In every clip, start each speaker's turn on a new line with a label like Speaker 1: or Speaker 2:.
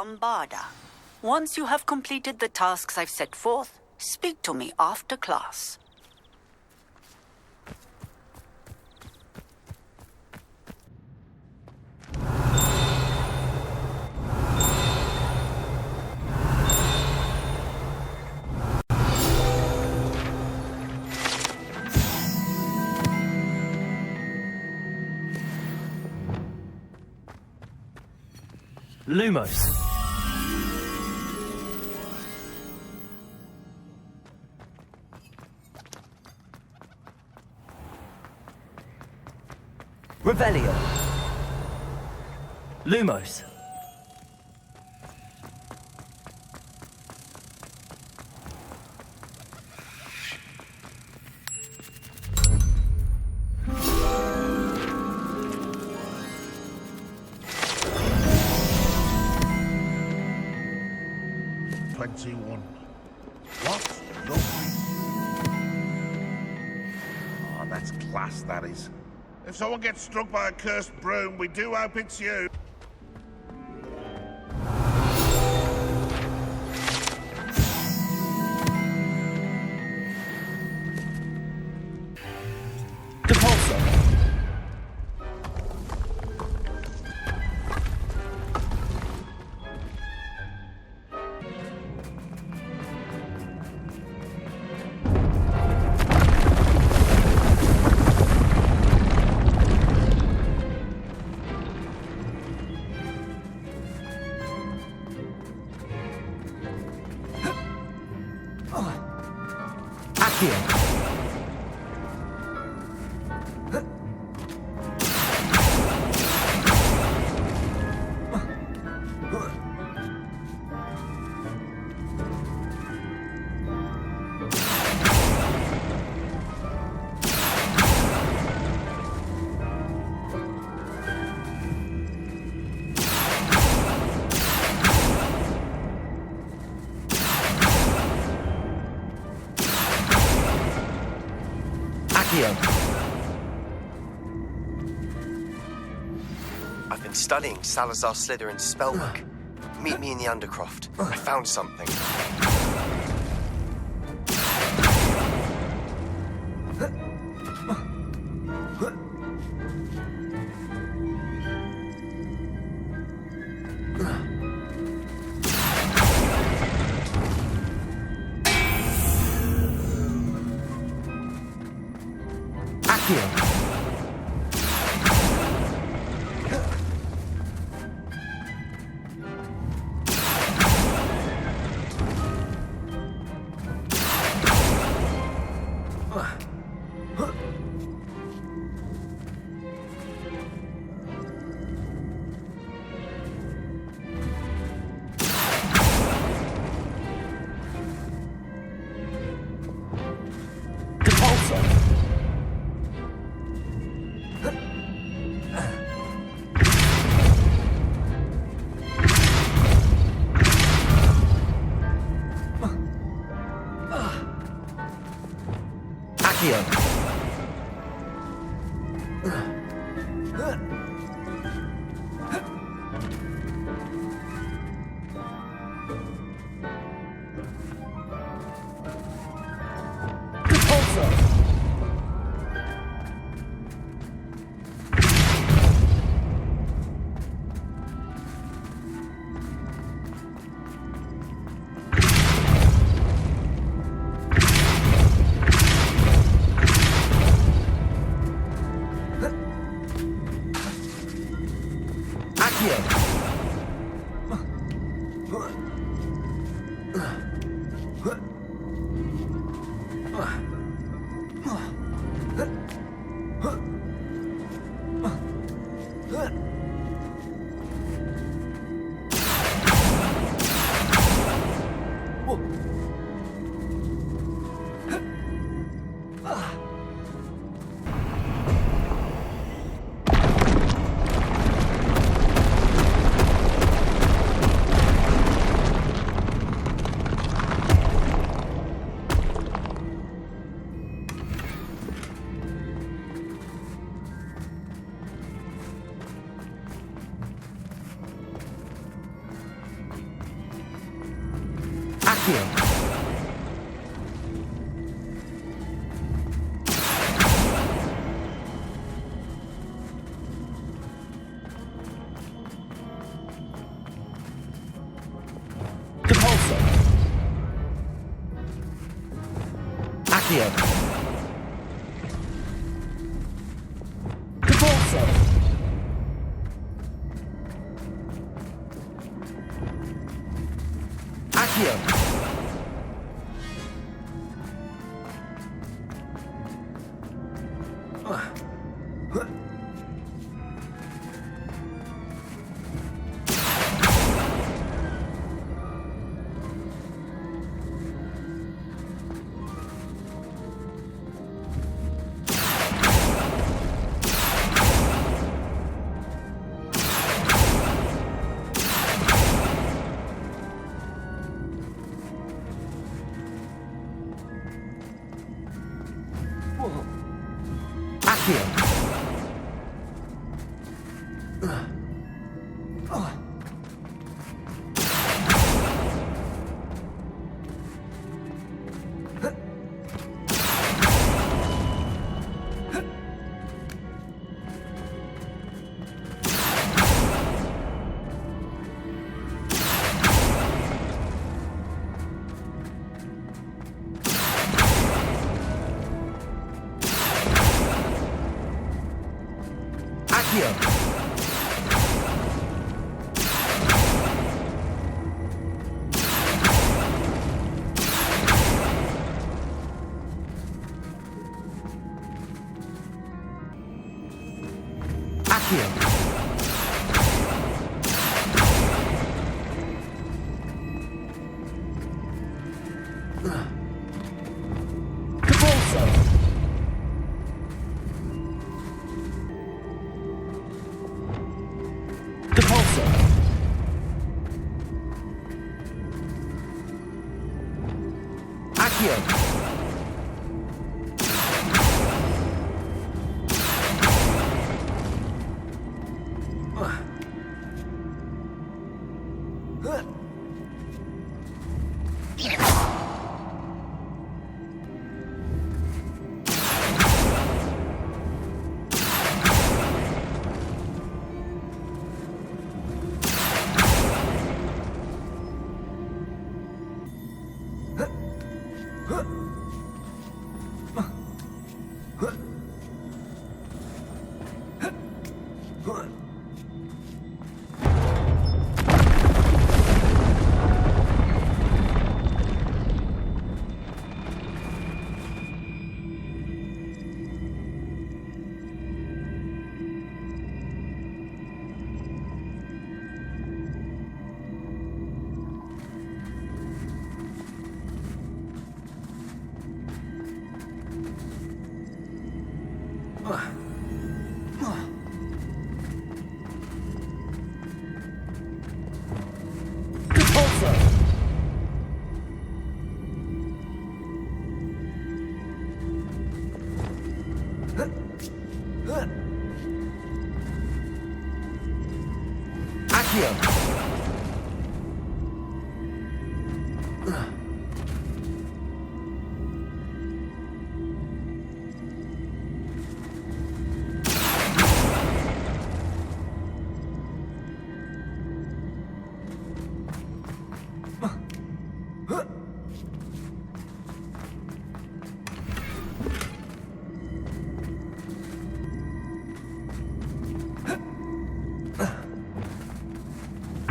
Speaker 1: Lambada. Once you have completed the tasks I've set forth, speak to me after class.
Speaker 2: Lumos. Revelio. Lumos.
Speaker 3: What? Lovely. Oh, that's class, that is. If someone gets struck by a cursed broom, we do hope it's you.
Speaker 4: I've been studying Salazar Slytherin's spellbook. Meet me in the Undercroft. I found something.
Speaker 2: Accio. Depulso. Accio. Depulso. Accio. Accio. Accio. Accio. Depulso. Depulso. Accio. Depulso. Accio.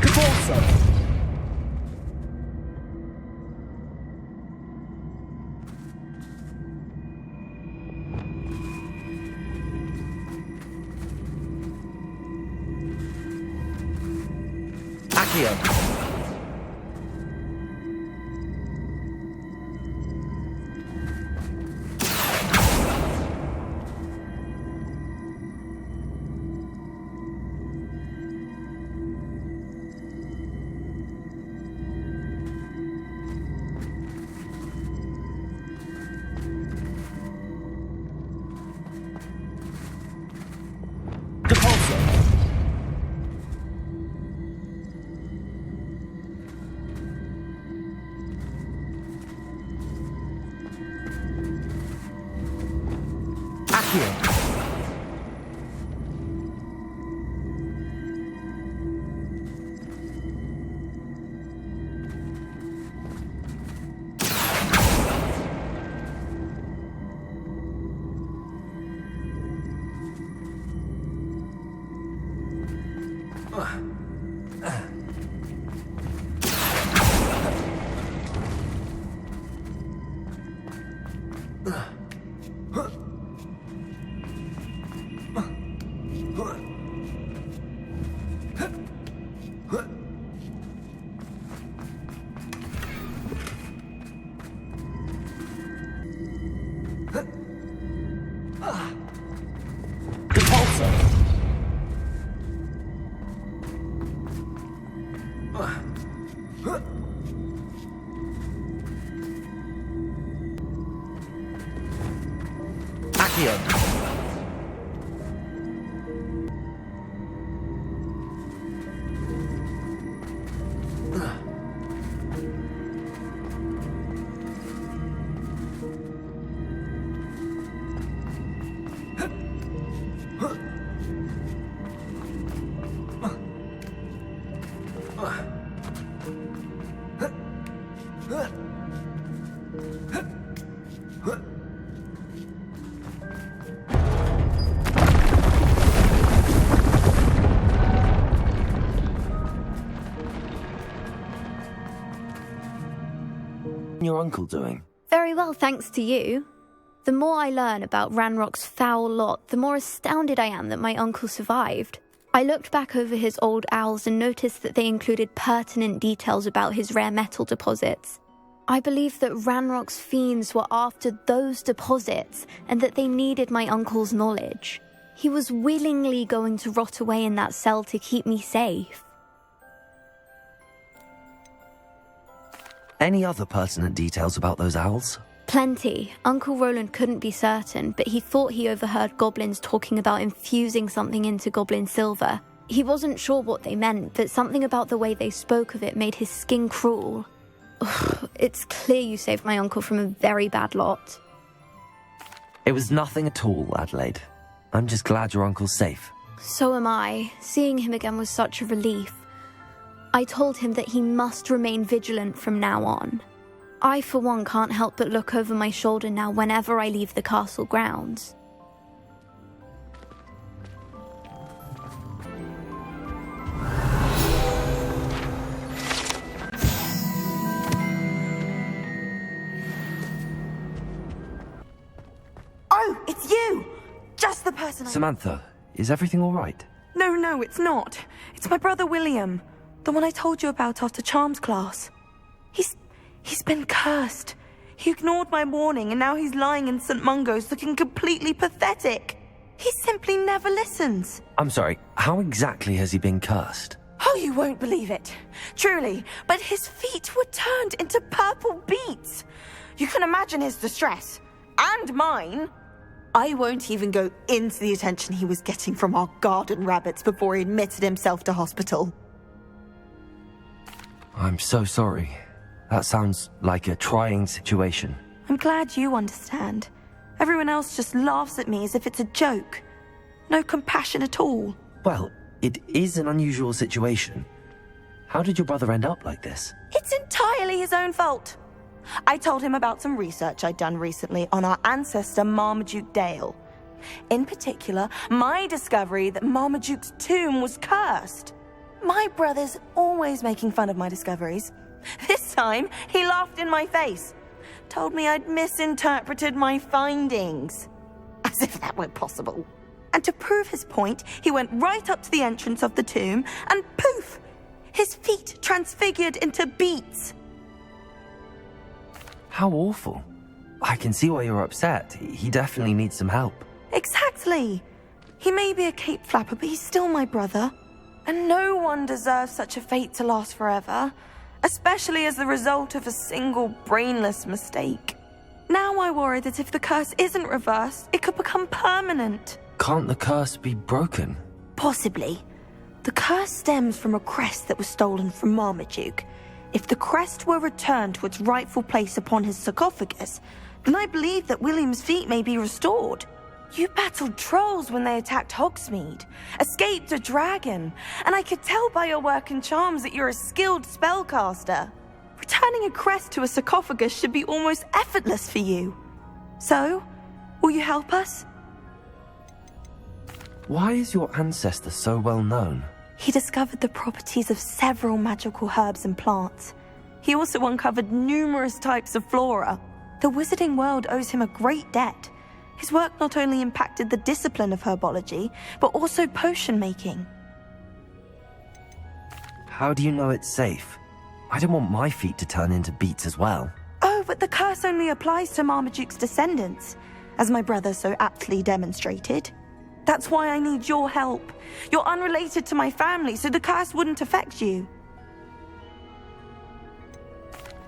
Speaker 2: Depulso. Accio. Depulso. Accio. Your uncle doing?
Speaker 5: Very well, thanks to you. The more I learn about Ranrock's foul lot, the more astounded I am that my uncle survived. I looked back over his old owls and noticed that they included pertinent details about his rare metal deposits. I believe that Ranrock's fiends were after those deposits and that they needed my uncle's knowledge. He was willingly going to rot away in that cell to keep me safe.
Speaker 2: Any other pertinent details about those owls?
Speaker 5: Plenty. Uncle Roland couldn't be certain, but he thought he overheard goblins talking about infusing something into goblin silver. He wasn't sure what they meant, but something about the way they spoke of it made his skin crawl. Ugh, it's clear you saved my uncle from a very bad lot.
Speaker 2: It was nothing at all, Adelaide. I'm just glad your uncle's safe.
Speaker 5: So am I. Seeing him again was such a relief. I told him that he must remain vigilant from now on. I, for one, can't help but look over my shoulder now whenever I leave the castle grounds.
Speaker 6: Oh, it's you! Just the person
Speaker 2: Samantha, is everything all right?
Speaker 6: No, it's not. It's my brother William. The one I told you about after Charms class. He's been cursed. He ignored my warning and now he's lying in St. Mungo's looking completely pathetic. He simply never listens.
Speaker 2: I'm sorry, how exactly has he been cursed?
Speaker 6: Oh, you won't believe it. Truly, but his feet were turned into purple beets. You can imagine his distress. And mine. I won't even go into the attention he was getting from our garden rabbits before he admitted himself to hospital.
Speaker 2: I'm so sorry. That sounds like a trying situation.
Speaker 6: I'm glad you understand. Everyone else just laughs at me as if it's a joke. No compassion at all.
Speaker 2: Well, it is an unusual situation. How did your brother end up like this?
Speaker 6: It's entirely his own fault. I told him about some research I'd done recently on our ancestor Marmaduke Dale. In particular, my discovery that Marmaduke's tomb was cursed. My brother's always making fun of my discoveries. This time, he laughed in my face. Told me I'd misinterpreted my findings. As if that were possible. And to prove his point, he went right up to the entrance of the tomb and poof! His feet transfigured into beets.
Speaker 2: How awful. I can see why you're upset. He definitely needs some help.
Speaker 6: Exactly. He may be a cape flapper, but he's still my brother. And no one deserves such a fate to last forever, especially as the result of a single brainless mistake. Now I worry that if the curse isn't reversed, it could become permanent.
Speaker 2: Can't the curse be broken?
Speaker 6: Possibly. The curse stems from a crest that was stolen from Marmaduke. If the crest were returned to its rightful place upon his sarcophagus, then I believe that William's feet may be restored. You battled trolls when they attacked Hogsmeade, escaped a dragon, and I could tell by your work and charms that you're a skilled spellcaster. Returning a crest to a sarcophagus should be almost effortless for you. So, will you help us?
Speaker 2: Why is your ancestor so well known?
Speaker 6: He discovered the properties of several magical herbs and plants. He also uncovered numerous types of flora. The wizarding world owes him a great debt. His work not only impacted the discipline of herbology, but also potion making.
Speaker 2: How do you know it's safe? I don't want my feet to turn into beets as well.
Speaker 6: Oh, but the curse only applies to Marmaduke's descendants, as my brother so aptly demonstrated. That's why I need your help. You're unrelated to my family, so the curse wouldn't affect you.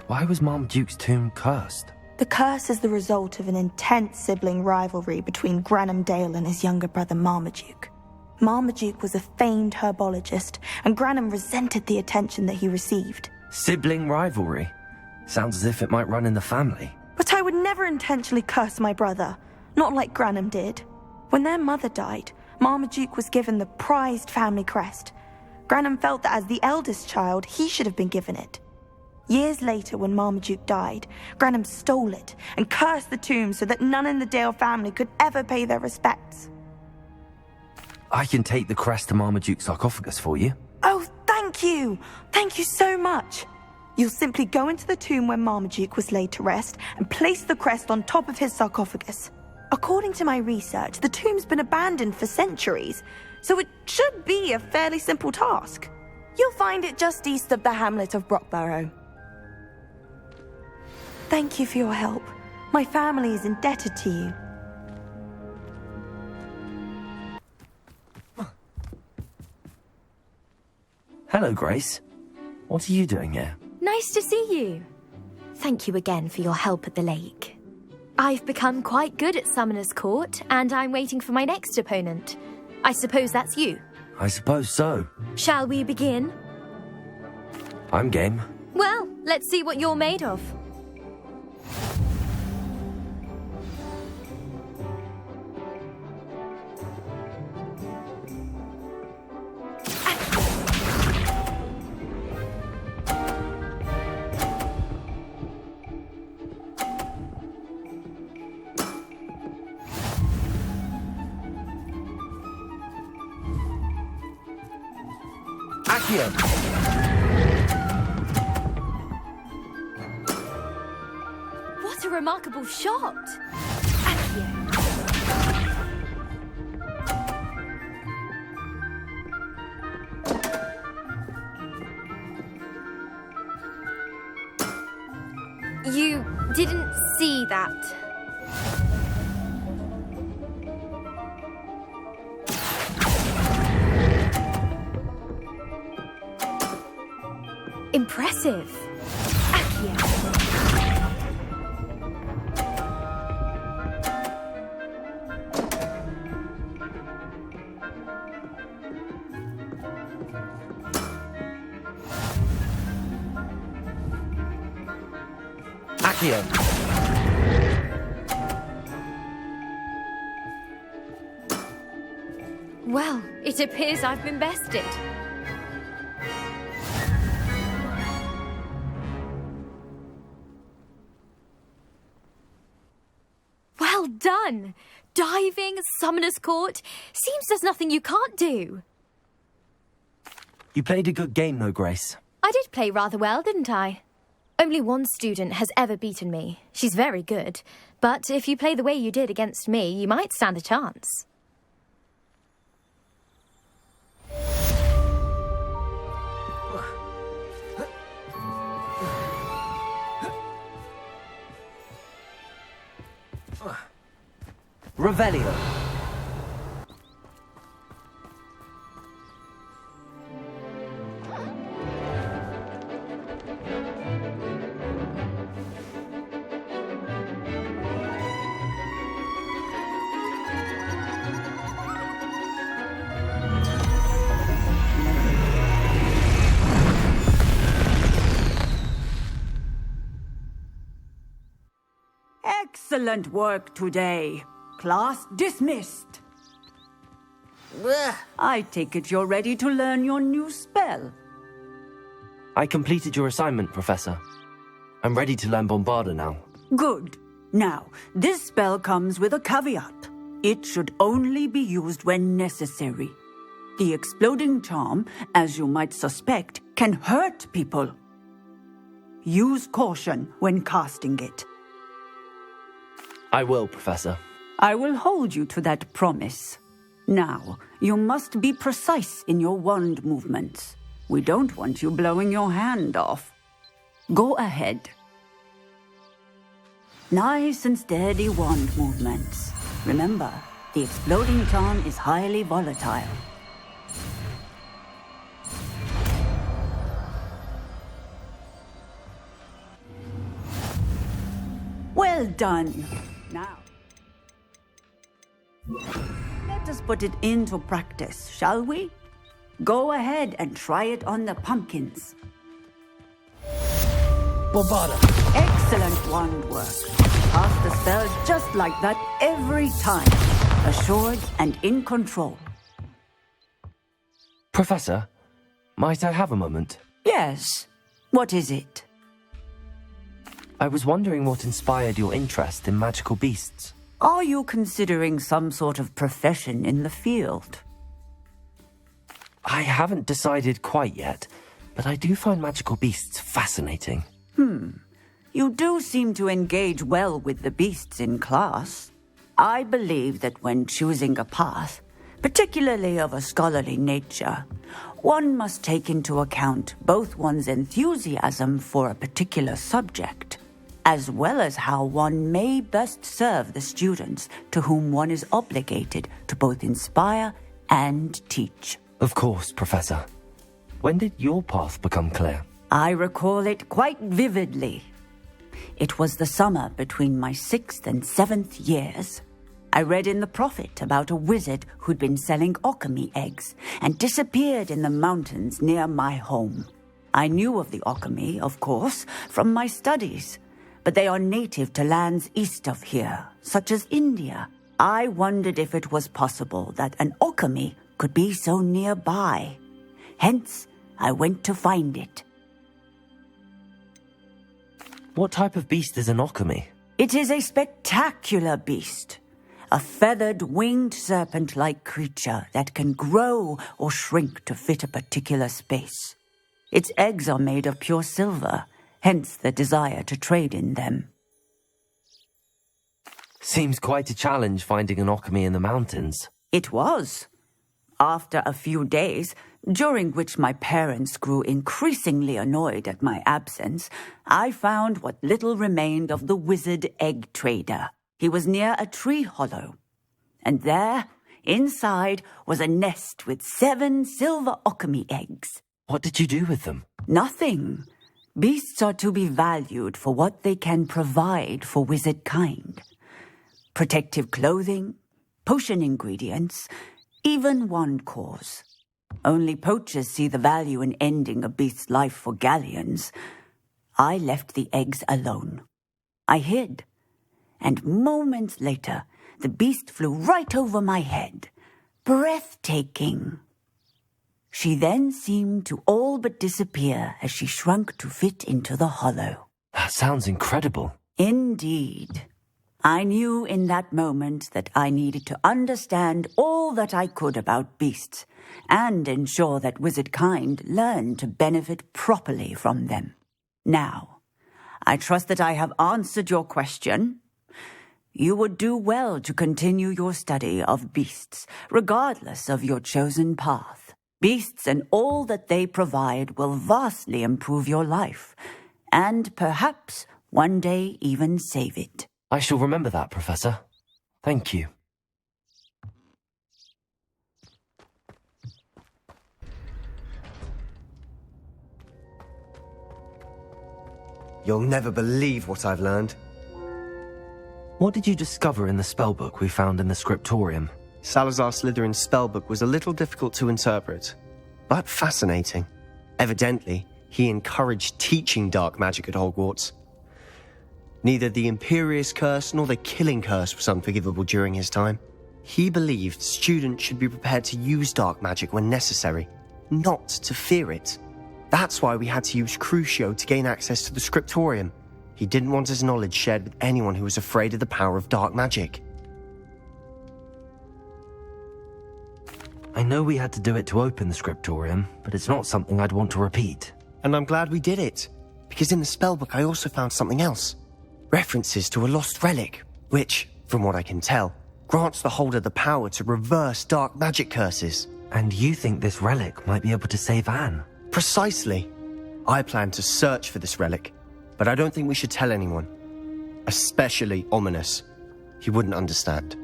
Speaker 2: Why was Marmaduke's tomb cursed?
Speaker 6: The curse is the result of an intense sibling rivalry between Granham Dale and his younger brother Marmaduke. Marmaduke was a famed herbologist, and Granham resented the attention that he received.
Speaker 2: Sibling rivalry? Sounds as if it might run in the family.
Speaker 6: But I would never intentionally curse my brother, not like Granham did. When their mother died, Marmaduke was given the prized family crest. Granham felt that as the eldest child, he should have been given it. Years later, when Marmaduke died, Granham stole it and cursed the tomb so that none in the Dale family could ever pay their respects.
Speaker 2: I can take the crest to Marmaduke's sarcophagus for you.
Speaker 6: Oh, thank you! Thank you so much! You'll simply go into the tomb where Marmaduke was laid to rest and place the crest on top of his sarcophagus. According to my research, the tomb's been abandoned for centuries, so it should be a fairly simple task. You'll find it just east of the hamlet of Brockborough. Thank you for your help. My family is indebted to you.
Speaker 2: Hello, Grace. What are you doing here?
Speaker 7: Nice to see you. Thank you again for your help at the lake. I've become quite good at Summoner's Court, and I'm waiting for my next opponent. I suppose that's you.
Speaker 2: I suppose so.
Speaker 7: Shall we begin?
Speaker 2: I'm game.
Speaker 7: Well, let's see what you're made of.
Speaker 2: Accio!
Speaker 7: What a remarkable shot! Accio. You didn't see that. Impressive. Accio.
Speaker 2: Accio!
Speaker 7: Well, it appears I've been bested. Well done! Diving, Summoner's Court. Seems there's nothing you can't do.
Speaker 2: You played a good game, though, Grace.
Speaker 7: I did play rather well, didn't I? Only one student has ever beaten me. She's very good. But if you play the way you did against me, you might stand a chance.
Speaker 2: Revelio.
Speaker 8: Excellent work today.
Speaker 1: Class dismissed. I take it you're ready to learn your new spell.
Speaker 2: I completed your assignment, Professor. I'm ready to learn Bombarda now.
Speaker 1: Good. Now, this spell comes with a caveat. It should only be used when necessary. The exploding charm, as you might suspect, can hurt people. Use caution when casting it.
Speaker 2: I will, Professor.
Speaker 1: I will hold you to that promise. Now, you must be precise in your wand movements. We don't want you blowing your hand off. Go ahead. Nice and steady wand movements. Remember, the exploding charm is highly volatile. Well done. Now, let us put it into practice, shall we? Go ahead and try it on the pumpkins.
Speaker 2: Bombarda!
Speaker 1: Excellent wand work. Pass the spell just like that every time. Assured and in control.
Speaker 2: Professor, might I have a moment?
Speaker 1: Yes. What is it?
Speaker 2: I was wondering what inspired your interest in magical beasts.
Speaker 1: Are you considering some sort of profession in the field?
Speaker 2: I haven't decided quite yet, but I do find magical beasts fascinating.
Speaker 1: You do seem to engage well with the beasts in class. I believe that when choosing a path, particularly of a scholarly nature, one must take into account both one's enthusiasm for a particular subject, as well as how one may best serve the students to whom one is obligated to both inspire and teach.
Speaker 2: Of course, Professor. When did your path become clear?
Speaker 1: I recall it quite vividly. It was the summer between my 6th and 7th years. I read in the Prophet about a wizard who'd been selling Occamy eggs and disappeared in the mountains near my home. I knew of the Occamy, of course, from my studies, but they are native to lands east of here, such as India. I wondered if it was possible that an Occamy could be so nearby. Hence, I went to find it.
Speaker 2: What type of beast is an Occamy?
Speaker 1: It is a spectacular beast. A feathered, winged serpent-like creature that can grow or shrink to fit a particular space. Its eggs are made of pure silver, hence the desire to trade in them.
Speaker 2: Seems quite a challenge finding an Occamy in the mountains.
Speaker 1: It was. After a few days, during which my parents grew increasingly annoyed at my absence, I found what little remained of the wizard egg trader. He was near a tree hollow, and there, inside, was a nest with 7 silver Occamy eggs.
Speaker 2: What did you do with them?
Speaker 1: Nothing. Beasts are to be valued for what they can provide for wizard kind. Protective clothing, potion ingredients, even wand cores. Only poachers see the value in ending a beast's life for galleons. I left the eggs alone. I hid, and moments later, the beast flew right over my head. Breathtaking. She then seemed to all but disappear as she shrunk to fit into the hollow.
Speaker 2: That sounds incredible.
Speaker 1: Indeed. I knew in that moment that I needed to understand all that I could about beasts and ensure that wizard kind learned to benefit properly from them. Now, I trust that I have answered your question. You would do well to continue your study of beasts, regardless of your chosen path. Beasts and all that they provide will vastly improve your life, and perhaps one day even save it.
Speaker 2: I shall remember that, Professor. Thank you.
Speaker 4: You'll never believe what I've learned.
Speaker 2: What did you discover in the spellbook we found in the scriptorium?
Speaker 8: Salazar Slytherin's spellbook was a little difficult to interpret, but fascinating. Evidently, he encouraged teaching dark magic at Hogwarts. Neither the Imperious Curse nor the Killing Curse was unforgivable during his time. He believed students should be prepared to use dark magic when necessary, not to fear it. That's why we had to use Crucio to gain access to the scriptorium. He didn't want his knowledge shared with anyone who was afraid of the power of dark magic.
Speaker 2: I know we had to do it to open the scriptorium, but it's not something I'd want to repeat.
Speaker 8: And I'm glad we did it, because in the spellbook I also found something else. References to a lost relic, which, from what I can tell, grants the holder the power to reverse dark magic curses.
Speaker 2: And you think this relic might be able to save Anne?
Speaker 8: Precisely. I plan to search for this relic, but I don't think we should tell anyone. Especially Ominous. He wouldn't understand.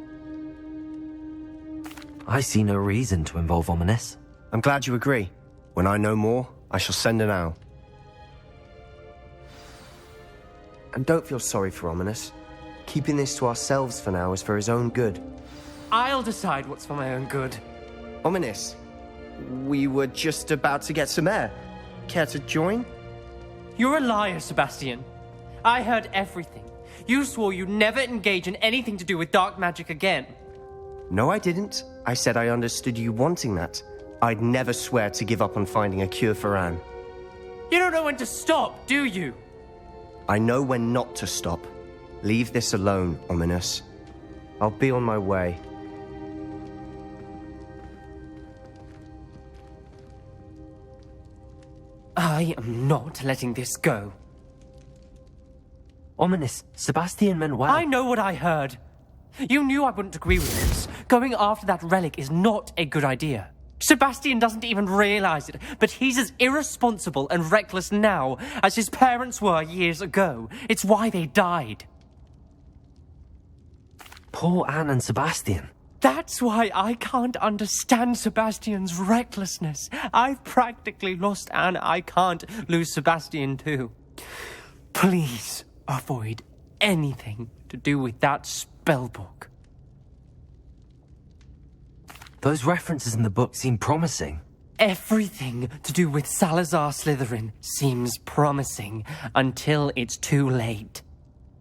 Speaker 2: I see no reason to involve Ominous.
Speaker 8: I'm glad you agree. When I know more, I shall send an owl. And don't feel sorry for Ominous. Keeping this to ourselves for now is for his own good.
Speaker 9: I'll decide what's for my own good.
Speaker 8: Ominous, we were just about to get some air. Care to join?
Speaker 9: You're a liar, Sebastian. I heard everything. You swore you'd never engage in anything to do with dark magic again.
Speaker 8: No, I didn't. I said I understood you wanting that. I'd never swear to give up on finding a cure for Anne.
Speaker 9: You don't know when to stop, do you?
Speaker 8: I know when not to stop. Leave this alone, Ominous. I'll be on my way.
Speaker 9: I am not letting this go.
Speaker 2: Ominous, Sebastian meant well.
Speaker 9: I know what I heard. You knew I wouldn't agree with this. Going after that relic is not a good idea. Sebastian doesn't even realize it, but he's as irresponsible and reckless now as his parents were years ago. It's why they died.
Speaker 2: Poor Anne and Sebastian.
Speaker 9: That's why I can't understand Sebastian's recklessness. I've practically lost Anne. I can't lose Sebastian too. Please avoid anything to do with that spellbook.
Speaker 2: Those references in the book seem promising.
Speaker 9: Everything to do with Salazar Slytherin seems promising until it's too late.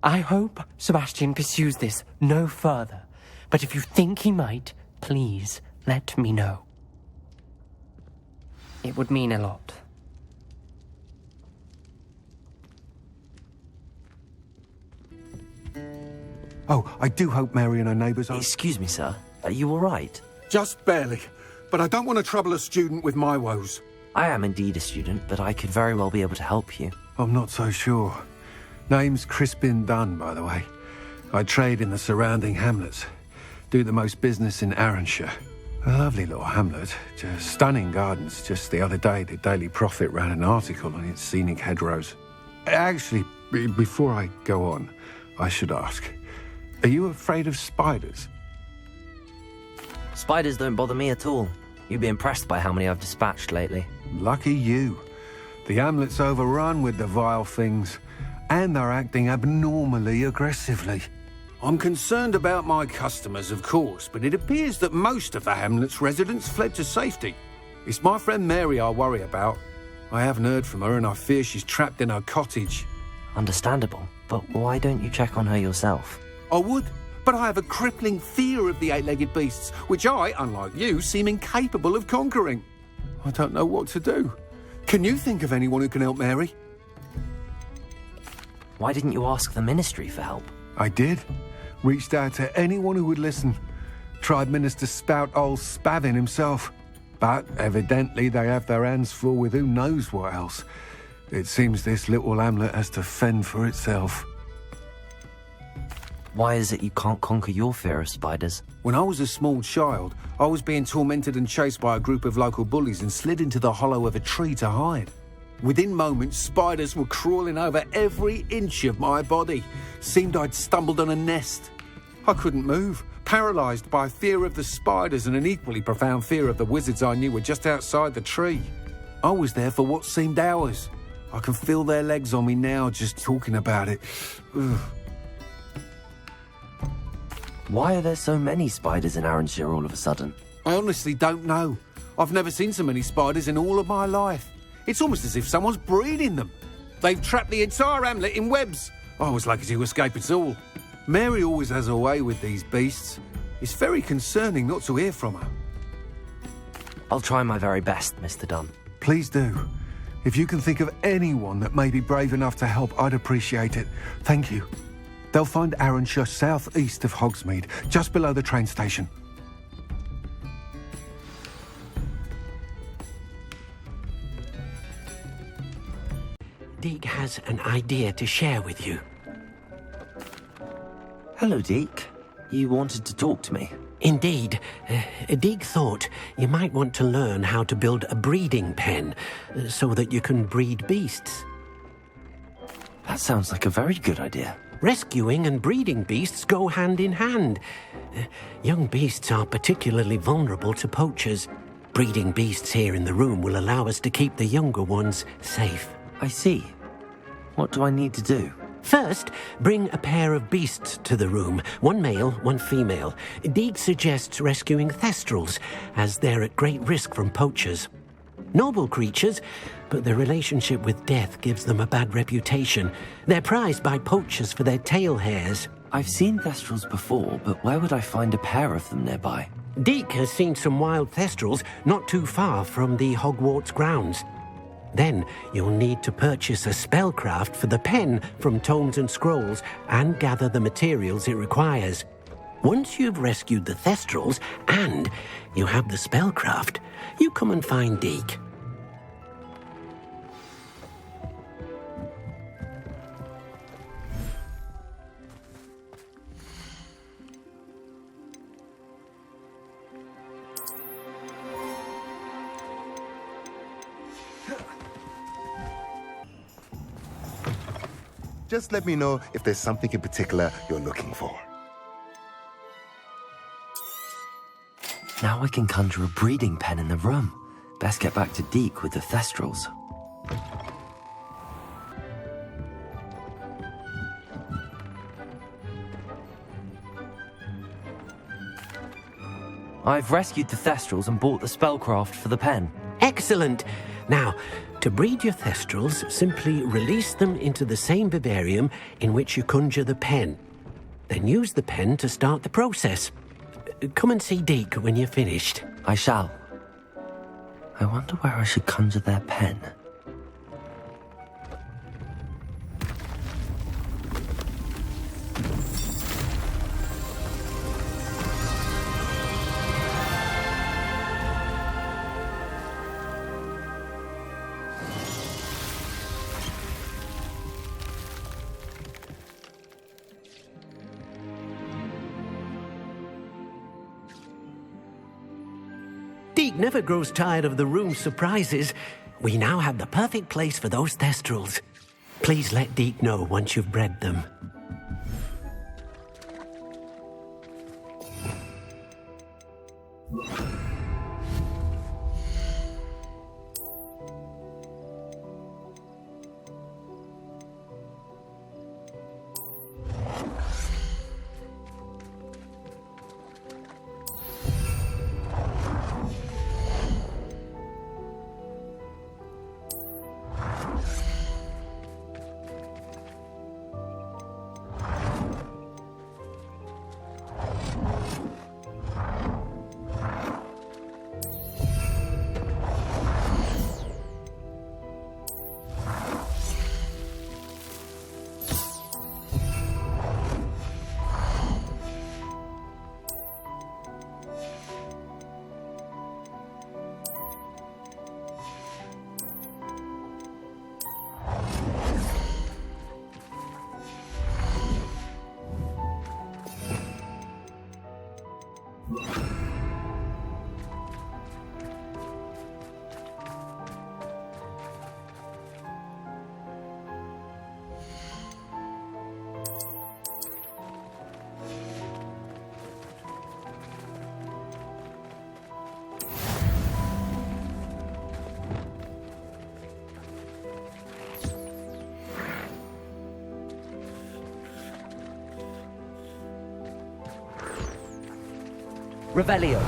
Speaker 9: I hope Sebastian pursues this no further, but if you think he might, please let me know. It would mean a lot.
Speaker 10: Oh, I do hope Mary and her neighbours are...
Speaker 2: Excuse me, sir. Are you all right?
Speaker 10: Just barely. But I don't want to trouble a student with my woes.
Speaker 2: I am indeed a student, but I could very well be able to help you.
Speaker 10: I'm not so sure. Name's Crispin Dunn, by the way. I trade in the surrounding hamlets. Do the most business in Arranshire. A lovely little hamlet. Just stunning gardens. Just the other day, the Daily Prophet ran an article on its scenic hedgerows. Actually, before I go on, I should ask, are you afraid of spiders?
Speaker 2: Spiders don't bother me at all. You'd be impressed by how many I've dispatched lately.
Speaker 10: Lucky you. The hamlet's overrun with the vile things, and they're acting abnormally aggressively. I'm concerned about my customers, of course, but it appears that most of the hamlet's residents fled to safety. It's my friend Mary I worry about. I haven't heard from her, and I fear she's trapped in her cottage.
Speaker 2: Understandable, but why don't you check on her yourself?
Speaker 10: I would, but I have a crippling fear of the eight-legged beasts, which I, unlike you, seem incapable of conquering. I don't know what to do. Can you think of anyone who can help Mary?
Speaker 2: Why didn't you ask the ministry for help?
Speaker 10: I did. Reached out to anyone who would listen. Tried Minister Spout old Spavin himself. But evidently they have their hands full with who knows what else. It seems this little hamlet has to fend for itself.
Speaker 2: Why is it you can't conquer your fear of spiders?
Speaker 10: When I was a small child, I was being tormented and chased by a group of local bullies and slid into the hollow of a tree to hide. Within moments, spiders were crawling over every inch of my body. Seemed I'd stumbled on a nest. I couldn't move, paralysed by fear of the spiders and an equally profound fear of the wizards I knew were just outside the tree. I was there for what seemed hours. I can feel their legs on me now just talking about it. Ugh.
Speaker 2: Why are there so many spiders in Arranshire all of a sudden?
Speaker 10: I honestly don't know. I've never seen so many spiders in all of my life. It's almost as if someone's breeding them. They've trapped the entire hamlet in webs. I was lucky to escape at all. Mary always has a way with these beasts. It's very concerning not to hear from her.
Speaker 2: I'll try my very best, Mr. Dunn.
Speaker 10: Please do. If you can think of anyone that may be brave enough to help, I'd appreciate it. Thank you. They'll find Arranshire southeast of Hogsmeade, just below the train station.
Speaker 11: Deke has an idea to share with you.
Speaker 2: Hello, Deke. You wanted to talk to me?
Speaker 11: Indeed. Deke thought you might want to learn how to build a breeding pen so that you can breed beasts.
Speaker 2: That sounds like a very good idea.
Speaker 11: Rescuing and breeding beasts go hand in hand. Young beasts are particularly vulnerable to poachers. Breeding beasts here in the room will allow us to keep the younger ones safe.
Speaker 2: I see. What do I need to do?
Speaker 11: First, bring a pair of beasts to the room. One male, one female. Deke suggests rescuing thestrals, as they're at great risk from poachers. Noble creatures, but their relationship with death gives them a bad reputation. They're prized by poachers for their tail hairs.
Speaker 2: I've seen thestrals before, but where would I find a pair of them nearby?
Speaker 11: Deke has seen some wild thestrals not too far from the Hogwarts grounds. Then you'll need to purchase a spellcraft for the pen from Tomes and Scrolls and gather the materials it requires. Once you've rescued the thestrals and you have the spellcraft, you come and find Deke.
Speaker 12: Just let me know if there's something in particular you're looking for.
Speaker 2: Now I can conjure a breeding pen in the room. Best get back to Deke with the thestrals. I've rescued the thestrals and bought the spellcraft for the pen.
Speaker 11: Excellent! Now, to breed your thestrals, simply release them into the same vivarium in which you conjure the pen. Then use the pen to start the process. Come and see Deke when you're finished.
Speaker 2: I shall. I wonder where I should conjure their pen.
Speaker 11: Deke never grows tired of the room's surprises. We now have the perfect place for those thestrals. Please let Deke know once you've bred them.
Speaker 2: Revelio.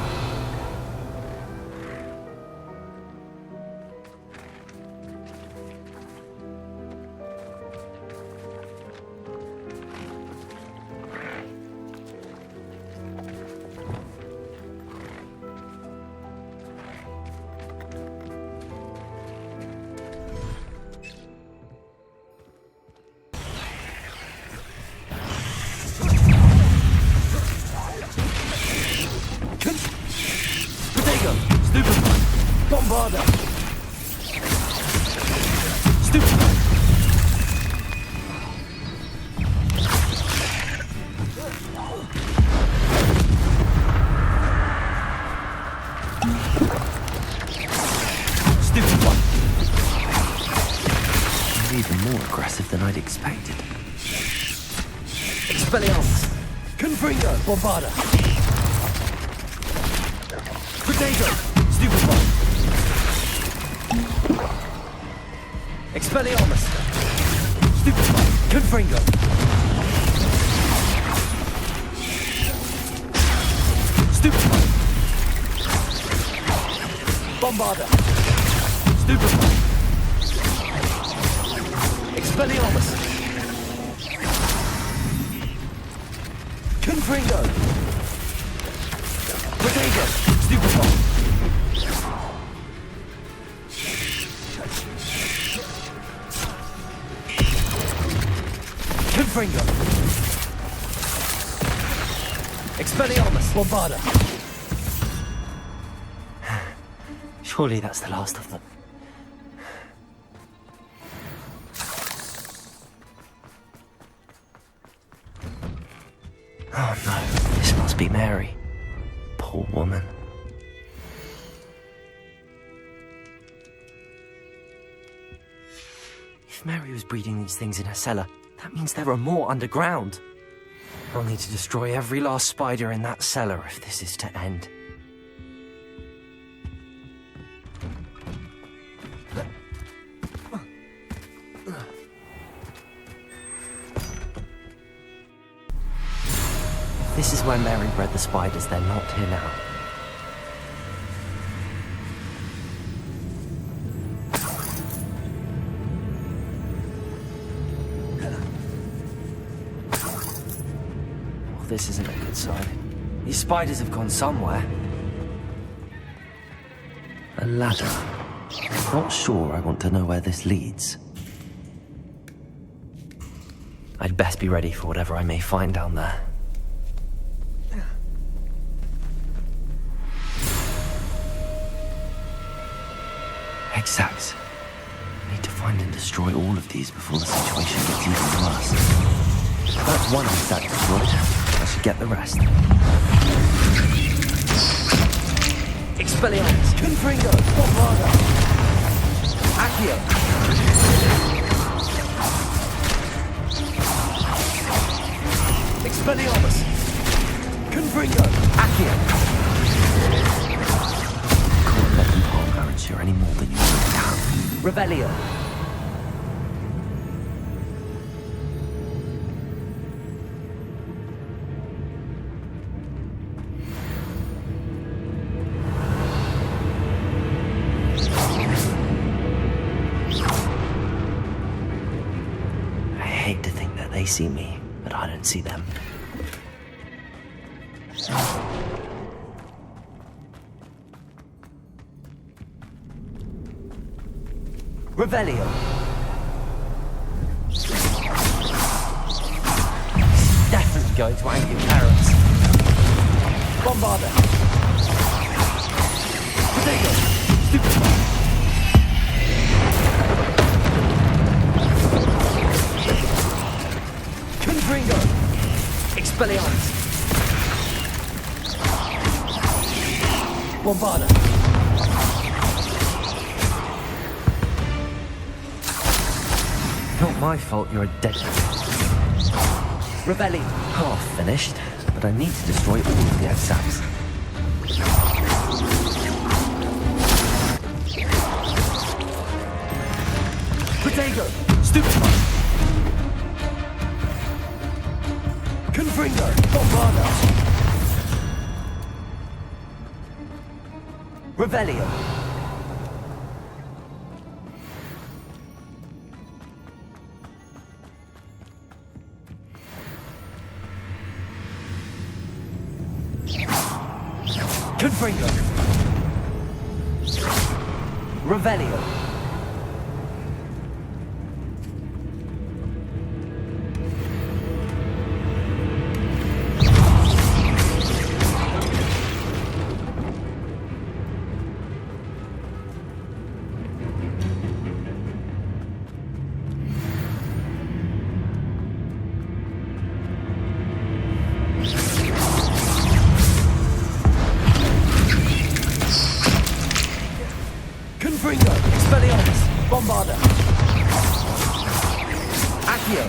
Speaker 2: Stupefy! Bombarda! Stupefy! Stupefy! They're even more aggressive than I'd expected. Expelliarmus! Confringo! Bombarda! Protego! Stupefy! Expelliarmus! Stupefy! Confringo! Stupefy! Bombarda! Stupefy! Expelliarmus! Confringo! Protego! Stupefy! Confringo! Expelliarmus! Bombarda! Surely that's the last of them. Oh no, this must be Mary. Poor woman. If Mary was breeding these things in her cellar, that means there are more underground. I'll need to destroy every last spider in that cellar if this is to end. If this is where Mary bred the spiders, they're not here now. This isn't a good sign. These spiders have gone somewhere. A ladder. I'm not sure I want to know where this leads. I'd best be ready for whatever I may find down there. Exact. I need to find and destroy all of these before the situation gets even worse. That's one exact destroyed. I should get the rest. Expelliarmus! Confringo! Bombarda! Accio! Expelliarmus! Confringo! Accio! Can't let them harm Arancia any more than you already have. Revelio! They see me, but I don't see them. Revelio. Definitely going to anger your parents. Bombarda. Protego. Stupefy. Confringo! Expelliarmus! Bombarda! Not my fault you're a dead man. Revelli! Half finished, but I need to destroy all of the exacts. Protego! Stupefy! Confringo! Bombarda! Revelio! Confringo! Revelio! Confringo! Expelliarmus! Bombarda! Accio!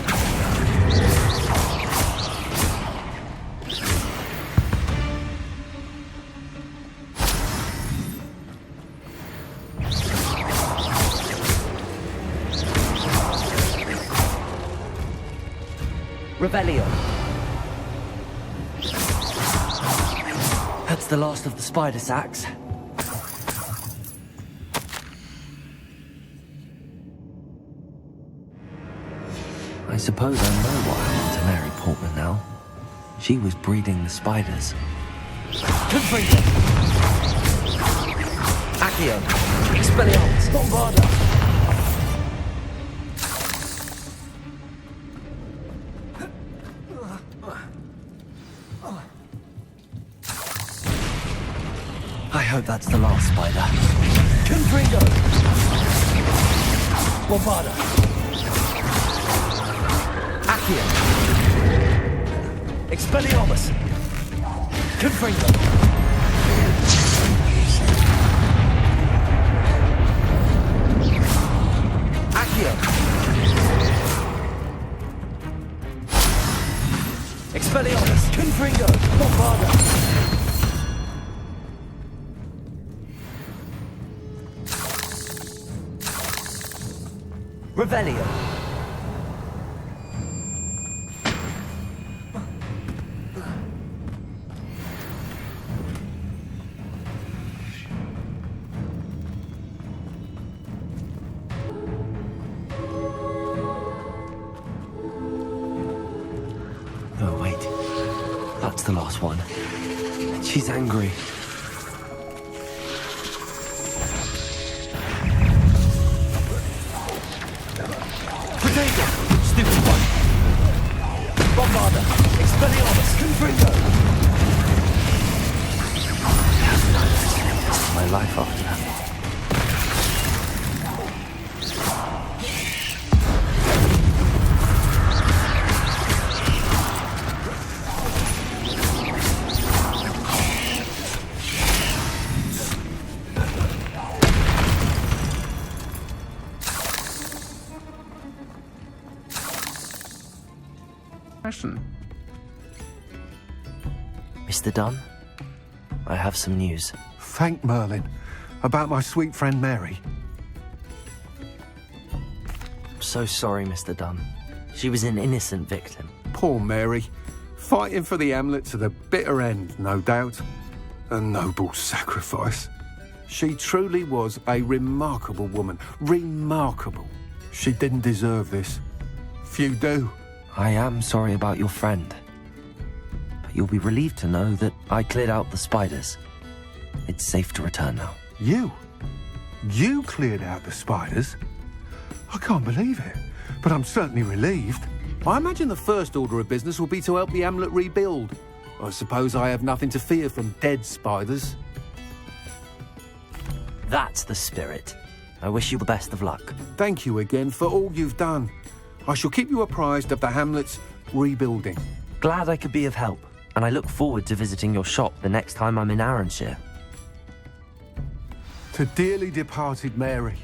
Speaker 2: Revelio. That's the last of the spider sacks. I suppose I know what happened to Mary Portman now. She was breeding the spiders. Confringo! Accio! Expelliarmus! Bombarda! I hope that's the last spider. Confringo! Bombarda! Accio! Expelliarmus! Confringo! Accio! Expelliarmus! Confringo! Bombarda! Revelio. Oh, wait. That's the last one. She's angry. Stupid one. Bombarda. Expelliarmus. Confringo. This is my life after that. Mr. Dunn, I have some news.
Speaker 10: Thank Merlin. About my sweet friend Mary.
Speaker 2: I'm so sorry, Mr. Dunn. She was an innocent victim.
Speaker 10: Poor Mary. Fighting for the Hamlet to the bitter end, no doubt. A noble sacrifice. She truly was a remarkable woman. Remarkable. She didn't deserve this. Few do.
Speaker 2: I am sorry about your friend. But you'll be relieved to know that I cleared out the spiders. It's safe to return now.
Speaker 10: You? You cleared out the spiders? I can't believe it, but I'm certainly relieved. I imagine the first order of business will be to help the Hamlet rebuild. I suppose I have nothing to fear from dead spiders.
Speaker 2: That's the spirit. I wish you the best of luck.
Speaker 10: Thank you again for all you've done. I shall keep you apprised of the Hamlet's rebuilding.
Speaker 2: Glad I could be of help, and I look forward to visiting your shop the next time I'm in Arranshire.
Speaker 10: To dearly departed Mary.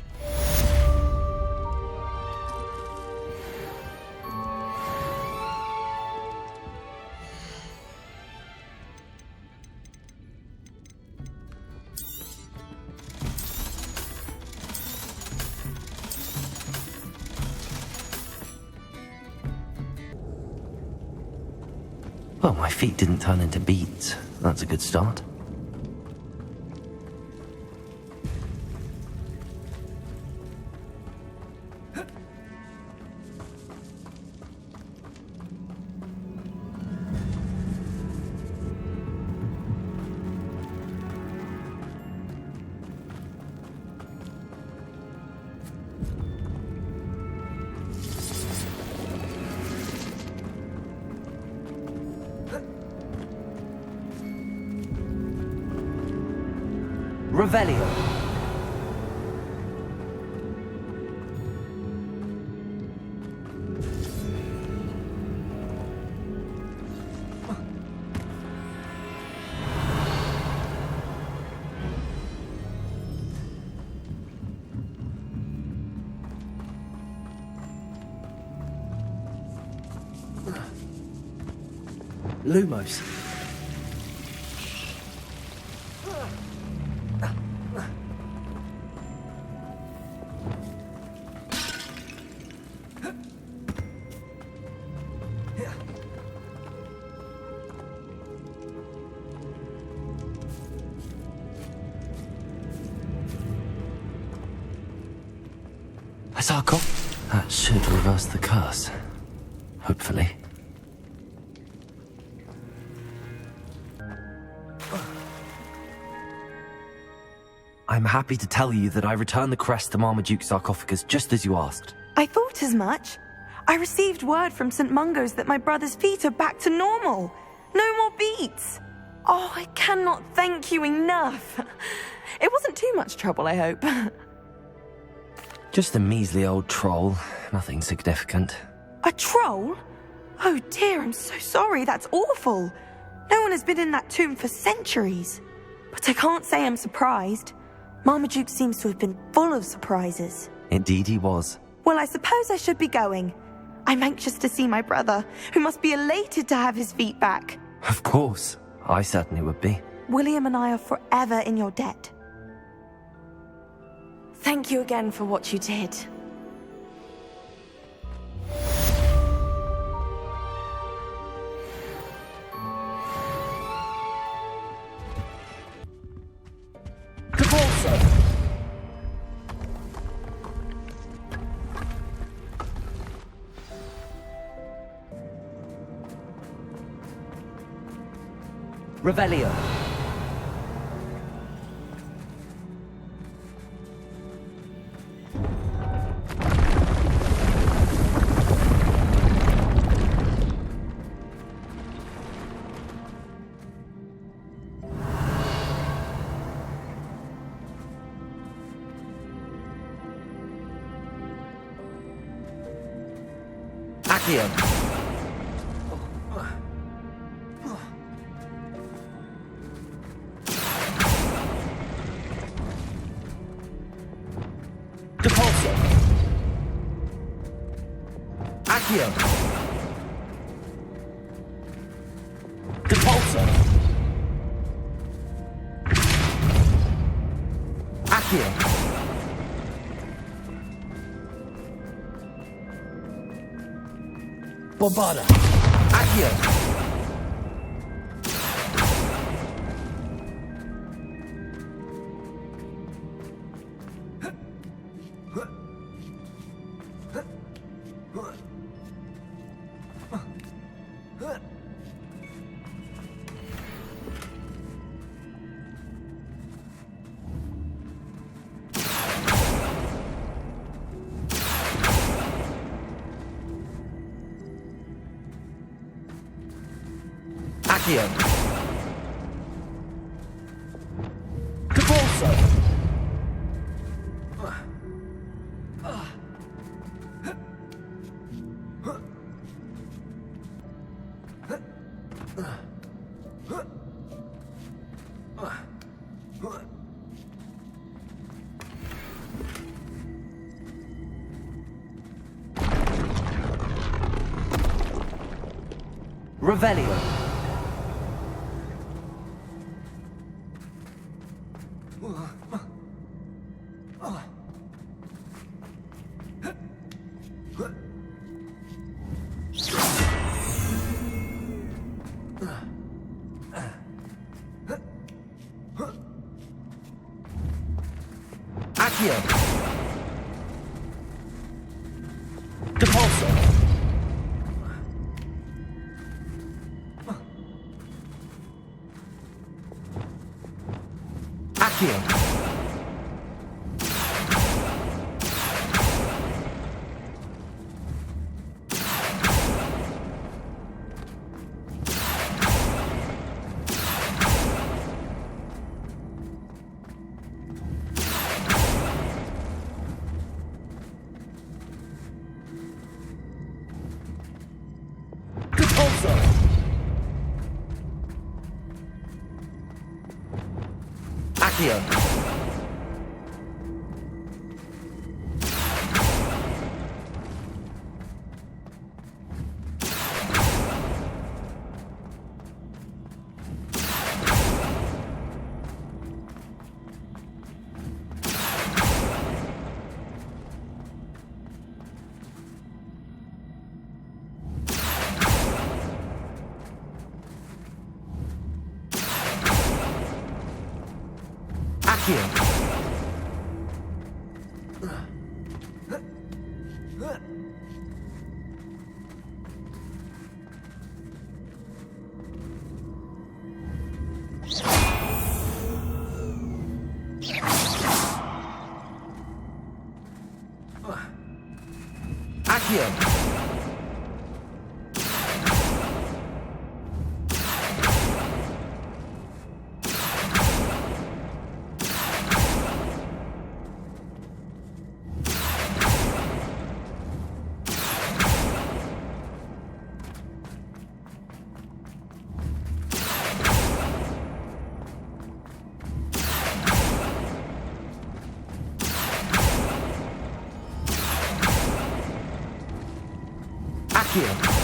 Speaker 2: Well, my feet didn't turn into beads. That's a good start. Revelio. Lumos. A sarcophagus? That should reverse the curse. Hopefully. I'm happy to tell you that I returned the crest to Marmaduke's sarcophagus just as you asked.
Speaker 6: I thought as much. I received word from St. Mungo's that my brother's feet are back to normal. No more beats. Oh, I cannot thank you enough. It wasn't too much trouble, I hope.
Speaker 2: Just a measly old troll. Nothing significant.
Speaker 6: A troll? Oh dear, I'm so sorry. That's awful. No one has been in that tomb for centuries. But I can't say I'm surprised. Marmaduke seems to have been full of surprises.
Speaker 2: Indeed he was.
Speaker 6: Well, I suppose I should be going. I'm anxious to see my brother, who must be elated to have his feet back.
Speaker 2: Of course. I certainly would be.
Speaker 6: William and I are forever in your debt. Thank you again for what you did.
Speaker 2: Revelio. Accio. Depulso. Accio. Depulso. Accio. Bombada. Accio. Accio. Depulso. Revelio. Accio. Depulso. Accio. Depulso. Accio. Accio. Accio. Accio.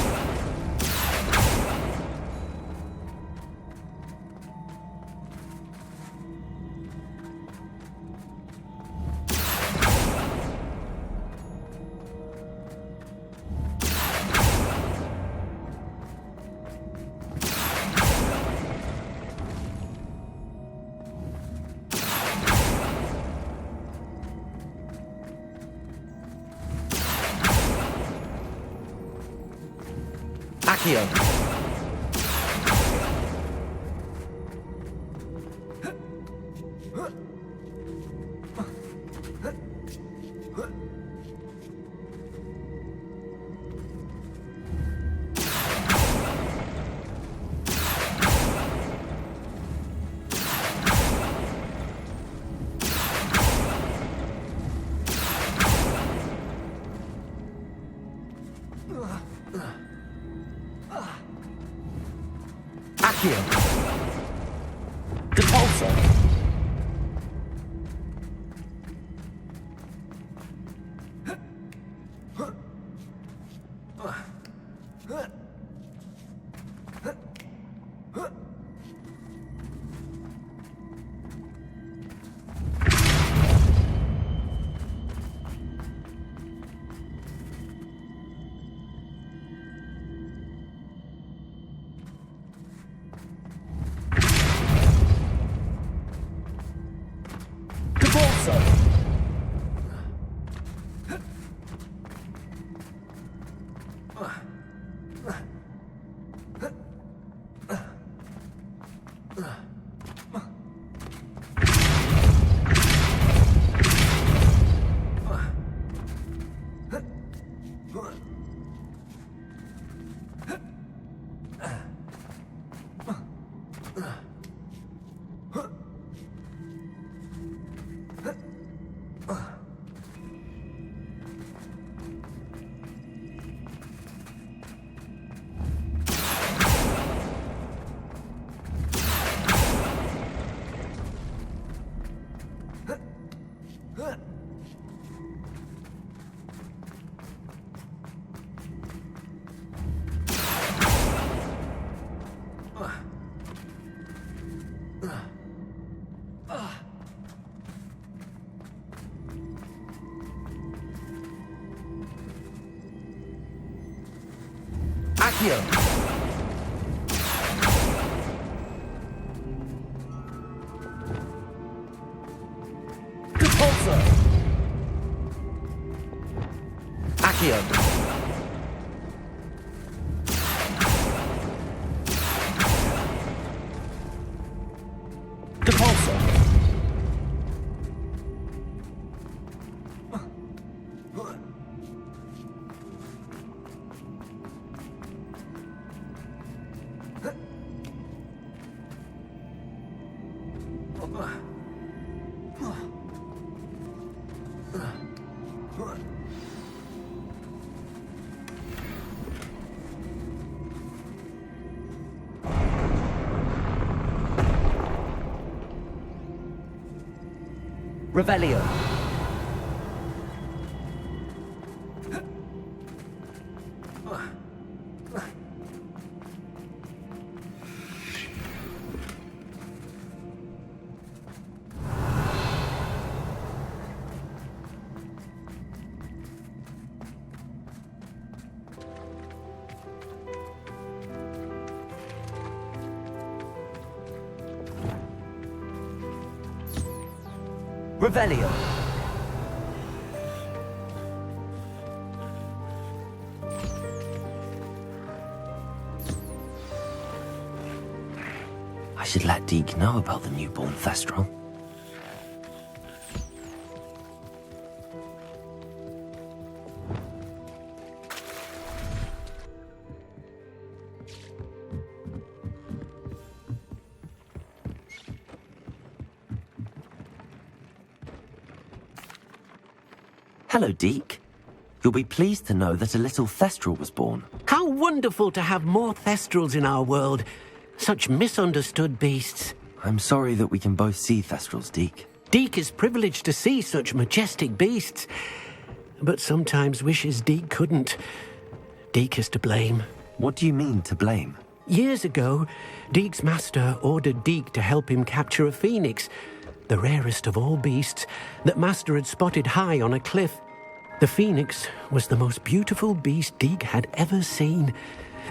Speaker 2: Accio. Accio. Depulso. Accio. Depulso. Accio. Depulso. Revelio. Revelio. I should let Deke know about the newborn Thestral. Hello, Deke. You'll be pleased to know that a little Thestral was born.
Speaker 11: How wonderful to have more Thestrals in our world. Such misunderstood beasts.
Speaker 2: I'm sorry that we can both see Thestrals, Deke.
Speaker 11: Deke is privileged to see such majestic beasts, but sometimes wishes Deke couldn't. Deke is to blame.
Speaker 2: What do you mean, to blame?
Speaker 11: Years ago, Deke's master ordered Deke to help him capture a phoenix, the rarest of all beasts, that master had spotted high on a cliff. The phoenix was the most beautiful beast Deke had ever seen.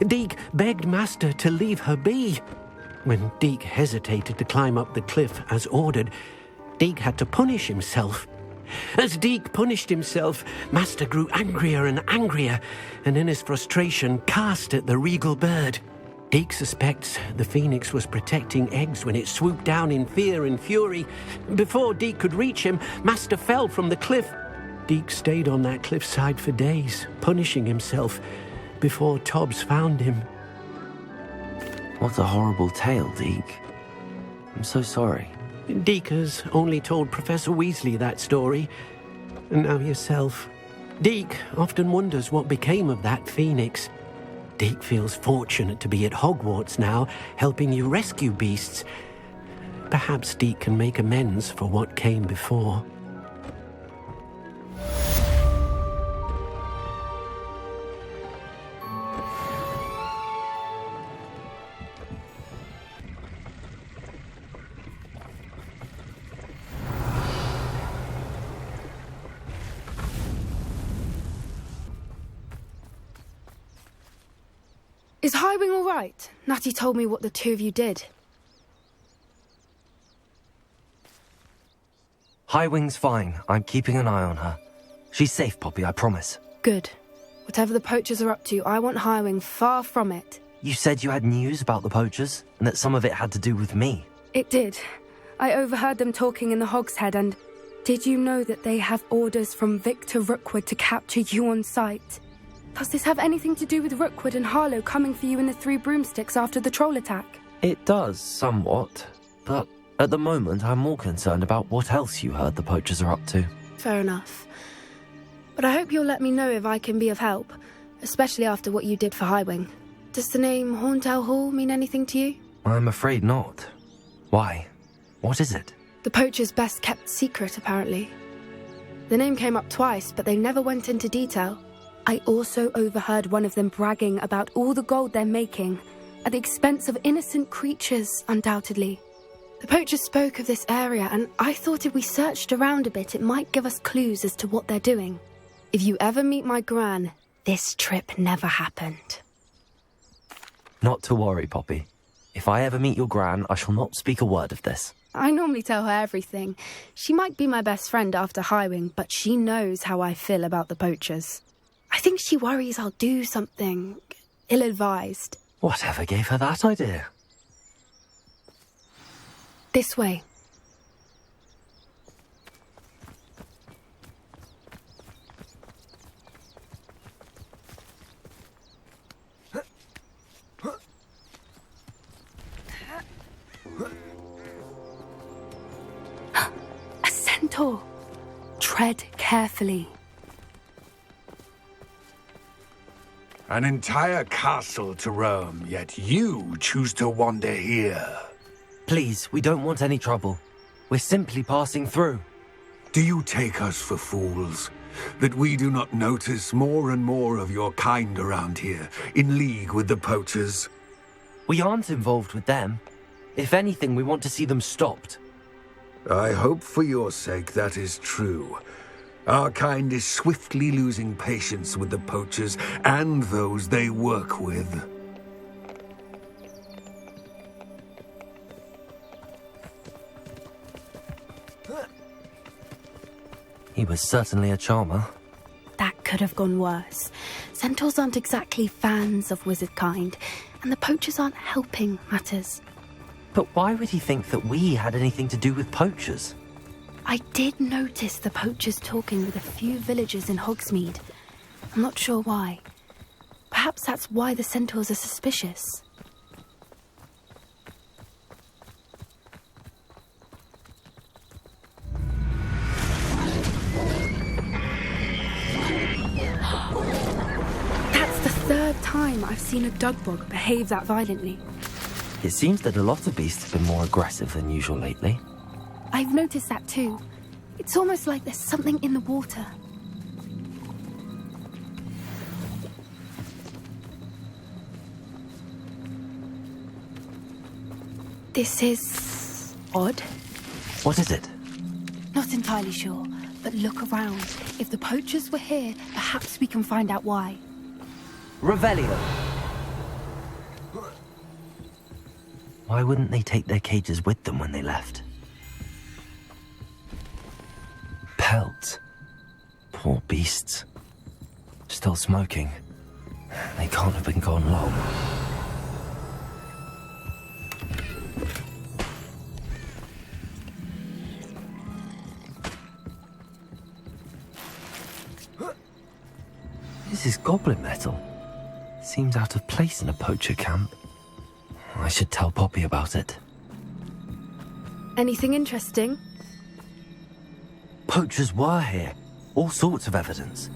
Speaker 11: Deke begged master to leave her be. When Deke hesitated to climb up the cliff as ordered, Deke had to punish himself. As Deke punished himself, master grew angrier and angrier, and in his frustration cast at the regal bird. Deke suspects the phoenix was protecting eggs when it swooped down in fear and fury. Before Deke could reach him, master fell from the cliff. Deke stayed on that cliffside for days, punishing himself, before Tobbs found him.
Speaker 2: What a horrible tale, Deke. I'm so sorry.
Speaker 11: Deke has only told Professor Weasley that story, and now yourself. Deke often wonders what became of that phoenix. Deke feels fortunate to be at Hogwarts now, helping you rescue beasts. Perhaps Deke can make amends for what came before.
Speaker 13: Is Highwing all right? Natty told me what the two of you did.
Speaker 2: Highwing's fine. I'm keeping an eye on her. She's safe, Poppy, I promise.
Speaker 13: Good. Whatever the poachers are up to, I want Highwing far from it.
Speaker 2: You said you had news about the poachers, and that some of it had to do with me.
Speaker 13: It did. I overheard them talking in the Hogshead, and did you know that they have orders from Victor Rookwood to capture you on sight? Does this have anything to do with Rookwood and Harlow coming for you in the Three Broomsticks after the troll attack?
Speaker 2: It does, somewhat. But at the moment, I'm more concerned about what else you heard the poachers are up to.
Speaker 13: Fair enough. But I hope you'll let me know if I can be of help, especially after what you did for Highwing. Does the name Horntail Hall mean anything to you?
Speaker 2: I'm afraid not. Why? What is it?
Speaker 13: The poachers' best-kept secret, apparently. The name came up twice, but they never went into detail. I also overheard one of them bragging about all the gold they're making, at the expense of innocent creatures, undoubtedly. The poachers spoke of this area, and I thought if we searched around a bit, it might give us clues as to what they're doing. If you ever meet my Gran, this trip never happened.
Speaker 2: Not to worry, Poppy. If I ever meet your Gran, I shall not speak a word of this.
Speaker 13: I normally tell her everything. She might be my best friend after Highwing, but she knows how I feel about the poachers. I think she worries I'll do something ill-advised.
Speaker 2: Whatever gave her that idea?
Speaker 13: This way. A centaur. Tread carefully.
Speaker 10: An entire castle to roam, yet you choose to wander here.
Speaker 2: Please, we don't want any trouble. We're simply passing through.
Speaker 10: Do you take us for fools? That we do not notice more and more of your kind around here, in league with the poachers?
Speaker 2: We aren't involved with them. If anything, we want to see them stopped.
Speaker 10: I hope for your sake that is true. Our kind is swiftly losing patience with the poachers and those they work with.
Speaker 2: He was certainly a charmer.
Speaker 13: That could have gone worse. Centaurs aren't exactly fans of wizard kind, and the poachers aren't helping matters.
Speaker 2: But why would he think that we had anything to do with poachers?
Speaker 13: I did notice the poachers talking with a few villagers in Hogsmeade. I'm not sure why. Perhaps that's why the centaurs are suspicious. That's the third time I've seen a dugbog behave that violently.
Speaker 2: It seems that a lot of beasts have been more aggressive than usual lately.
Speaker 13: I've noticed that too. It's almost like there's something in the water. This is odd.
Speaker 2: What is it?
Speaker 13: Not entirely sure, but look around. If the poachers were here, perhaps we can find out why.
Speaker 2: Revelio! Why wouldn't they take their cages with them when they left? Pelts. Poor beasts. Still smoking. They can't have been gone long. This is goblin metal. Seems out of place in a poacher camp. I should tell Poppy about it.
Speaker 13: Anything interesting?
Speaker 2: Poachers were here. All sorts of evidence.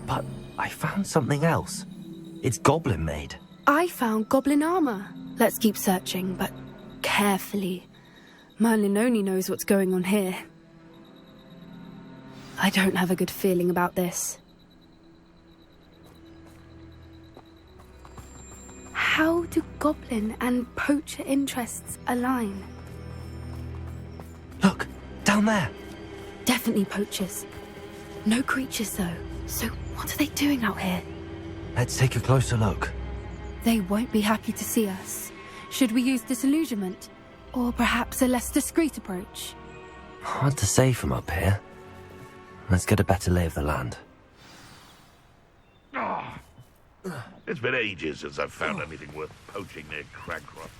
Speaker 2: But I found something else. It's goblin made.
Speaker 13: I found goblin armor. Let's keep searching, but carefully. Merlin only knows what's going on here. I don't have a good feeling about this. How do goblin and poacher interests align?
Speaker 2: Look, down there.
Speaker 13: Definitely poachers. No creatures, though. So what are they doing out here?
Speaker 2: Let's take a closer look.
Speaker 13: They won't be happy to see us. Should we use disillusionment? Or perhaps a less discreet approach?
Speaker 2: Hard to say from up here. Let's get a better lay of the land.
Speaker 3: It's been ages since I've found anything worth poaching near Cragcroft.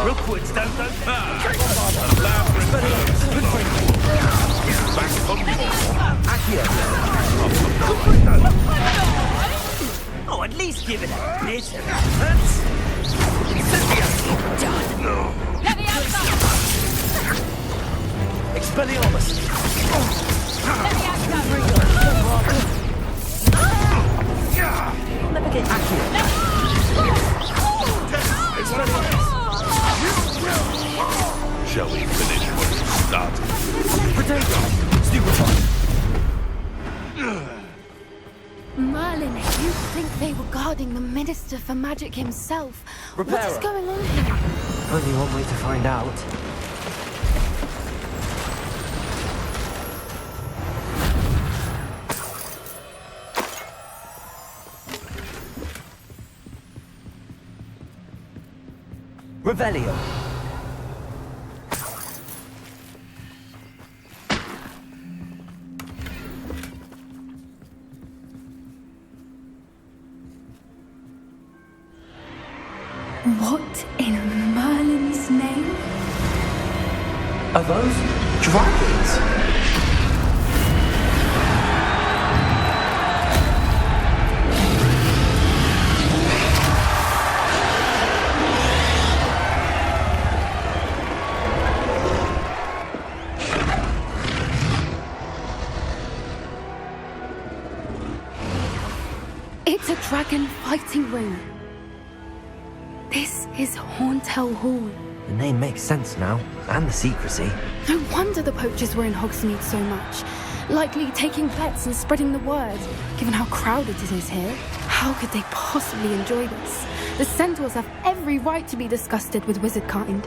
Speaker 14: Rookwoods don't know. Oh, at least give it a bit of effort.
Speaker 2: Expelliarmus!
Speaker 3: Shall we finish what we started?
Speaker 2: Potato! Stupefy!
Speaker 13: Merlin, you'd think they were guarding the Minister for Magic himself.
Speaker 2: Reparo.
Speaker 13: What is going on here?
Speaker 2: Only one way to find out. Revelio.
Speaker 13: What in Merlin's name?
Speaker 2: Are those dragons?
Speaker 13: It's a dragon fighting ring. This is Horntail Hall.
Speaker 2: The name makes sense now, and the secrecy.
Speaker 13: No wonder the poachers were in Hogsmeade so much. Likely taking bets and spreading the word, given how crowded it is here. How could they possibly enjoy this? The centaurs have every right to be disgusted with wizard kind.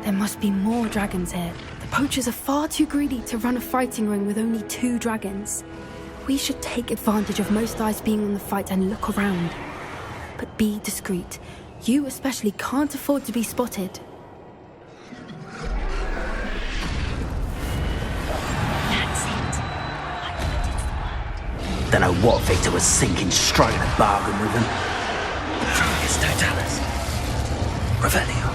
Speaker 13: There must be more dragons here. The poachers are far too greedy to run a fighting ring with only 2 dragons. We should take advantage of most eyes being on the fight and look around. But be discreet. You especially can't afford to be spotted.
Speaker 14: Don't know what Victor was thinking, striking a bargain with him. Focus Totalis. Revelio.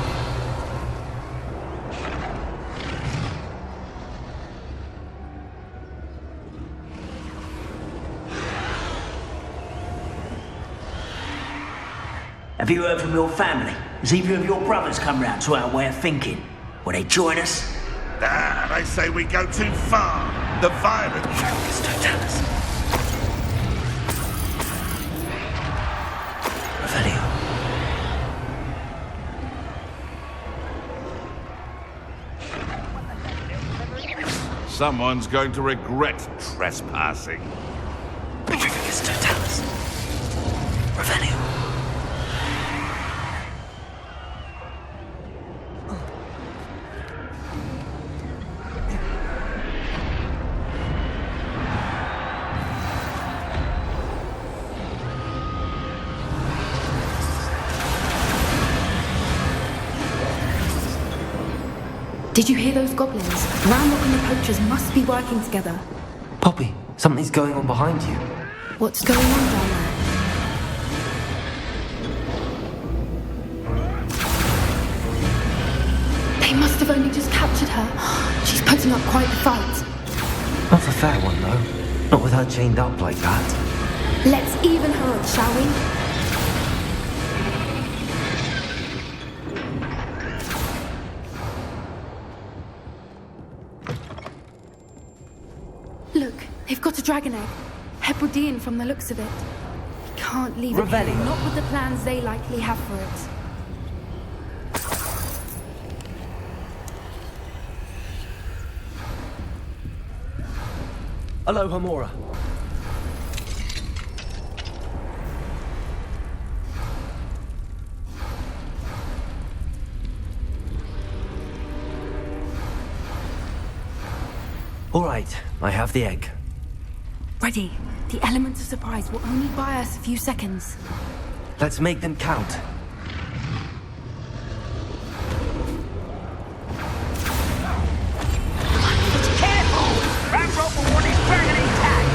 Speaker 14: Have you heard from your family? Has either of your brothers come round to our way of thinking? Will they join us?
Speaker 3: Nah, they say we go too far. The violence.
Speaker 14: Focus Totalis. Revelio.
Speaker 3: Someone's going to regret trespassing.
Speaker 14: Focus Totalis. Revelio.
Speaker 13: Did you hear those goblins? Ranrock and the poachers must be working together.
Speaker 2: Poppy, something's going on behind you.
Speaker 13: What's going on down there? They must have only just captured her. She's putting up quite the fight.
Speaker 2: Not a fair one, though. Not with her chained up like that.
Speaker 13: Let's even her up, shall we? Look, they've got a dragon egg. Hebridean from the looks of it. We can't leave it here, not with the plans they likely have for it.
Speaker 2: Aloha, Mora. All right, I have the egg.
Speaker 13: Ready. The element of surprise will only buy us a few seconds.
Speaker 2: Let's make them count.
Speaker 14: Careful! Ranrock will want his dragon intact!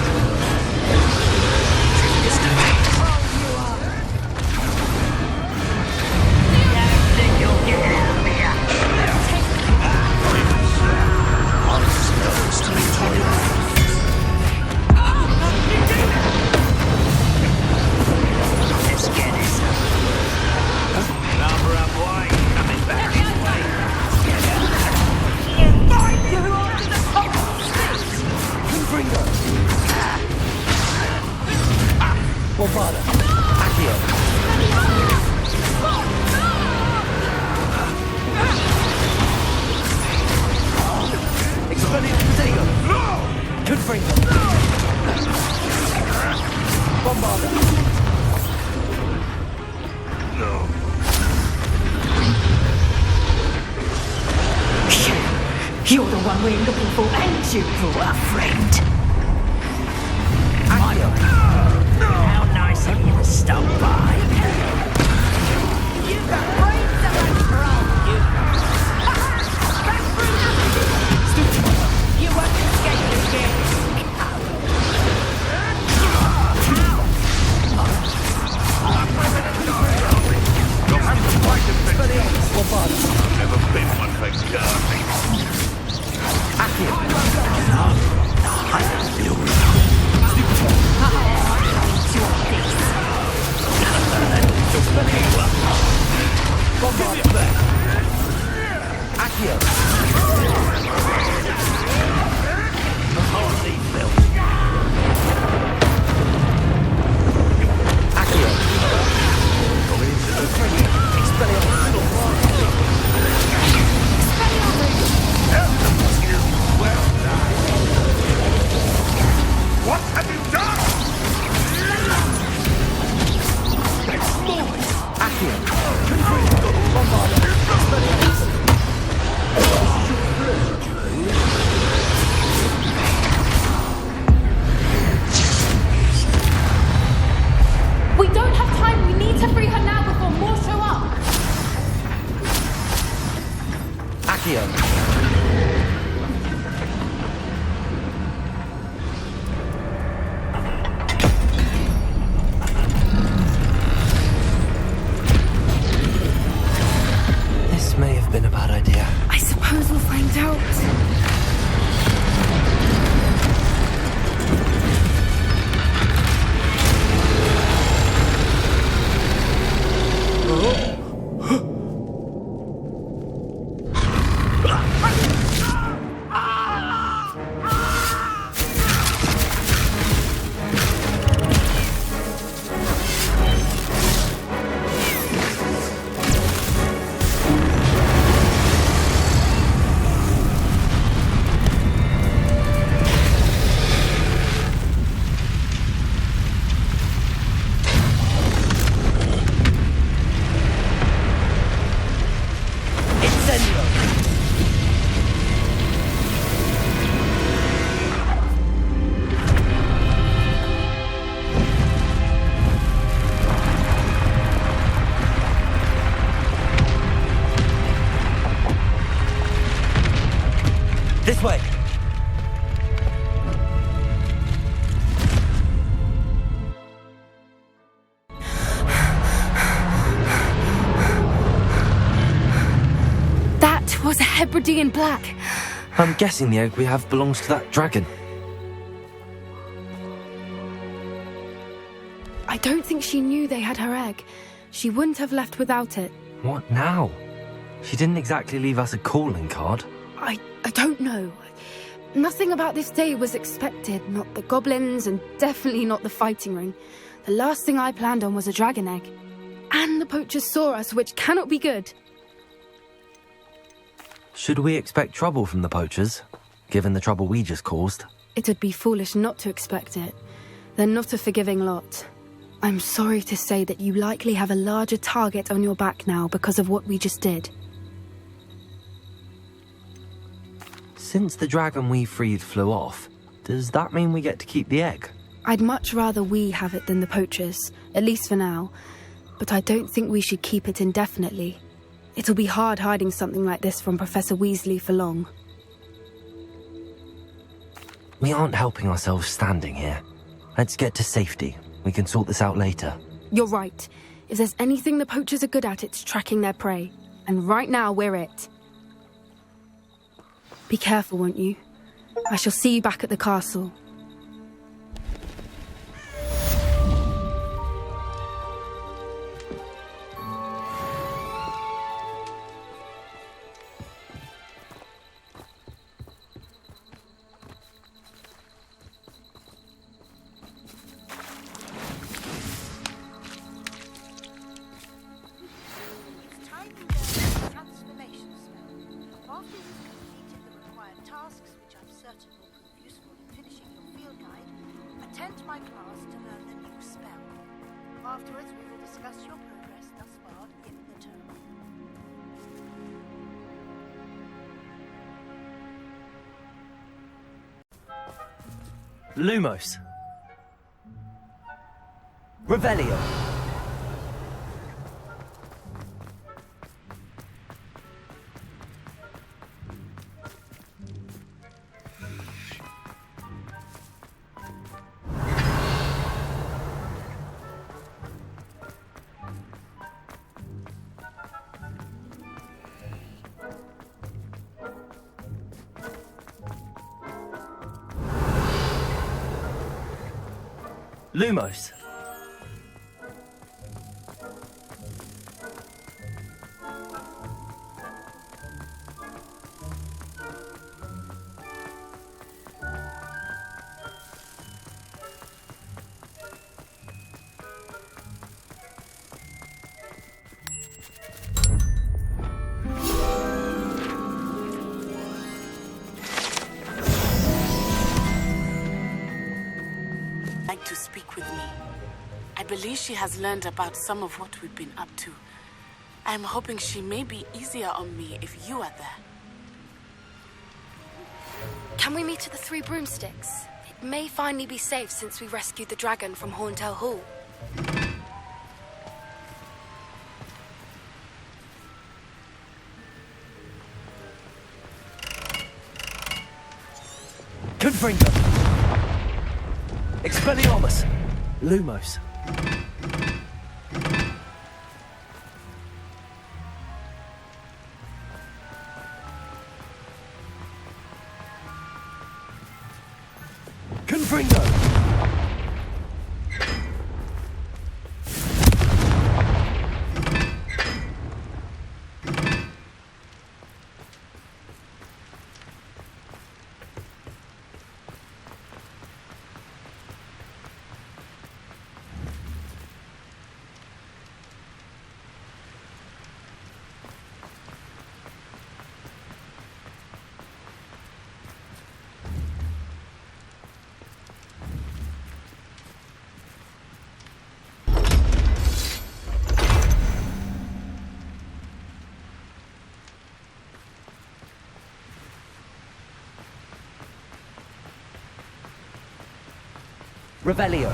Speaker 14: Don't think you'll get out of here! Let's get this. Number up wide, coming back this way. You find you under the top of sticks!
Speaker 2: Confringo! Bombada! Accio! Expelliarmus Potato! Confringo! Bombada!
Speaker 14: You're the one we're looking for, ain't you, poor friend? How nice of you to stop by. You've got brains that control you. Back through nothing. You won't escape this game.
Speaker 3: Never been one for gardening. What have you done?
Speaker 2: Accio!
Speaker 13: Hebridean black.
Speaker 2: I'm guessing the egg we have belongs to that dragon.
Speaker 13: I don't think she knew they had her egg. She wouldn't have left without it.
Speaker 2: What now? She didn't exactly leave us a calling card.
Speaker 13: I don't know. Nothing about this day was expected. Not the goblins, and definitely not the fighting ring. The last thing I planned on was a dragon egg. And the poachers saw us, which cannot be good.
Speaker 2: Should we expect trouble from the poachers, given the trouble we just caused?
Speaker 13: It would be foolish not to expect it. They're not a forgiving lot. I'm sorry to say that you likely have a larger target on your back now because of what we just did.
Speaker 2: Since the dragon we freed flew off, does that mean we get to keep the egg?
Speaker 13: I'd much rather we have it than the poachers, at least for now. But I don't think we should keep it indefinitely. It'll be hard hiding something like this from Professor Weasley for long.
Speaker 2: We aren't helping ourselves standing here. Let's get to safety. We can sort this out later.
Speaker 13: You're right. If there's anything the poachers are good at, it's tracking their prey. And right now, we're it. Be careful, won't you? I shall see you back at the castle.
Speaker 2: Lumos. Revelio. Lumos.
Speaker 15: To speak with me. I believe she has learned about some of what we've been up to. I'm hoping she may be easier on me if you are there.
Speaker 13: Can we meet at the Three Broomsticks? It may finally be safe since we rescued the dragon from Horntail Hall.
Speaker 2: Confringo. Expelliarmus. Lumos. Confringo. Revelio.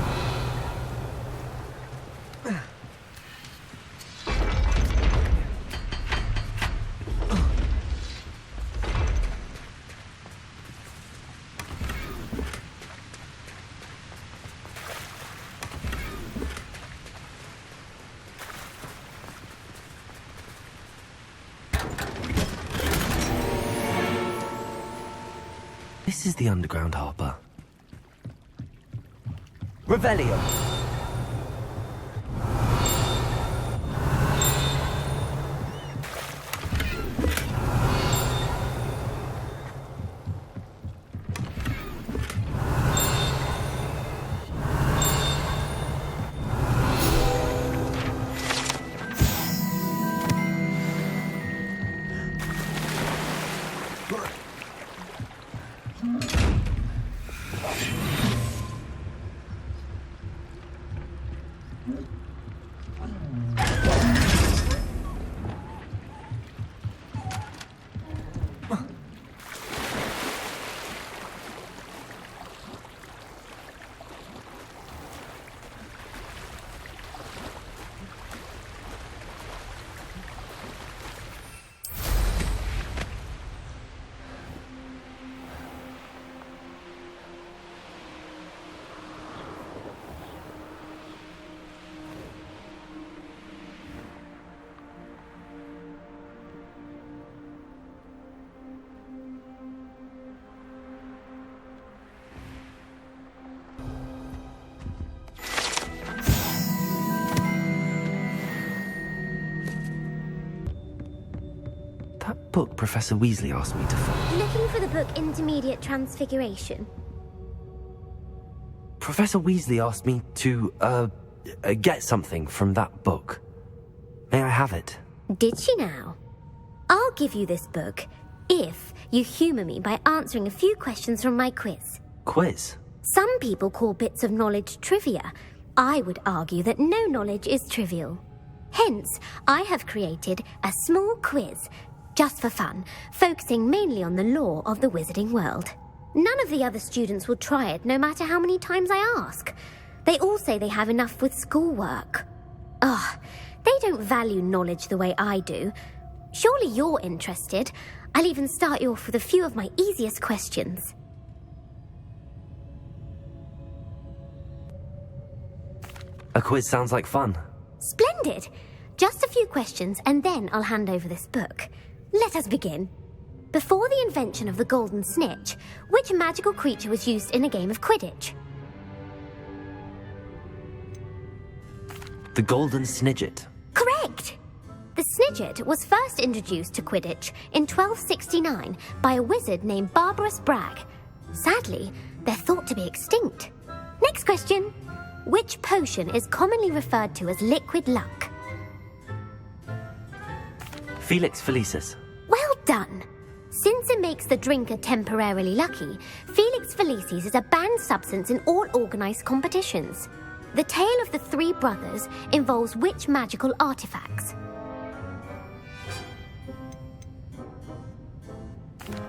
Speaker 2: this is the underground harbour.
Speaker 16: Revelio.
Speaker 2: That book Professor Weasley asked me to find.
Speaker 17: Looking for the book Intermediate Transfiguration?
Speaker 2: Professor Weasley asked me to, get something from that book. May I have it?
Speaker 17: Did she now? I'll give you this book if you humour me by answering a few questions from my quiz.
Speaker 2: Quiz?
Speaker 17: Some people call bits of knowledge trivia. I would argue that no knowledge is trivial. Hence, I have created a small quiz, just for fun, focusing mainly on the lore of the wizarding world. None of the other students will try it, no matter how many times I ask. They all say they have enough with schoolwork. Ugh, they don't value knowledge the way I do. Surely you're interested. I'll even start you off with a few of my easiest questions.
Speaker 2: A quiz sounds like fun.
Speaker 17: Splendid! Just a few questions and then I'll hand over this book. Let us begin. Before the invention of the golden snitch, which magical creature was used in a game of Quidditch?
Speaker 2: The Golden Snidget.
Speaker 17: Correct! The Snidget was first introduced to Quidditch in 1269 by a wizard named Barbarous Bragg. Sadly, they're thought to be extinct. Next question. Which potion is commonly referred to as liquid luck?
Speaker 2: Felix Felicis.
Speaker 17: Well done! Since it makes the drinker temporarily lucky, Felix Felicis is a banned substance in all organised competitions. The tale of the three brothers involves which magical artifacts?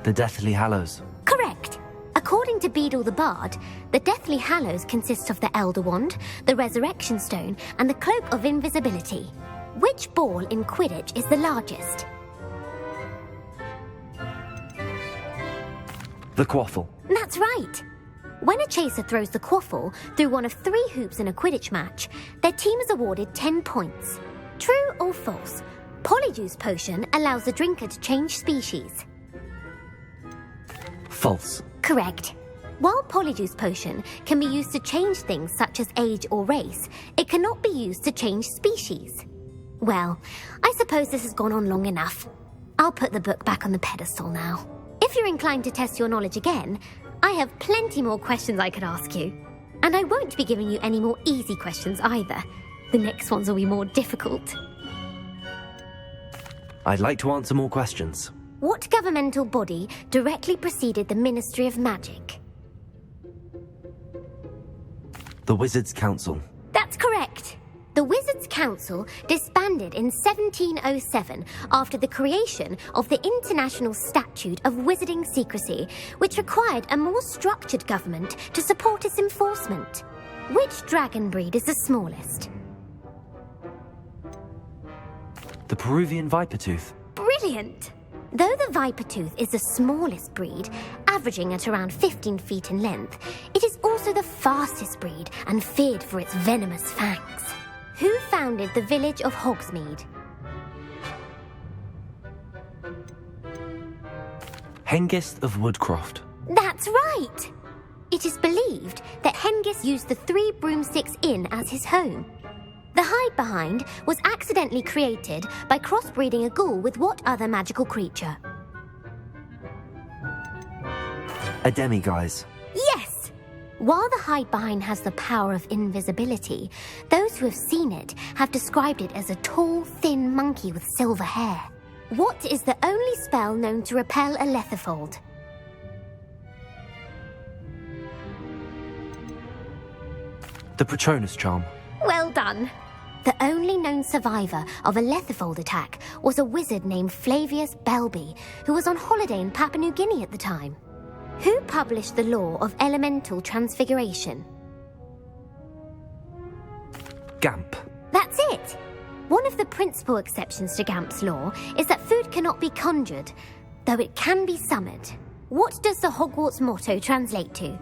Speaker 2: The Deathly Hallows.
Speaker 17: Correct! According to Beedle the Bard, the Deathly Hallows consists of the Elder Wand, the Resurrection Stone, and the Cloak of Invisibility. Which ball in Quidditch is the largest?
Speaker 2: The Quaffle.
Speaker 17: That's right! When a chaser throws the quaffle through one of 3 hoops in a Quidditch match, their team is awarded 10 points. True or false? Polyjuice Potion allows the drinker to change species.
Speaker 2: False.
Speaker 17: Correct. While Polyjuice Potion can be used to change things such as age or race, it cannot be used to change species. Well, I suppose this has gone on long enough. I'll put the book back on the pedestal now. If you're inclined to test your knowledge again, I have plenty more questions I could ask you. And I won't be giving you any more easy questions either. The next ones will be more difficult.
Speaker 2: I'd like to answer more questions.
Speaker 17: What governmental body directly preceded the Ministry of Magic?
Speaker 2: The Wizards' Council.
Speaker 17: That's correct. The Wizards' Council disbanded in 1707 after the creation of the International Statute of Wizarding Secrecy, which required a more structured government to support its enforcement. Which dragon breed is the smallest?
Speaker 2: The Peruvian Vipertooth.
Speaker 17: Brilliant! Though the Vipertooth is the smallest breed, averaging at around 15 feet in length, it is also the fastest breed and feared for its venomous fangs. Who founded the village of Hogsmeade?
Speaker 2: Hengist of Woodcroft.
Speaker 17: That's right! It is believed that Hengist used the 3 Broomsticks Inn as his home. The hide-behind was accidentally created by crossbreeding a ghoul with what other magical creature?
Speaker 2: A demiguise.
Speaker 17: Yes! While the hide-behind has the power of invisibility, those who have seen it have described it as a tall, thin monkey with silver hair. What is the only spell known to repel a lethifold?
Speaker 2: The Patronus charm.
Speaker 17: Well done. The only known survivor of a lethifold attack was a wizard named Flavius Belby, who was on holiday in Papua New Guinea at the time. Who published the law of elemental transfiguration?
Speaker 2: Gamp.
Speaker 17: That's it! One of the principal exceptions to Gamp's law is that food cannot be conjured, though it can be summoned. What does the Hogwarts motto translate to?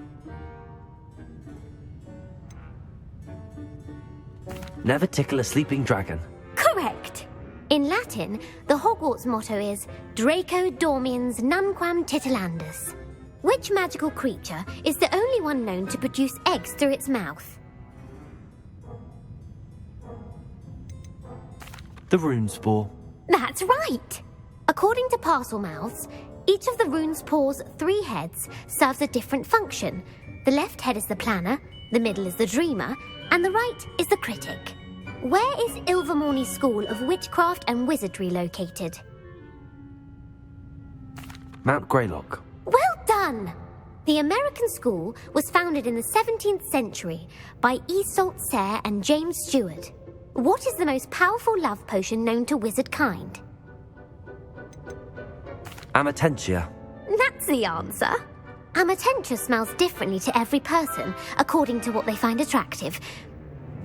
Speaker 2: Never tickle a sleeping dragon.
Speaker 17: Correct! In Latin, the Hogwarts motto is Draco Dormiens Nunquam Titilandus. Which magical creature is the only one known to produce eggs through its mouth?
Speaker 2: The rune spore.
Speaker 17: That's right! According to Parselmouths, each of the rune spore's 3 heads serves a different function. The left head is the planner, the middle is the dreamer, and the right is the critic. Where is Ilvermorny School of Witchcraft and Wizardry located?
Speaker 2: Mount Greylock.
Speaker 17: Well done! The American school was founded in the 17th century by Iseult Sayre and James Stewart. What is the most powerful love potion known to wizard kind?
Speaker 2: Amatentia.
Speaker 17: That's the answer. Amatentia smells differently to every person, according to what they find attractive,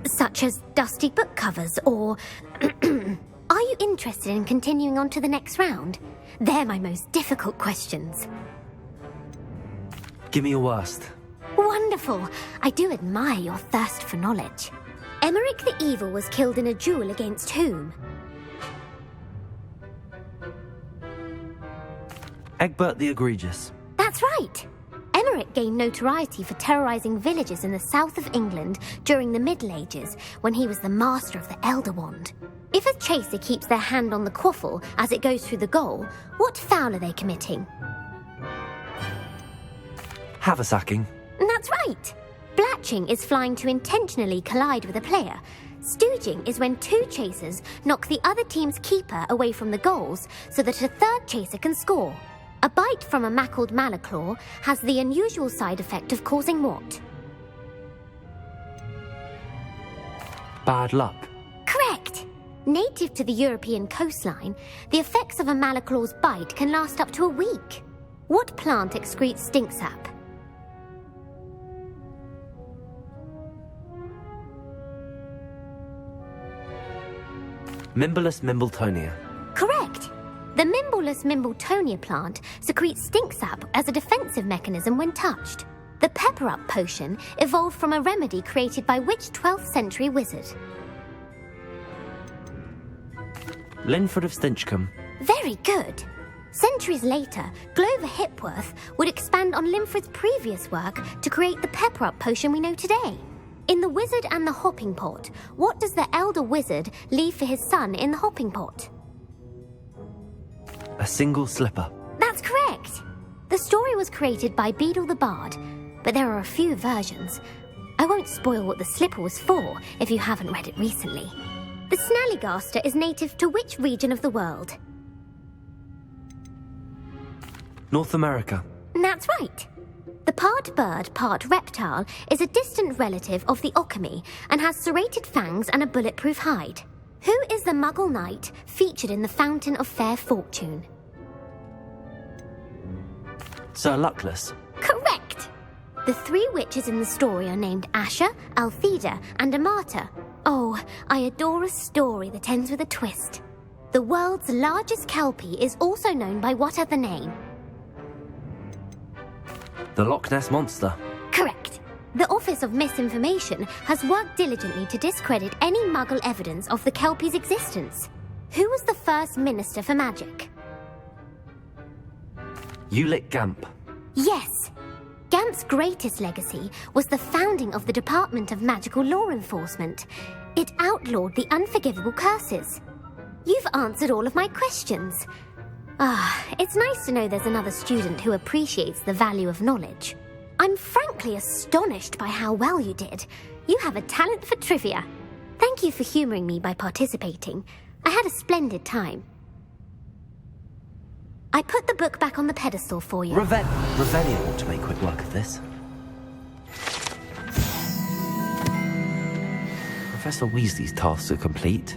Speaker 17: such as dusty book covers or... Are you interested in continuing on to the next round? They're my most difficult questions.
Speaker 2: Give me your worst.
Speaker 17: Wonderful. I do admire your thirst for knowledge. Emmerich the Evil was killed in a duel against whom?
Speaker 2: Egbert the Egregious.
Speaker 17: That's right. Emmerich gained notoriety for terrorising villages in the south of England during the Middle Ages when he was the master of the Elder Wand. If a chaser keeps their hand on the quaffle as it goes through the goal, what foul are they committing?
Speaker 2: Haversacking.
Speaker 17: That's right. Blatching is flying to intentionally collide with a player. Stooging is when 2 chasers knock the other team's keeper away from the goals so that a 3rd chaser can score. A bite from a mackled malaclaw has the unusual side effect of causing what?
Speaker 2: Bad luck.
Speaker 17: Correct! Native to the European coastline, the effects of a malaclaw's bite can last up to a week. What plant excretes stink sap?
Speaker 2: Mimbolus Mimbletonia.
Speaker 17: Correct! The Mimbolus Mimbletonia plant secretes stink sap as a defensive mechanism when touched. The pepper-up potion evolved from a remedy created by which 12th century wizard?
Speaker 2: Linford of Stinchcombe.
Speaker 17: Very good. Centuries later, Glover Hipworth would expand on Linford's previous work to create the pepper-up potion we know today. In The Wizard and the Hopping Pot, what does the elder wizard leave for his son in the hopping pot?
Speaker 2: A single slipper.
Speaker 17: That's correct. The story was created by Beadle the Bard, but there are a few versions. I won't spoil what the slipper was for if you haven't read it recently. The Snallygaster is native to which region of the world?
Speaker 2: North America.
Speaker 17: That's right. The part bird, part reptile is a distant relative of the Occamy and has serrated fangs and a bulletproof hide. Who is the Muggle knight featured in the Fountain of Fair Fortune?
Speaker 2: Sir Luckless.
Speaker 17: Correct! The 3 witches in the story are named Asha, Altheda, and Amata. Oh, I adore a story that ends with a twist. The world's largest kelpie is also known by what other name?
Speaker 2: The Loch Ness Monster.
Speaker 17: Correct. The Office of Misinformation has worked diligently to discredit any Muggle evidence of the Kelpie's existence. Who was the first Minister for Magic?
Speaker 2: Ulick Gamp.
Speaker 17: Yes. Gamp's greatest legacy was the founding of the Department of Magical Law Enforcement. It outlawed the unforgivable curses. You've answered all of my questions. It's nice to know there's another student who appreciates the value of knowledge. I'm frankly astonished by how well you did. You have a talent for trivia. Thank you for humouring me by participating. I had a splendid time. I put the book back on the pedestal for you.
Speaker 2: Revelio ought to make quick work of this. Professor Weasley's tasks are complete.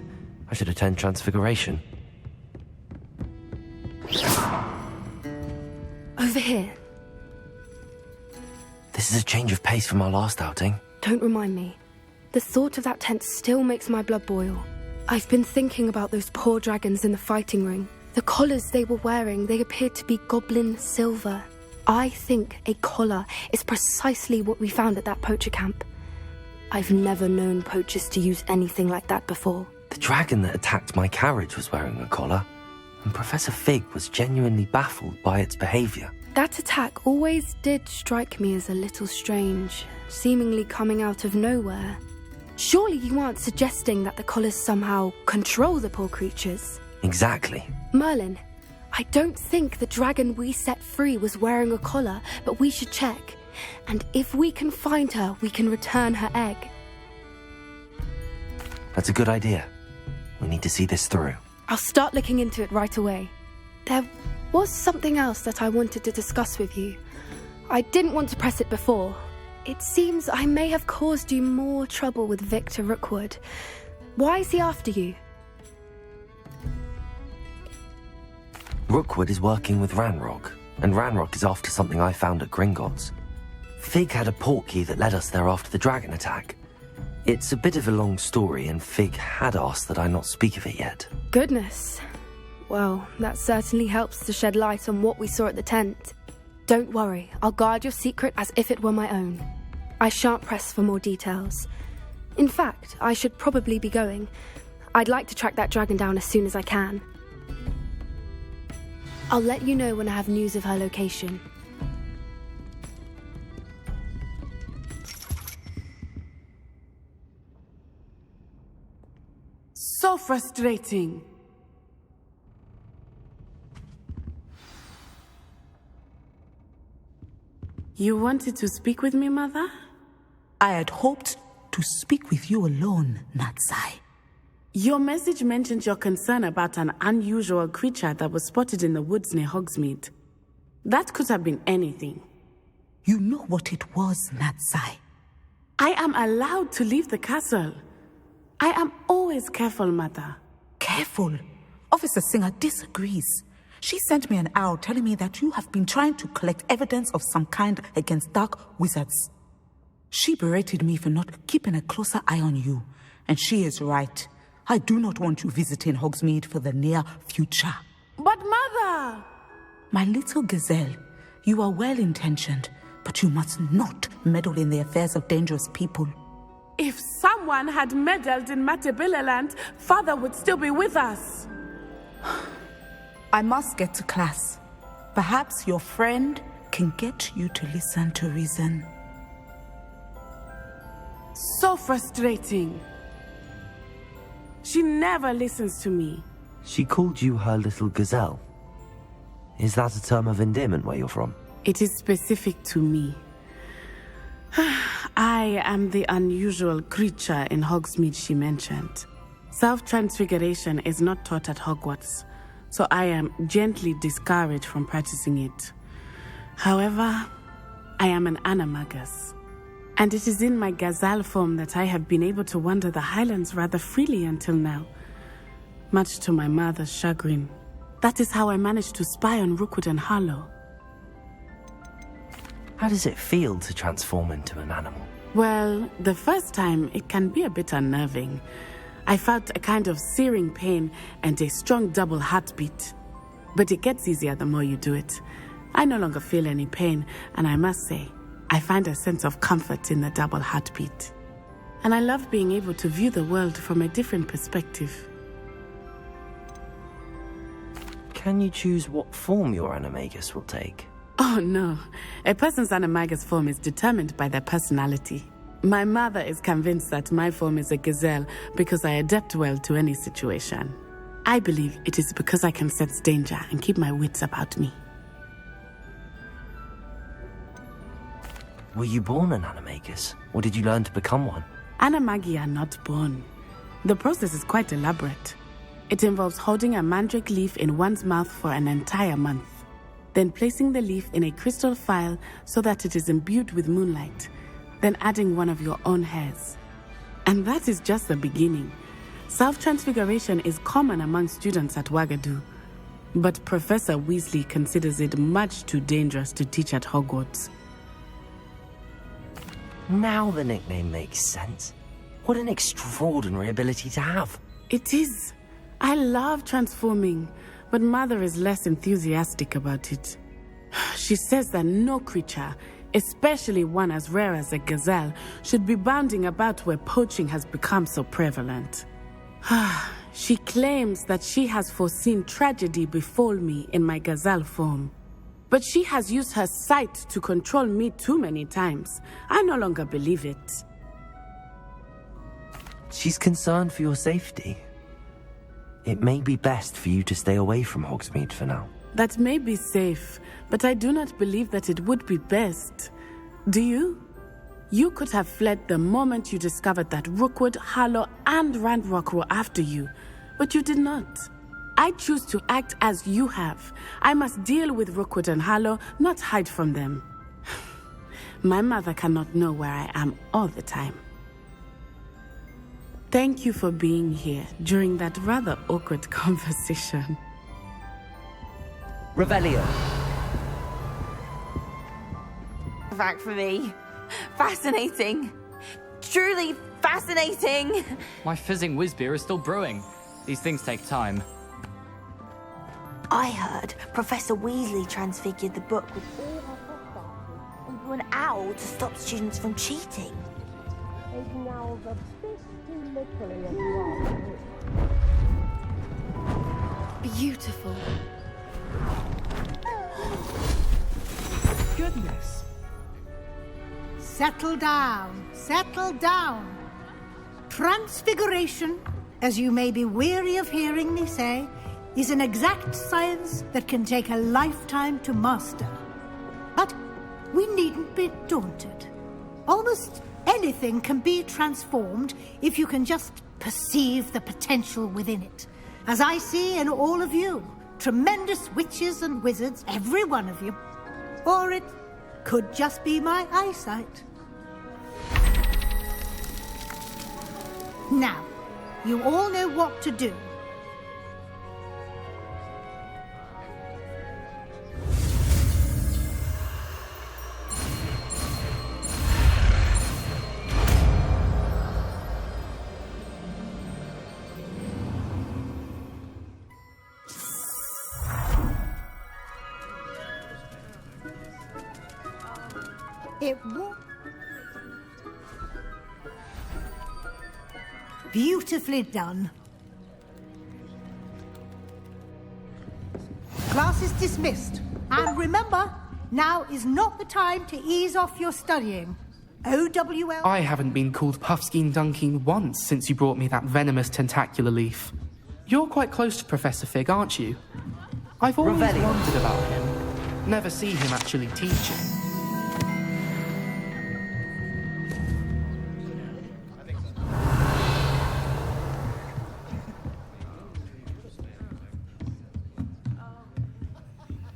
Speaker 2: I should attend Transfiguration.
Speaker 13: Over here.
Speaker 2: This is a change of pace from our last outing.
Speaker 13: Don't remind me. The thought of that tent still makes my blood boil. I've been thinking about those poor dragons in the fighting ring. The collars they were wearing, they appeared to be goblin silver. I think a collar is precisely what we found at that poacher camp. I've never known poachers to use anything like that before.
Speaker 2: The dragon that attacked my carriage was wearing a collar, and Professor Fig was genuinely baffled by its behaviour.
Speaker 13: That attack always did strike me as a little strange, seemingly coming out of nowhere. Surely you aren't suggesting that the collars somehow control the poor creatures?
Speaker 2: Exactly.
Speaker 13: Merlin, I don't think the dragon we set free was wearing a collar, but we should check. And if we can find her, we can return her egg.
Speaker 2: That's a good idea. We need to see this through.
Speaker 13: I'll start looking into it right away. There was something else that I wanted to discuss with you. I didn't want to press it before. It seems I may have caused you more trouble with Victor Rookwood. Why is he after you?
Speaker 2: Rookwood is working with Ranrock, and Ranrock is after something I found at Gringotts. Fig had a portkey that led us there after the dragon attack. It's a bit of a long story, and Fig had asked that I not speak of it yet.
Speaker 13: Goodness. Well, that certainly helps to shed light on what we saw at the tent. Don't worry, I'll guard your secret as if it were my own. I shan't press for more details. In fact, I should probably be going. I'd like to track that dragon down as soon as I can. I'll let you know when I have news of her location.
Speaker 15: So frustrating. You wanted to speak with me, Mother?
Speaker 16: I had hoped to speak with you alone, Natsai.
Speaker 15: Your message mentioned your concern about an unusual creature that was spotted in the woods near Hogsmeade. That could have been anything.
Speaker 16: You know what it was, Natsai.
Speaker 15: I am allowed to leave the castle. I am always careful, Mother.
Speaker 16: Careful? Officer Singer disagrees. She sent me an owl telling me that you have been trying to collect evidence of some kind against dark wizards. She berated me for not keeping a closer eye on you, and she is right. I do not want you visiting Hogsmeade for the near future.
Speaker 15: But Mother!
Speaker 16: My little gazelle, you are well-intentioned, but you must not meddle in the affairs of dangerous people.
Speaker 15: If someone had meddled in Matabeleland, Father would still be with us.
Speaker 16: I must get to class. Perhaps your friend can get you to listen to reason.
Speaker 15: So frustrating. She never listens to me.
Speaker 2: She called you her little gazelle. Is that a term of endearment where you're from?
Speaker 15: It is specific to me. I am the unusual creature in Hogsmeade she mentioned. Self-transfiguration is not taught at Hogwarts, so I am gently discouraged from practicing it. However, I am an animagus, and it is in my gazelle form that I have been able to wander the Highlands rather freely until now, much to my mother's chagrin. That is how I managed to spy on Rookwood and Harlow.
Speaker 2: How does it feel to transform into an animal?
Speaker 15: Well, the first time it can be a bit unnerving. I felt a kind of searing pain and a strong double heartbeat. But it gets easier the more you do it. I no longer feel any pain, and I must say, I find a sense of comfort in the double heartbeat. And I love being able to view the world from a different perspective.
Speaker 2: Can you choose what form your animagus will take?
Speaker 15: Oh, no. A person's animagus form is determined by their personality. My mother is convinced that my form is a gazelle because I adapt well to any situation. I believe it is because I can sense danger and keep my wits about me.
Speaker 2: Were you born an animagus, or did you learn to become one?
Speaker 15: Animagi are not born. The process is quite elaborate. It involves holding a mandrake leaf in one's mouth for an entire month, then placing the leaf in a crystal phial so that it is imbued with moonlight, then adding one of your own hairs. And that is just the beginning. Self-transfiguration is common among students at Wagadu, but Professor Weasley considers it much too dangerous to teach at Hogwarts.
Speaker 2: Now the nickname makes sense. What an extraordinary ability to have.
Speaker 15: It is. I love transforming, but Mother is less enthusiastic about it. She says that no creature, especially one as rare as a gazelle, should be bounding about where poaching has become so prevalent. She claims that she has foreseen tragedy befall me in my gazelle form. But she has used her sight to control me too many times. I no longer believe it.
Speaker 2: She's concerned for your safety. It may be best for you to stay away from Hogsmeade for now.
Speaker 15: That may be safe, but I do not believe that it would be best. Do you? You could have fled the moment you discovered that Rookwood, Harlow, and Ranrock were after you, but you did not. I choose to act as you have. I must deal with Rookwood and Harlow, not hide from them. My mother cannot know where I am all the time. Thank you for being here during that rather awkward conversation.
Speaker 2: Revelio.
Speaker 6: Back for me. Fascinating. Truly fascinating.
Speaker 18: My fizzing whiz beer is still brewing. These things take time.
Speaker 6: I heard Professor Weasley transfigured the book with all her substances into an owl to stop students from cheating. Taking owls a bit too literally as well.
Speaker 13: Beautiful.
Speaker 19: Goodness. Settle down. Settle down. Transfiguration, as you may be weary of hearing me say, is an exact science that can take a lifetime to master. But we needn't be daunted. Almost anything can be transformed if you can just perceive the potential within it. As I see in all of you, tremendous witches and wizards, every one of you. Or it could just be my eyesight. Now, you all know what to do. It won't. Beautifully done. Class is dismissed. And remember, now is not the time to ease off your studying. OWL...
Speaker 20: I haven't been called Puffskein Dunking once since you brought me that venomous tentacular leaf. You're quite close to Professor Fig, aren't you? I've always wondered about him. Never see him actually teaching.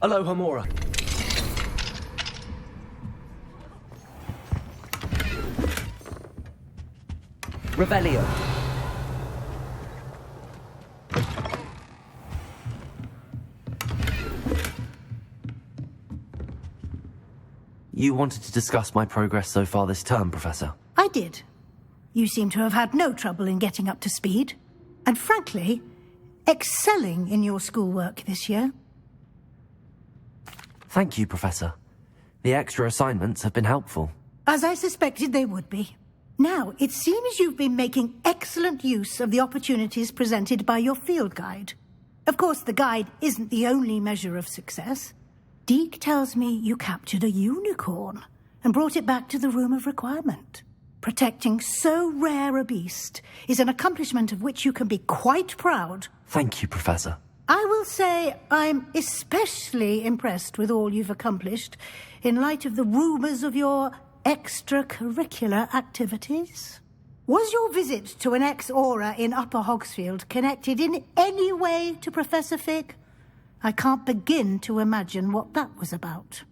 Speaker 2: Aloha Mora. Revelio. You wanted to discuss my progress so far this term, Professor?
Speaker 19: I did. You seem to have had no trouble in getting up to speed. And frankly, excelling in your schoolwork this year.
Speaker 2: Thank you, Professor. The extra assignments have been helpful.
Speaker 19: As I suspected they would be. Now, it seems you've been making excellent use of the opportunities presented by your field guide. Of course, the guide isn't the only measure of success. Deke tells me you captured a unicorn and brought it back to the Room of Requirement. Protecting so rare a beast is an accomplishment of which you can be quite proud.
Speaker 2: Thank you, Professor.
Speaker 19: I will say I'm especially impressed with all you've accomplished in light of the rumours of your extracurricular activities. Was your visit to an ex-aura in Upper Hogsfield connected in any way to Professor Fig? I can't begin to imagine what that was about.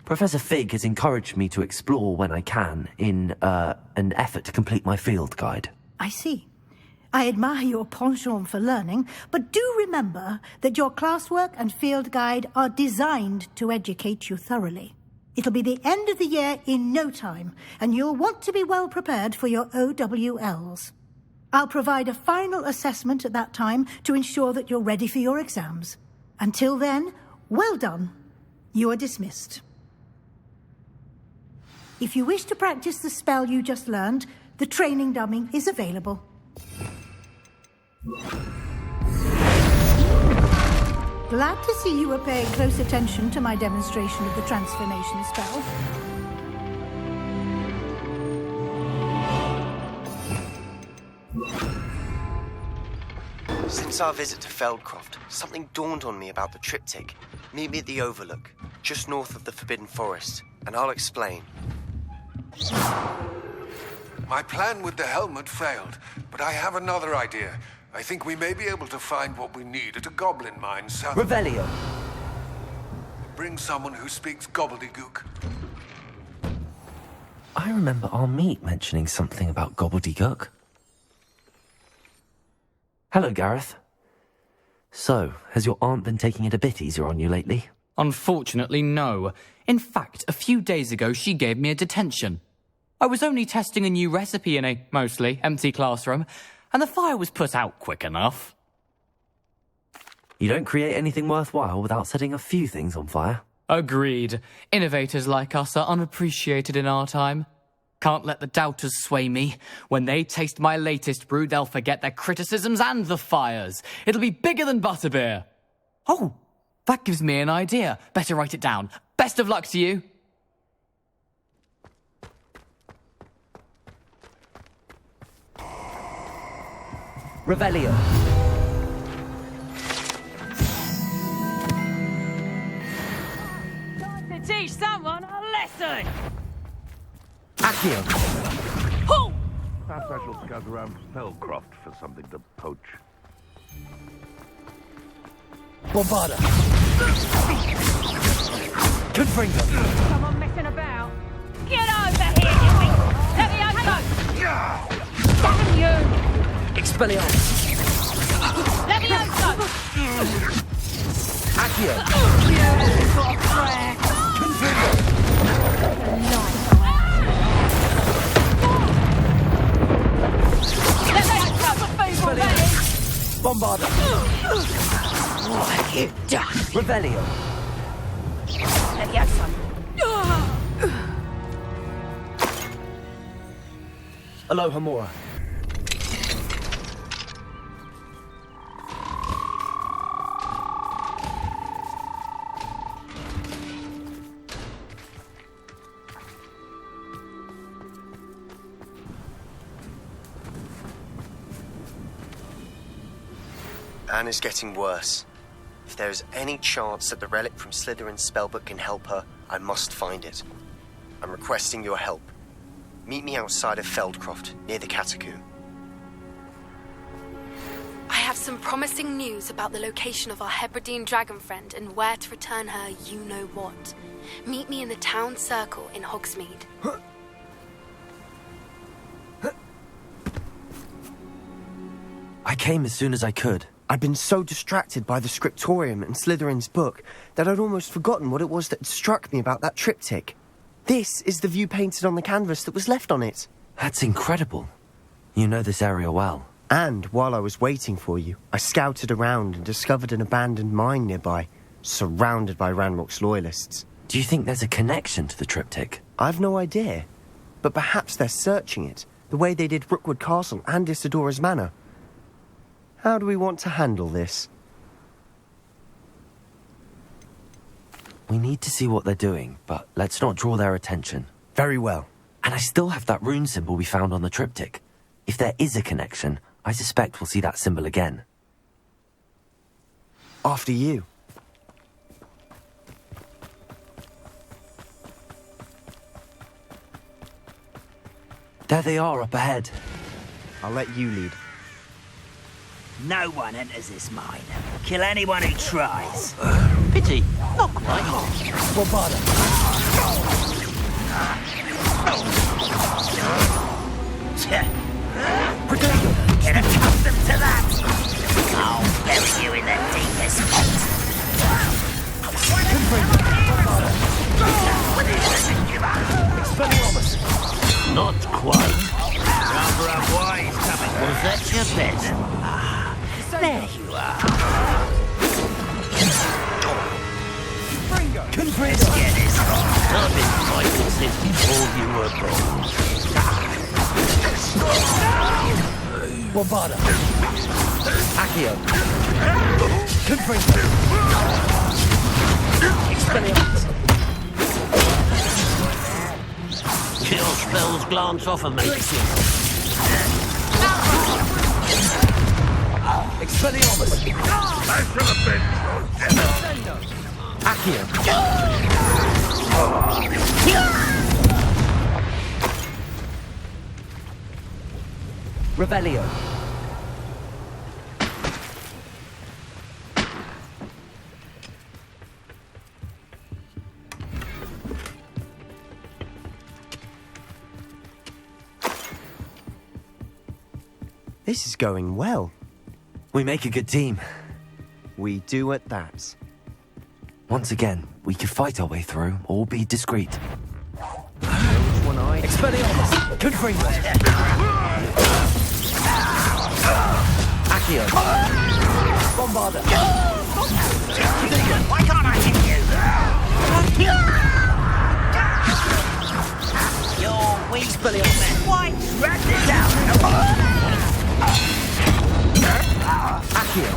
Speaker 2: Professor Fig has encouraged me to explore when I can in an effort to complete my field guide.
Speaker 19: I see. I admire your penchant for learning, but do remember that your classwork and field guide are designed to educate you thoroughly. It'll be the end of the year in no time, and you'll want to be well prepared for your OWLs. I'll provide a final assessment at that time to ensure that you're ready for your exams. Until then, well done. You are dismissed. If you wish to practice the spell you just learned, the training dummy is available. Glad to see you were paying close attention to my demonstration of the transformation spell.
Speaker 4: Since our visit to Feldcroft, something dawned on me about the triptych. Meet me at the Overlook, just north of the Forbidden Forest, and I'll explain.
Speaker 10: My plan with the helmet failed, but I have another idea. I think we may be able to find what we need at a goblin mine south.
Speaker 2: Revelio.
Speaker 10: Bring someone who speaks gobbledygook.
Speaker 2: I remember our meet mentioning something about gobbledygook. Hello, Gareth. So, has your aunt been taking it a bit easier on you lately?
Speaker 18: Unfortunately, no. In fact, a few days ago, she gave me a detention. I was only testing a new recipe in a mostly empty classroom, and the fire was put out quick enough.
Speaker 2: You don't create anything worthwhile without setting a few things on fire.
Speaker 18: Agreed. Innovators like us are unappreciated in our time. Can't let the doubters sway me. When they taste my latest brew, they'll forget their criticisms and the fires. It'll be bigger than butterbeer. Oh, that gives me an idea. Better write it down. Best of luck to you.
Speaker 2: Revelio.
Speaker 21: Time to teach someone a lesson!
Speaker 2: Accio.
Speaker 21: Ho!
Speaker 3: Perhaps I shall scout around Feldcroft for something to poach.
Speaker 2: Bombarda. Confringo.
Speaker 21: Someone messing about? Get over here, you Levioso! Damn you!
Speaker 2: Expelliarmus.
Speaker 21: Levioso!
Speaker 2: Accio.
Speaker 21: You've got a prayer!
Speaker 2: Bombarda.
Speaker 21: What have you done?
Speaker 2: Revelio.
Speaker 21: Levioso!
Speaker 2: Aloha Mora.
Speaker 4: Anne is getting worse. If there is any chance that the relic from Slytherin's spellbook can help her, I must find it. I'm requesting your help. Meet me outside of Feldcroft, near the Catacomb.
Speaker 13: I have some promising news about the location of our Hebridean dragon friend and where to return her you-know-what. Meet me in the town circle in Hogsmeade.
Speaker 2: I came as soon as I could.
Speaker 8: I'd been so distracted by the scriptorium and Slytherin's book that I'd almost forgotten what it was that struck me about that triptych. This is the view painted on the canvas that was left on it.
Speaker 2: That's incredible. You know this area well.
Speaker 8: And while I was waiting for you, I scouted around and discovered an abandoned mine nearby, surrounded by Ranrock's loyalists.
Speaker 2: Do you think there's a connection to the triptych?
Speaker 8: I've no idea. But perhaps they're searching it, the way they did Rookwood Castle and Isidora's Manor. How do we want to handle this?
Speaker 2: We need to see what they're doing, but let's not draw their attention.
Speaker 8: Very well.
Speaker 2: And I still have that rune symbol we found on the triptych. If there is a connection, I suspect we'll see that symbol again.
Speaker 8: After you.
Speaker 2: There they are up ahead.
Speaker 8: I'll let you lead.
Speaker 14: No one enters this mine. Kill anyone who tries.
Speaker 21: Pity. Not quite.
Speaker 14: Well, bother. Get accustomed to that. I'll bury you in the deepest
Speaker 21: Expelliarmus. Not quite.
Speaker 14: Rather unwise coming.
Speaker 21: Was that your bet?
Speaker 14: There you are.
Speaker 21: Let's get this. I've been fighting since before you were born.
Speaker 14: Wabada.
Speaker 21: Accio. Confringo. Expelliarmus. Your spells glance off of me. Expelliarmus.
Speaker 3: Back to the bench.
Speaker 21: Accio. Revelio.
Speaker 8: This is going well.
Speaker 2: We make a good team.
Speaker 8: We do at that.
Speaker 2: Once again, we could fight our way through or be discreet.
Speaker 8: One-eyed.
Speaker 21: Expelliarmus. Confringo. Accio. Bombarda.
Speaker 14: Why can't I hit you? You're weak.
Speaker 21: Expelliarmus.
Speaker 14: Why drag this out?
Speaker 21: Accio.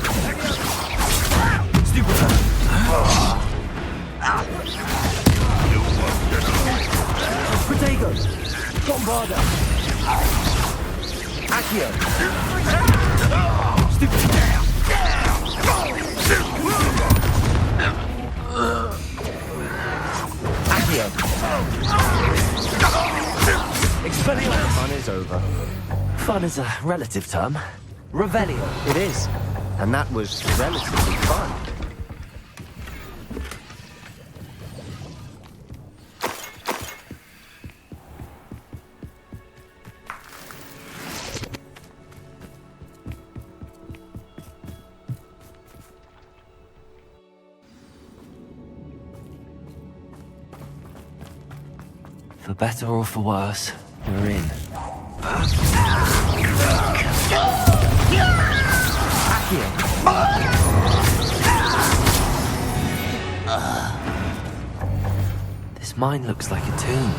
Speaker 21: Stupid. Protego. Bombarda. Accio. Stupid. Accio. Expelliarmus.
Speaker 8: Fun is over.
Speaker 2: Fun is a relative term.
Speaker 21: Revelio.
Speaker 8: It is. And that was relatively fun.
Speaker 2: For better or for worse, we're in. This mine looks like a tomb.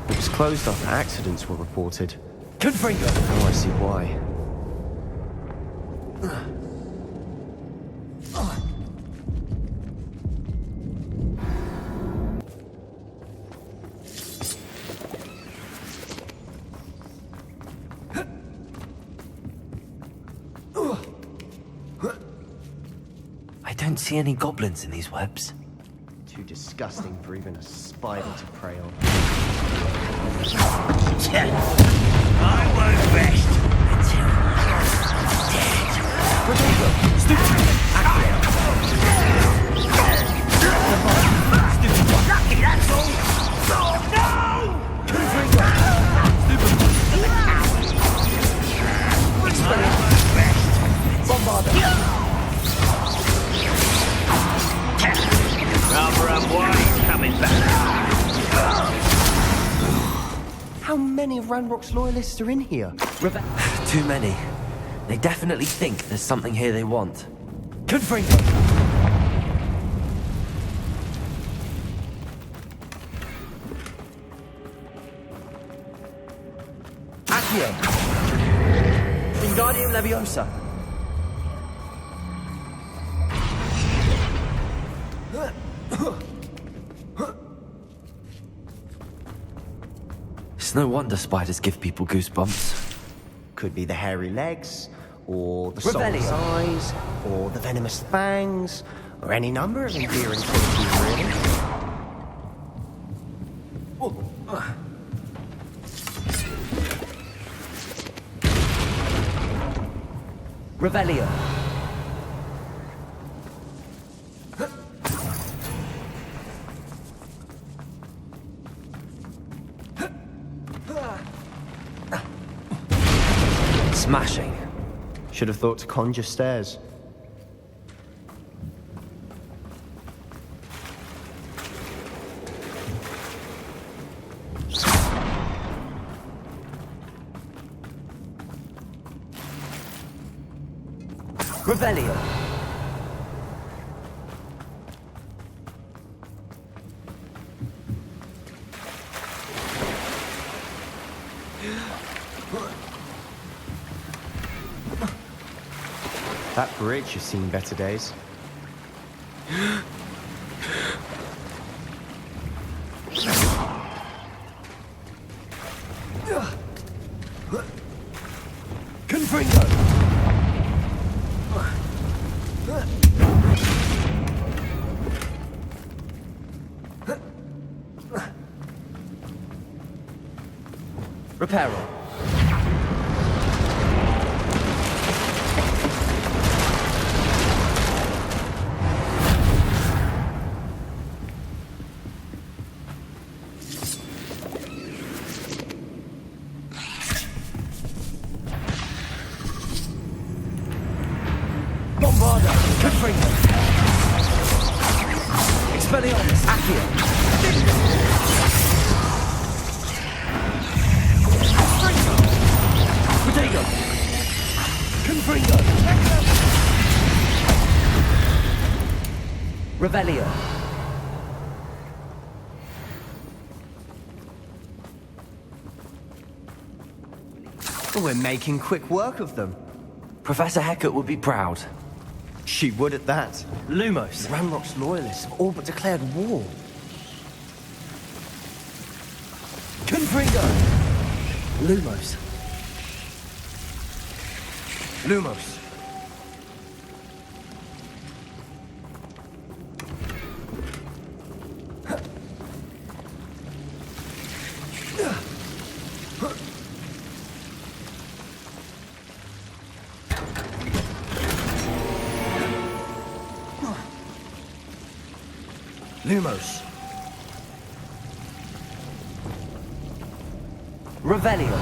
Speaker 8: It was closed after accidents were reported.
Speaker 21: Confringo.
Speaker 8: Oh, I see why.
Speaker 2: I don't see any goblins in these webs.
Speaker 8: Too disgusting for even a spider to prey on.
Speaker 14: I won't rest until you're dead.
Speaker 21: Protego. Stupid.
Speaker 14: Lucky, that's all. Oh, no!
Speaker 21: Confringo. Stupid. Bombarda.
Speaker 14: Rather unwise coming back.
Speaker 8: How many of Ranrock's loyalists are in here?
Speaker 2: Too many. They definitely think there's something here they want.
Speaker 21: Confringo. Accio. Wingardium Leviosa.
Speaker 2: It's no wonder spiders give people goosebumps.
Speaker 8: Could be the hairy legs, or the
Speaker 2: Revelio.
Speaker 8: soulless eyes, or the venomous fangs, or any number of endearing qualities, really.
Speaker 2: Revelio. Smashing.
Speaker 8: Should have thought to conjure stairs.
Speaker 2: Revelio.
Speaker 8: That bridge has seen better days.
Speaker 2: Confringo. Reparo. Bombarda. Confringo. Expelliarmus. Accio. Protego. Confringo. Revelio.
Speaker 8: We're making quick work of them.
Speaker 2: Professor Hecat would be proud.
Speaker 8: She would at that.
Speaker 2: Lumos.
Speaker 8: Ranrock's loyalists have all but declared war.
Speaker 2: Confringo. Lumos. Lumos. Lumos. Revelio.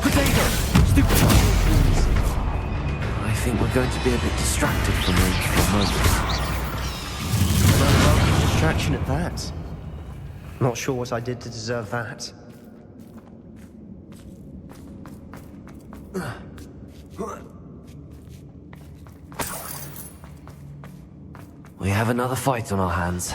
Speaker 2: Potato! Stupid! I think we're going to be a bit distracted from range for a moment.
Speaker 8: Distraction at that. Not sure what I did to deserve that.
Speaker 2: We have another fight on our hands.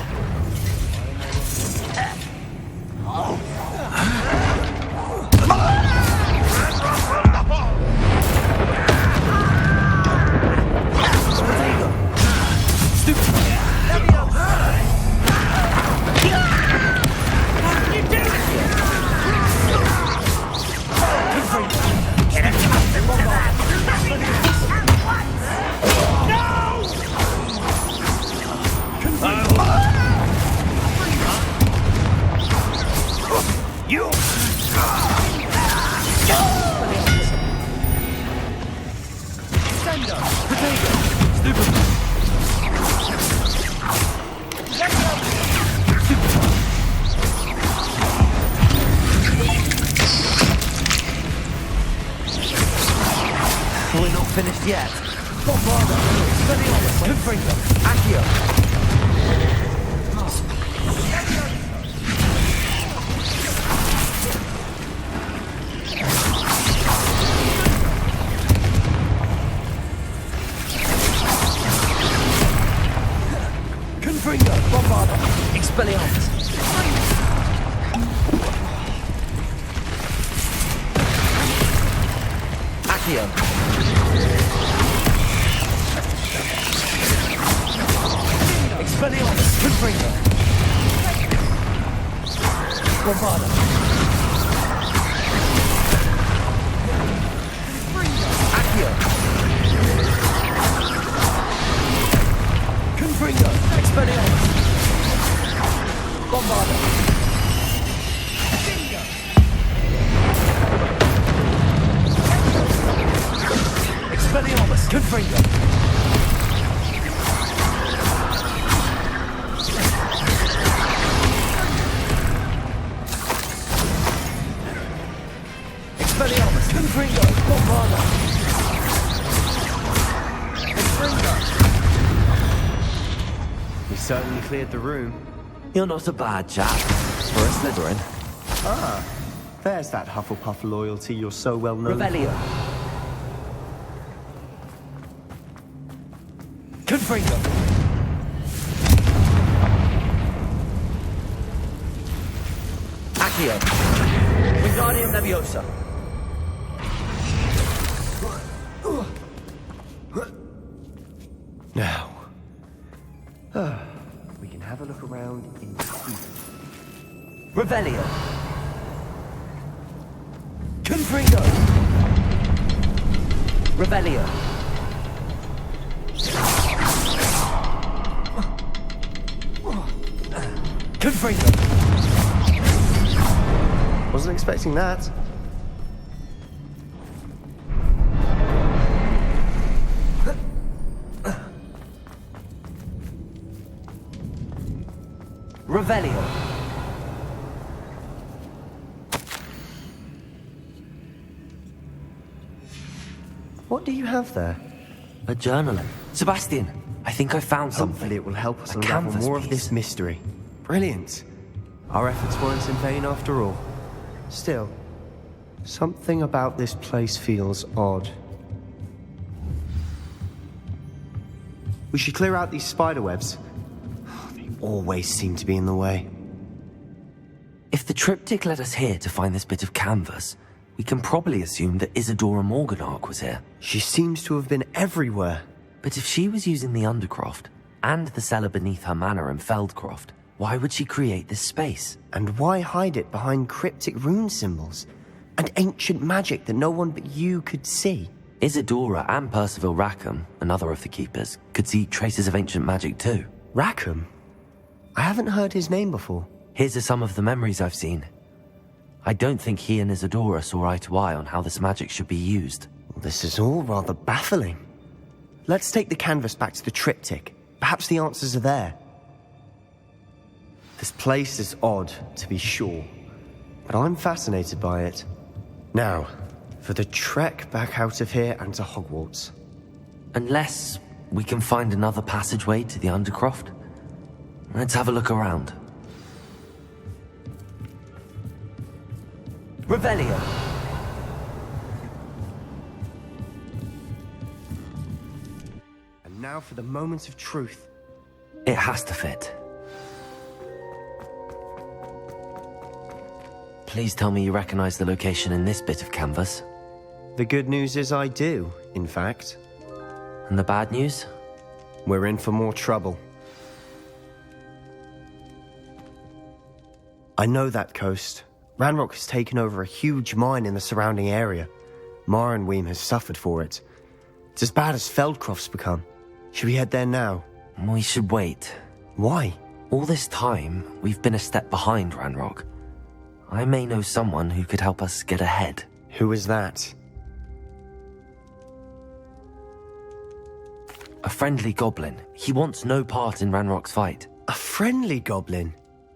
Speaker 2: We're not finished yet. Bombarda! Expelliarmus! Confringo! Accio! Confringo! Bombarda! Expelliarmus! Accio. Expelliarmus. Confringo. Bombarda. Accio. Confringo. Expelliarmus. Bombarda. Expelliarmus. Confringo. Expelliarmus. Confringo. Bombarda. Confringo.
Speaker 8: We certainly cleared the room.
Speaker 2: You're not a bad chap for a Slytherin.
Speaker 8: Ah, there's that Hufflepuff loyalty you're so well known
Speaker 2: Revelio. Confringo. Accio. Wingardium Leviosa.
Speaker 8: Now, we can have a look around in peace.
Speaker 2: Revelio. Confringo. Revelio. Confringo.
Speaker 8: Wasn't expecting that.
Speaker 2: Revelio.
Speaker 8: What do you have there?
Speaker 2: A journal. Sebastian, I think I found something.
Speaker 8: Hopefully it will help us
Speaker 2: A
Speaker 8: unravel
Speaker 2: canvas
Speaker 8: more of
Speaker 2: piece.
Speaker 8: this mystery. Brilliant. Our efforts weren't in vain after all. Still, something about this place feels odd. We should clear out these spider webs. They always seem to be in the way.
Speaker 2: If the triptych led us here to find this bit of canvas, we can probably assume that Isadora Morganach was here.
Speaker 8: She seems to have been everywhere.
Speaker 2: But if she was using the Undercroft and the cellar beneath her manor in Feldcroft, why would she create this space?
Speaker 8: And why hide it behind cryptic rune symbols and ancient magic that no one but you could see?
Speaker 2: Isadora and Percival Rackham, another of the keepers, could see traces of ancient magic too.
Speaker 8: Rackham? I haven't heard his name before.
Speaker 2: Here's are some of the memories I've seen. I don't think he and Isadora saw eye to eye on how this magic should be used.
Speaker 8: This is all rather baffling. Let's take the canvas back to the triptych. Perhaps the answers are there. This place is odd, to be sure, but I'm fascinated by it. Now, for the trek back out of here and to Hogwarts.
Speaker 2: Unless we can find another passageway to the Undercroft. Let's have a look around. Revelio.
Speaker 8: And now for the moment of truth.
Speaker 2: It has to fit. Please tell me you recognize the location in this bit of canvas.
Speaker 8: The good news is I do, in fact.
Speaker 2: And the bad news?
Speaker 8: We're in for more trouble. I know that coast. Ranrock has taken over a huge mine in the surrounding area. Marrenweem has suffered for it. It's as bad as Feldcroft's become. Should we head there now?
Speaker 2: We should wait.
Speaker 8: Why?
Speaker 2: All this time, we've been a step behind Ranrock. I may know someone who could help us get ahead.
Speaker 8: Who is that?
Speaker 2: A friendly goblin. He wants no part in Ranrock's fight.
Speaker 8: A friendly goblin?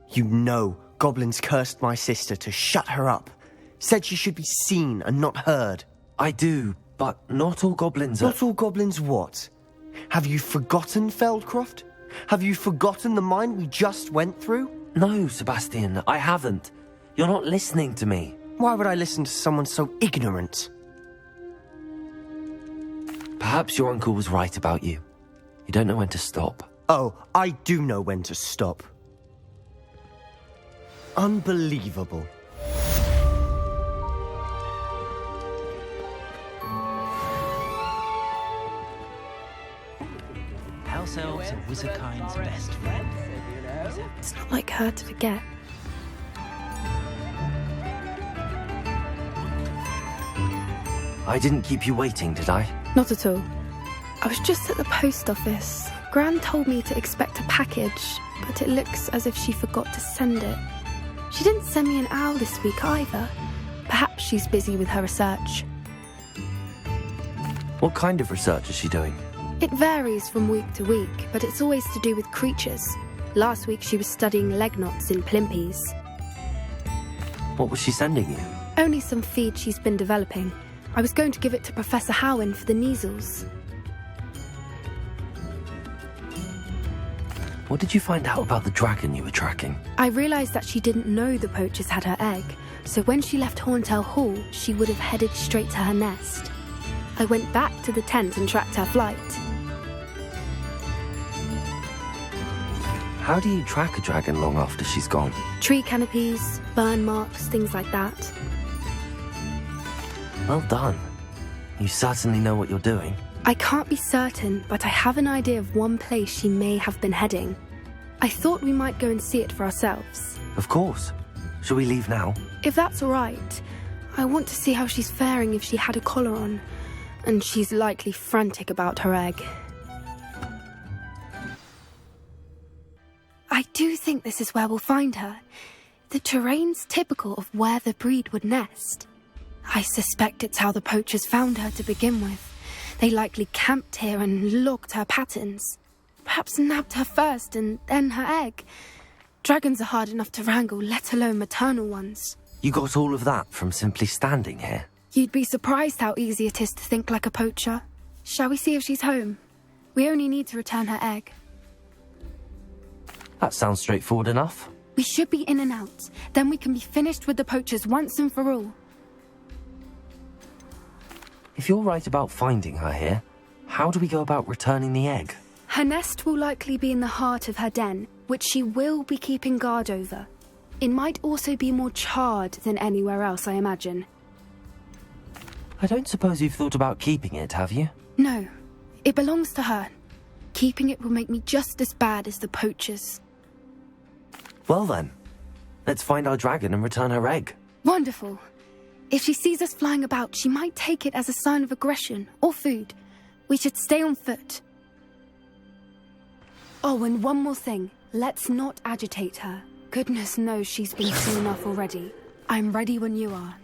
Speaker 8: You know goblins cursed my sister to shut her up. Said she should be seen and not heard.
Speaker 2: I do, but not all goblins are...
Speaker 8: Not all goblins what? Have you forgotten Feldcroft? Have you forgotten the mine we just went through?
Speaker 2: No, Sebastian, I haven't. You're not listening to me.
Speaker 8: Why would I listen to someone so ignorant?
Speaker 2: Perhaps your uncle was right about you. You don't know when to stop.
Speaker 8: Oh, I do know when to stop. Unbelievable.
Speaker 5: ourselves a wizardkind's best friend.
Speaker 13: It's not like her to forget.
Speaker 2: I didn't keep you waiting, did I?
Speaker 13: Not at all. I was just at the post office. Gran told me to expect a package, but it looks as if she forgot to send it. She didn't send me an owl this week either. Perhaps she's busy with her research.
Speaker 2: What kind of research is she doing?
Speaker 13: It varies from week to week, but it's always to do with creatures. Last week she was studying leg knots in plimpies.
Speaker 2: What was she sending you?
Speaker 13: Only some feed she's been developing. I was going to give it to Professor Howen for the measles.
Speaker 2: What did you find out about the dragon you were tracking?
Speaker 13: I realised that she didn't know the poachers had her egg, so when she left Horntail Hall, she would have headed straight to her nest. I went back to the tent and tracked her flight.
Speaker 2: How do you track a dragon long after she's gone?
Speaker 13: Tree canopies, burn marks, things like that.
Speaker 2: Well done. You certainly know what you're doing.
Speaker 13: I can't be certain, but I have an idea of one place she may have been heading. I thought we might go and see it for ourselves.
Speaker 2: Of course. Shall we leave now?
Speaker 13: If that's all right. I want to see how she's faring if she had a collar on. And she's likely frantic about her egg. I do think this is where we'll find her. The terrain's typical of where the breed would nest. I suspect it's how the poachers found her to begin with. They likely camped here and logged her patterns. Perhaps nabbed her first and then her egg. Dragons are hard enough to wrangle, let alone maternal ones.
Speaker 2: You got all of that from simply standing here?
Speaker 13: You'd be surprised how easy it is to think like a poacher. Shall we see if she's home? We only need to return her egg.
Speaker 2: That sounds straightforward enough.
Speaker 13: We should be in and out. Then we can be finished with the poachers once and for all.
Speaker 2: If you're right about finding her here, how do we go about returning the egg?
Speaker 13: Her nest will likely be in the heart of her den, which she will be keeping guard over. It might also be more charred than anywhere else, I imagine.
Speaker 2: I don't suppose you've thought about keeping it, have you?
Speaker 13: No, it belongs to her. Keeping it will make me just as bad as the poachers.
Speaker 2: Well then, let's find our dragon and return her egg.
Speaker 13: Wonderful. If she sees us flying about, she might take it as a sign of aggression or food. We should stay on foot. Oh, and one more thing. Let's not agitate her. Goodness knows she's been through enough already. I'm ready when you are.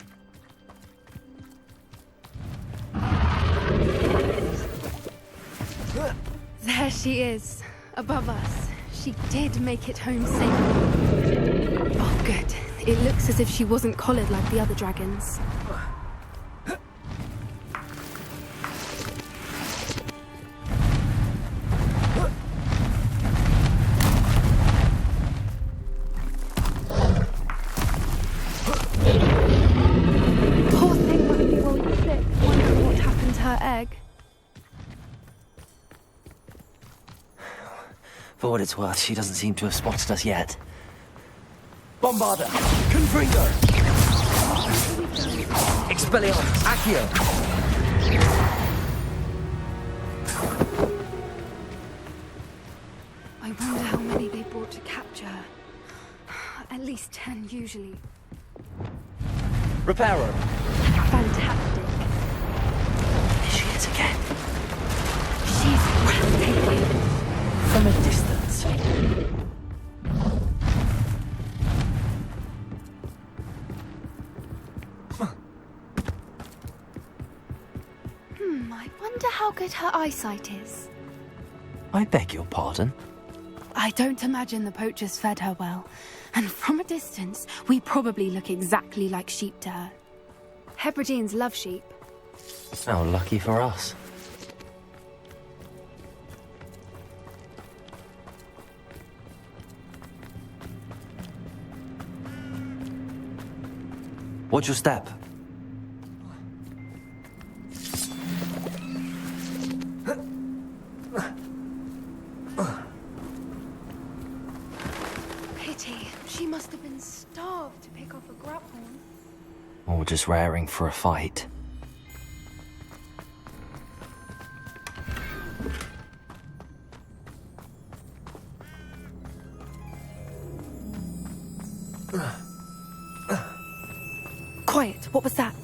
Speaker 13: There she is, above us. She did make it home safely. Oh, good. It looks as if she wasn't collared like the other dragons. Poor thing must be rolled sick. Wonder what happened to her egg.
Speaker 2: For what it's worth, she doesn't seem to have spotted us yet. Bombarda! Confringo! Expelliarmus! Accio!
Speaker 13: I wonder how many they brought to capture her. At least 10 usually.
Speaker 2: Reparo!
Speaker 13: Fantastic.
Speaker 2: There she is again.
Speaker 13: She's breathtaking.
Speaker 2: From a distance.
Speaker 13: I wonder how good her eyesight is.
Speaker 2: I beg your pardon?
Speaker 13: I don't imagine the poachers fed her well. And from a distance, we probably look exactly like sheep to her. Hebrideans love sheep.
Speaker 2: How lucky for us. Watch your step.
Speaker 13: Pity. She must have been starved to pick off a grapehorn.
Speaker 2: Or just raring for a fight.
Speaker 13: quiet. What was that?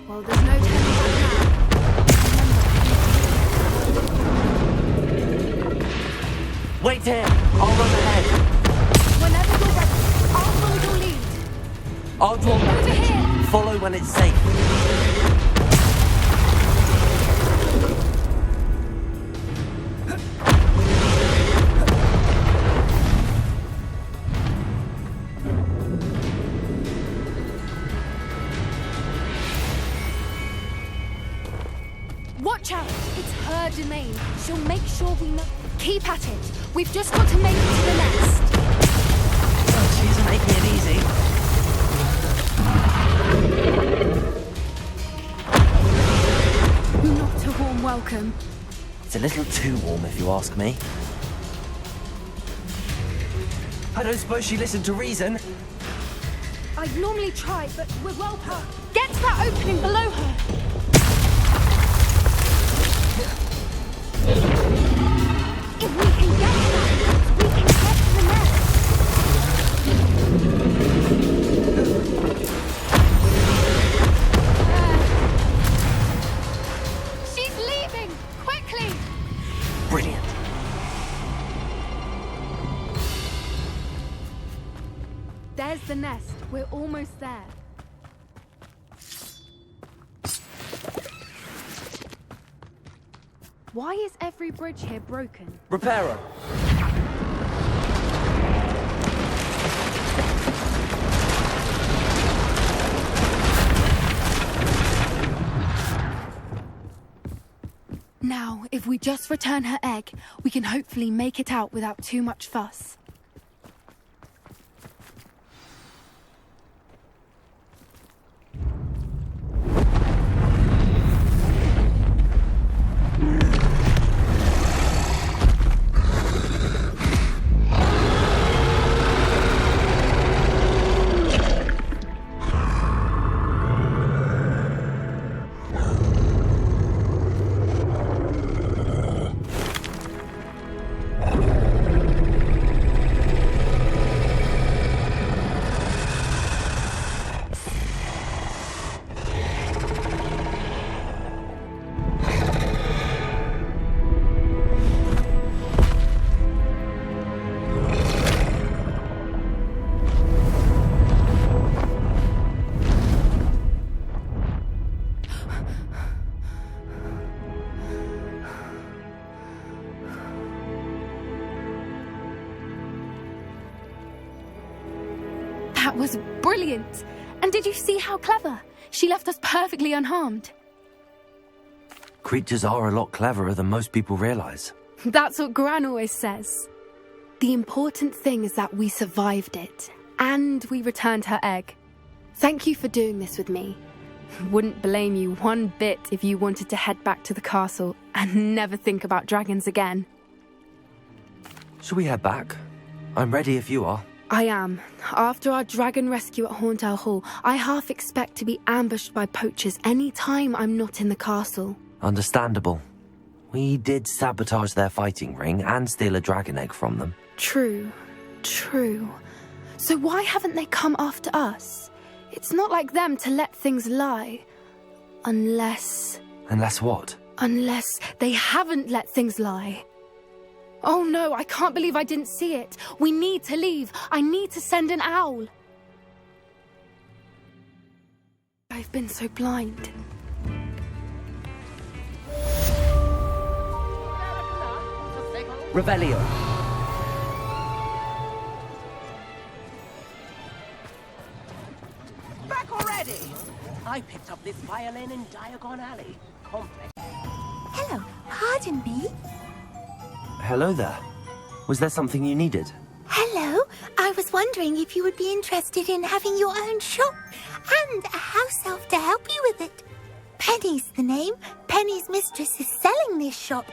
Speaker 13: Well, there's no turning back now.
Speaker 2: Wait here! I'll run ahead.
Speaker 13: Whenever you're ready, I'll follow your lead.
Speaker 2: I'll draw back.
Speaker 13: Over here.
Speaker 2: Follow when it's safe.
Speaker 13: Watch out! It's her domain. She'll make sure we know. Keep at it. We've just got to make it to the nest.
Speaker 2: Oh, she's making it easy.
Speaker 13: Not a warm welcome.
Speaker 2: It's a little too warm, if you ask me. I don't suppose she listened to reason.
Speaker 13: I'd normally try, but we're well past. Get to that opening below her. If we can get to that, we can get to the nest. She's leaving! Quickly!
Speaker 2: Brilliant.
Speaker 13: There's the nest. We're almost there. Why is every bridge here broken?
Speaker 2: Repair her.
Speaker 13: Now, if we just return her egg, we can hopefully make it out without too much fuss. That was brilliant! And did you see how clever? She left us perfectly unharmed.
Speaker 2: Creatures are a lot cleverer than most people realise.
Speaker 13: That's what Gran always says. The important thing is that we survived it, and we returned her egg. Thank you for doing this with me. Wouldn't blame you one bit if you wanted to head back to the castle and never think about dragons again.
Speaker 2: Shall we head back? I'm ready if you are.
Speaker 13: I am. After our dragon rescue at Horndale Hall, I half expect to be ambushed by poachers any time I'm not in the castle.
Speaker 2: Understandable. We did sabotage their fighting ring and steal a dragon egg from them.
Speaker 13: True. So why haven't they come after us? It's not like them to let things lie. Unless...
Speaker 2: Unless what?
Speaker 13: Unless they haven't let things lie. Oh no, I can't believe I didn't see it. We need to leave. I need to send an owl. I've been so blind.
Speaker 2: Revelio.
Speaker 7: Back already! I picked up this violin in Diagon Alley. Complex.
Speaker 22: Hello, pardon me.
Speaker 2: Hello there. Was there something you needed?
Speaker 22: Hello, I was wondering if you would be interested in having your own shop and a house elf to help you with it. Penny's the name. Penny's mistress is selling this shop.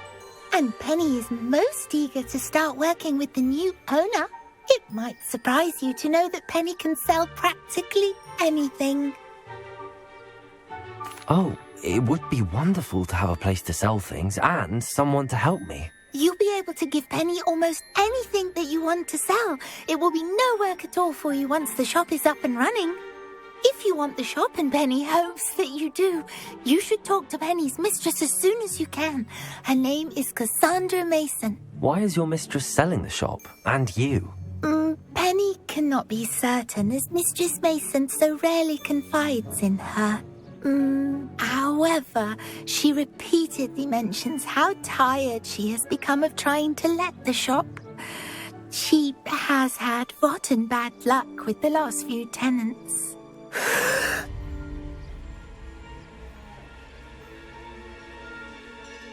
Speaker 22: And Penny is most eager to start working with the new owner. It might surprise you to know that Penny can sell practically anything.
Speaker 2: Oh, it would be wonderful to have a place to sell things and someone to help me.
Speaker 22: You'll be able to give Penny almost anything that you want to sell. It will be no work at all for you once the shop is up and running. If you want the shop and Penny hopes that you do, you should talk to Penny's mistress as soon as you can. Her name is Cassandra Mason.
Speaker 2: Why is your mistress selling the shop? And you?
Speaker 22: Penny cannot be certain, as Mistress Mason so rarely confides in her. However, she repeatedly mentions how tired she has become of trying to let the shop. She has had rotten bad luck with the last few tenants.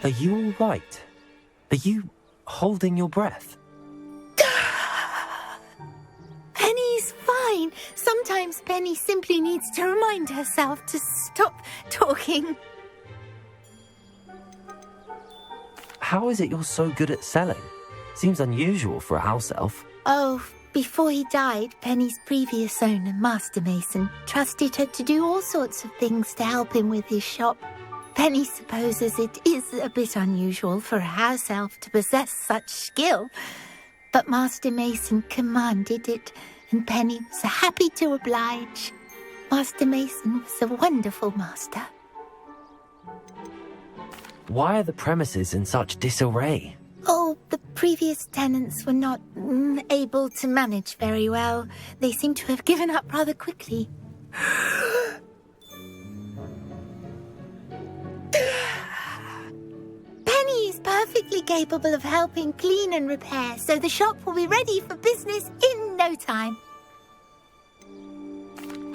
Speaker 2: Are you all right? Are you holding your breath?
Speaker 22: Penny's fine. Sometimes Penny simply needs to remind herself to stop talking.
Speaker 2: How is it you're so good at selling? Seems unusual for a house elf.
Speaker 22: Oh, before he died, Penny's previous owner, Master Mason, trusted her to do all sorts of things to help him with his shop. Penny supposes it is a bit unusual for a house elf to possess such skill, but Master Mason commanded it, and Penny was happy to oblige. Master Mason was a wonderful master.
Speaker 2: Why are the premises in such disarray?
Speaker 22: Oh, the previous tenants were not able to manage very well. They seem to have given up rather quickly. Penny is perfectly capable of helping clean and repair, so the shop will be ready for business in no time.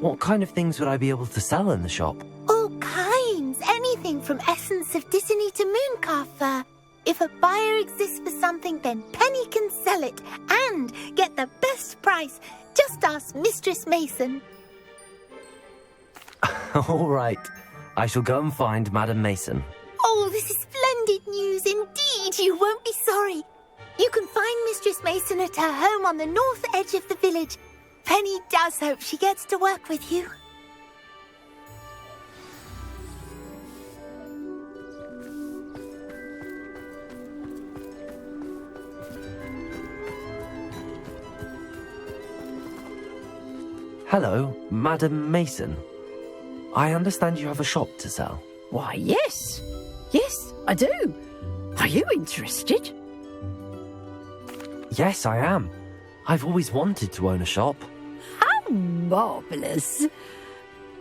Speaker 2: What kind of things would I be able to sell in the shop?
Speaker 22: All kinds. Anything from essence of Disney to mooncalf fur. If a buyer exists for something, then Penny can sell it and get the best price. Just ask Mistress Mason.
Speaker 2: All right. I shall go and find Madam Mason.
Speaker 22: Oh, this is splendid news indeed. You won't be sorry. You can find Mistress Mason at her home on the north edge of the village. Penny does hope she gets to work with you.
Speaker 2: Hello, Madam Mason. I understand you have a shop to sell.
Speaker 1: Why, yes. Yes, I do. Are you interested?
Speaker 2: Yes, I am. I've always wanted to own a shop.
Speaker 1: How marvellous.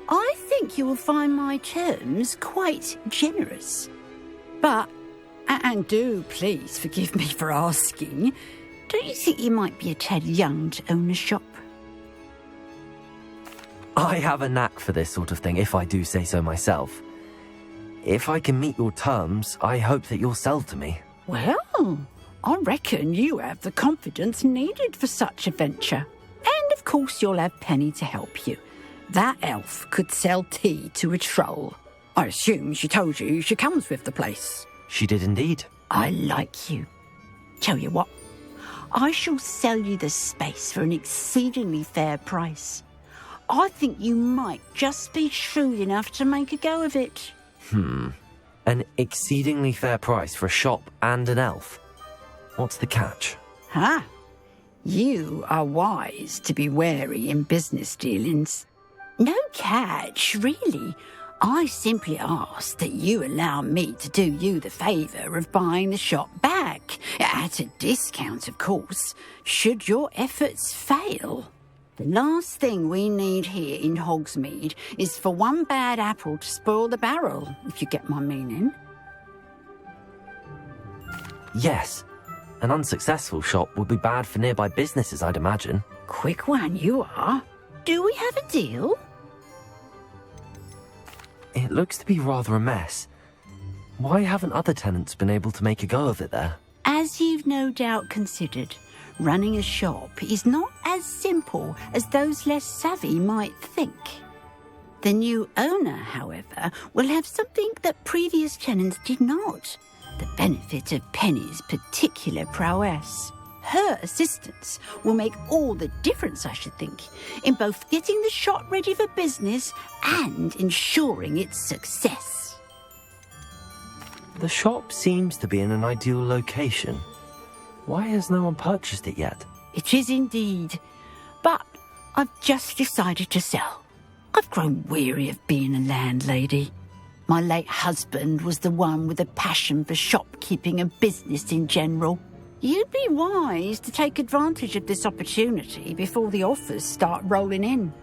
Speaker 1: I think you will find my terms quite generous. But, and do please forgive me for asking, don't you think you might be a tad young to own a shop?
Speaker 2: I have a knack for this sort of thing, if I do say so myself. If I can meet your terms, I hope that you'll sell to me.
Speaker 1: Well, I reckon you have the confidence needed for such a venture. And of course you'll have Penny to help you. That elf could sell tea to a troll. I assume she told you she comes with the place.
Speaker 2: She did indeed.
Speaker 1: I like you. Tell you what, I shall sell you the space for an exceedingly fair price. I think you might just be shrewd enough to make a go of it.
Speaker 2: An exceedingly fair price for a shop and an elf. What's the catch?
Speaker 1: You are wise to be wary in business dealings. No catch, really. I simply ask that you allow me to do you the favour of buying the shop back, at a discount, of course, should your efforts fail. The last thing we need here in Hogsmeade is for one bad apple to spoil the barrel, if you get my meaning.
Speaker 2: Yes. An unsuccessful shop would be bad for nearby businesses, I'd imagine.
Speaker 1: Quick one you are. Do we have a deal?
Speaker 2: It looks to be rather a mess. Why haven't other tenants been able to make a go of it there?
Speaker 1: As you've no doubt considered, running a shop is not as simple as those less savvy might think. The new owner, however, will have something that previous tenants did not. The benefit of Penny's particular prowess. Her assistance will make all the difference, I should think, in both getting the shop ready for business and ensuring its success.
Speaker 2: The shop seems to be in an ideal location. Why has no one purchased it yet?
Speaker 1: It is indeed, but I've just decided to sell. I've grown weary of being a landlady. My late husband was the one with a passion for shopkeeping and business in general. You'd be wise to take advantage of this opportunity before the offers start rolling in.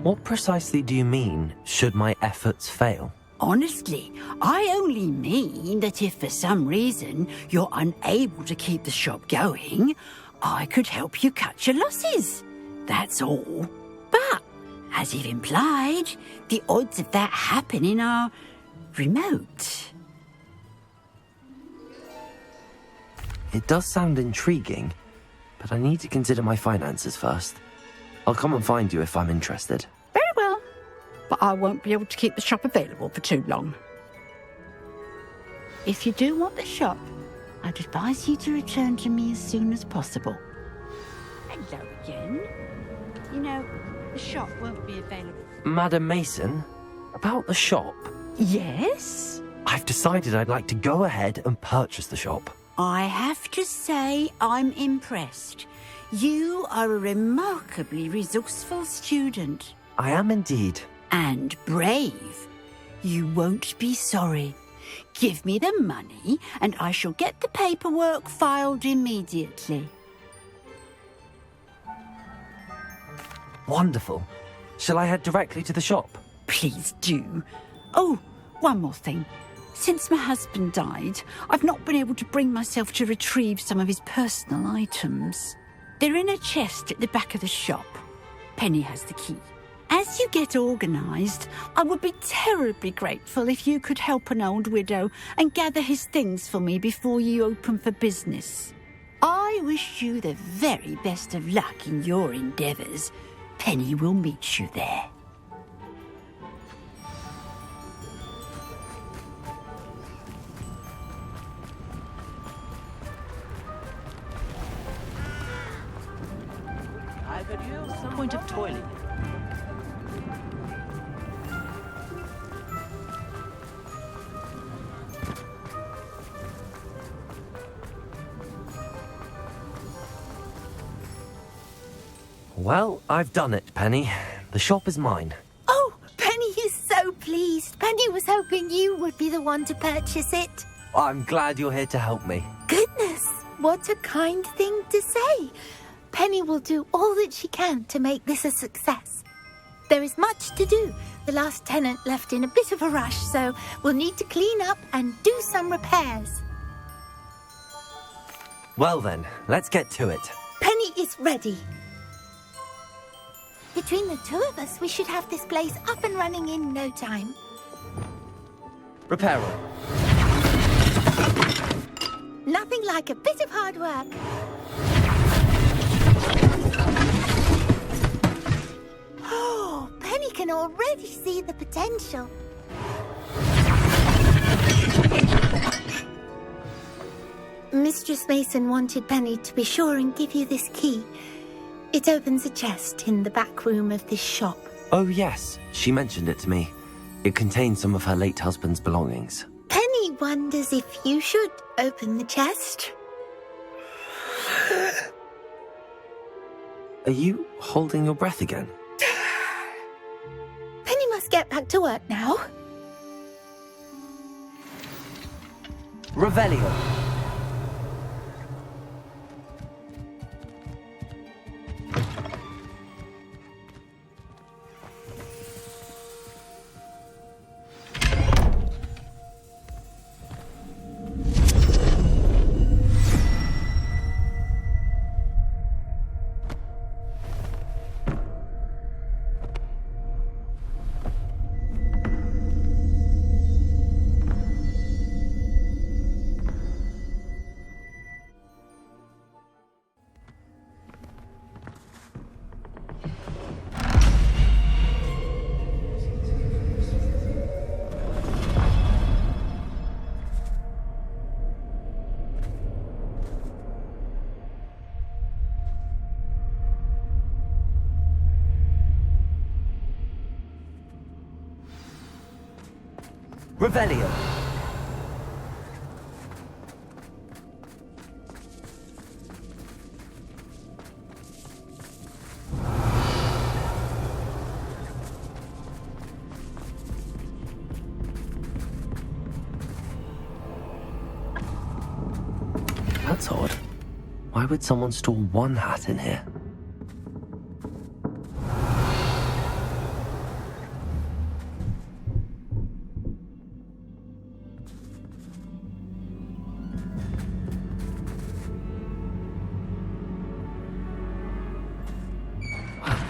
Speaker 2: What precisely do you mean, should my efforts fail?
Speaker 1: Honestly, I only mean that if for some reason you're unable to keep the shop going, I could help you cut your losses. That's all. But, as you've implied, the odds of that happening are remote.
Speaker 2: It does sound intriguing, but I need to consider my finances first. I'll come and find you if I'm interested.
Speaker 1: Very well, but I won't be able to keep the shop available for too long. If you do want the shop, I'd advise you to return to me as soon as possible. Hello again. You know, the shop won't be available.
Speaker 2: Madam Mason, about the shop?
Speaker 1: Yes?
Speaker 2: I've decided I'd like to go ahead and purchase the shop.
Speaker 1: I have to say I'm impressed. You are a remarkably resourceful student.
Speaker 2: I am indeed.
Speaker 1: And brave. You won't be sorry. Give me the money and I shall get the paperwork filed immediately.
Speaker 2: Wonderful. Shall I head directly to the shop?
Speaker 1: Please do. Oh, one more thing. Since my husband died, I've not been able to bring myself to retrieve some of his personal items. They're in a chest at the back of the shop. Penny has the key. As you get organised, I would be terribly grateful if you could help an old widow and gather his things for me before you open for business. I wish you the very best of luck in your endeavours. Penny will meet you there.
Speaker 7: I could use some point of toilet.
Speaker 2: Well, I've done it, Penny. The shop is mine.
Speaker 22: Oh, Penny is so pleased. Penny was hoping you would be the one to purchase it.
Speaker 2: I'm glad you're here to help me.
Speaker 22: Goodness, what a kind thing to say. Penny will do all that she can to make this a success. There is much to do. The last tenant left in a bit of a rush, so we'll need to clean up and do some repairs.
Speaker 2: Well then, let's get to it.
Speaker 22: Penny is ready. Between the two of us, we should have this place up and running in no time.
Speaker 2: Repairer.
Speaker 22: Nothing like a bit of hard work. Oh, Penny can already see the potential. Mistress Mason wanted Penny to be sure and give you this key. It opens a chest in the back room of this shop.
Speaker 2: Oh yes, she mentioned it to me. It contains some of her late husband's belongings.
Speaker 22: Penny wonders if you should open the chest.
Speaker 2: Are you holding your breath again?
Speaker 22: Penny must get back to work now.
Speaker 2: Revelio. Revelio. That's odd. Why would someone store one hat in here?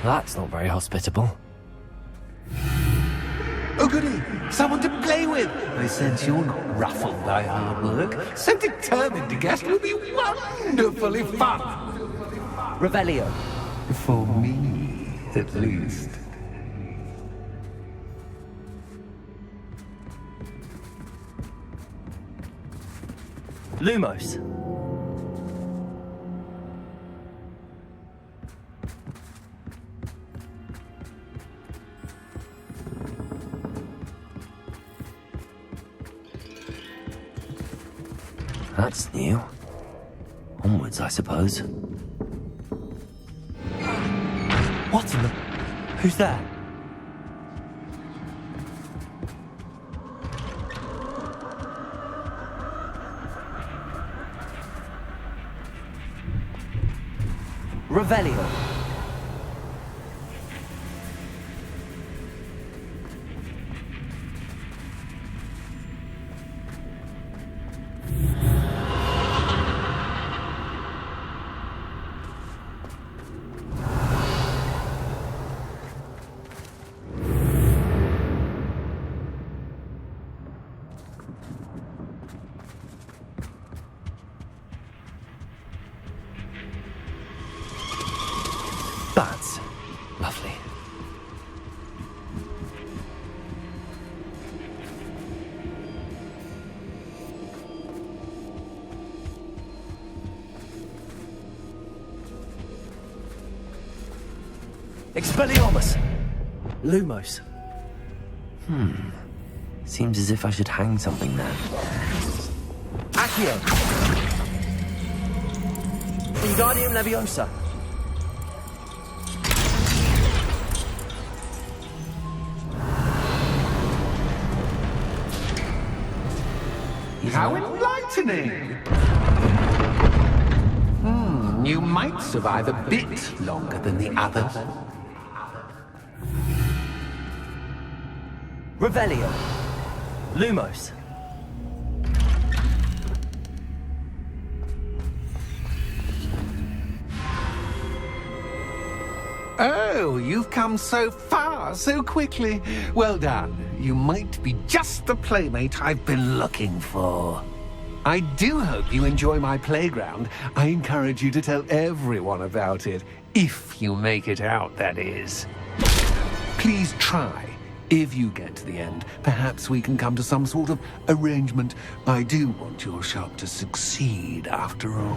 Speaker 2: That's not very hospitable.
Speaker 10: Oh, goody! Someone to play with! I sense you're not ruffled by hard work. So determined to guess will be wonderfully fun!
Speaker 2: Revelio.
Speaker 10: For me, at least.
Speaker 2: Lumos. That's new. Onwards, I suppose. What in the... Who's there? Revelio. That's lovely. Expelliarmus! Lumos. Seems as if I should hang something there. Accio! Wingardium Leviosa!
Speaker 10: How enlightening! You might survive a bit longer than the others.
Speaker 2: Revelio. Lumos.
Speaker 10: Oh, you've come so far so quickly. Well done. You might be just the playmate I've been looking for. I do hope you enjoy my playground. I encourage you to tell everyone about it. If you make it out, that is. Please try. If you get to the end, perhaps we can come to some sort of arrangement. I do want your shop to succeed, after all.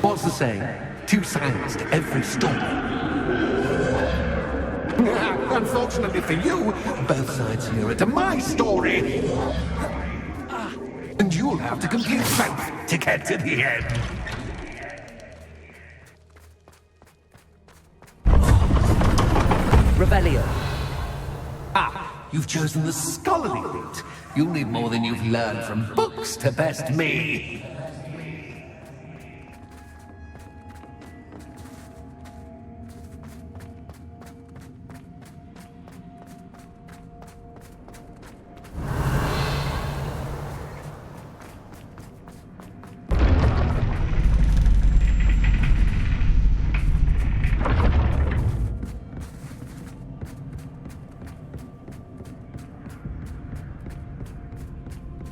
Speaker 10: What's the saying? 2 sides to every story. Unfortunately for you, both sides here are to my story. And you'll have to compute both to get to the end.
Speaker 2: Revelio.
Speaker 10: You've chosen the scholarly route. You'll need more than you've learned from books to best me.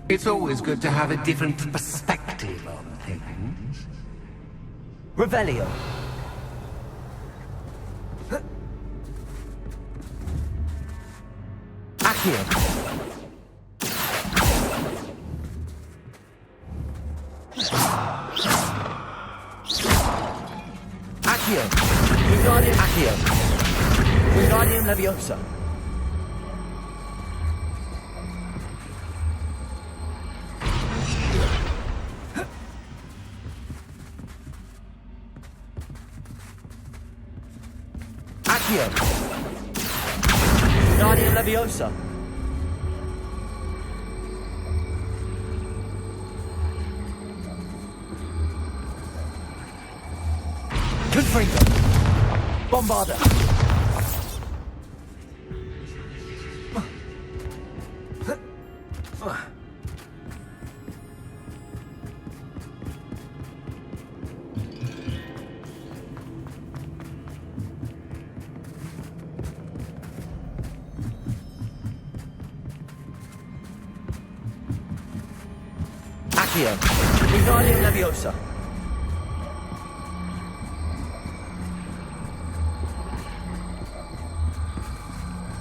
Speaker 10: It's always good to have a different perspective on things.
Speaker 2: Revelio. Accio. Accio. Wingardium Accio. Wingardium Leviosa. Accio! Wingardium Leviosa! Confringo! Bombarda! Accio! Wingardium Leviosa!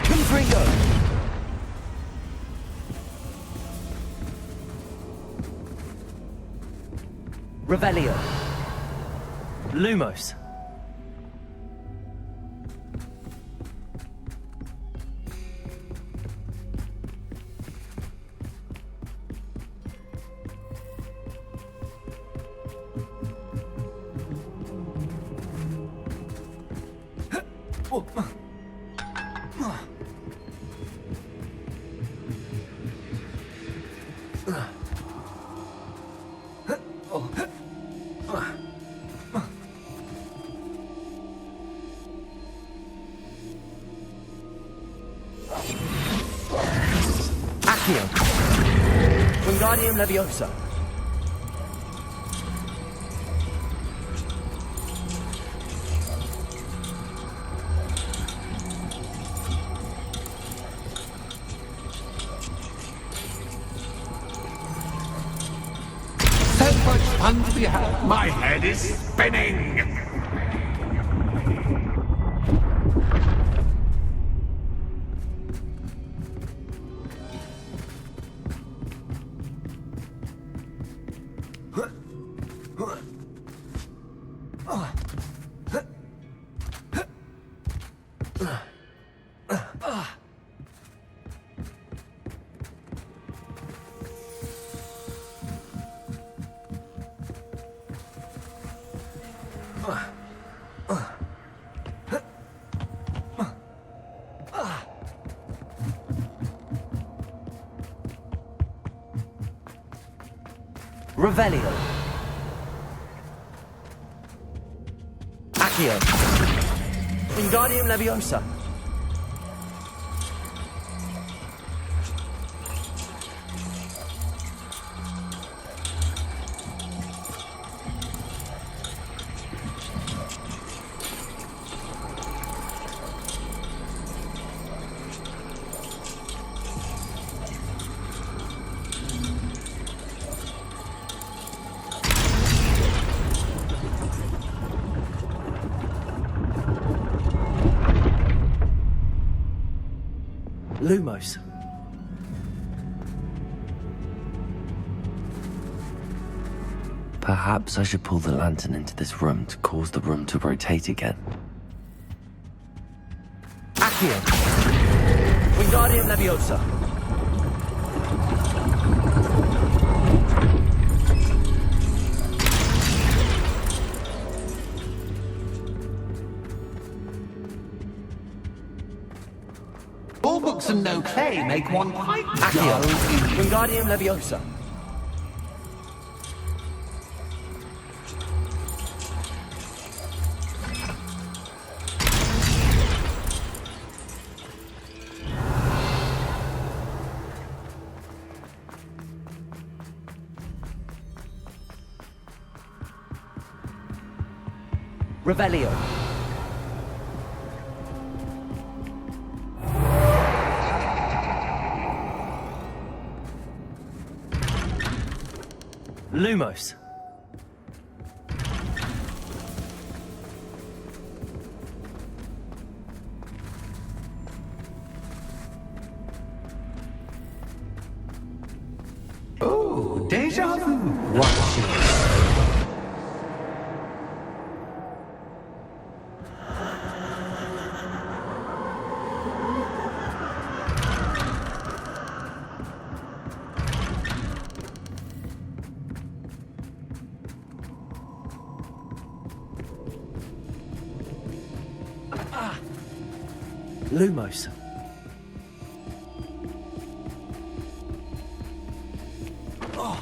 Speaker 2: Confringo! Revelio! Lumos! Accio! Wingardium Leviosa!
Speaker 10: So much fun to be had. My head is spinning.
Speaker 2: Revelio! Accio! Wingardium Leviosa! Lumos. Perhaps I should pull the lantern into this room to cause the room to rotate again. Accio! Wingardium Leviosa!
Speaker 10: All books and no clay make one quite
Speaker 2: Accio! Wingardium Leviosa! Revelio. Lumos.
Speaker 10: Oh, deja vu. Watch it.
Speaker 2: Lumos. Oh.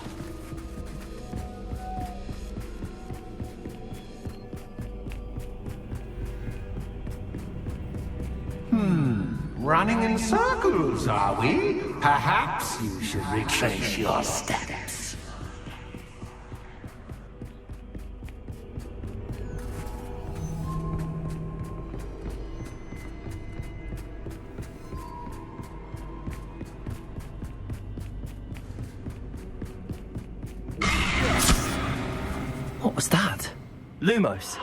Speaker 9: Running in circles, are we? Perhaps you should retrace your steps.
Speaker 2: What was that? Lumos.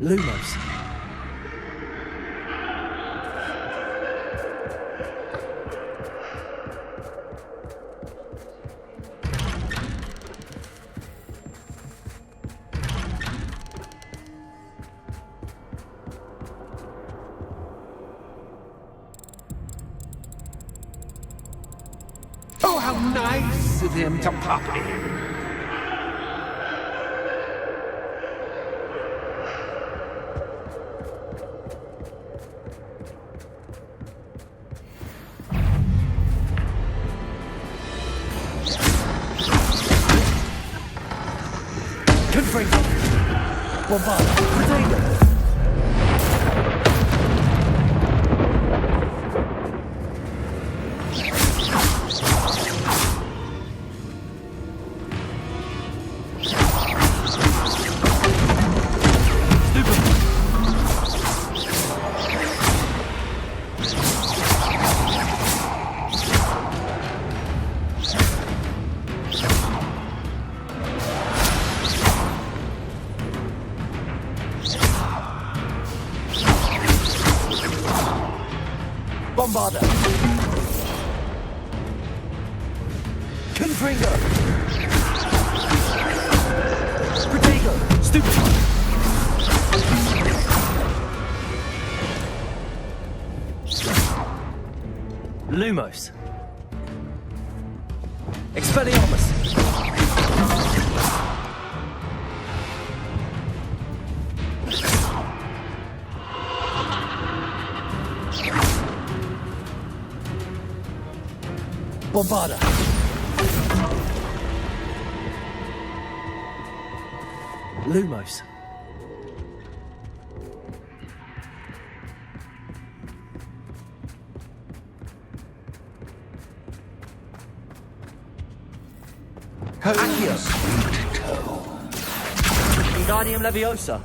Speaker 2: Lumos.
Speaker 9: Oh, how nice of him to pop in.
Speaker 2: Bombarder! Confringo! Protego! Stupefy! Lumos! Expelliarmus! Bombarder! Lumos.
Speaker 9: Accio.
Speaker 2: Wingardium Leviosa.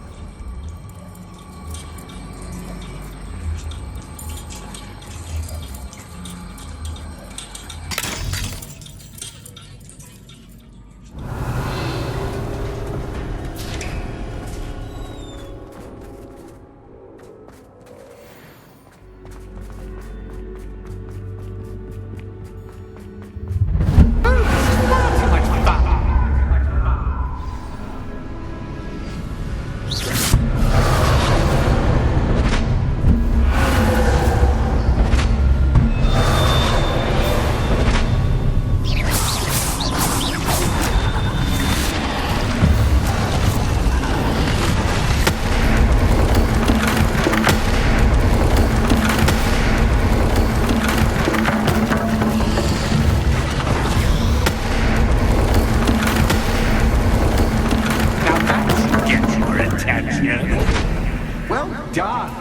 Speaker 9: Well done.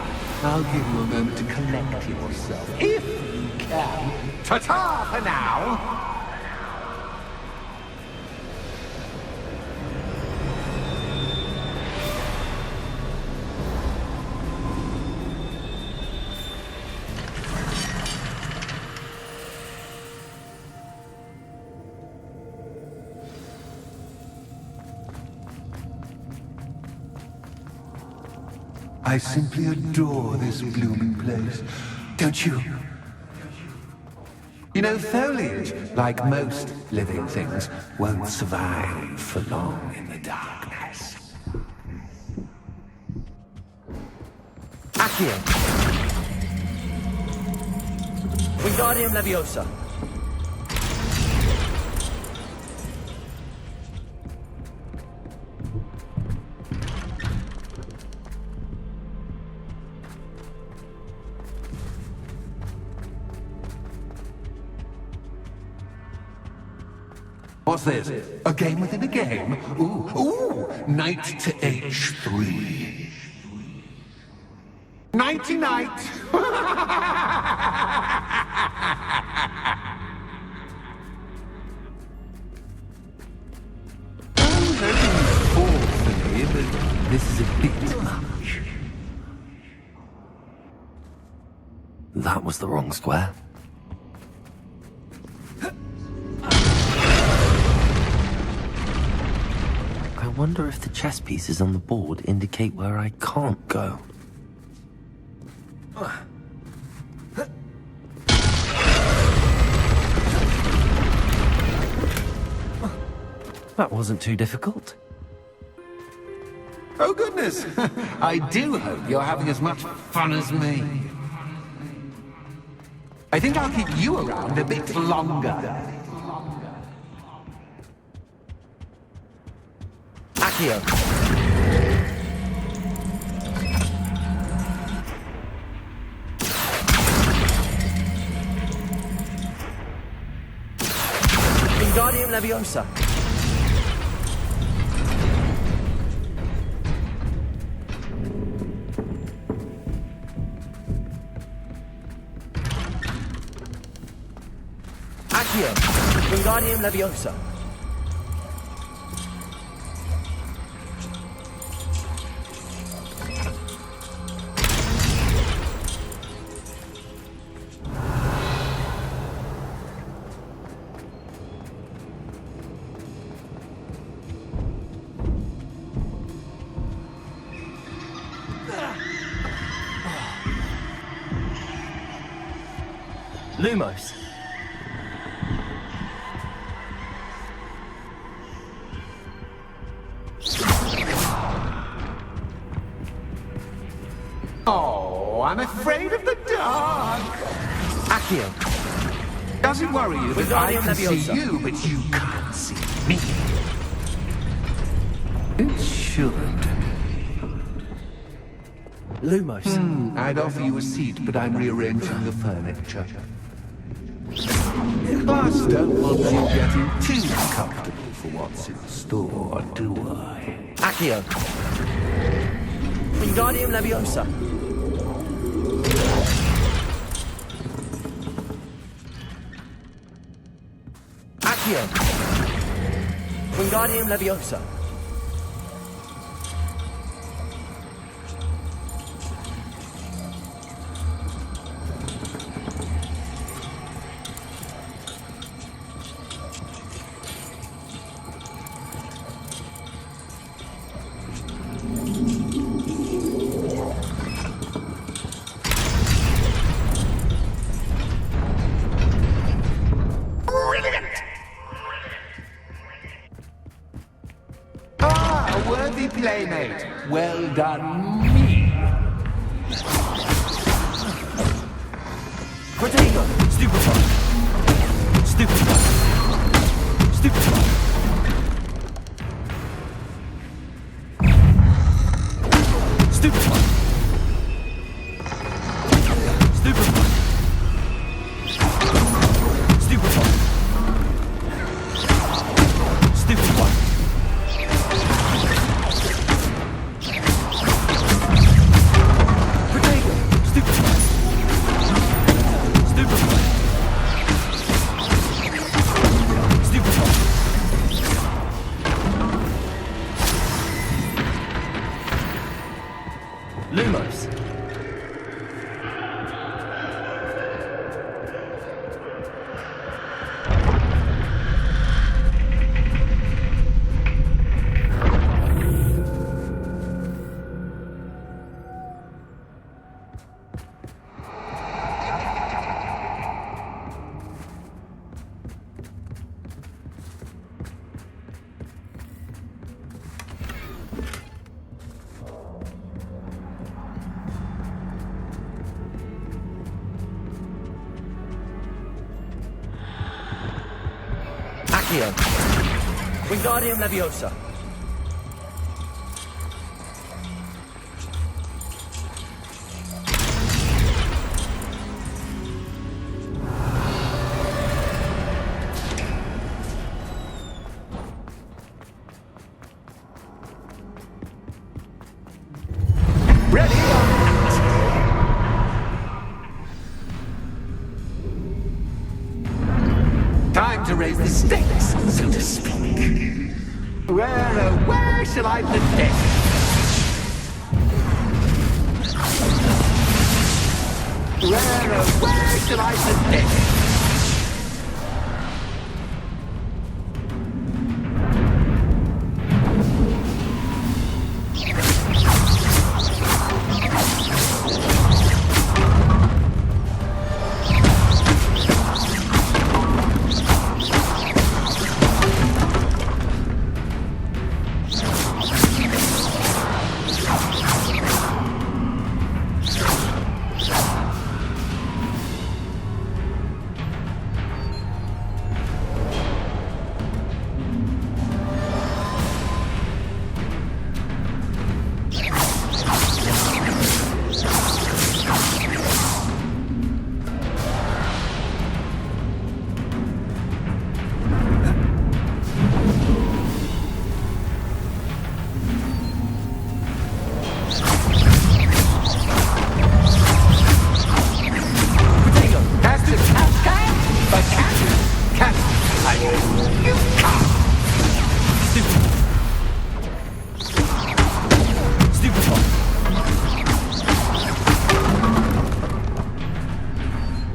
Speaker 9: I'll give you a moment to collect yourself, if you can. Ta-ta for now. I simply adore this blooming place. Don't you? You know, foliage, like most living things, won't survive for long in the darkness.
Speaker 2: Accio! Wingardium Leviosa!
Speaker 9: What's this? A game within a game? Ooh, knight to H3. Nighty-night! I'm hoping fourth for me, but this is a bit much.
Speaker 2: That was the wrong square. I wonder if the chess pieces on the board indicate where I can't go. That wasn't too difficult.
Speaker 9: Oh, goodness! I do hope you're having as much fun as me. I think I'll keep you around a bit longer.
Speaker 2: Accio! Wingardium Leviosa! Accio! Wingardium Leviosa! Lumos.
Speaker 9: Oh, I'm afraid of the dark.
Speaker 2: Accio.
Speaker 9: Does it worry you that I can see you, but you can't see me? It should.
Speaker 2: Lumos.
Speaker 9: I'd offer you a seat, but I'm rearranging the furniture. Plus, don't want you getting too comfortable for what's in store, do I?
Speaker 2: Accio. Wingardium Leviosa. Accio. Wingardium Leviosa.
Speaker 9: Ah, a worthy playmate. Well done, me.
Speaker 2: Protego! Stupefy! Stupefy! Stupefy! Stupefy! Stupefy! Stupefy! Stupefy! Protego! Stupefy! Stupefy! Stupefy! Lumos.
Speaker 14: Accio. Wingardium Leviosa.
Speaker 9: Ready? Time to raise the stakes, so to speak. Where shall I put this? Where shall I put this?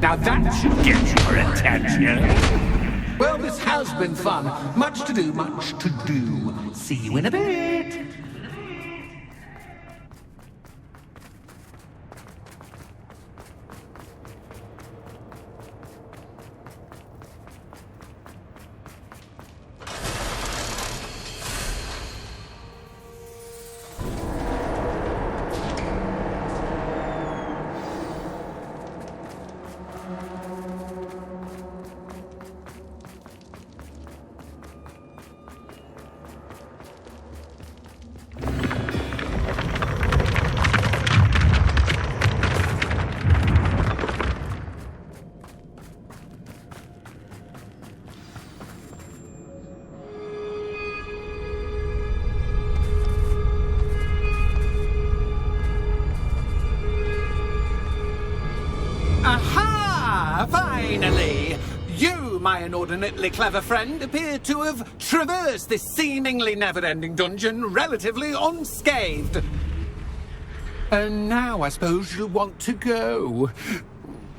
Speaker 9: Now that should get your attention. Well, this has been fun. Much to do, much to do. See you in a bit. Aha! Finally! You, my inordinately clever friend, appear to have traversed this seemingly never-ending dungeon relatively unscathed. And now I suppose you'll want to go.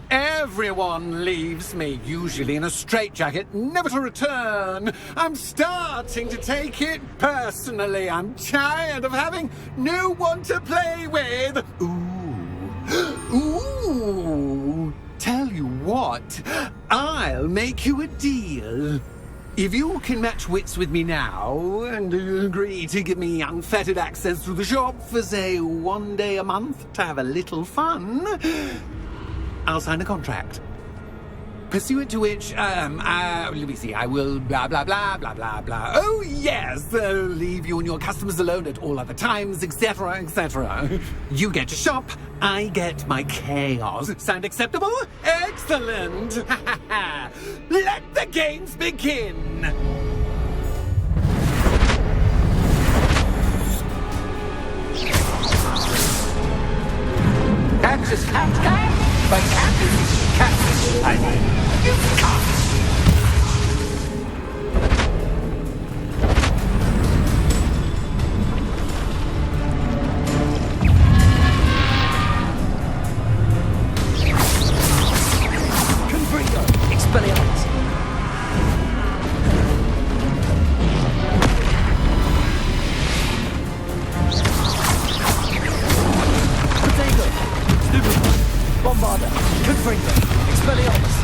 Speaker 9: Everyone leaves me, usually in a straitjacket, never to return. I'm starting to take it personally. I'm tired of having no one to play with. Ooh, tell you what, I'll make you a deal. If you can match wits with me now and agree to give me unfettered access to the shop for, say, 1 day a month to have a little fun, I'll sign a contract. Pursuant to which, let me see, I will blah, blah, blah, blah, blah, blah. Oh, yes, leave you and your customers alone at all other times, etc., etc. You get to shop, I get my chaos. Sound acceptable? Excellent! Let the games begin! Catch is cat, but cat is cat. I mean, you can't.
Speaker 14: Confringo, Expelliarmus. Potato, Stupefy, Bombarda, Confringo, Expelliarmus.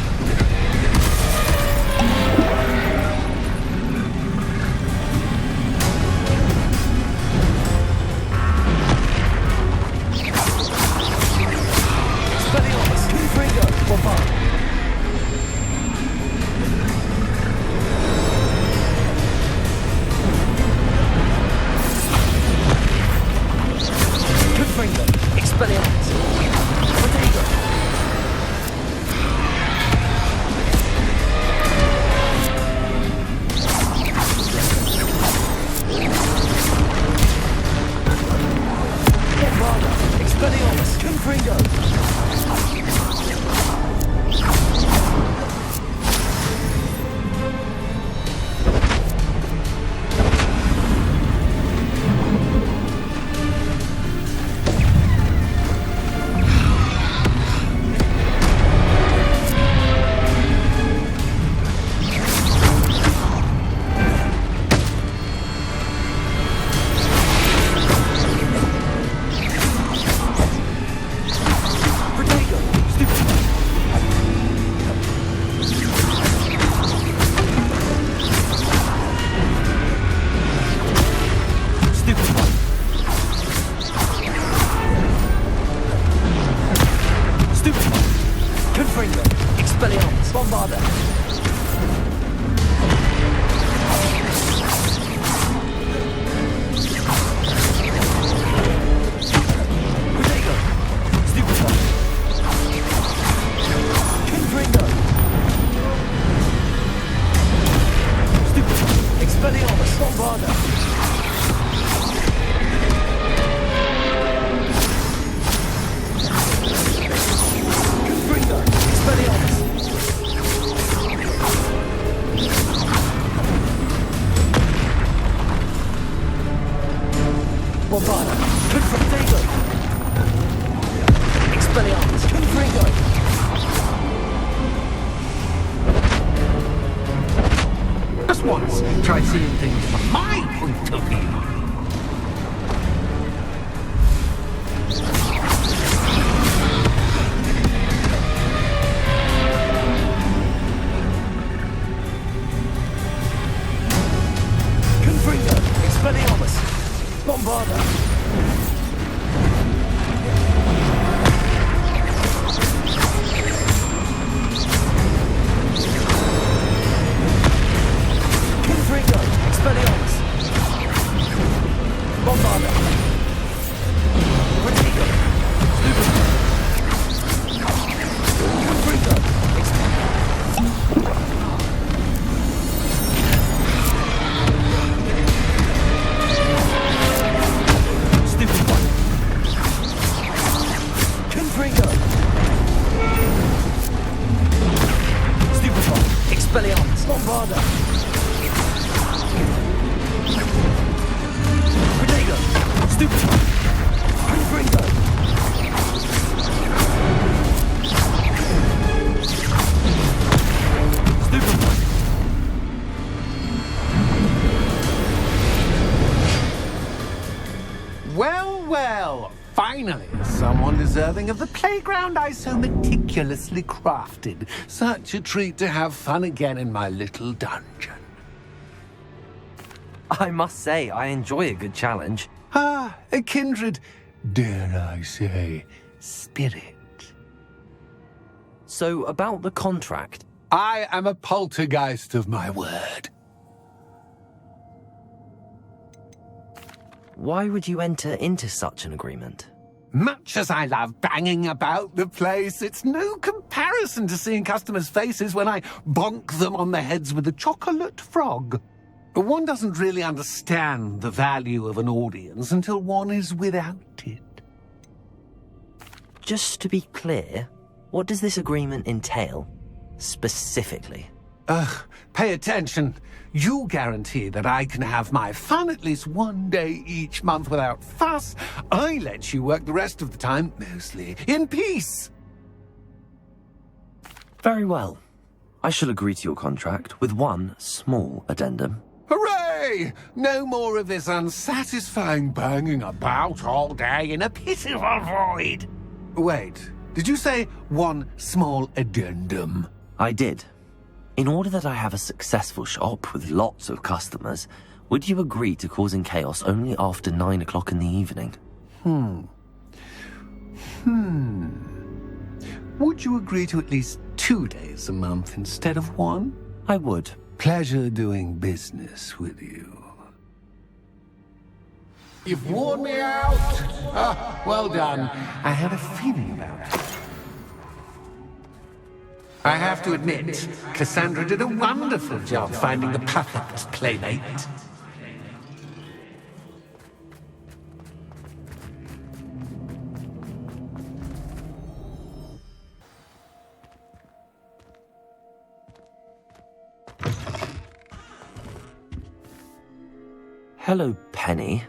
Speaker 14: Expelliarmus, Confringo, Bombarda.
Speaker 2: Expelliarmus! Protego! Bombarda! Expelliarmus! Confringo!
Speaker 9: Try seeing things from my point of view.
Speaker 2: Confringo! Expelliarmus! Bombarda! Expelliarmus! Bombarda! Protego! Confringo! Stupid one! Confringo! Stupid one! Expelliarmus! Bombarda! Stupid one! Confringo! Stupid one!
Speaker 9: Well, well, finally, someone deserving of the playground I so meticulously crafted. Such a treat to have fun again in my little dungeon.
Speaker 2: I must say, I enjoy a good challenge.
Speaker 9: Ah, a kindred, dare I say, spirit.
Speaker 2: So, about the contract.
Speaker 9: I am a poltergeist of my word.
Speaker 2: Why would you enter into such an agreement?
Speaker 9: Much as I love banging about the place, it's no comparison to seeing customers' faces when I bonk them on the heads with a chocolate frog. One doesn't really understand the value of an audience until one is without it.
Speaker 2: Just to be clear, what does this agreement entail, specifically?
Speaker 9: Pay attention. You guarantee that I can have my fun at least one day each month without fuss. I let you work the rest of the time, mostly in peace.
Speaker 2: Very well. I shall agree to your contract with one small addendum.
Speaker 9: Hooray! No more of this unsatisfying banging about all day in a pitiful void. Wait, did you say one small addendum?
Speaker 2: I did. In order that I have a successful shop with lots of customers, would you agree to causing chaos only after 9 o'clock in the evening?
Speaker 9: Would you agree to at least 2 days a month instead of one?
Speaker 2: I would.
Speaker 9: Pleasure doing business with you. You've worn me out. Ah, well done. I had a feeling about it. I have to admit, Cassandra did a wonderful job finding the perfect playmate.
Speaker 2: Hello, Penny.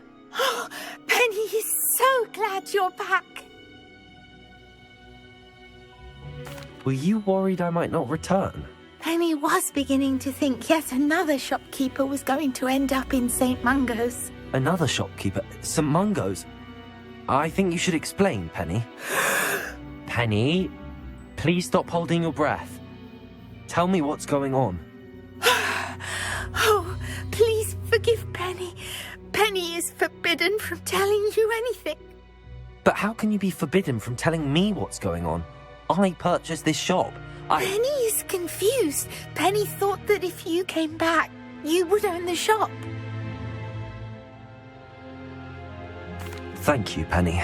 Speaker 22: Penny is so glad you're back.
Speaker 2: Were you worried I might not return?
Speaker 22: Penny was beginning to think yet another shopkeeper was going to end up in St. Mungo's.
Speaker 2: Another shopkeeper? St. Mungo's? I think you should explain, Penny. Penny, please stop holding your breath. Tell me what's going on.
Speaker 22: Oh, please forgive Penny. Penny is forbidden from telling you anything.
Speaker 2: But how can you be forbidden from telling me what's going on? I purchased this shop.
Speaker 22: Penny is confused. Penny thought that if you came back, you would own the shop.
Speaker 2: Thank you, Penny.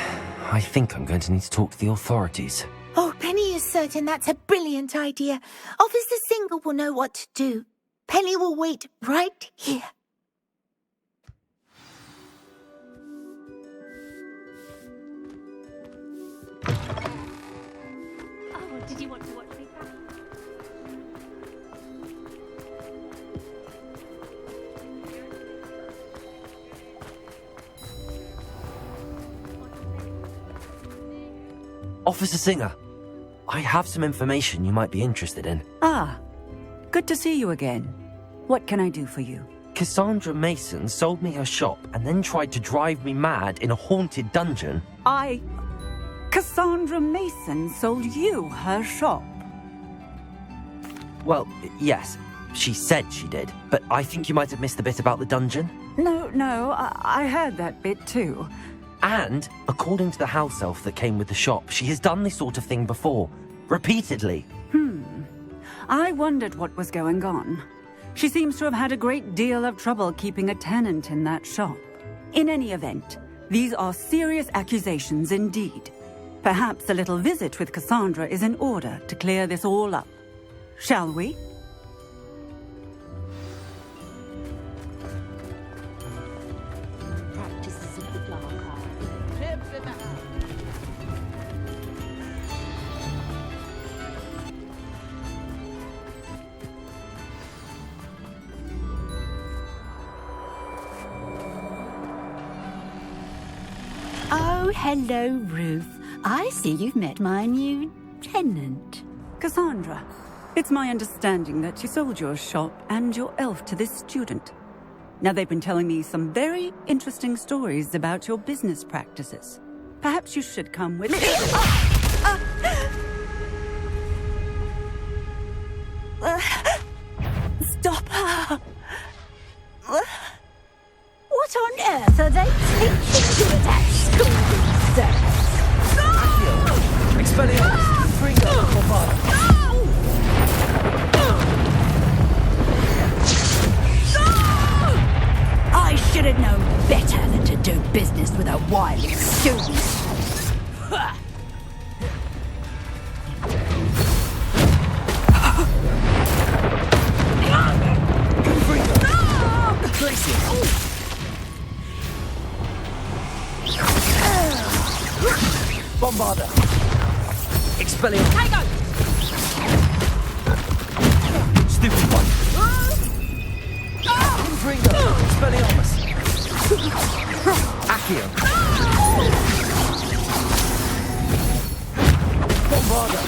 Speaker 2: I think I'm going to need to talk to the authorities.
Speaker 22: Oh, Penny is certain that's a brilliant idea. Officer Single will know what to do. Penny will wait right here.
Speaker 17: Oh, did you want to watch me back?
Speaker 2: Officer Singer, I have some information you might be interested in.
Speaker 11: Ah, good to see you again. What can I do for you?
Speaker 2: Cassandra Mason sold me her shop and then tried to drive me mad in a haunted dungeon.
Speaker 11: Cassandra Mason sold you her shop?
Speaker 2: Well, yes, she said she did, but I think you might have missed the bit about the dungeon.
Speaker 11: No, I heard that bit too.
Speaker 2: And, according to the house elf that came with the shop, she has done this sort of thing before. Repeatedly.
Speaker 11: I wondered what was going on. She seems to have had a great deal of trouble keeping a tenant in that shop. In any event, these are serious accusations indeed. Perhaps a little visit with Cassandra is in order to clear this all up. Shall we?
Speaker 1: Oh, hello, Ruth. I see you've met my new tenant.
Speaker 11: Cassandra, it's my understanding that you sold your shop and your elf to this student. Now, they've been telling me some very interesting stories about your business practices. Perhaps you should come with me.
Speaker 1: Stop her! What on earth are they teaching you at that school these days?
Speaker 2: Expelliarmus! Fringo!
Speaker 1: I should have known better than to do business with a wild student.
Speaker 2: Bombarder! Expelliarmus!
Speaker 1: Tango!
Speaker 2: Stupid one! Fringo! Expelliarmus! Accio! Bombarder!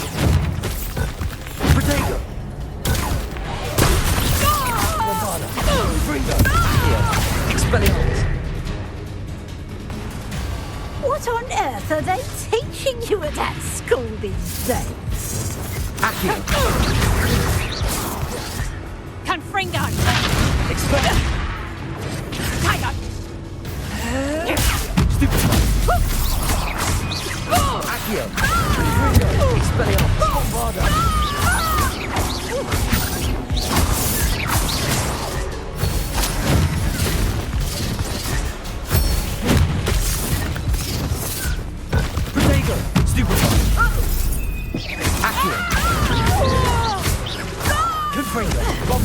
Speaker 2: Protego! Bombarder! Fringo! Accio! Expelliarmus!
Speaker 1: What on earth are they teaching you at that school these days?
Speaker 2: Accio!
Speaker 1: Confringo!
Speaker 2: Expelliarmus!
Speaker 1: Tango!
Speaker 2: Stupid one! Accio! Fringo! Expelliarmus! Bombarder!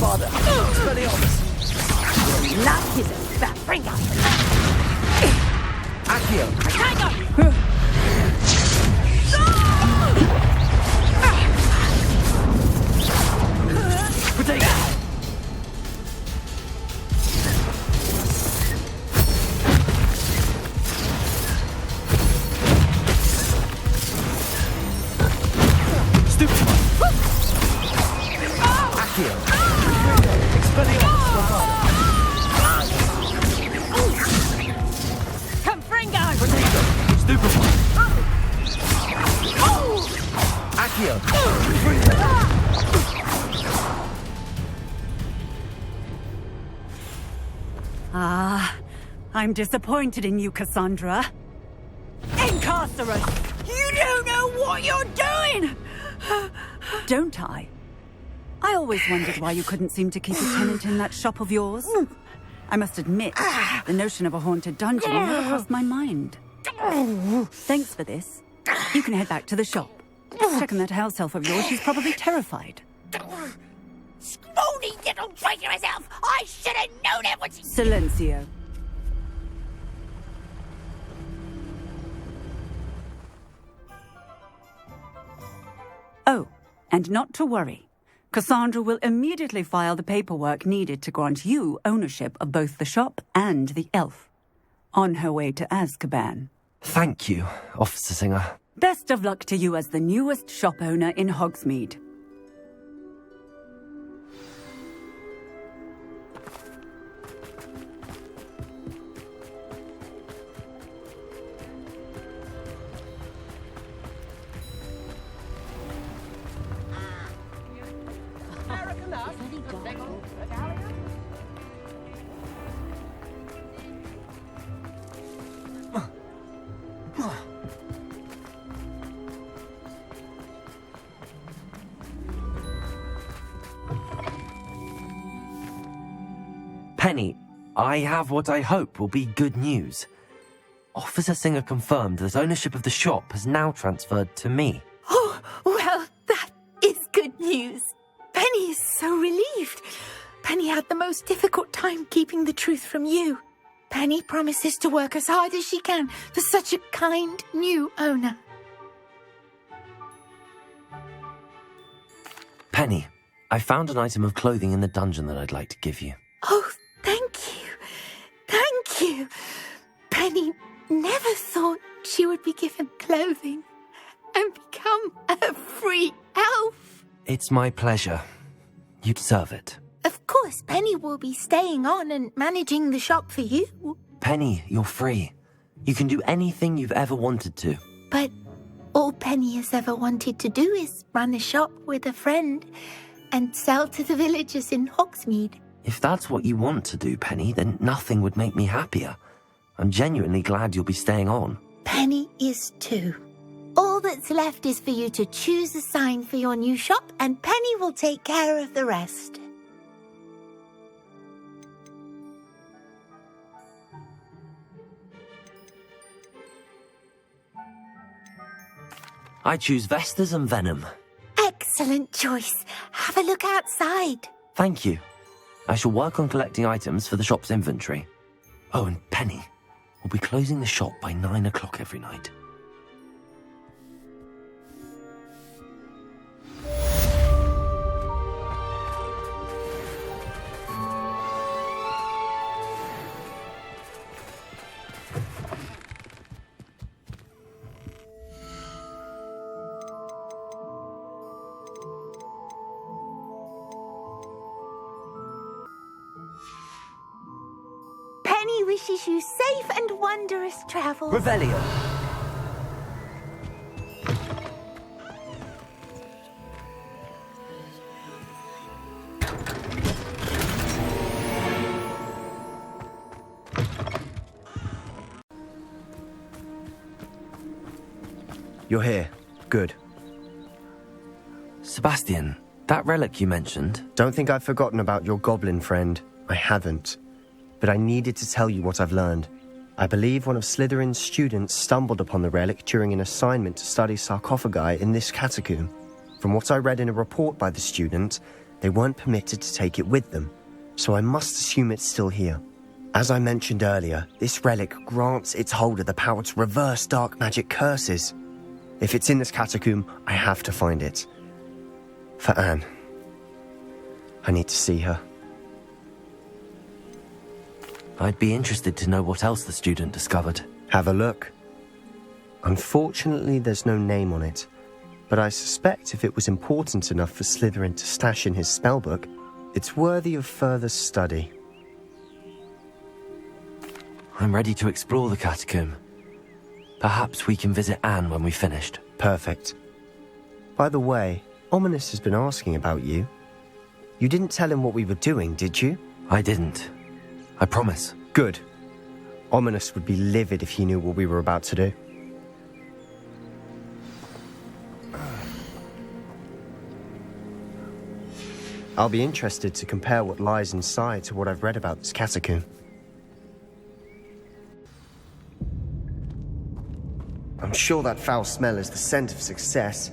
Speaker 21: Avada! Expelliarmus!
Speaker 6: Luck is a bad bringer.
Speaker 21: Accio! Potato! Stupefy! Accio! Expelliarmus!
Speaker 11: Confringo!
Speaker 21: Potato! Stupefy! Accio!
Speaker 11: Ah, I'm disappointed in you, Cassandra. Incarcerate! You don't know what you're doing! Don't I? I always wondered why you couldn't seem to keep a tenant in that shop of yours. I must admit, the notion of a haunted dungeon never crossed my mind. Thanks for this. You can head back to the shop. Checking that house elf of yours, she's probably terrified.
Speaker 1: Scrawny little traitor herself! I should have known it was...
Speaker 11: Silencio. Oh, and not to worry. Cassandra will immediately file the paperwork needed to grant you ownership of both the shop and the elf. On her way to Azkaban.
Speaker 2: Thank you, Officer Singer.
Speaker 11: Best of luck to you as the newest shop owner in Hogsmeade.
Speaker 2: Penny, I have what I hope will be good news. Officer Singer confirmed that ownership of the shop has now transferred to me.
Speaker 22: Oh, well, that is good news. Penny is so relieved. Penny had the most difficult time keeping the truth from you. Penny promises to work as hard as she can for such a kind new owner.
Speaker 2: Penny, I found an item of clothing in the dungeon that I'd like to give you.
Speaker 22: Oh, thank you. Thank you. Penny never thought she would be given clothing and become a free elf.
Speaker 2: It's my pleasure. You deserve it.
Speaker 22: Of course, Penny will be staying on and managing the shop for you.
Speaker 2: Penny, you're free. You can do anything you've ever wanted to.
Speaker 22: But all Penny has ever wanted to do is run a shop with a friend and sell to the villagers in Hogsmeade.
Speaker 2: If that's what you want to do, Penny, then nothing would make me happier. I'm genuinely glad you'll be staying on.
Speaker 22: Penny is too. All that's left is for you to choose a sign for your new shop, and Penny will take care of the rest.
Speaker 2: I choose Vestas and Venom.
Speaker 22: Excellent choice. Have a look outside.
Speaker 2: Thank you. I shall work on collecting items for the shop's inventory. Oh, and Penny, we'll be closing the shop by 9 o'clock every night.
Speaker 22: Penny wishes you safe and wondrous travels.
Speaker 2: Revelio.
Speaker 8: You're here. Good.
Speaker 2: Sebastian, that relic you mentioned...
Speaker 8: Don't think I've forgotten about your goblin friend. I haven't. But I needed to tell you what I've learned. I believe one of Slytherin's students stumbled upon the relic during an assignment to study sarcophagi in this catacomb. From what I read in a report by the student, they weren't permitted to take it with them, so I must assume it's still here. As I mentioned earlier, this relic grants its holder the power to reverse dark magic curses. If it's in this catacomb, I have to find it. For Anne. I need to see her.
Speaker 2: I'd be interested to know what else the student discovered.
Speaker 8: Have a look. Unfortunately, there's no name on it, but I suspect if it was important enough for Slytherin to stash in his spellbook, it's worthy of further study.
Speaker 2: I'm ready to explore the catacomb. Perhaps we can visit Anne when we've finished.
Speaker 8: Perfect. By the way, Ominous has been asking about you. You didn't tell him what we were doing, did you?
Speaker 2: I didn't. I promise.
Speaker 8: Good. Ominous would be livid if he knew what we were about to do. I'll be interested to compare what lies inside to what I've read about this catacomb. I'm sure that foul smell is the scent of success.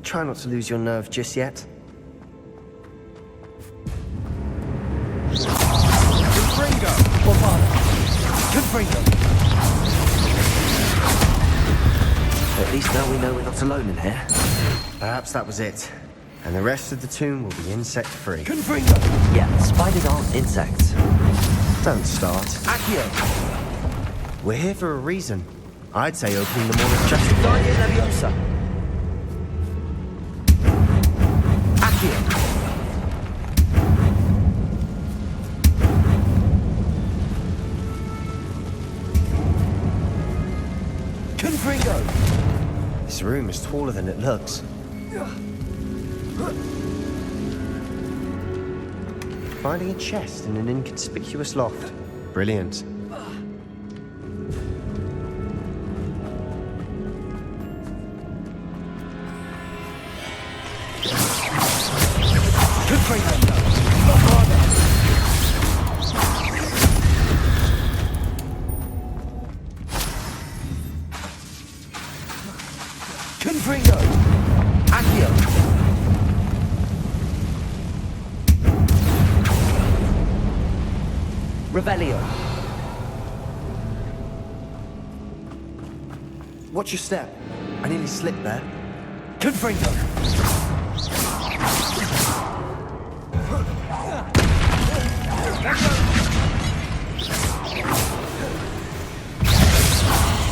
Speaker 8: Try not to lose your nerve just yet.
Speaker 2: At least now we know we're not alone in here.
Speaker 8: Perhaps that was it. And the rest of the tomb will be insect-free.
Speaker 2: Yeah, spiders aren't insects.
Speaker 8: Don't start.
Speaker 2: Accio!
Speaker 8: We're here for a reason. I'd say opening them all is just...
Speaker 2: Leviosa! Accio!
Speaker 8: This room is taller than it looks. Finding a chest in an inconspicuous loft. Brilliant.
Speaker 2: Confringo! Accio! Revelio!
Speaker 8: Watch your step. I nearly slipped there.
Speaker 2: Confringo!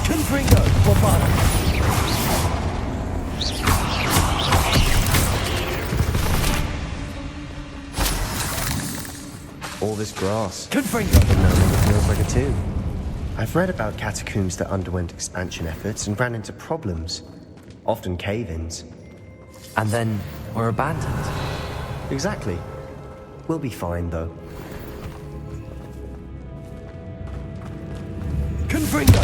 Speaker 2: Confringo! Bombard!
Speaker 8: All this grass.
Speaker 2: Confringo!
Speaker 8: But no, it feels like a tomb. I've read about catacombs that underwent expansion efforts and ran into problems. Often cave-ins.
Speaker 2: And then were abandoned.
Speaker 8: Exactly. We'll be fine, though.
Speaker 2: Confringo!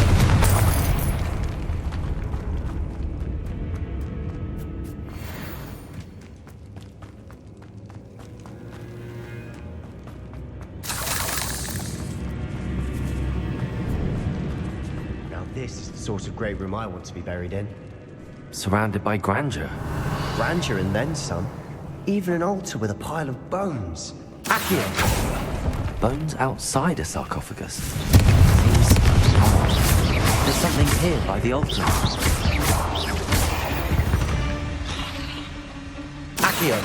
Speaker 8: This is the sort of great room I want to be buried in.
Speaker 2: Surrounded by grandeur.
Speaker 8: Grandeur and then some. Even an altar with a pile of bones.
Speaker 2: Accio! Bones outside a sarcophagus. Seems odd. There's something here by the altar. Accio!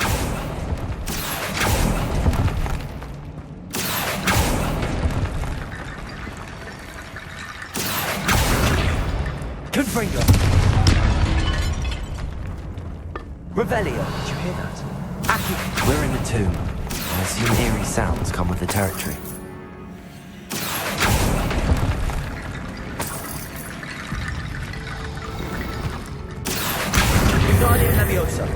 Speaker 2: Confringo! Revelio!
Speaker 8: Did you hear that?
Speaker 2: Accio! We're in the tomb. I assume eerie sounds come with the territory. Wingardium Leviosa!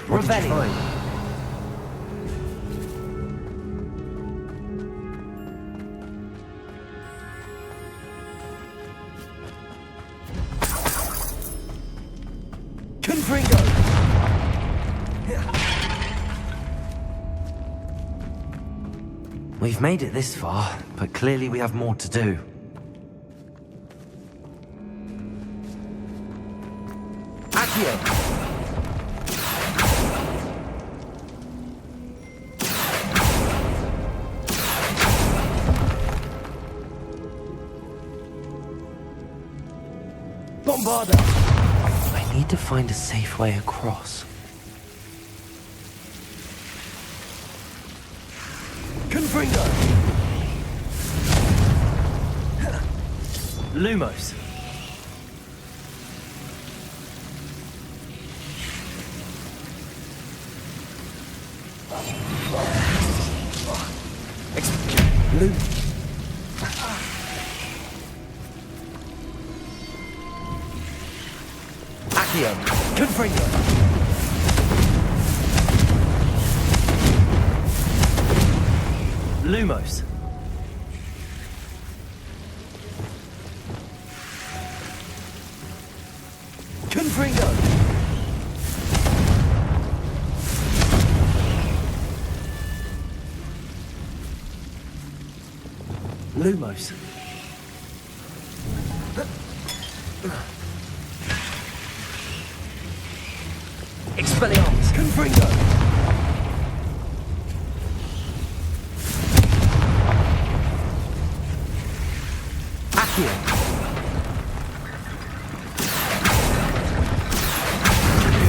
Speaker 8: What did you find?
Speaker 2: Confringo! We've made it this far, but clearly we have more to do. Accio!
Speaker 21: Bombarda!
Speaker 2: I need to find a safe way across.
Speaker 21: Confringo! Lumos!
Speaker 2: Accio!
Speaker 21: Confringo! Lumos! Confringo! Lumos! Expelliarmus! Confringo!
Speaker 2: Accio!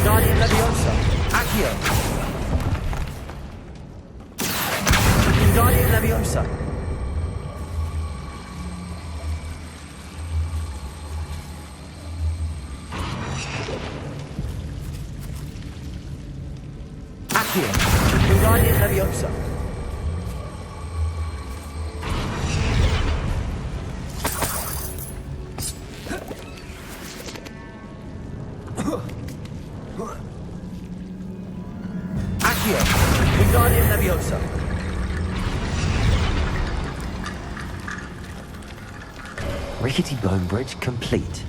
Speaker 21: Guardian Leviosa!
Speaker 2: Accio!
Speaker 21: Guardian Leviosa!
Speaker 2: Accio!
Speaker 21: Guardian Leviosa!
Speaker 2: Accio!
Speaker 21: Guardian Leviosa!
Speaker 2: Rickety bone bridge complete.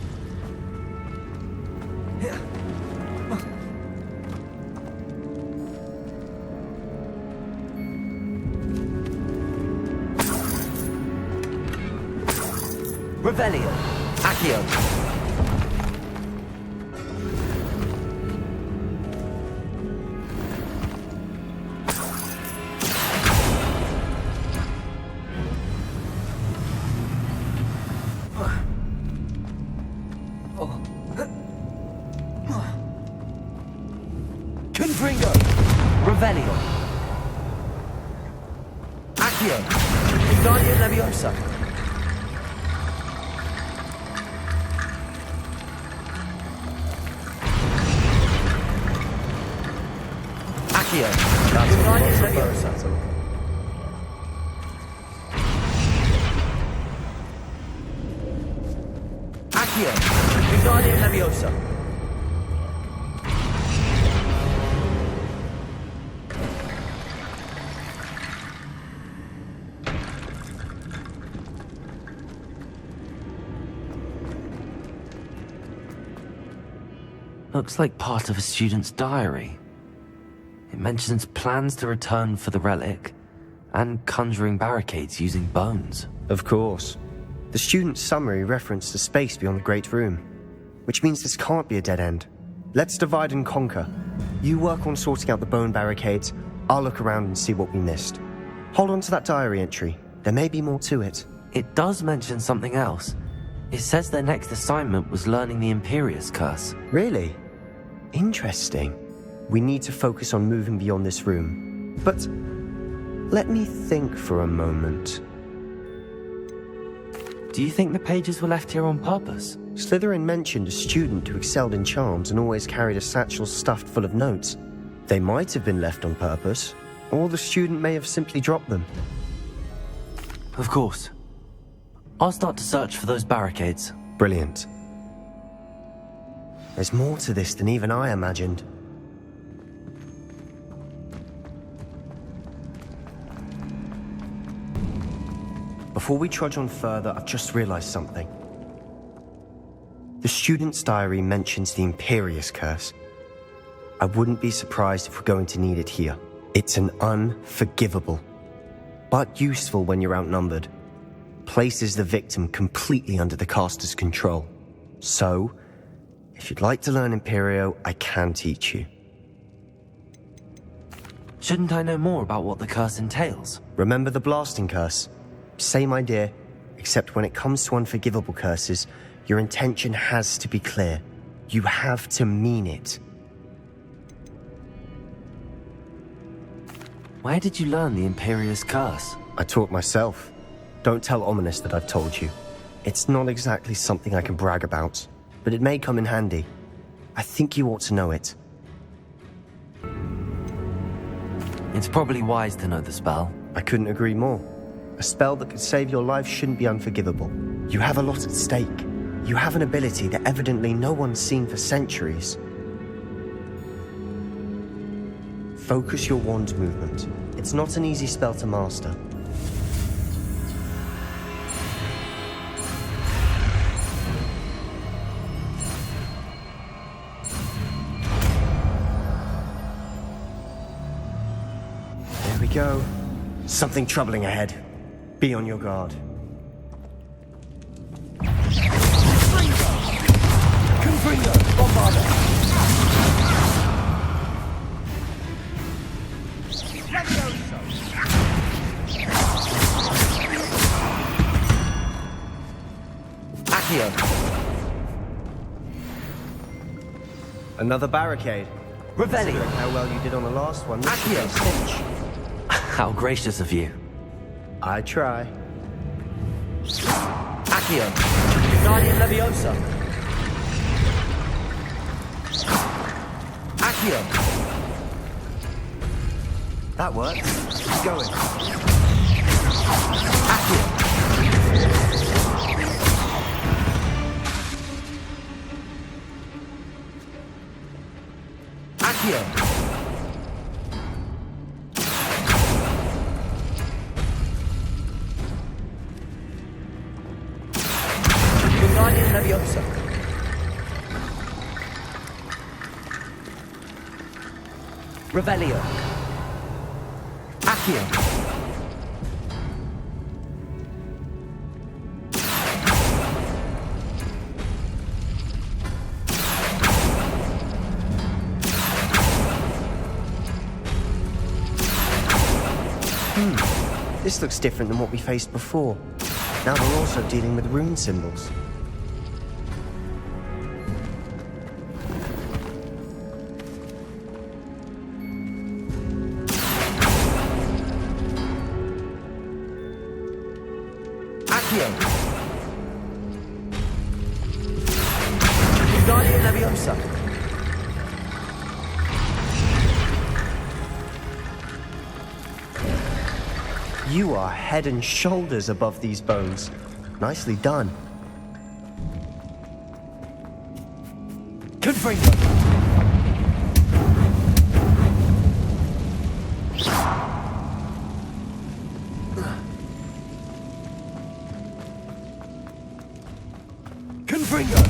Speaker 21: Revelio!
Speaker 2: Accio!
Speaker 21: Confringo!
Speaker 2: Revelio!
Speaker 21: Accio! Guardian Leviosa!
Speaker 2: Accio!
Speaker 21: Guardian Leviosa!
Speaker 2: Accio!
Speaker 21: Guardian Leviosa!
Speaker 2: Looks like part of a student's diary. It mentions plans to return for the relic and conjuring barricades using bones.
Speaker 8: Of course. The student's summary referenced a space beyond the Great Room, which means this can't be a dead end. Let's divide and conquer. You work on sorting out the bone barricades, I'll look around and see what we missed. Hold on to that diary entry. There may be more to it.
Speaker 2: It does mention something else. It says their next assignment was learning the Imperious Curse.
Speaker 8: Really? Interesting. We need to focus on moving beyond this room. But let me think for a moment.
Speaker 2: Do you think the pages were left here on purpose?
Speaker 8: Slytherin mentioned a student who excelled in charms and always carried a satchel stuffed full of notes. They might have been left on purpose, or the student may have simply dropped them.
Speaker 2: Of course. I'll start to search for those barricades.
Speaker 8: Brilliant. There's more to this than even I imagined. Before we trudge on further, I've just realized something. The student's diary mentions the Imperious Curse. I wouldn't be surprised if we're going to need it here. It's an unforgivable but useful when you're outnumbered. Places the victim completely under the caster's control. So, if you'd like to learn Imperio, I can teach you.
Speaker 2: Shouldn't I know more about what the curse entails?
Speaker 8: Remember the blasting curse? Same idea, except when it comes to unforgivable curses, your intention has to be clear. You have to mean it.
Speaker 2: Where did you learn the Imperious curse?
Speaker 8: I taught myself. Don't tell Ominous that I've told you. It's not exactly something I can brag about, but it may come in handy. I think you ought to know it.
Speaker 2: It's probably wise to know the spell.
Speaker 8: I couldn't agree more. A spell that could save your life shouldn't be unforgivable. You have a lot at stake. You have an ability that evidently no one's seen for centuries. Focus your wand's movement. It's not an easy spell to master. There we go. Something troubling ahead. Be on your guard.
Speaker 14: Confringo! Bombarda!
Speaker 8: Accio! Another barricade.
Speaker 2: Revelio!
Speaker 8: Considering how well you did on the last one.
Speaker 2: Accio! How gracious of you.
Speaker 8: I try.
Speaker 14: Accio! Guardian Leviosa! Accio!
Speaker 8: That works. Keep going.
Speaker 14: Accio! Accio! Guardian Leviosa! Revelio! Accio!
Speaker 8: This looks different than what we faced before. Now we're also dealing with rune symbols.
Speaker 14: Accio! Guardian Leviosa!
Speaker 8: You are head and shoulders above these bones. Nicely done.
Speaker 14: Confringo! Confringo!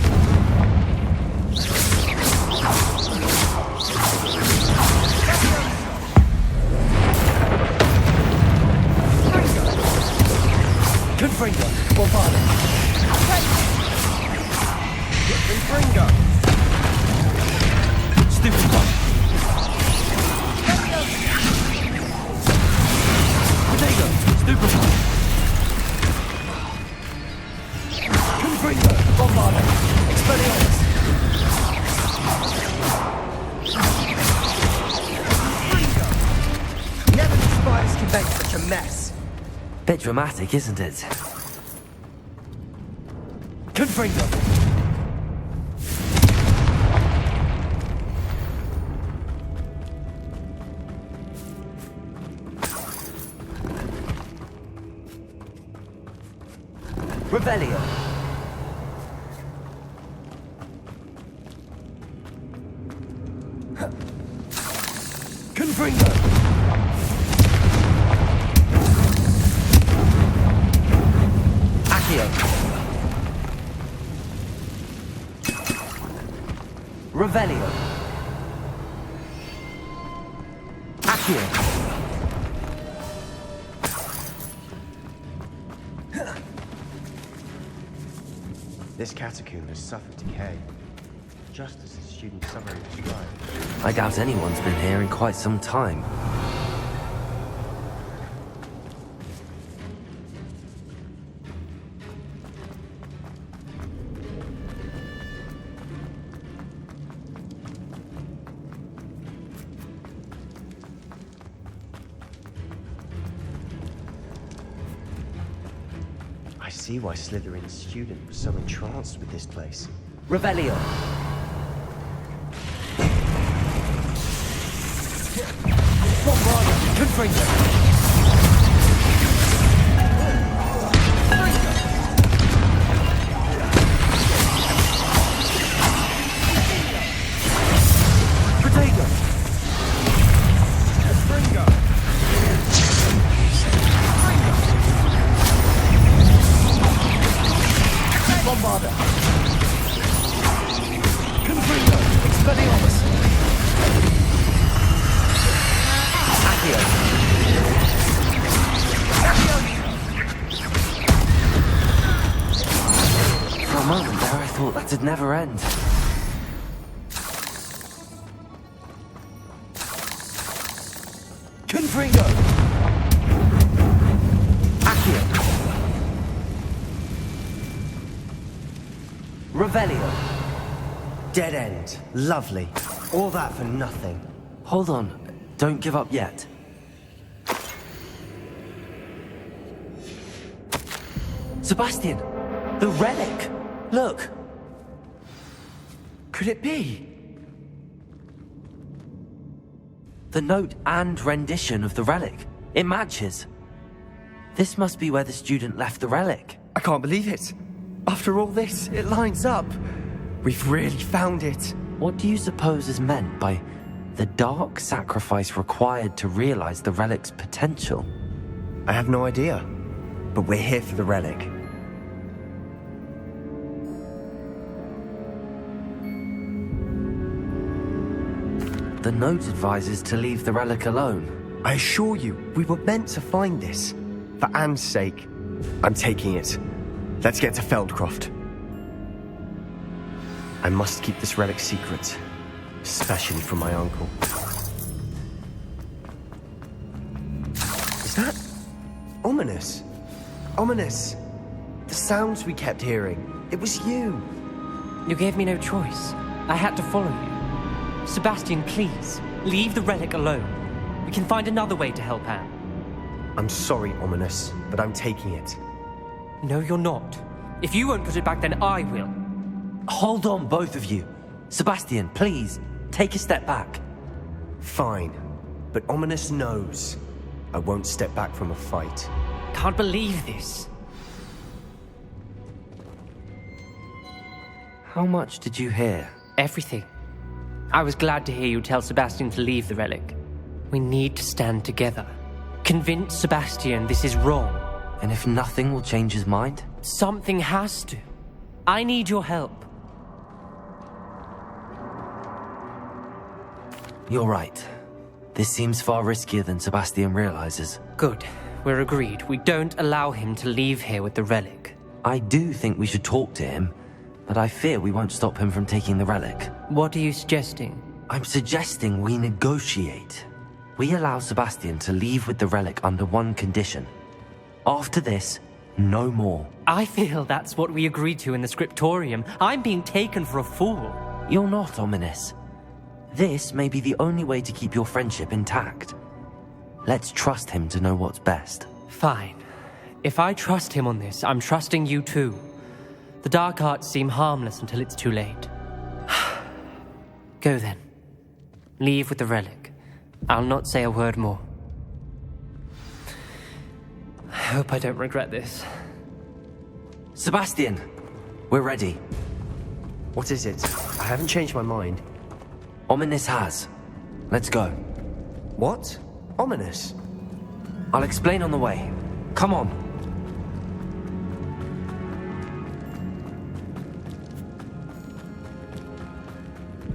Speaker 14: Confringo! Bombarda! Confringo! Stupid one! Potato! Stupid one! Confringo! Bombarda! Expelliarmus!
Speaker 8: Never knew spiders could make such a mess.
Speaker 2: Bit dramatic, isn't it?
Speaker 14: Confringo! Revelio! Confringo! Accio! Revelio! Accio!
Speaker 8: This catacomb has suffered decay, just as the student summary described.
Speaker 2: I doubt anyone's been here in quite some time.
Speaker 8: I see why Slytherin's student was so entranced with this place.
Speaker 2: Revelio! For a moment there, I thought that'd never end.
Speaker 8: Confringo! Accio!
Speaker 2: Revelio!
Speaker 8: Dead end. Lovely. All that for nothing.
Speaker 2: Hold on. Don't give up yet. Sebastian! The relic! Look!
Speaker 8: Could it be?
Speaker 2: The note and rendition of the relic. It matches. This must be where the student left the relic.
Speaker 8: I can't believe it. After all this, it lines up. We've really found it.
Speaker 2: What do you suppose is meant by the dark sacrifice required to realize the relic's potential?
Speaker 8: I have no idea. But we're here for the relic.
Speaker 2: The note advises to leave the relic alone.
Speaker 8: I assure you, we were meant to find this. For Anne's sake, I'm taking it. Let's get to Feldcroft. I must keep this relic secret, especially from my uncle. Is that ominous? Ominous. The sounds we kept hearing. It was you.
Speaker 7: You gave me no choice. I had to follow you. Sebastian, please, leave the relic alone. We can find another way to help Anne.
Speaker 8: I'm sorry, Ominous, but I'm taking it.
Speaker 7: No, you're not. If you won't put it back, then I will.
Speaker 2: Hold on, both of you. Sebastian, please, take a step back.
Speaker 8: Fine, but Ominous knows I won't step back from a fight.
Speaker 7: Can't believe this.
Speaker 2: How much did you hear?
Speaker 7: Everything. I was glad to hear you tell Sebastian to leave the relic. We need to stand together. Convince Sebastian this is wrong.
Speaker 2: And if nothing will change his mind?
Speaker 7: Something has to. I need your help.
Speaker 2: You're right. This seems far riskier than Sebastian realizes.
Speaker 7: Good. We're agreed. We don't allow him to leave here with the relic.
Speaker 2: I do think we should talk to him, but I fear we won't stop him from taking the relic.
Speaker 7: What are you suggesting?
Speaker 2: I'm suggesting we negotiate. We allow Sebastian to leave with the relic under one condition. After this, no more.
Speaker 7: I feel that's what we agreed to in the scriptorium. I'm being taken for a fool.
Speaker 2: You're not, Ominous. This may be the only way to keep your friendship intact. Let's trust him to know what's best.
Speaker 7: Fine. If I trust him on this, I'm trusting you too. The dark arts seem harmless until it's too late. Go then. Leave with the relic. I'll not say a word more. I hope I don't regret this.
Speaker 2: Sebastian, we're ready.
Speaker 8: What is it? I haven't changed my mind.
Speaker 2: Ominous has. Let's go.
Speaker 8: What? Ominous?
Speaker 2: I'll explain on the way. Come on.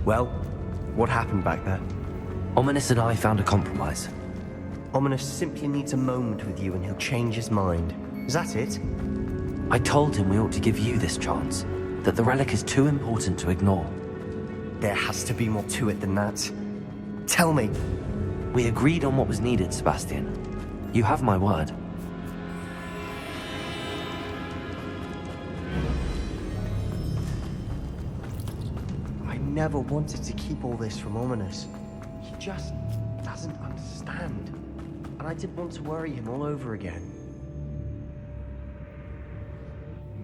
Speaker 8: Well, what happened back there?
Speaker 2: Ominous and I found a compromise.
Speaker 8: Ominous simply needs a moment with you and he'll change his mind. Is that it?
Speaker 2: I told him we ought to give you this chance. that the relic is too important to ignore.
Speaker 8: There has to be more to it than that. Tell me.
Speaker 2: We agreed on what was needed, Sebastian. You have my word.
Speaker 8: I never wanted to keep all this from Ominous. He just doesn't understand. And I didn't want to worry him all over again.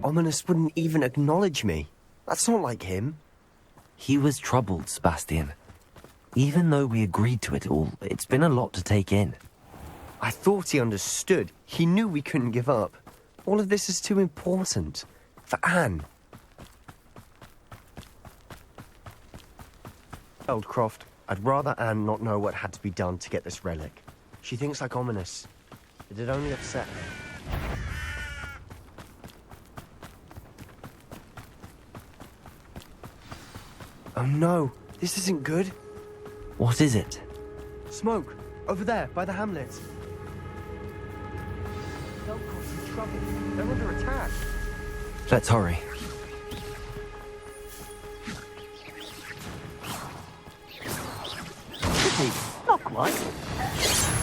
Speaker 8: Ominous wouldn't even acknowledge me. That's not like him.
Speaker 2: He was troubled, Sebastian. Even though we agreed to it all, it's been a lot to take in.
Speaker 8: I thought he understood. He knew we couldn't give up. All of this is too important. For Anne. Eldcroft, I'd rather Anne not know what had to be done to get this relic. She thinks like Ominous. It'd only upset her. Oh no, this isn't good.
Speaker 2: What is it?
Speaker 8: Smoke, over there, by the hamlet. Eldcroft's in trouble. They're under attack.
Speaker 2: Let's hurry.
Speaker 21: Not quite.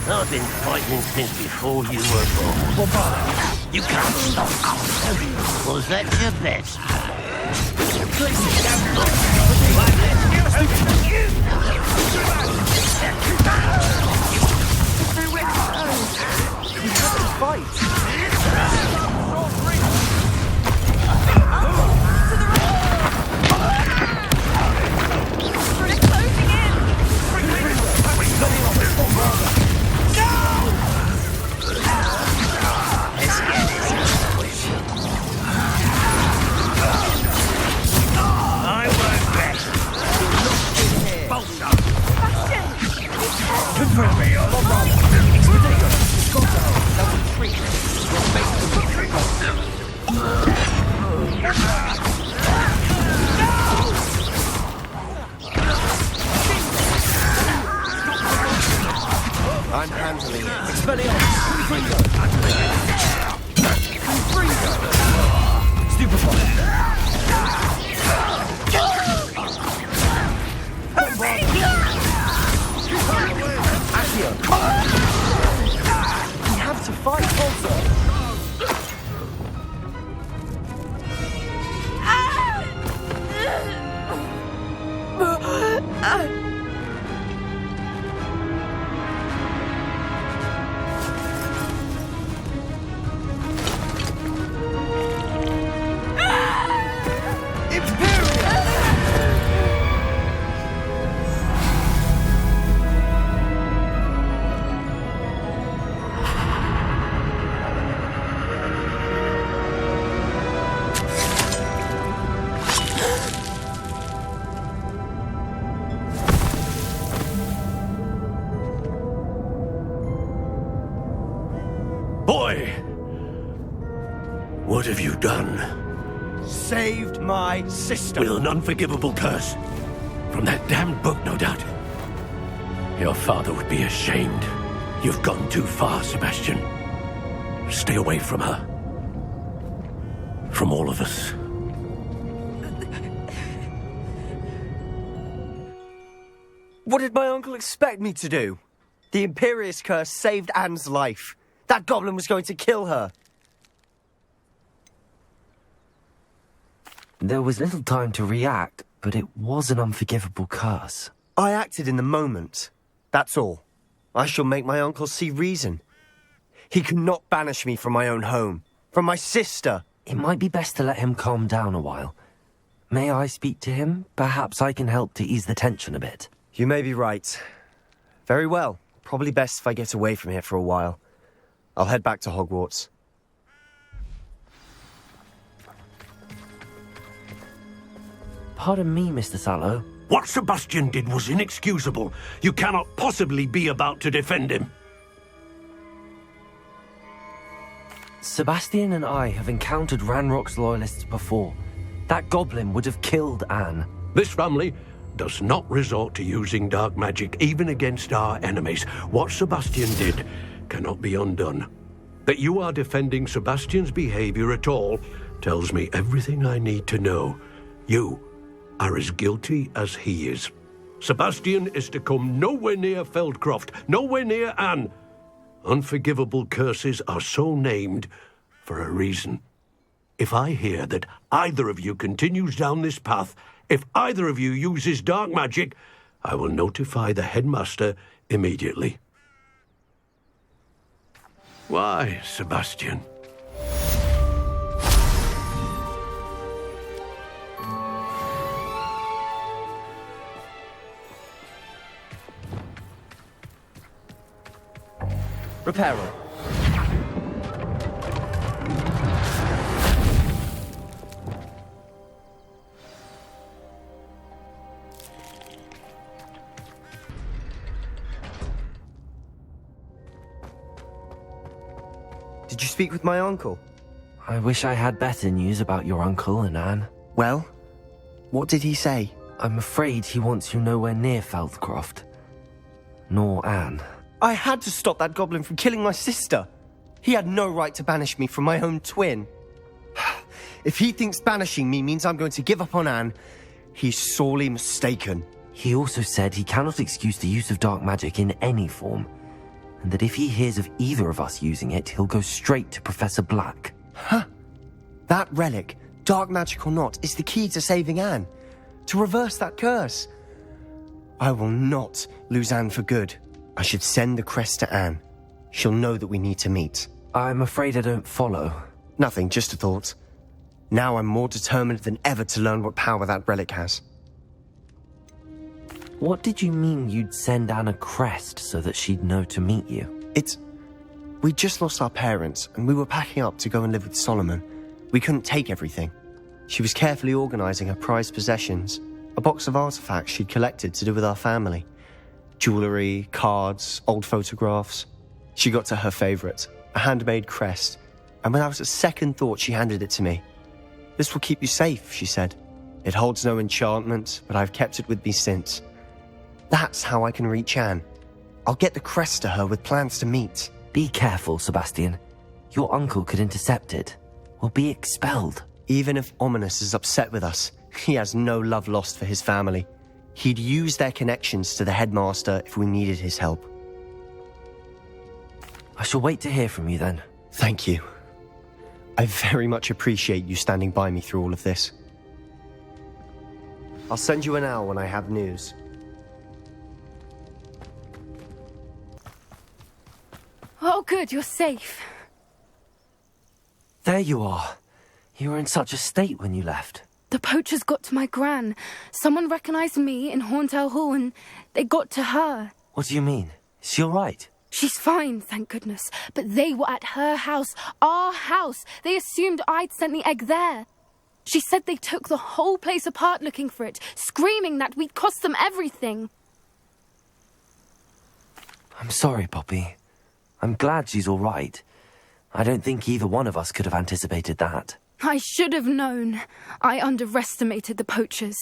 Speaker 21: I've been fighting since before you were born. You can't stop us. Was that your best?
Speaker 8: I'm handling it. We have to fight also.
Speaker 21: Boy! What have you done?
Speaker 8: Saved my sister.
Speaker 21: With an unforgivable curse. From that damned book, no doubt. Your father would be ashamed. You've gone too far, Sebastian. Stay away from her. From all of us.
Speaker 8: What did my uncle expect me to do? The Imperious curse saved Anne's life. That goblin was going to kill her.
Speaker 2: There was little time to react, but it was an unforgivable curse.
Speaker 8: I acted in the moment. That's all. I shall make my uncle see reason. He cannot banish me from my own home, from my sister.
Speaker 2: It might be best to let him calm down a while. May I speak to him? Perhaps I can help to ease the tension a bit.
Speaker 8: You may be right. Very well. Probably best if I get away from here for a while. I'll head back to Hogwarts.
Speaker 2: Pardon me, Mr. Sallow.
Speaker 21: What Sebastian did was inexcusable. You cannot possibly be about to defend him.
Speaker 2: Sebastian and I have encountered Ranrock's loyalists before. That goblin would have killed Anne.
Speaker 21: This family does not resort to using dark magic, even against our enemies. What Sebastian did cannot be undone. That you are defending Sebastian's behavior at all tells me everything I need to know. You are as guilty as he is. Sebastian is to come nowhere near Feldcroft, nowhere near Anne. Unforgivable curses are so named for a reason. If I hear that either of you continues down this path, if either of you uses dark magic, I will notify the headmaster immediately. Why, Sebastian?
Speaker 8: Reparo. Did you speak with my uncle?
Speaker 2: I wish I had better news about your uncle and Anne.
Speaker 8: Well, what did he say?
Speaker 2: I'm afraid he wants you nowhere near Feldcroft. Nor Anne.
Speaker 8: I had to stop that goblin from killing my sister. He had no right to banish me from my own twin. If he thinks banishing me means I'm going to give up on Anne, he's sorely mistaken.
Speaker 2: He also said he cannot excuse the use of dark magic in any form, and that if he hears of either of us using it, he'll go straight to Professor Black.
Speaker 8: Huh. That relic, dark magic or not, is the key to saving Anne. To reverse that curse. I will not lose Anne for good. I should send the crest to Anne. She'll know that we need to meet.
Speaker 2: I'm afraid I don't follow.
Speaker 8: Nothing, just a thought. Now I'm more determined than ever to learn what power that relic has.
Speaker 2: What did you mean you'd send Anne a crest so that she'd know to meet you?
Speaker 8: We just lost our parents, and we were packing up to go and live with Solomon. We couldn't take everything. She was carefully organising her prized possessions, a box of artifacts she'd collected to do with our family. Jewellery, cards, old photographs. She got to her favourite, a handmade crest, and without a second thought she handed it to me. This will keep you safe, she said. It holds no enchantment, but I've kept it with me since. That's how I can reach Anne. I'll get the crest to her with plans to meet.
Speaker 2: Be careful, Sebastian. Your uncle could intercept it. We'll be expelled.
Speaker 8: Even if Ominous is upset with us, he has no love lost for his family. He'd use their connections to the headmaster if we needed his help.
Speaker 2: I shall wait to hear from you then.
Speaker 8: Thank you. I very much appreciate you standing by me through all of this. I'll send you an owl when I have news.
Speaker 13: Oh, good, you're safe.
Speaker 2: There you are. You were in such a state when you left.
Speaker 13: The poachers got to my gran. Someone recognised me in Horntail Hall and they got to her.
Speaker 2: What do you mean? Is she all right?
Speaker 13: She's fine, thank goodness. But they were at her house, our house. They assumed I'd sent the egg there. She said they took the whole place apart looking for it, screaming that we'd cost them everything.
Speaker 2: I'm sorry, Poppy. I'm glad she's all right. I don't think either one of us could have anticipated that.
Speaker 13: I should have known. I underestimated the poachers.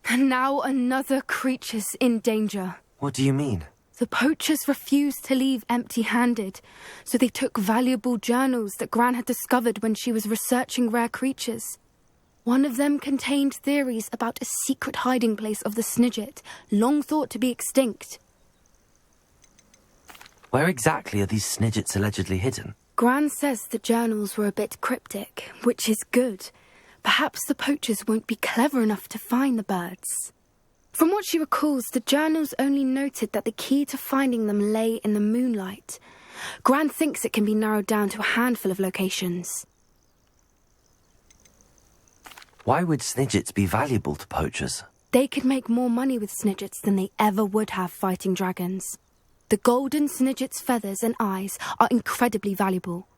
Speaker 13: And now another creature's in danger.
Speaker 2: What do you mean?
Speaker 13: The poachers refused to leave empty-handed, so they took valuable journals that Gran had discovered when she was researching rare creatures. One of them contained theories about a secret hiding place of the Snidget, long thought to be extinct.
Speaker 2: Where exactly are these Snidgets allegedly hidden?
Speaker 13: Gran says the journals were a bit cryptic, which is good. Perhaps the poachers won't be clever enough to find the birds. From what she recalls, the journals only noted that the key to finding them lay in the moonlight. Gran thinks it can be narrowed down to a handful of locations.
Speaker 2: Why would Snidgets be valuable to poachers?
Speaker 13: They could make more money with Snidgets than they ever would have fighting dragons. The golden Snidget's feathers and eyes are incredibly valuable.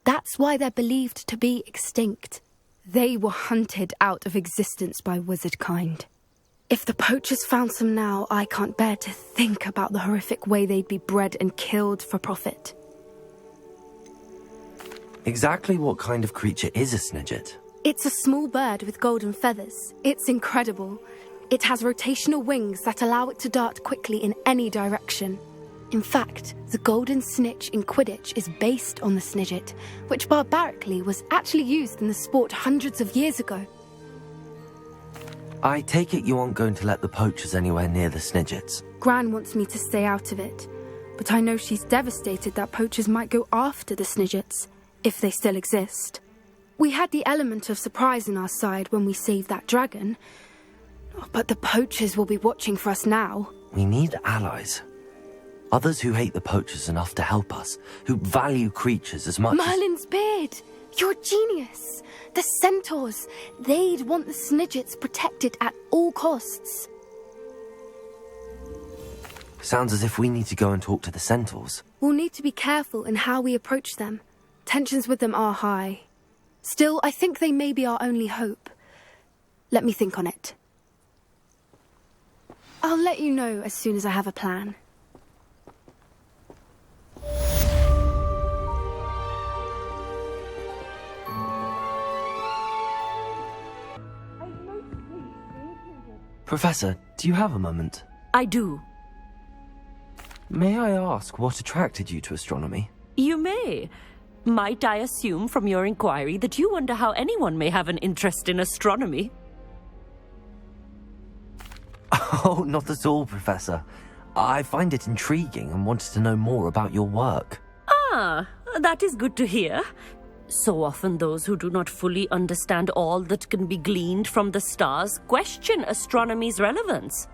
Speaker 13: That's why they're believed to be extinct. They were hunted out of existence by wizard kind. If the poachers found some now, I can't bear to think about the horrific way they'd be bred and killed for profit.
Speaker 2: Exactly what kind of creature is a Snidget?
Speaker 13: It's a small bird with golden feathers. It's incredible. It has rotational wings that allow it to dart quickly in any direction. In fact, the golden snitch in Quidditch is based on the Snidget, which barbarically was actually used in the sport hundreds of years ago.
Speaker 2: I take it you aren't going to let the poachers anywhere near the Snidgets.
Speaker 13: Gran wants me to stay out of it, but I know she's devastated that poachers might go after the Snidgets, if they still exist. We had the element of surprise on our side when we saved that dragon, but the poachers will be watching for us now.
Speaker 2: We need allies. Others who hate the poachers enough to help us, who value creatures as much
Speaker 13: Merlin's beard! You're a genius! The centaurs! They'd want the Snidgets protected at all costs.
Speaker 2: Sounds as if we need to go and talk to the centaurs.
Speaker 13: We'll need to be careful in how we approach them. Tensions with them are high. Still, I think they may be our only hope. Let me think on it. I'll let you know as soon as I have a plan.
Speaker 2: Professor, do you have a moment?
Speaker 12: I do.
Speaker 2: May I ask what attracted you to astronomy?
Speaker 12: You may. Might I assume from your inquiry that you wonder how anyone may have an interest in astronomy?
Speaker 2: Oh, not at all, Professor. I find it intriguing and wanted to know more about your work.
Speaker 12: Ah, that is good to hear. So often those who do not fully understand all that can be gleaned from the stars question astronomy's relevance.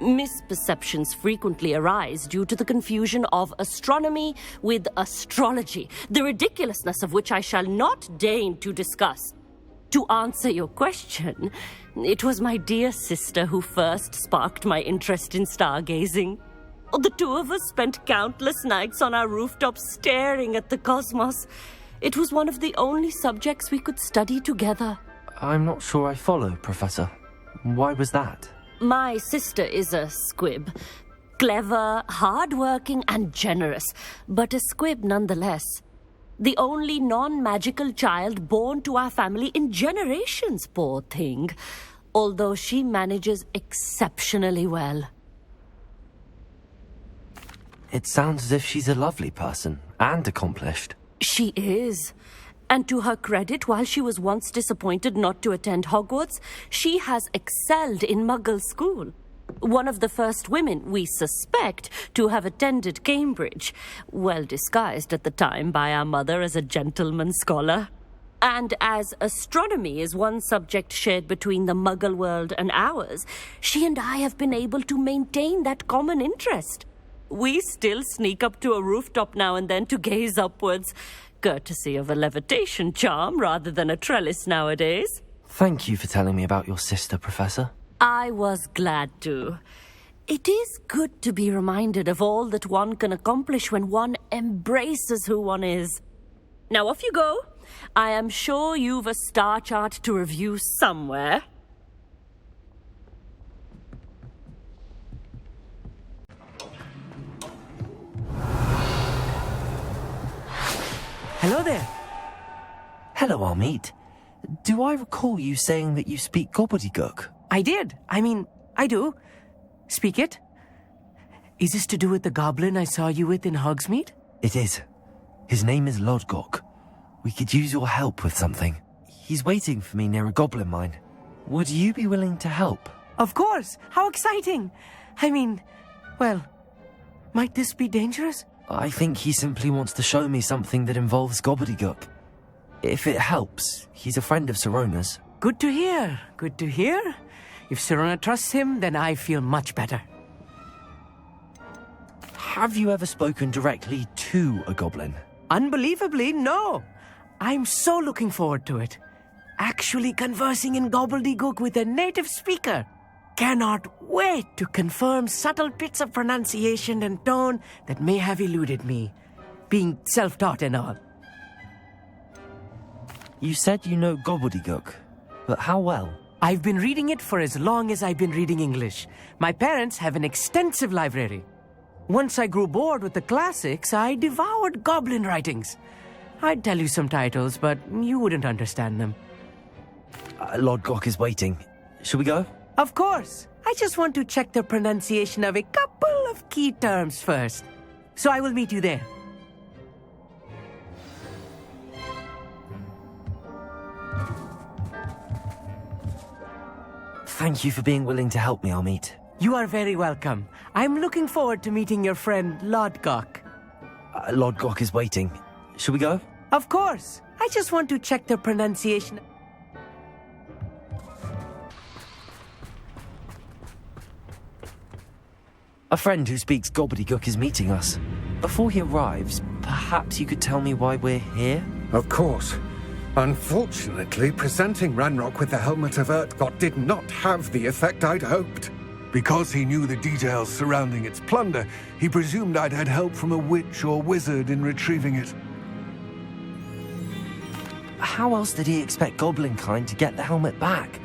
Speaker 12: Misperceptions frequently arise due to the confusion of astronomy with astrology, the ridiculousness of which I shall not deign to discuss. To answer your question, it was my dear sister who first sparked my interest in stargazing. The two of us spent countless nights on our rooftops staring at the cosmos. It was one of the only subjects we could study together.
Speaker 2: I'm not sure I follow, Professor. Why was that?
Speaker 12: My sister is a squib. Clever, hard-working, and generous, but a squib nonetheless. The only non-magical child born to our family in generations, poor thing. Although she manages exceptionally well.
Speaker 2: It sounds as if she's a lovely person and accomplished.
Speaker 12: She is. And to her credit, while she was once disappointed not to attend Hogwarts, she has excelled in Muggle school. One of the first women, we suspect, to have attended Cambridge, well disguised at the time by our mother as a gentleman scholar. And as astronomy is one subject shared between the Muggle world and ours, she and I have been able to maintain that common interest. We still sneak up to a rooftop now and then to gaze upwards, courtesy of a levitation charm rather than a trellis nowadays.
Speaker 2: Thank you for telling me about your sister, Professor.
Speaker 12: I was glad to. It is good to be reminded of all that one can accomplish when one embraces who one is. Now off you go. I am sure you've a star chart to review somewhere.
Speaker 2: Hello there. Hello, Amit. Do I recall you saying that you speak gobbledygook?
Speaker 16: I did. I do. Speak it. Is this to do with the goblin I saw you with in Hogsmeade?
Speaker 2: It is. His name is Lodgok. We could use your help with something. He's waiting for me near a goblin mine. Would you be willing to help?
Speaker 16: Of course. How exciting. Well, might this be dangerous?
Speaker 2: I think he simply wants to show me something that involves gobbledygook. If it helps, he's a friend of Sirona's.
Speaker 16: Good to hear. Good to hear. If Sirona trusts him, then I feel much better.
Speaker 2: Have you ever spoken directly to a goblin?
Speaker 16: Unbelievably, no. I'm so looking forward to it. Actually conversing in gobbledygook with a native speaker. Cannot wait to confirm subtle bits of pronunciation and tone that may have eluded me, being self-taught and all.
Speaker 2: You said you know gobbledygook, but how well?
Speaker 16: I've been reading it for as long as I've been reading English. My parents have an extensive library. Once I grew bored with the classics, I devoured goblin writings. I'd tell you some titles, but you wouldn't understand them.
Speaker 2: Lodgok is waiting. Shall we go?
Speaker 16: Of course. I just want to check the pronunciation of a couple of key terms first. so I will meet you there.
Speaker 2: Thank you for being willing to help me, Amit.
Speaker 16: You are very welcome. I'm looking forward to meeting your friend Lodgok.
Speaker 2: Lodgok is waiting. Shall we go?
Speaker 16: Of course. I just want to check the pronunciation.
Speaker 2: A friend who speaks gobbledygook is meeting us. Before he arrives, perhaps you could tell me why we're here?
Speaker 10: Of course. Unfortunately, presenting Ranrock with the Helmet of Urtkot did not have the effect I'd hoped. Because he knew the details surrounding its plunder, he presumed I'd had help from a witch or wizard in retrieving it.
Speaker 2: How else did he expect Goblinkind to get the helmet back?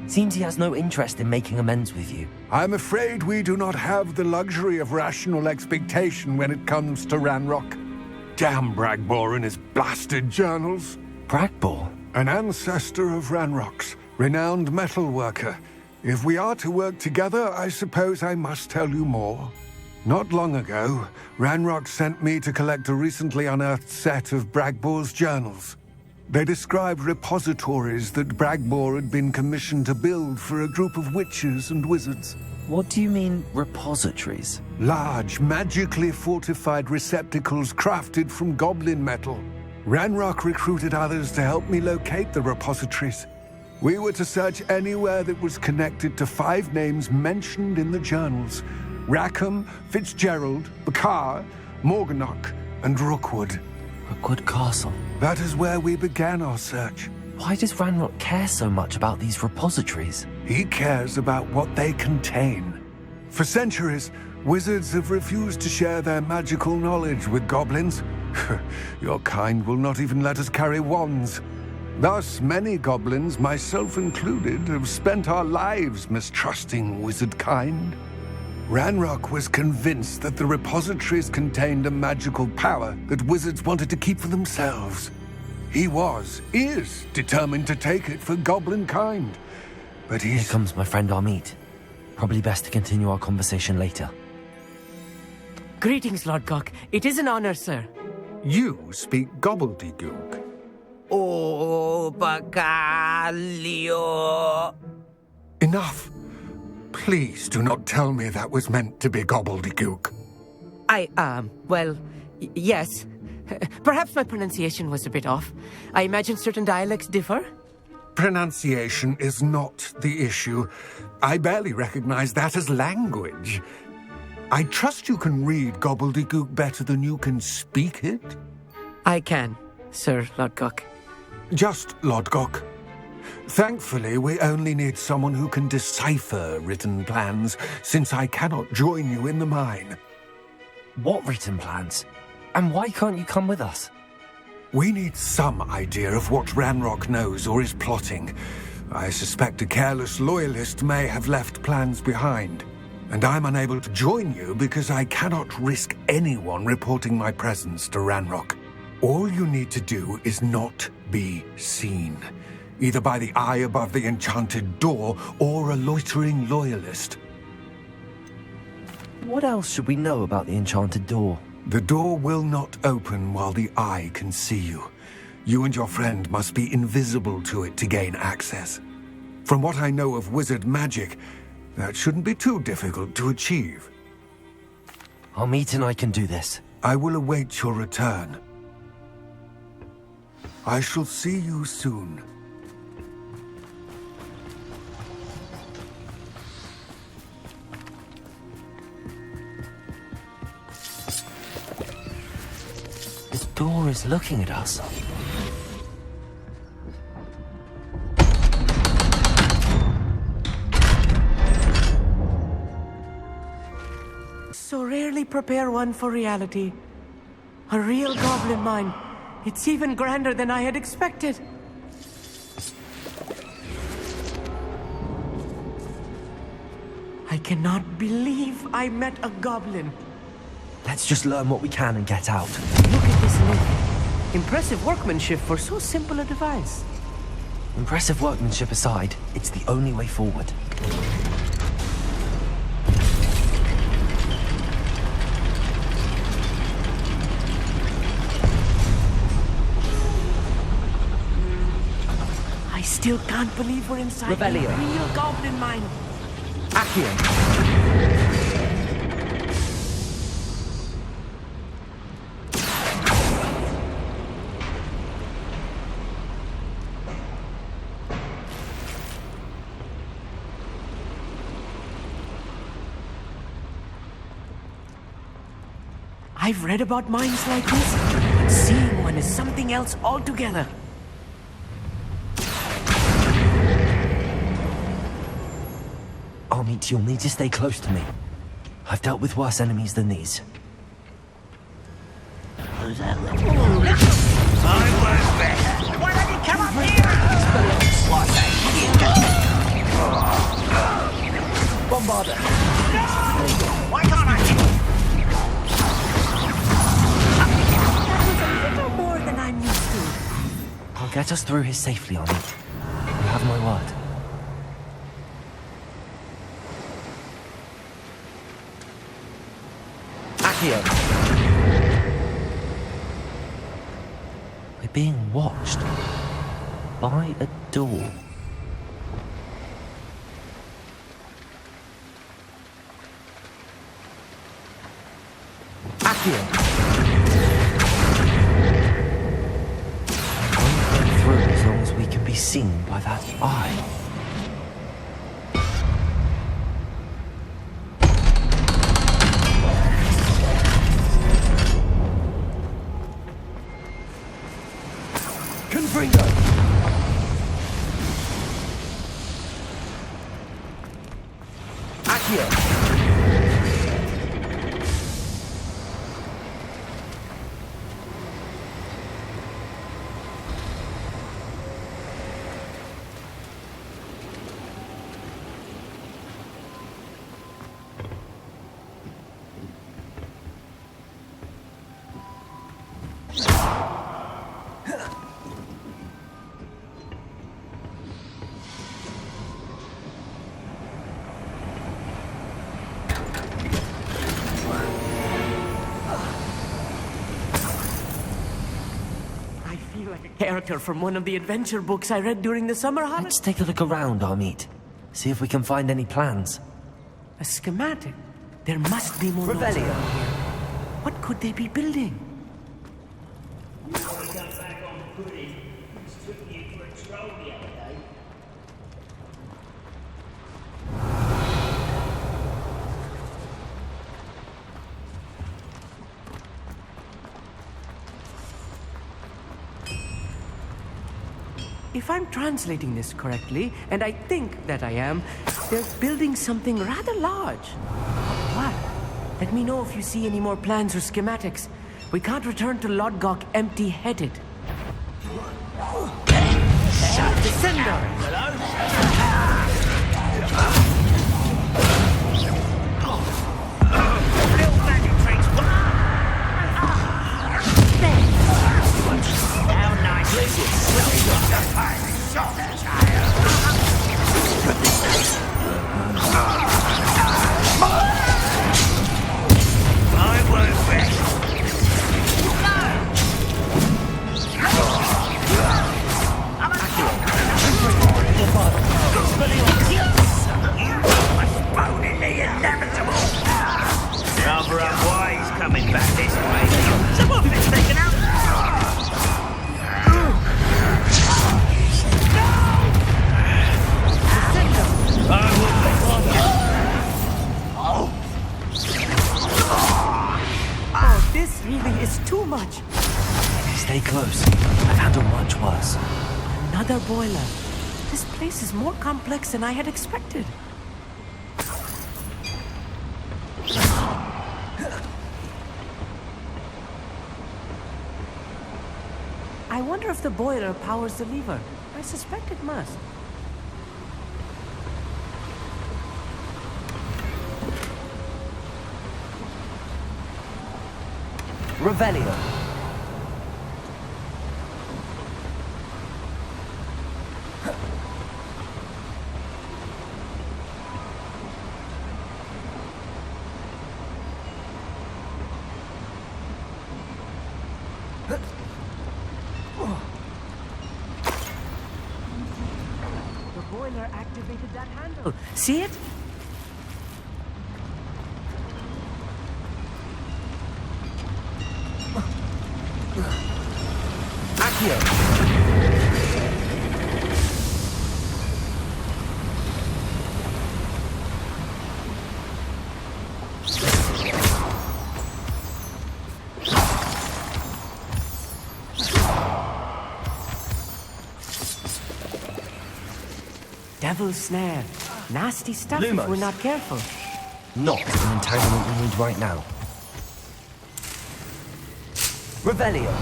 Speaker 2: Seems he has no interest in making amends with you.
Speaker 10: I'm afraid we do not have the luxury of rational expectation when it comes to Ranrock. Damn Bragbor and his blasted journals.
Speaker 2: Bragbor?
Speaker 10: An ancestor of Ranrock's, renowned metal worker. If we are to work together, I suppose I must tell you more. Not long ago, Ranrock sent me to collect a recently unearthed set of Bragbor's journals. They described repositories that Bragbor had been commissioned to build for a group of witches and wizards.
Speaker 2: What do you mean, repositories?
Speaker 10: Large, magically fortified receptacles crafted from goblin metal. Ranrock recruited others to help me locate the repositories. We were to search anywhere that was connected to 5 names mentioned in the journals: Rackham, Fitzgerald, Bakar, Morganach, and Rookwood.
Speaker 2: Rookwood Castle?
Speaker 10: That is where we began our search.
Speaker 2: Why does Ranrock care so much about these repositories?
Speaker 10: He cares about what they contain. For centuries, wizards have refused to share their magical knowledge with goblins. Your kind will not even let us carry wands. Thus, many goblins, myself included, have spent our lives mistrusting wizard kind. Ranrock was convinced that the repositories contained a magical power that wizards wanted to keep for themselves. He is determined to take it for goblin kind. But
Speaker 2: Here comes my friend Amit. Probably best to continue our conversation later.
Speaker 16: Greetings, Lodgok. It is an honor, sir.
Speaker 10: You speak gobbledygook.
Speaker 16: Oh, Bacalio.
Speaker 10: Enough. Please do not tell me that was meant to be gobbledygook.
Speaker 16: Yes. Perhaps my pronunciation was a bit off. I imagine certain dialects differ.
Speaker 10: Pronunciation is not the issue. I barely recognize that as language. I trust you can read gobbledygook better than you can speak it?
Speaker 16: I can, Sir Lodgok.
Speaker 10: Just Lodgok. Thankfully, we only need someone who can decipher written plans, since I cannot join you in the mine.
Speaker 2: What written plans? And why can't you come with us?
Speaker 10: We need some idea of what Ranrock knows or is plotting. I suspect a careless loyalist may have left plans behind. And I'm unable to join you because I cannot risk anyone reporting my presence to Ranrock. All you need to do is not be seen, either by the eye above the enchanted door or a loitering loyalist.
Speaker 2: What else should we know about the enchanted door?
Speaker 10: The door will not open while the eye can see you. You and your friend must be invisible to it to gain access. From what I know of wizard magic, that shouldn't be too difficult to achieve.
Speaker 2: Amit and I can do this.
Speaker 10: I will await your return. I shall see you soon.
Speaker 2: This door is looking at us.
Speaker 16: So rarely prepare one for reality. A real goblin mine. It's even grander than I had expected. I cannot believe I met a goblin.
Speaker 2: Let's just learn what we can and get out.
Speaker 16: Look at this lift. Impressive workmanship for so simple a device.
Speaker 2: Impressive workmanship aside, it's the only way forward.
Speaker 16: still can't believe we're inside
Speaker 2: Revelio.
Speaker 16: a real goblin mine.
Speaker 2: Accio.
Speaker 16: I've read about mines like this, but seeing one is something else altogether.
Speaker 2: Armit, you'll need to stay close to me. I've dealt with worse enemies than these.
Speaker 14: Who's that?
Speaker 15: Why don't you come up here?
Speaker 2: Bombarder!
Speaker 15: Why can't I hit?
Speaker 16: That was a little more than I'm used to.
Speaker 2: I'll get us through here safely, Armit. You have my word. Accio! We're being watched. By a door. Accio! I won't get through as long as we can be seen by that eye.
Speaker 8: Confringo!
Speaker 2: Accio!
Speaker 16: Character from one of the adventure books I read during the summer holiday.
Speaker 2: Let's take a look around, Armit. See if we can find any plans.
Speaker 16: A schematic. There must be more.
Speaker 2: Revelio.
Speaker 16: What could they be building? If I'm translating this correctly, and I think that I am, they're building something rather large. What? Let me know if you see any more plans or schematics. We can't return to Lodgok empty-headed. Descender!
Speaker 15: Little magic tricks. How nice is it? I won't rest. Postponing the inevitable. Rather unwise coming back this way. Some of it's taken out.
Speaker 16: Oh, this really is too much.
Speaker 2: Stay close. I've handled much worse.
Speaker 16: Another boiler. This place is more complex than I had expected. I wonder if the boiler powers the lever. I suspect it must.
Speaker 2: Revelio.
Speaker 16: Spoiler activated that handle. See it? Devil's snare. Nasty stuff if
Speaker 2: Lumos.
Speaker 16: we're not careful.
Speaker 2: Not an entanglement we need right now. Revelio.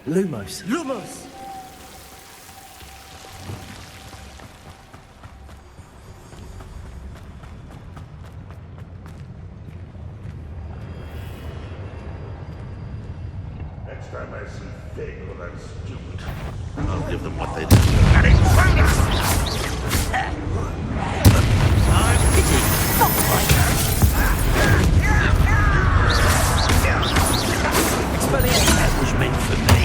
Speaker 2: Lumos.
Speaker 16: Lumos!
Speaker 3: Next time I see Fig or that stupid, I'll give them what they deserve. An intruder! I'm pity. Not Exfoliate was meant for me.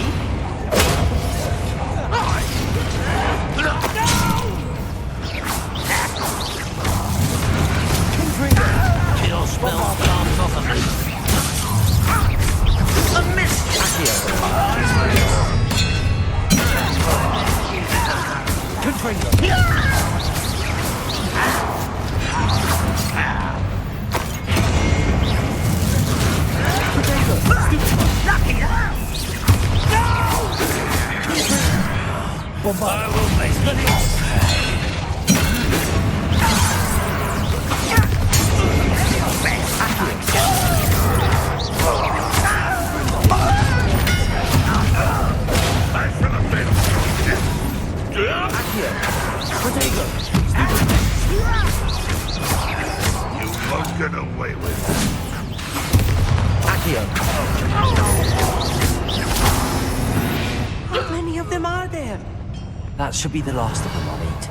Speaker 3: Kill spell bombs off of me. A miss! I will make the You won't get away with it.
Speaker 16: How many of them are there?
Speaker 2: That should be the last of them I'll eat.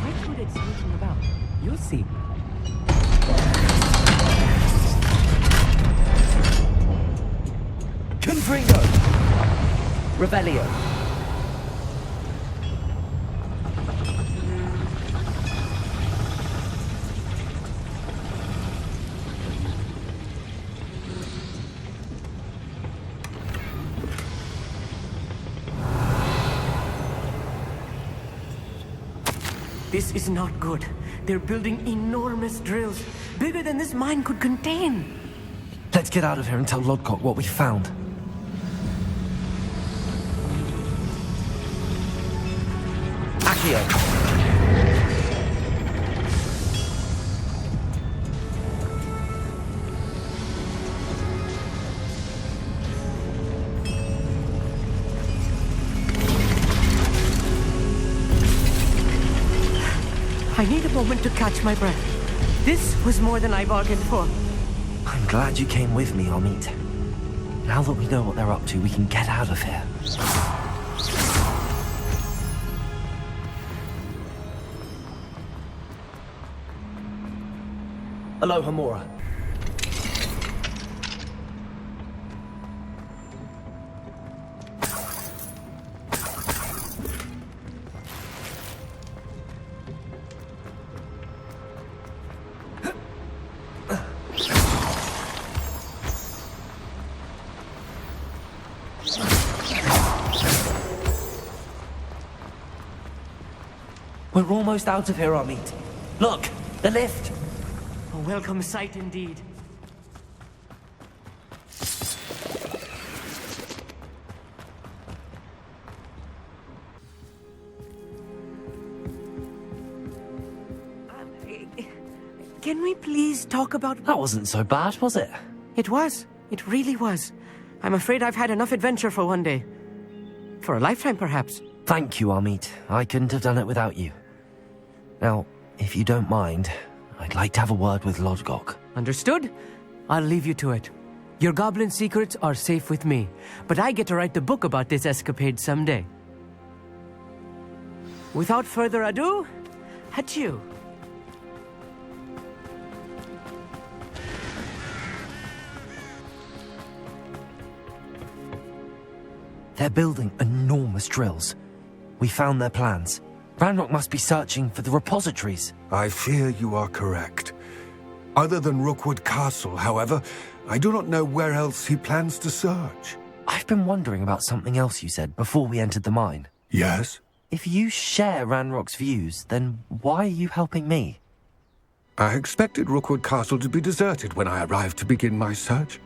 Speaker 16: Quite good at sneaking about. You'll see.
Speaker 2: Confringo! Revelio.
Speaker 16: This is not good. They're building enormous drills, bigger than this mine could contain.
Speaker 2: Let's get out of here and tell Lodcock what we found.
Speaker 16: I need a moment to catch my breath. This was more than I bargained for.
Speaker 2: I'm glad you came with me, Amit. Now that we know what they're up to, we can get out of here. Aloha, Mora. We're almost out of here, Amit. Look, the lift.
Speaker 16: A welcome sight indeed. Can we please talk about...
Speaker 2: That wasn't so bad, was it?
Speaker 16: It was. It really was. I'm afraid I've had enough adventure for one day. For a lifetime, perhaps.
Speaker 2: Thank you, Amit. I couldn't have done it without you. Now, if you don't mind, I'd like to have a word with Lodgok.
Speaker 16: Understood? I'll leave you to it. Your goblin secrets are safe with me, but I get to write the book about this escapade someday. Without further ado, adieu.
Speaker 2: They're building enormous drills. We found their plans. Ranrock must be searching for the repositories.
Speaker 10: I fear you are correct. Other than Rookwood Castle, however, I do not know where else he plans to search.
Speaker 2: I've been wondering about something else you said before we entered the mine.
Speaker 10: Yes?
Speaker 2: If you share Ranrock's views, then why are you helping me?
Speaker 10: I expected Rookwood Castle to be deserted when I arrived to begin my search.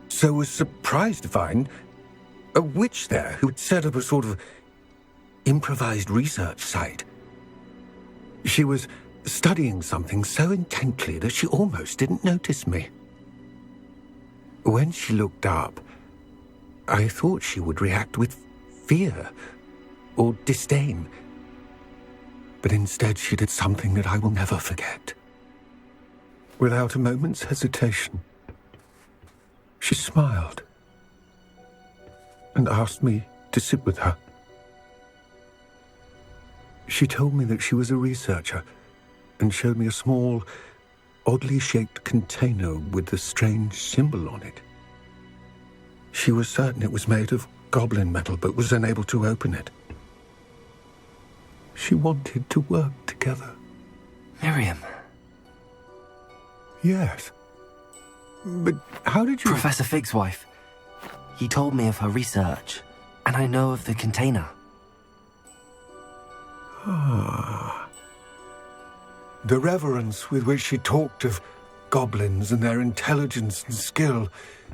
Speaker 10: So was surprised to find a witch there who had set up a sort of improvised research site. She was studying something so intently that she almost didn't notice me. When she looked up, I thought she would react with fear or disdain. But instead she did something that I will never forget. Without a moment's hesitation, she smiled and asked me to sit with her. She told me that she was a researcher and showed me a small, oddly shaped container with a strange symbol on it. She was certain it was made of goblin metal, but was unable to open it. She wanted to work together.
Speaker 2: Miriam.
Speaker 10: Yes. But how did you...
Speaker 2: Professor Fig's wife. He told me of her research, and I know of the container.
Speaker 10: Ah. The reverence with which she talked of goblins and their intelligence and skill,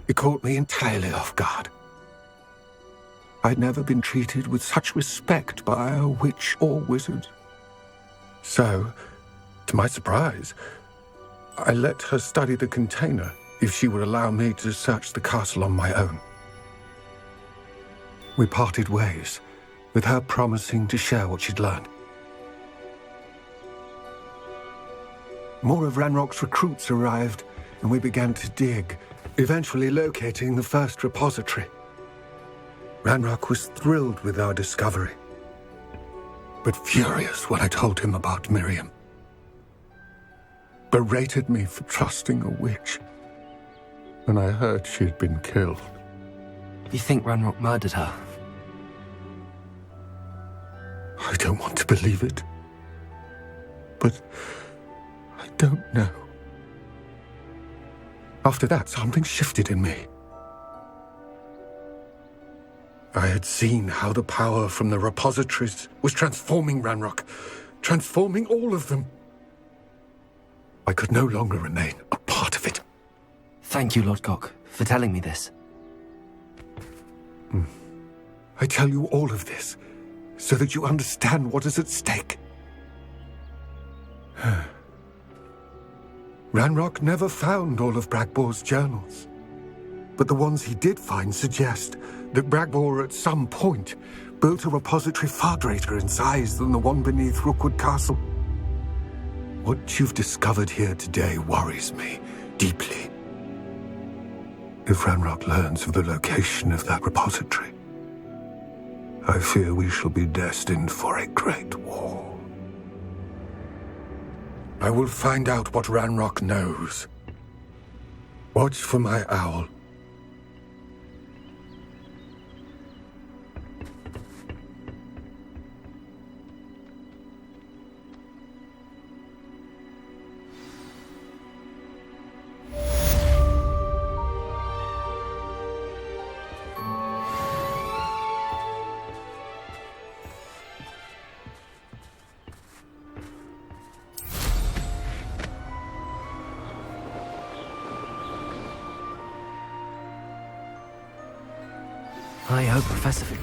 Speaker 10: it caught me entirely off guard. I'd never been treated with such respect by a witch or wizard. So, to my surprise, I let her study the container if she would allow me to search the castle on my own. We parted ways, with her promising to share what she'd learned. More of Ranrock's recruits arrived, and we began to dig, eventually locating the first repository. Ranrock was thrilled with our discovery, but furious when I told him about Miriam. Berated me for trusting a witch when I heard she had been killed.
Speaker 2: You think Ranrock murdered her?
Speaker 10: I don't want to believe it, but I don't know. After that, something shifted in me. I had seen how the power from the repositories was transforming Ranrock, transforming all of them. I could no longer remain a part of it.
Speaker 2: Thank you, Lodgok, for telling me this.
Speaker 10: I tell you all of this so that you understand what is at stake. Ranrock never found all of Bragbor's journals, but the ones he did find suggest that Bragbor at some point built a repository far greater in size than the one beneath Rookwood Castle. What you've discovered here today worries me deeply. If Ranrock learns of the location of that repository, I fear we shall be destined for a great war. I will find out what Ranrock knows. Watch for my owl.
Speaker 2: I hope Professor Fig...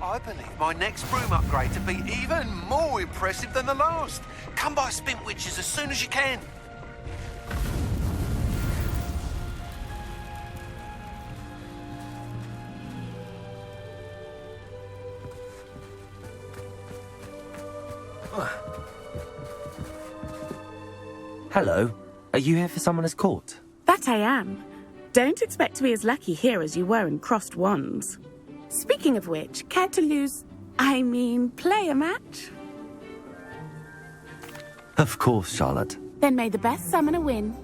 Speaker 19: I believe my next broom upgrade to be even more impressive than the last. Come by Spintwitches as soon as you can.
Speaker 2: Hello. Are you here for someone as court?
Speaker 20: That I am. Don't expect to be as lucky here as you were in Crossed Wands. Speaking of which, care to lose I mean, play a match?
Speaker 2: Of course, Charlotte.
Speaker 20: Then may the best summoner win.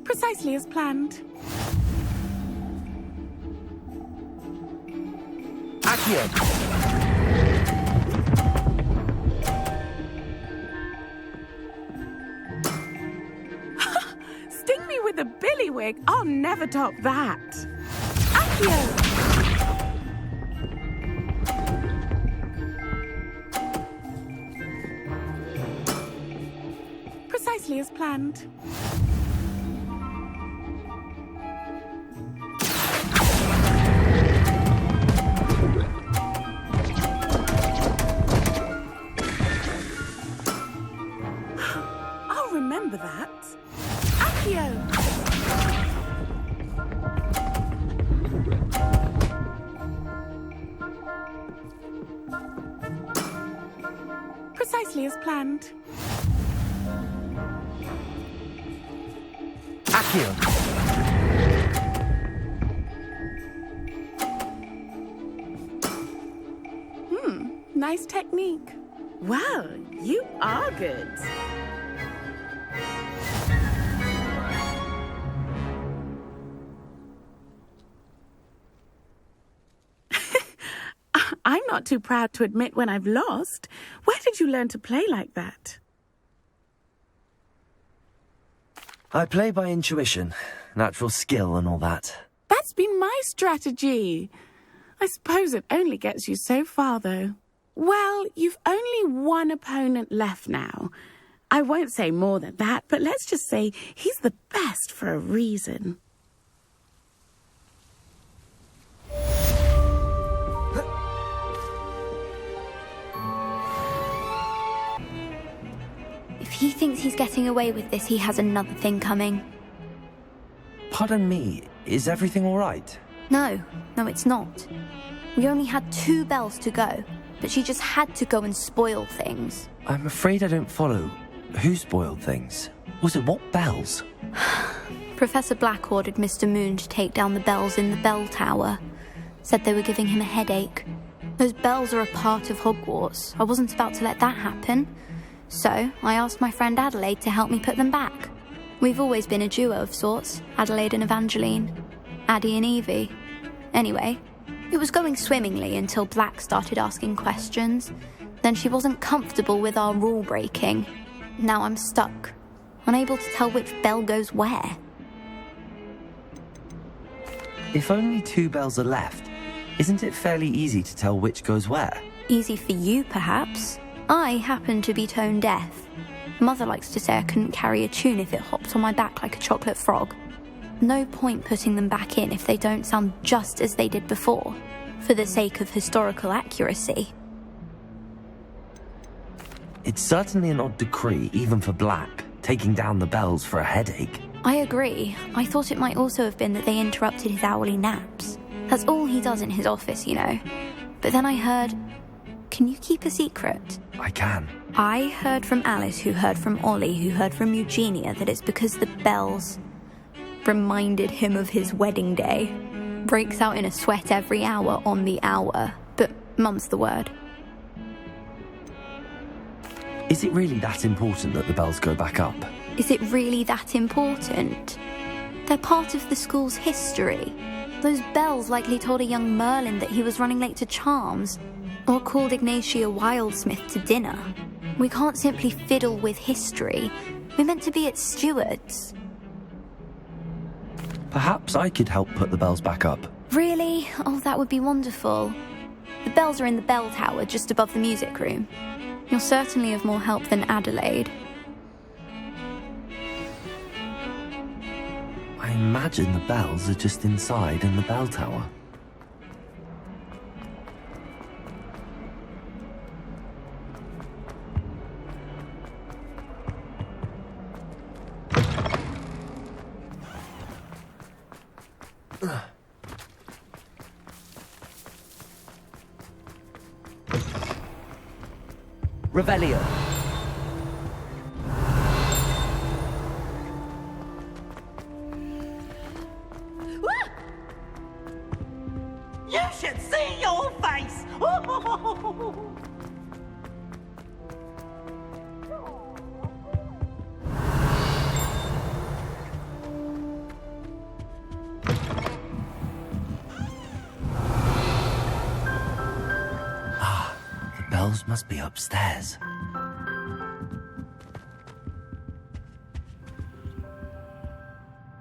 Speaker 20: Precisely as planned.
Speaker 2: Accio!
Speaker 20: Sting me with a billywig. I'll never top that. Accio! Precisely as planned. I'll remember that. Accio! Precisely as planned.
Speaker 2: Accio!
Speaker 20: Nice technique. Well, you are good. I'm not too proud to admit when I've lost. Where did you learn to play like that?
Speaker 2: I play by intuition, natural skill and all that.
Speaker 20: That's been my strategy. I suppose it only gets you so far, though. Well, you've only one opponent left now. I won't say more than that, but let's just say he's the best for a reason.
Speaker 4: If he thinks he's getting away with this, he has another thing coming.
Speaker 2: Pardon me, is everything all right?
Speaker 4: No, it's not. We only had 2 bells to go, but she just had to go and spoil things.
Speaker 2: I'm afraid I don't follow. Who spoiled things? Was it what bells?
Speaker 4: Professor Black ordered Mr. Moon to take down the bells in the bell tower. Said they were giving him a headache. Those bells are a part of Hogwarts. I wasn't about to let that happen. So I asked my friend Adelaide to help me put them back. We've always been a duo of sorts, Adelaide and Evangeline. Addie and Evie. Anyway, it was going swimmingly until Black started asking questions. Then she wasn't comfortable with our rule breaking. Now I'm stuck, unable to tell which bell goes where.
Speaker 2: If only 2 bells are left, isn't it fairly easy to tell which goes where?
Speaker 4: Easy for you, perhaps. I happen to be tone deaf. Mother likes to say I couldn't carry a tune if it hopped on my back like a chocolate frog. No point putting them back in if they don't sound just as they did before, for the sake of historical accuracy.
Speaker 2: It's certainly an odd decree, even for Black, taking down the bells for a headache.
Speaker 4: I agree. I thought it might also have been that they interrupted his hourly naps. That's all he does in his office, you know. But then I heard... Can you keep a secret?
Speaker 2: I can.
Speaker 4: I heard from Alice, who heard from Ollie, who heard from Eugenia, that it's because the bells reminded him of his wedding day. Breaks out in a sweat every hour on the hour. But mum's the word.
Speaker 2: Is it really that important that the bells go back up?
Speaker 4: Is it really that important? They're part of the school's history. Those bells likely told a young Merlin that he was running late to Charms, or called Ignatia Wildsmith to dinner. We can't simply fiddle with history. We're meant to be its stewards.
Speaker 2: Perhaps I could help put the bells back up.
Speaker 4: Really? Oh, that would be wonderful. The bells are in the bell tower just above the music room. You're certainly of more help than Adelaide.
Speaker 2: I imagine the bells are just inside in the bell tower. Revelio.
Speaker 15: You should see your face!
Speaker 2: The bells must be upstairs.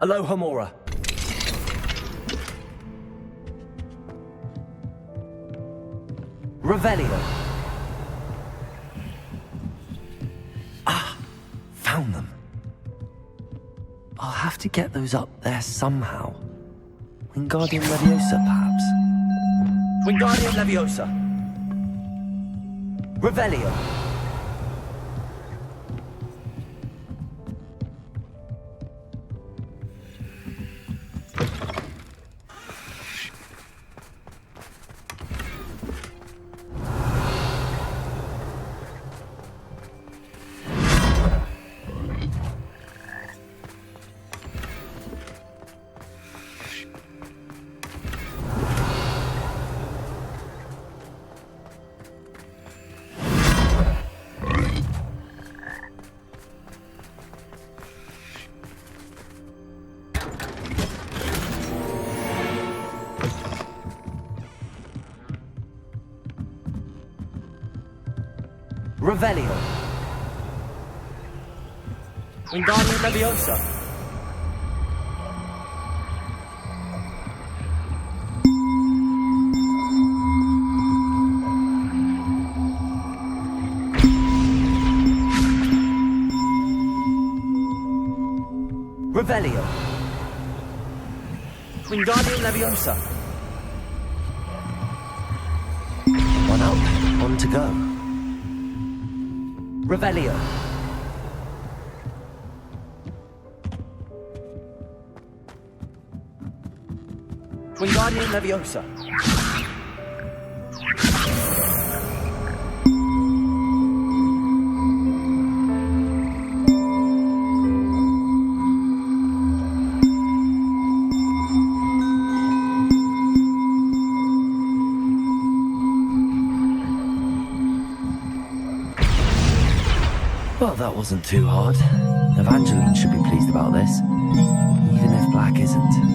Speaker 2: Aloha Mora. Revelio. Found them. I'll have to get those up there somehow. Wingardium Leviosa, perhaps? Wingardium Leviosa. Revelio. Revelio. Wingardium Leviosa. Revelio. Wingardium Leviosa. One up, one to go. Revelio. Wingardium Leviosa. Well, that wasn't too hard. Evangeline should be pleased about this, even if Black isn't.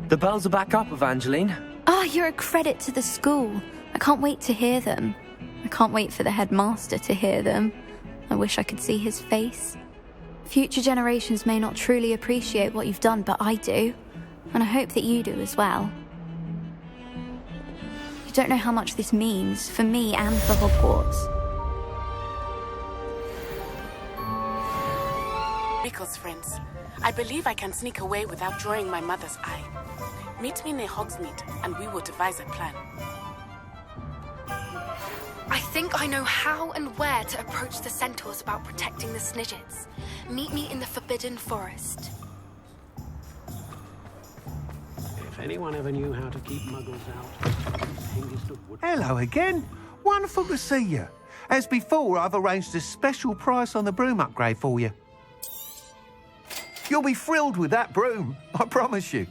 Speaker 2: The bells are back up, Evangeline.
Speaker 4: Oh, you're a credit to the school. I can't wait to hear them. I can't wait for the headmaster to hear them. I wish I could see his face. Future generations may not truly appreciate what you've done, but I do. And I hope that you do as well. You don't know how much this means, for me and for Hogwarts.
Speaker 5: Pickles, friends. I believe I can sneak away without drawing my mother's eye. Meet me near Hogsmeade, and we will devise a plan.
Speaker 13: I think I know how and where to approach the centaurs about protecting the Snidgets. Meet me in the Forbidden Forest.
Speaker 9: If anyone ever knew how to keep muggles out,
Speaker 10: Hello again. Wonderful to see you. As before, I've arranged a special price on the broom upgrade for you. You'll be thrilled with that broom, I promise you.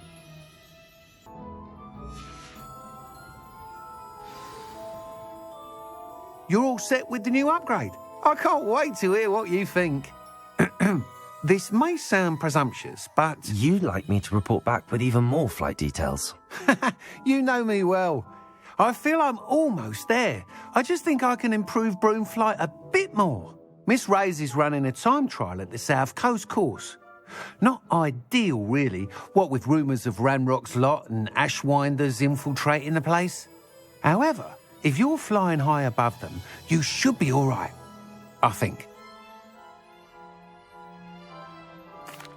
Speaker 10: You're all set with the new upgrade. I can't wait to hear what you think. This may sound presumptuous, but...
Speaker 2: You'd like me to report back with even more flight details.
Speaker 10: You know me well. I feel I'm almost there. I just think I can improve broom flight a bit more. Miss Ray's is running a time trial at the South Coast course. Not ideal, really, what with rumours of Ranrock's lot and Ashwinders infiltrating the place. However, if you're flying high above them, you should be all right, I think.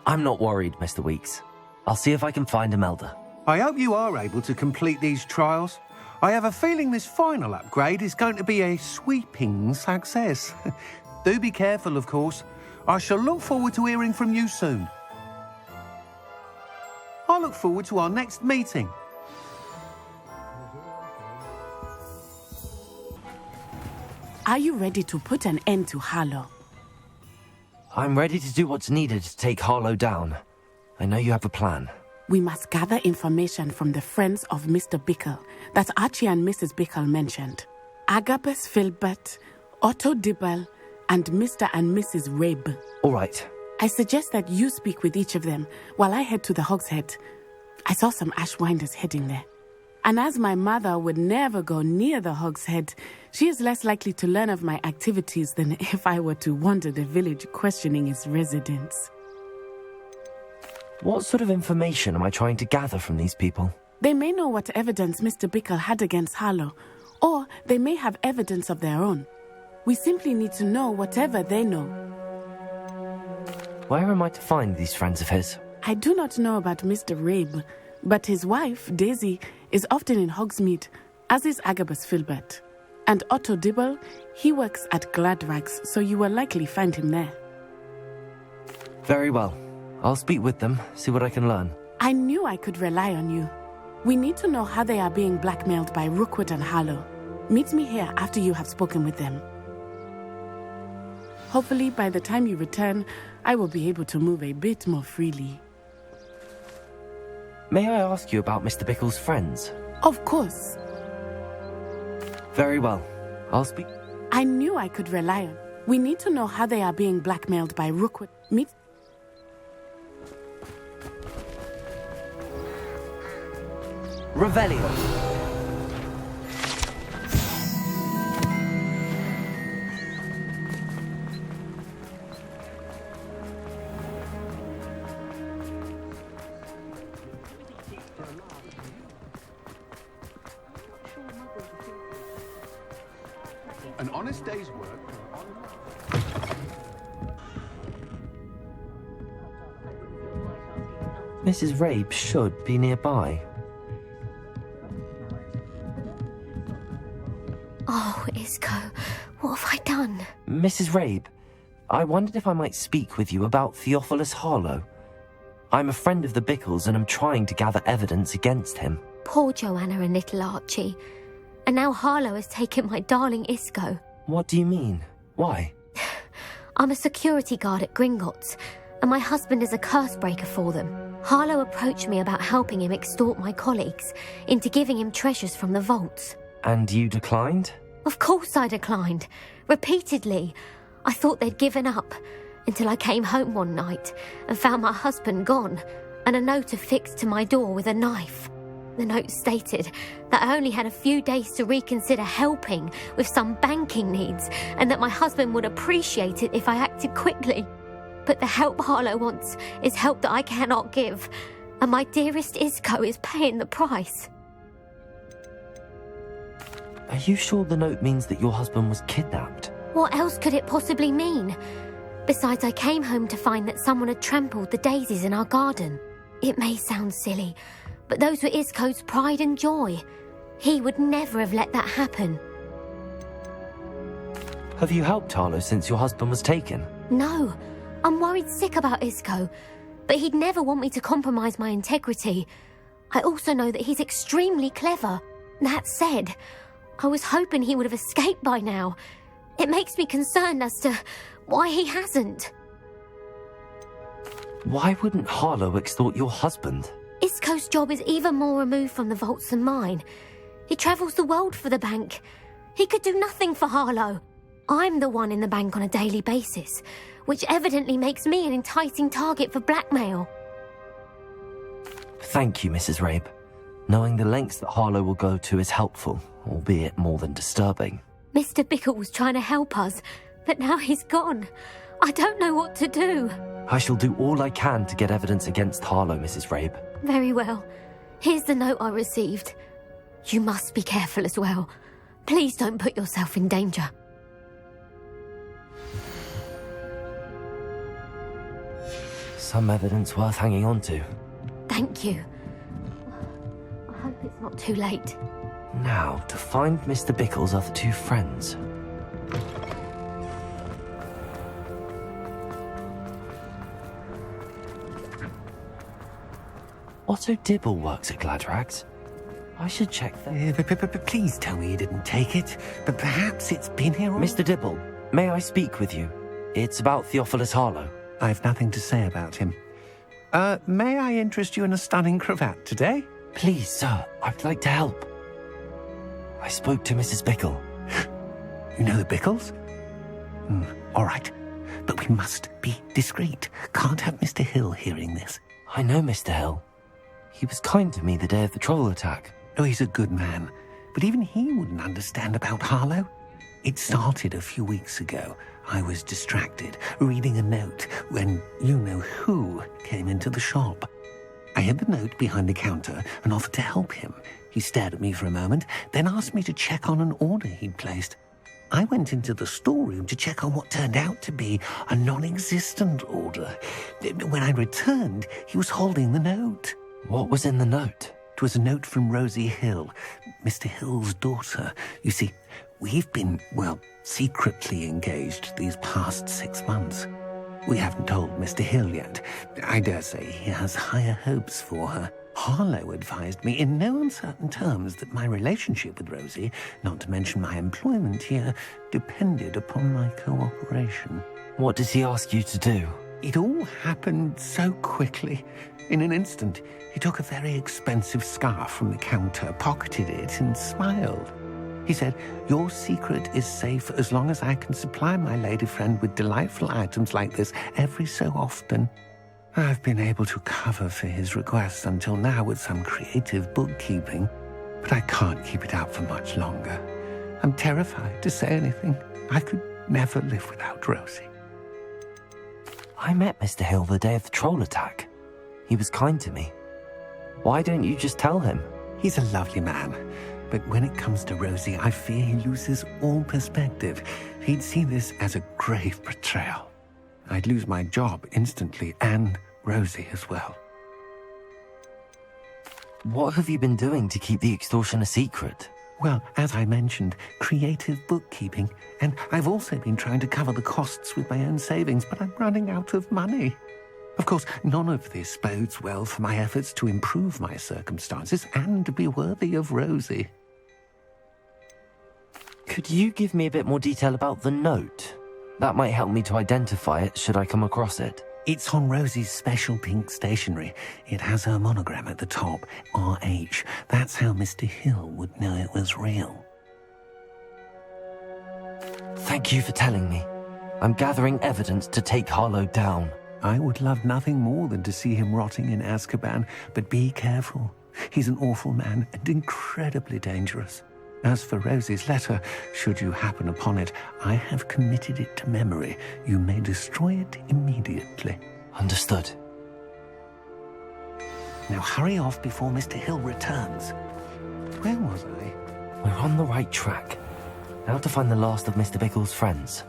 Speaker 2: I'm not worried, Mr. Weeks. I'll see if I can find Imelda.
Speaker 10: I hope you are able to complete these trials. I have a feeling this final upgrade is going to be a sweeping success. Do be careful, of course. I shall look forward to hearing from you soon. I look forward to our next meeting.
Speaker 20: Are you ready to put an end to Harlow?
Speaker 2: I'm ready to do what's needed to take Harlow down. I know you have a plan.
Speaker 20: We must gather information from the friends of Mr. Bickle that Archie and Mrs. Bickle mentioned. Agabus Filbert, Otto Dibble, and Mr. and Mrs. Rabe.
Speaker 2: All right.
Speaker 20: I suggest that you speak with each of them while I head to the Hogshead. I saw some Ashwinders heading there. And as my mother would never go near the Hogshead, she is less likely to learn of my activities than if I were to wander the village questioning its residents.
Speaker 2: What sort of information am I trying to gather from these people?
Speaker 20: They may know what evidence Mr. Bickle had against Harlow, or they may have evidence of their own. We simply need to know whatever they know.
Speaker 2: Where am I to find these friends of his?
Speaker 20: I do not know about Mr. Rabe, but his wife, Daisy, is often in Hogsmeade, as is Agabus Filbert. And Otto Dibble, he works at Gladrags, so you will likely find him there.
Speaker 2: Very well. I'll speak with them, see what I can learn.
Speaker 20: I knew I could rely on you. We need to know how they are being blackmailed by Rookwood and Harlow. Meet me here after you have spoken with them. Hopefully, by the time you return, I will be able to move a bit more freely.
Speaker 2: May I ask you about Mr. Bickle's friends?
Speaker 20: Of course.
Speaker 2: Very well. I'll speak.
Speaker 20: I knew I could rely on. We need to know how they are being blackmailed by Rookwood. Meet.
Speaker 2: Revelio.
Speaker 10: An honest day's work.
Speaker 2: Mrs. Rabe should be nearby.
Speaker 17: Oh, Isco, what have I done?
Speaker 2: Mrs. Rabe, I wondered if I might speak with you about Theophilus Harlow. I'm a friend of the Bickles and I'm trying to gather evidence against him.
Speaker 17: Poor Joanna and little Archie. And now Harlow has taken my darling Isco.
Speaker 2: What do you mean? Why?
Speaker 17: I'm a security guard at Gringotts, and my husband is a curse breaker for them. Harlow approached me about helping him extort my colleagues into giving him treasures from the vaults.
Speaker 2: And you declined?
Speaker 17: Of course I declined. Repeatedly. I thought they'd given up, until I came home one night and found my husband gone, and a note affixed to my door with a knife. The note stated that I only had a few days to reconsider helping with some banking needs, and that my husband would appreciate it if I acted quickly. But the help Harlow wants is help that I cannot give, and my dearest Isco is paying the price.
Speaker 2: Are you sure the note means that your husband was kidnapped?
Speaker 17: What else could it possibly mean? Besides, I came home to find that someone had trampled the daisies in our garden. It may sound silly, but those were Isco's pride and joy. He would never have let that happen.
Speaker 2: Have you helped Harlow since your husband was taken?
Speaker 17: No, I'm worried sick about Isco, but he'd never want me to compromise my integrity. I also know that he's extremely clever. That said, I was hoping he would have escaped by now. It makes me concerned as to why he hasn't.
Speaker 2: Why wouldn't Harlow extort your husband?
Speaker 17: Isco's job is even more removed from the vaults than mine. He travels the world for the bank. He could do nothing for Harlow. I'm the one in the bank on a daily basis, which evidently makes me an enticing target for blackmail.
Speaker 2: Thank you, Mrs. Rabe. Knowing the lengths that Harlow will go to is helpful. albeit more than disturbing.
Speaker 17: Mr. Bickle was trying to help us, but now he's gone. I don't know what to do.
Speaker 2: I shall do all I can to get evidence against Harlow, Mrs. Rabe.
Speaker 17: Very well. Here's the note I received. You must be careful as well. Please don't put yourself in danger.
Speaker 2: Some evidence worth hanging on to.
Speaker 17: Thank you. I hope it's not too late.
Speaker 2: Now, to find Mr. Bickle's other two friends. Otto Dibble works at Gladrags. I should check that.
Speaker 9: Please tell me you didn't take it. But perhaps it's been here all...
Speaker 2: Mr. Dibble, may I speak with you? It's about Theophilus Harlow.
Speaker 9: I've nothing to say about him. May I interest you in a stunning cravat today?
Speaker 2: Please, sir, I'd like to help. I spoke to Mrs. Bickle.
Speaker 9: You know the Bickles? All right. But we must be discreet. Can't have Mr. Hill hearing this.
Speaker 2: I know Mr. Hill. He was kind to me the day of the troll attack.
Speaker 9: Oh, he's a good man. But even he wouldn't understand about Harlow. It started a few weeks ago. I was distracted, reading a note, when you-know-who came into the shop. I hid the note behind the counter and offered to help him. He stared at me for a moment, then asked me to check on an order he'd placed. I went into the storeroom to check on what turned out to be a non-existent order. When I returned, he was holding the note.
Speaker 2: What was in the note?
Speaker 9: It was a note from Rosie Hill, Mr. Hill's daughter. You see, we've been, secretly engaged these past 6 months. We haven't told Mr. Hill yet. I dare say he has higher hopes for her. Harlow advised me in no uncertain terms that my relationship with Rosie, not to mention my employment here, depended upon my cooperation.
Speaker 2: What does he ask you to do?
Speaker 9: It all happened so quickly. In an instant, he took a very expensive scarf from the counter, pocketed it, and smiled. He said, "Your secret is safe as long as I can supply my lady friend with delightful items like this every so often." I've been able to cover for his requests until now with some creative bookkeeping, but I can't keep it up for much longer. I'm terrified to say anything. I could never live without Rosie.
Speaker 2: I met Mr. Hill the day of the troll attack. He was kind to me. Why don't you just tell him?
Speaker 9: He's a lovely man, but when it comes to Rosie, I fear he loses all perspective. He'd see this as a grave betrayal. I'd lose my job instantly, and Rosie as well.
Speaker 2: What have you been doing to keep the extortion a secret?
Speaker 9: Well, as I mentioned, creative bookkeeping, and I've also been trying to cover the costs with my own savings, but I'm running out of money. Of course, none of this bodes well for my efforts to improve my circumstances and to be worthy of Rosie.
Speaker 2: Could you give me a bit more detail about the note? That might help me to identify it should I come across it.
Speaker 9: It's on Rosie's special pink stationery. It has her monogram at the top, RH. That's how Mr. Hill would know it was real.
Speaker 2: Thank you for telling me. I'm gathering evidence to take Harlow down.
Speaker 9: I would love nothing more than to see him rotting in Azkaban, but be careful. He's an awful man and incredibly dangerous. As for Rosie's letter, should you happen upon it, I have committed it to memory. You may destroy it immediately.
Speaker 2: Understood.
Speaker 9: Now hurry off before Mr. Hill returns. Where was I?
Speaker 2: We're on the right track. Now to find the last of Mr. Bickle's friends.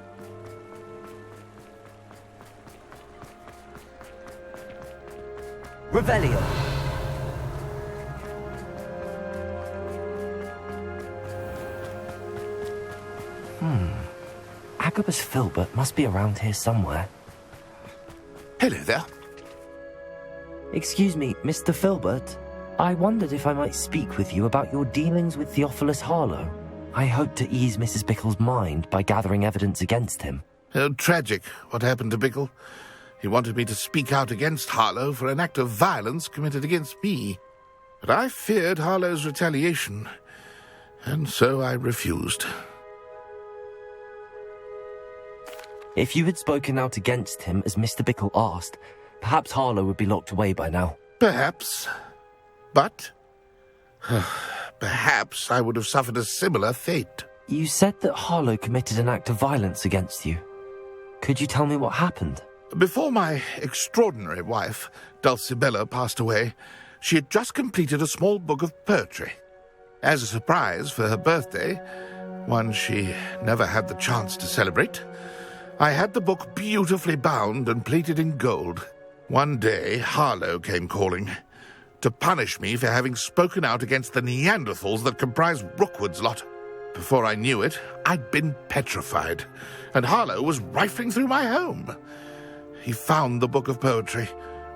Speaker 2: Revelio! Agabus Filbert must be around here somewhere.
Speaker 3: Hello there.
Speaker 2: Excuse me, Mr. Filbert. I wondered if I might speak with you about your dealings with Theophilus Harlow. I hope to ease Mrs. Bickle's mind by gathering evidence against him.
Speaker 3: Oh, tragic what happened to Bickle. He wanted me to speak out against Harlow for an act of violence committed against me. But I feared Harlow's retaliation, and so I refused.
Speaker 2: If you had spoken out against him as Mr. Bickle asked, perhaps Harlow would be locked away by now.
Speaker 3: Perhaps. But perhaps I would have suffered a similar fate.
Speaker 2: You said that Harlow committed an act of violence against you. Could you tell me what happened?
Speaker 3: Before my extraordinary wife, Dulcibella, passed away, she had just completed a small book of poetry. As a surprise for her birthday, one she never had the chance to celebrate, I had the book beautifully bound and plated in gold. One day, Harlow came calling to punish me for having spoken out against the Neanderthals that comprise Rookwood's lot. Before I knew it, I'd been petrified, and Harlow was rifling through my home. He found the book of poetry,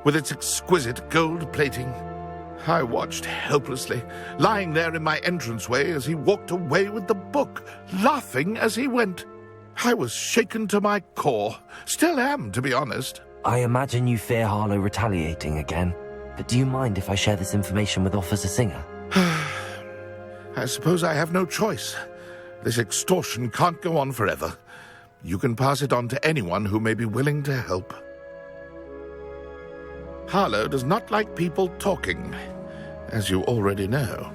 Speaker 3: with its exquisite gold plating. I watched helplessly, lying there in my entranceway as he walked away with the book, laughing as he went. I was shaken to my core. Still am, to be honest.
Speaker 2: I imagine you fear Harlow retaliating again, but do you mind if I share this information with Officer Singer?
Speaker 3: I suppose I have no choice. This extortion can't go on forever. You can pass it on to anyone who may be willing to help. Harlow does not like people talking, as you already know.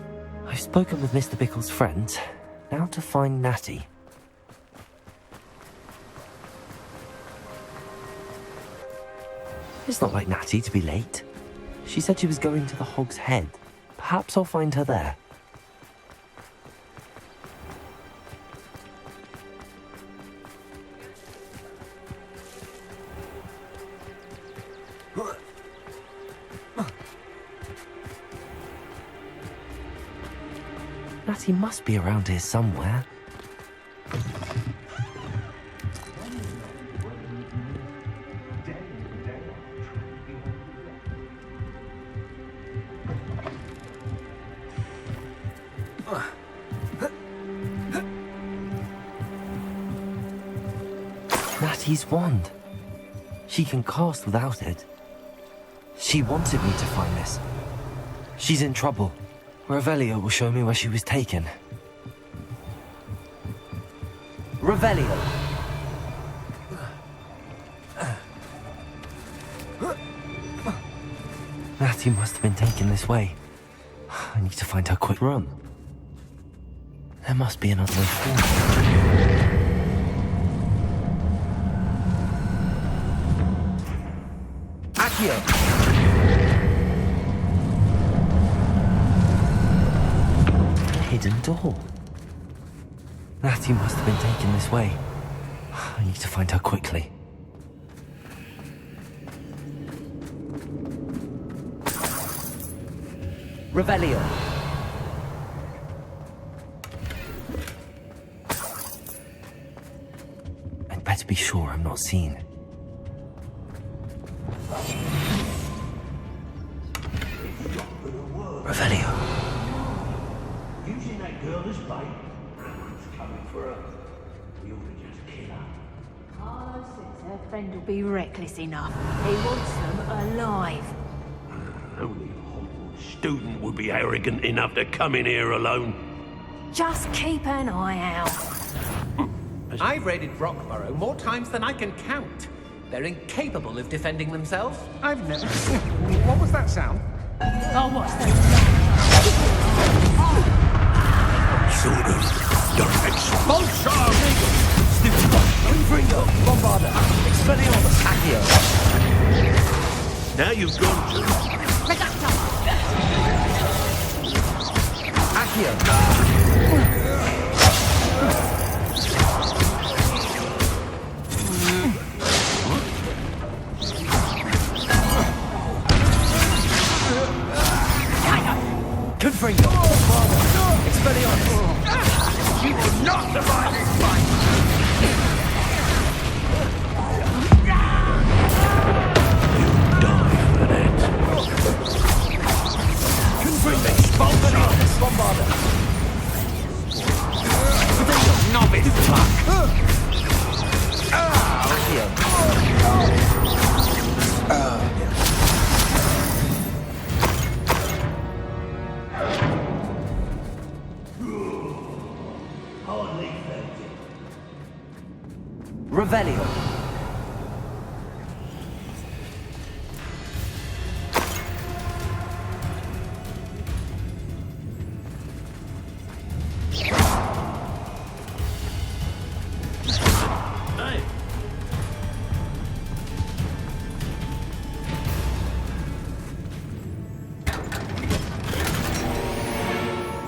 Speaker 2: I've spoken with Mr. Bickle's friend. Now to find Natty. It's not like Natty to be late. She said she was going to the Hog's Head. Perhaps I'll find her there. Natty must be around here somewhere. Natty's wand. She can cast without it. She wanted me to find this. She's in trouble. Revelio will show me where she was taken. Revelio! Natty must have been taken this way. I need to find her quick room. There must be another way forward. Accio! Hidden door. Natty must have been taken this way. I need to find her quickly. Revelio. I'd better be sure I'm not seen. Revelio.
Speaker 14: Using that girl as bait. It's coming for her. We ought to just kill her.
Speaker 6: Harlow says her friend will be reckless enough. He wants them alive.
Speaker 21: Only a Hogwarts student would be arrogant enough to come in here alone.
Speaker 6: Just keep an eye out.
Speaker 9: I've raided Rockborough more times than I can count. They're incapable of defending themselves. I've never... What was that sound?
Speaker 6: Oh, what's that?
Speaker 21: Sort of. You're expulsion!
Speaker 2: Confringo! Bombarda! Expelliarmus! Accio!
Speaker 21: Now you've gone to...
Speaker 2: Accio! Confringo! Bombarda! Expelliarmus!
Speaker 15: You will not survive this fight!
Speaker 2: Expulsionius! Bombarda!
Speaker 9: Novice luck!
Speaker 2: Accio!
Speaker 14: Hardly effective.
Speaker 2: Revelio!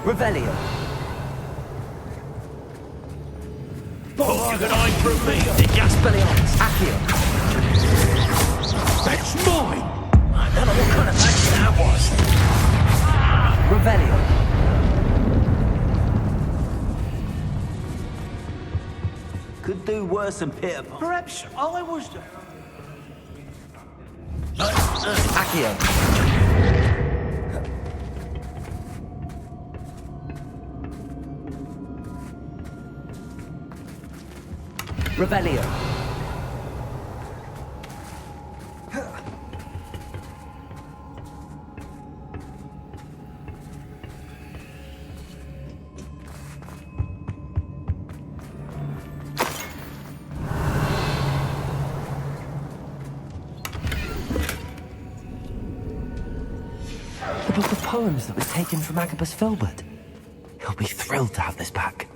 Speaker 2: Revelio.
Speaker 15: Thought you could hide from me, did ya?
Speaker 2: Expelliarmus. Accio.
Speaker 15: That's mine! I don't know what kind of action that was.
Speaker 2: Revelio.
Speaker 14: Could do worse than Peter Pan.
Speaker 15: Perhaps I was...
Speaker 2: Accio. Revelio. The book of poems that was taken from Agabus Filbert. He'll be thrilled to have this back.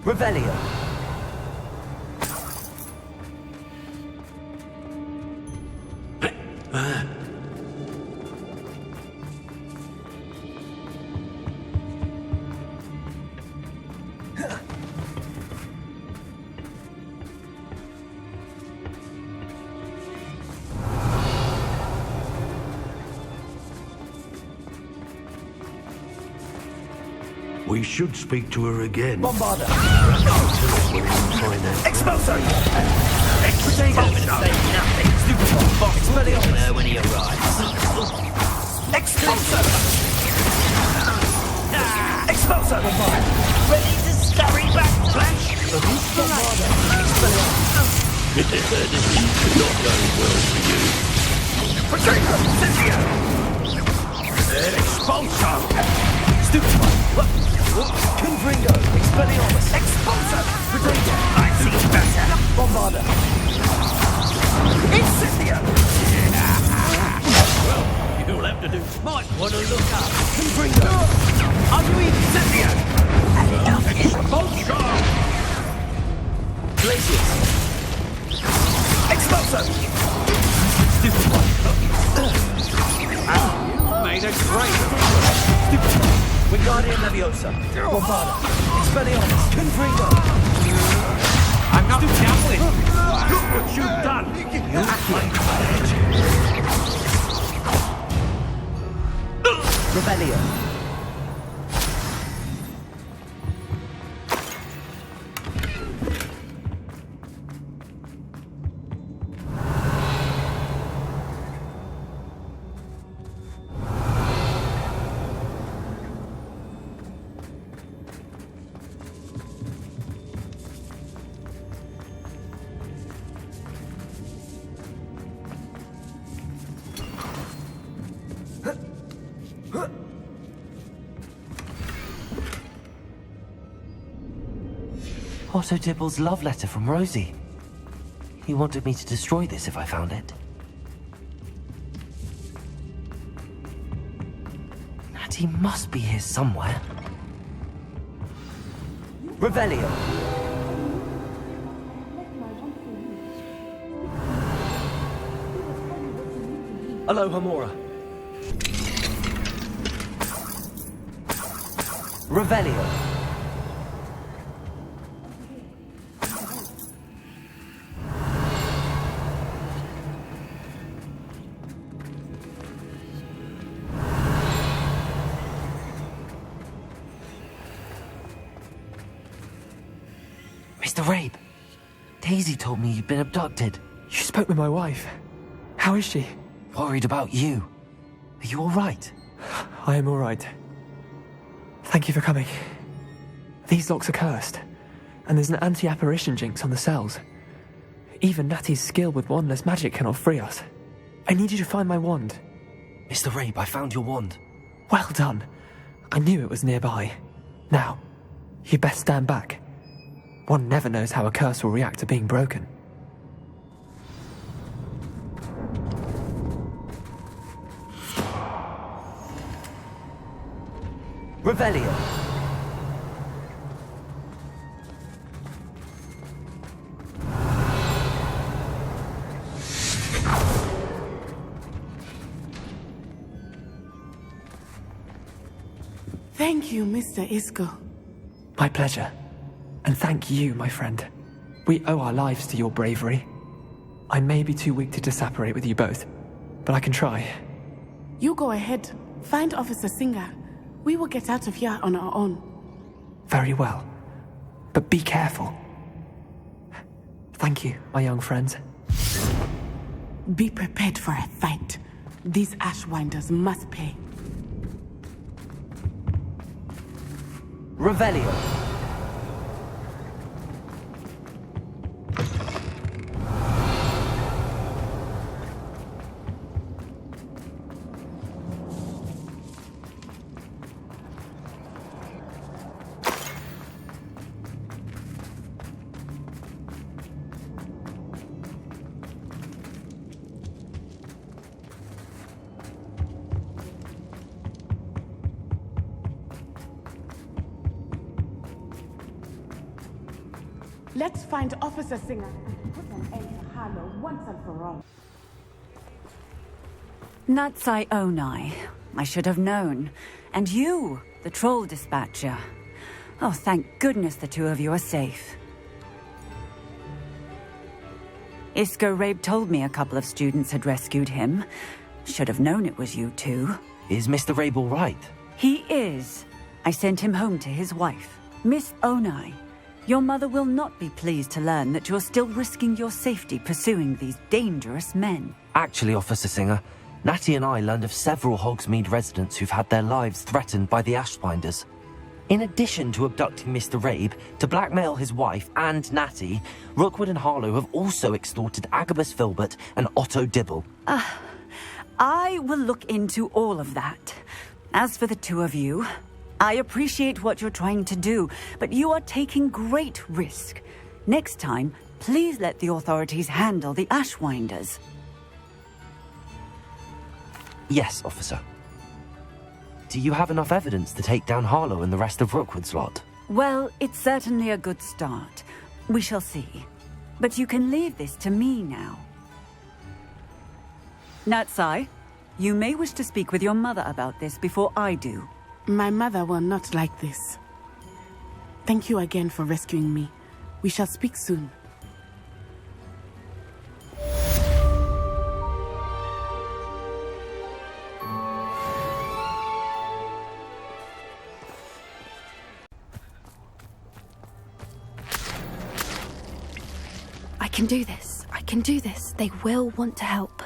Speaker 2: Revelio.
Speaker 21: We should speak to her again.
Speaker 15: Bombarder!
Speaker 21: Expulso!
Speaker 15: Expulso! Say nothing. Stupefy. Expelliarmus. When he arrives. Expulso! Expulso! Bombarder. Ready to scurry back to Flash?
Speaker 21: Bombarder. Not going well for you.
Speaker 15: Potato! Cynthia! Expulso! Stupefy.
Speaker 2: Confringo. Expelliarmus.
Speaker 15: Expulso! Potato! I see better. Bombarder. Incendio! Well, you'll have to do. Might want to look up. Confringo. Are you Incendio? Expulso!
Speaker 2: Glacius.
Speaker 15: Expulso! Stupefy. Made a great. Stupefy. Wingardium Leviosa. Bombarda. Expelliarmus. Confringo. I'm not doubling. Look what you've done. You
Speaker 2: Revelio. Otto Dibble's love letter from Rosie. He wanted me to destroy this if I found it. Natty must be here somewhere. Revelio. Aloha Mora. Revelio. Mr. Rabe, Daisy told me you'd been abducted.
Speaker 1: You spoke with my wife. How is she?
Speaker 2: Worried about you. Are you all right?
Speaker 1: I am all right. Thank you for coming. These locks are cursed, and there's an anti-apparition jinx on the cells. Even Natty's skill with wandless magic cannot free us. I need you to find my wand.
Speaker 2: Mr. Rabe, I found your wand.
Speaker 1: Well done. I knew it was nearby. Now, you best stand back. One never knows how a curse will react to being broken.
Speaker 2: Revelio.
Speaker 20: Thank you, Mr. Isco.
Speaker 1: My pleasure. And thank you, my friend. We owe our lives to your bravery. I may be too weak to disapparate with you both, but I can try.
Speaker 20: You go ahead. Find Officer Singer. We will get out of here on our own.
Speaker 1: Very well. But be careful. Thank you, my young friends.
Speaker 20: Be prepared for a fight. These Ashwinders must pay.
Speaker 7: Revelio.
Speaker 20: Let's find Officer Singer and put an end to Harlow once and for all.
Speaker 11: Natsai Onai. I should have known. And you, the troll dispatcher. Oh, thank goodness the two of you are safe. Isco Rabe told me a couple of students had rescued him. Should have known it was you two.
Speaker 2: Is Mr. Rabe all right?
Speaker 11: He is. I sent him home to his wife, Miss Onai. Your mother will not be pleased to learn that you're still risking your safety pursuing these dangerous men.
Speaker 2: Actually, Officer Singer, Natty and I learned of several Hogsmeade residents who've had their lives threatened by the Ashbinders. In addition to abducting Mr. Rabe to blackmail his wife and Natty, Rookwood and Harlow have also extorted Agabus Filbert and Otto Dibble.
Speaker 11: I will look into all of that. As for the two of you, I appreciate what you're trying to do, but you are taking great risk. Next time, please let the authorities handle the Ashwinders.
Speaker 2: Yes, officer. Do you have enough evidence to take down Harlow and the rest of Rookwood's lot?
Speaker 11: Well, it's certainly a good start. We shall see. But you can leave this to me now. Natsai, you may wish to speak with your mother about this before I do.
Speaker 20: My mother will not like this. Thank you again for rescuing me. We shall speak soon.
Speaker 13: I can do this. I can do this. They will want to help.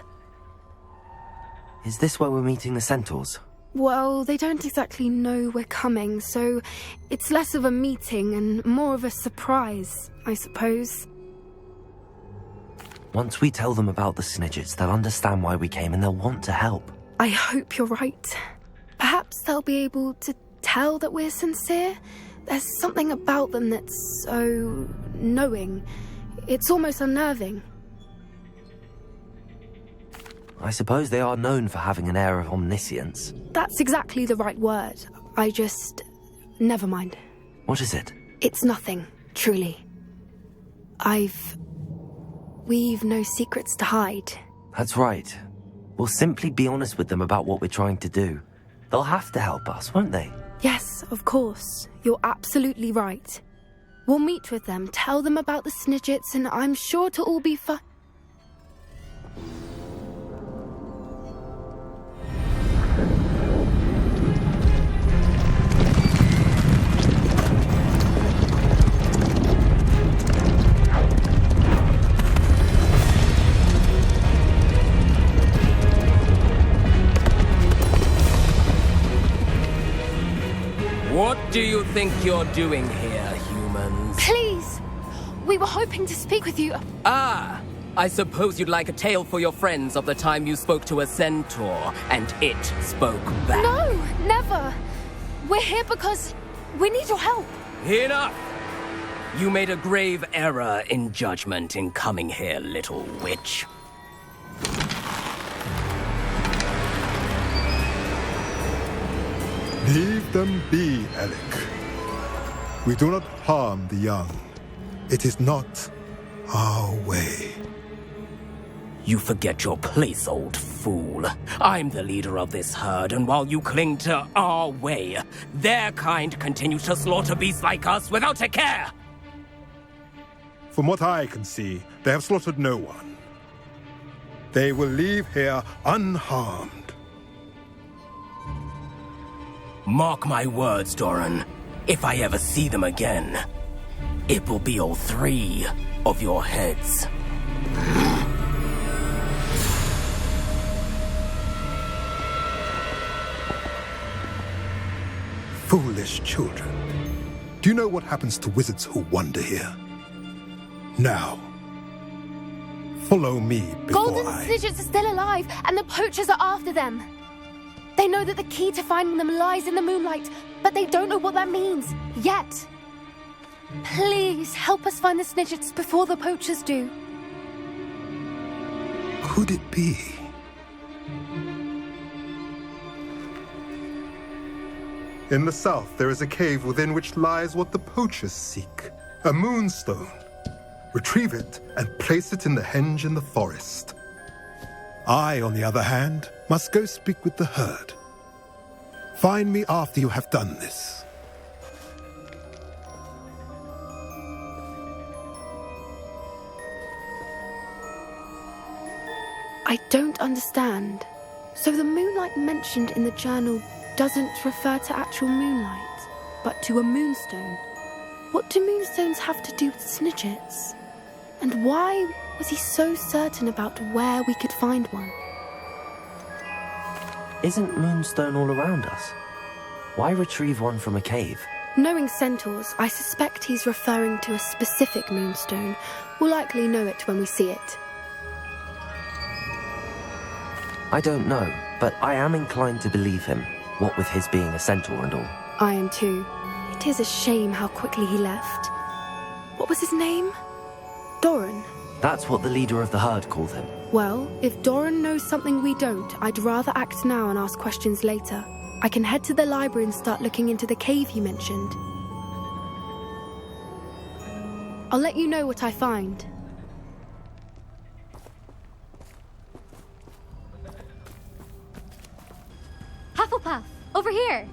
Speaker 2: Is this where we're meeting the Centaurs?
Speaker 13: Well, they don't exactly know we're coming, so it's less of a meeting and more of a surprise, I suppose.
Speaker 2: Once we tell them about the Snidgets, they'll understand why we came and they'll want to help.
Speaker 13: I hope you're right. Perhaps they'll be able to tell that we're sincere. There's something about them that's so knowing. It's almost unnerving.
Speaker 2: I suppose they are known for having an air of omniscience.
Speaker 13: That's exactly the right word. Never mind.
Speaker 2: What is it?
Speaker 13: It's nothing, truly. We've no secrets to hide.
Speaker 2: That's right. We'll simply be honest with them about what we're trying to do. They'll have to help us, won't they?
Speaker 13: Yes, of course. You're absolutely right. We'll meet with them, tell them about the Snidgets, and I'm sure to all be fine.
Speaker 18: What do you think you're doing here, humans?
Speaker 13: Please! We were hoping to speak with you.
Speaker 18: Ah! I suppose you'd like a tale for your friends of the time you spoke to a centaur, and it spoke back.
Speaker 13: No, never! We're here because we need your help.
Speaker 18: Enough! You made a grave error in judgment in coming here, little witch.
Speaker 23: Leave them be, Alec. We do not harm the young. It is not our way.
Speaker 18: You forget your place, old fool. I'm the leader of this herd, and while you cling to our way, their kind continues to slaughter beasts like us without a care!
Speaker 23: From what I can see, they have slaughtered no one. They will leave here unharmed.
Speaker 18: Mark my words, Doran. If I ever see them again, it will be all 3 of your heads.
Speaker 23: Foolish children. Do you know what happens to wizards who wander here? Now, follow me before
Speaker 13: Golden Snidgets are still alive, and the poachers are after them. They know that the key to finding them lies in the moonlight, but they don't know what that means, yet. Please, help us find the Snidgets before the poachers do.
Speaker 23: Could it be? In the south, there is a cave within which lies what the poachers seek. A moonstone. Retrieve it and place it in the henge in the forest. I, on the other hand, must go speak with the herd. Find me after you have done this.
Speaker 13: I don't understand. So the moonlight mentioned in the journal doesn't refer to actual moonlight, but to a moonstone. What do moonstones have to do with Snidgets? And why was he so certain about where we could find one?
Speaker 2: Isn't Moonstone all around us? Why retrieve one from a cave?
Speaker 13: Knowing centaurs, I suspect he's referring to a specific moonstone. We'll likely know it when we see it.
Speaker 2: I don't know, but I am inclined to believe him, what with his being a centaur and all.
Speaker 13: I am too. It is a shame how quickly he left. What was his name? Doran.
Speaker 2: That's what the leader of the herd called him.
Speaker 13: Well, if Doran knows something we don't, I'd rather act now and ask questions later. I can head to the library and start looking into the cave you mentioned. I'll let you know what I find.
Speaker 17: Hufflepuff, over here!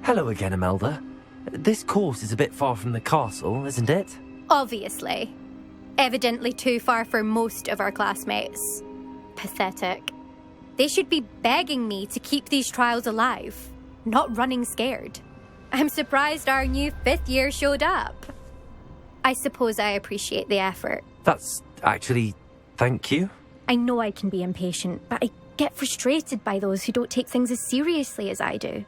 Speaker 2: Hello again, Imelda. This course is a bit far from the castle, isn't it?
Speaker 17: Obviously. Evidently too far for most of our classmates. Pathetic. They should be begging me to keep these trials alive, not running scared. I'm surprised our new 5th year showed up. I suppose I appreciate the effort.
Speaker 2: That's actually... thank you.
Speaker 17: I know I can be impatient, but I get frustrated by those who don't take things as seriously as I do.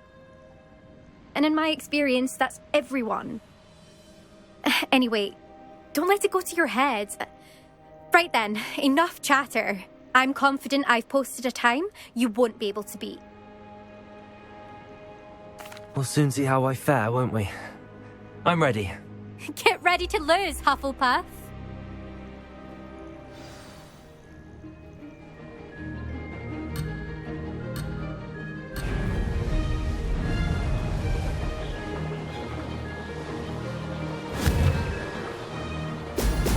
Speaker 17: And in my experience, that's everyone. Anyway, don't let it go to your head. Right then, enough chatter. I'm confident I've posted a time you won't be able to beat.
Speaker 2: We'll soon see how I fare, won't we? I'm ready.
Speaker 17: Get ready to lose, Hufflepuff.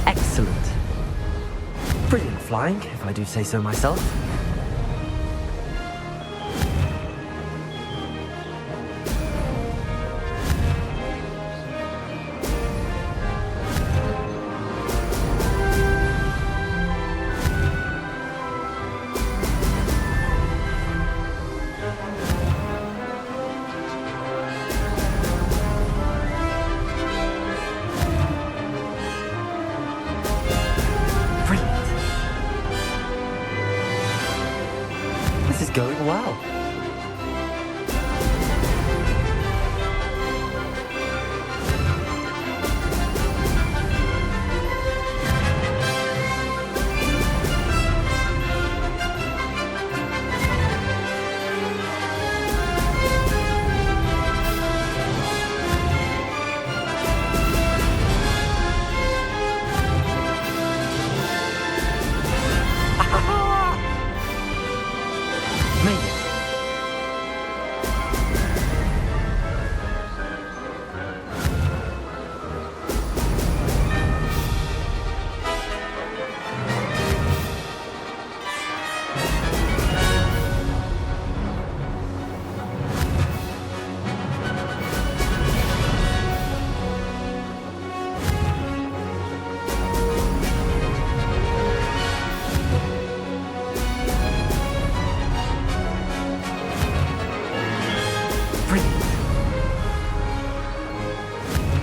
Speaker 2: Excellent. Brilliant flying, if I do say so myself. This is going well. Made it.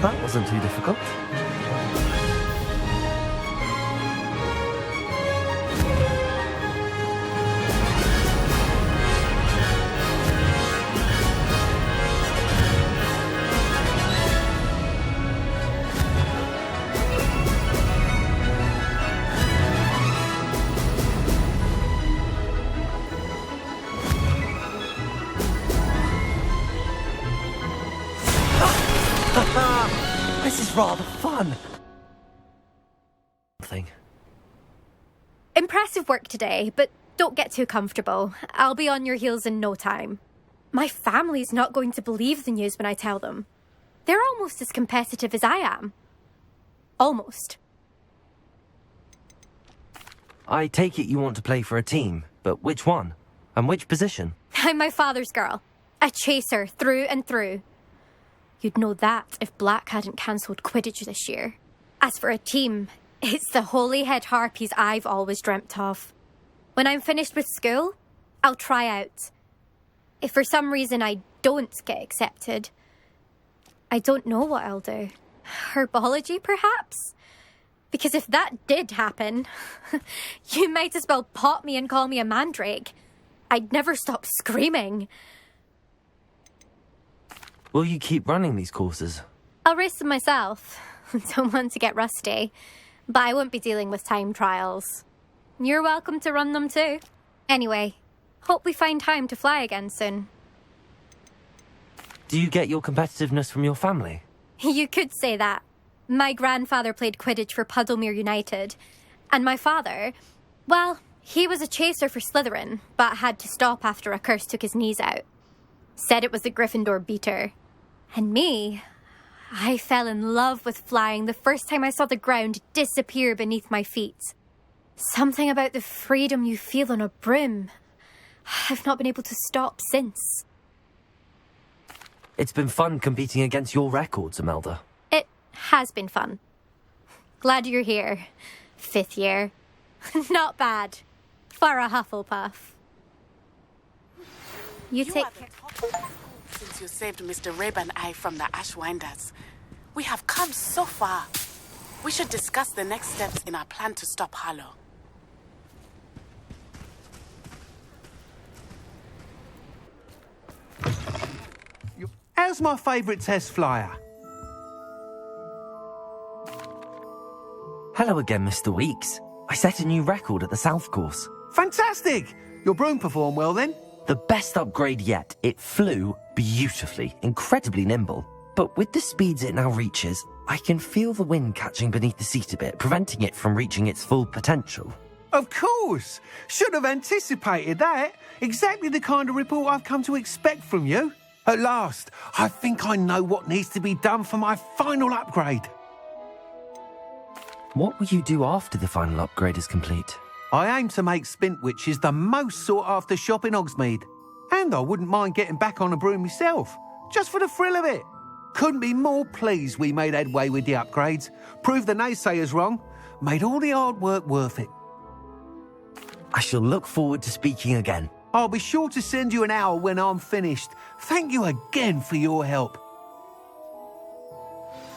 Speaker 2: That wasn't too difficult. This is rather fun.
Speaker 17: Impressive work today, but don't get too comfortable. I'll be on your heels in no time. My family's not going to believe the news when I tell them. They're almost as competitive as I am. Almost.
Speaker 2: I take it you want to play for a team, but which one? And which position?
Speaker 17: I'm my father's girl. A chaser through and through. You'd know that if Black hadn't cancelled Quidditch this year. As for a team, it's the Holyhead Harpies I've always dreamt of. When I'm finished with school, I'll try out. If for some reason I don't get accepted, I don't know what I'll do. Herbology, perhaps? Because if that did happen, you might as well pop me and call me a mandrake. I'd never stop screaming.
Speaker 2: Will you keep running these courses?
Speaker 17: I'll race them myself. Don't want to get rusty. But I won't be dealing with time trials. You're welcome to run them too. Anyway, hope we find time to fly again soon.
Speaker 2: Do you get your competitiveness from your family?
Speaker 17: You could say that. My grandfather played Quidditch for Puddlemere United. And my father, well, he was a chaser for Slytherin, but had to stop after a curse took his knees out. Said it was the Gryffindor beater. And me, I fell in love with flying the first time I saw the ground disappear beneath my feet. Something about the freedom you feel on a broom. I've not been able to stop since.
Speaker 2: It's been fun competing against your records, Imelda.
Speaker 17: It has been fun. Glad you're here. 5th year. Not bad. For a Hufflepuff. You take care.
Speaker 5: Since you saved Mr. Rabe and I from the Ashwinders, we have come so far. We should discuss the next steps in our plan to stop Harlow.
Speaker 9: How's my favourite test flyer?
Speaker 2: Hello again, Mr. Weeks. I set a new record at the South Course.
Speaker 9: Fantastic! Your broom performed well then?
Speaker 2: The best upgrade yet. It flew beautifully, incredibly nimble. But with the speeds it now reaches, I can feel the wind catching beneath the seat a bit, preventing it from reaching its full potential.
Speaker 9: Of course! Should have anticipated that. Exactly the kind of report I've come to expect from you. At last, I think I know what needs to be done for my final upgrade.
Speaker 2: What will you do after the final upgrade is complete?
Speaker 9: I aim to make Spintwitches the most sought-after shop in Hogsmeade. And I wouldn't mind getting back on a broom myself, just for the thrill of it. Couldn't be more pleased we made headway with the upgrades, proved the naysayers wrong, made all the hard work worth it.
Speaker 2: I shall look forward to speaking again.
Speaker 9: I'll be sure to send you an owl when I'm finished. Thank you again for your help.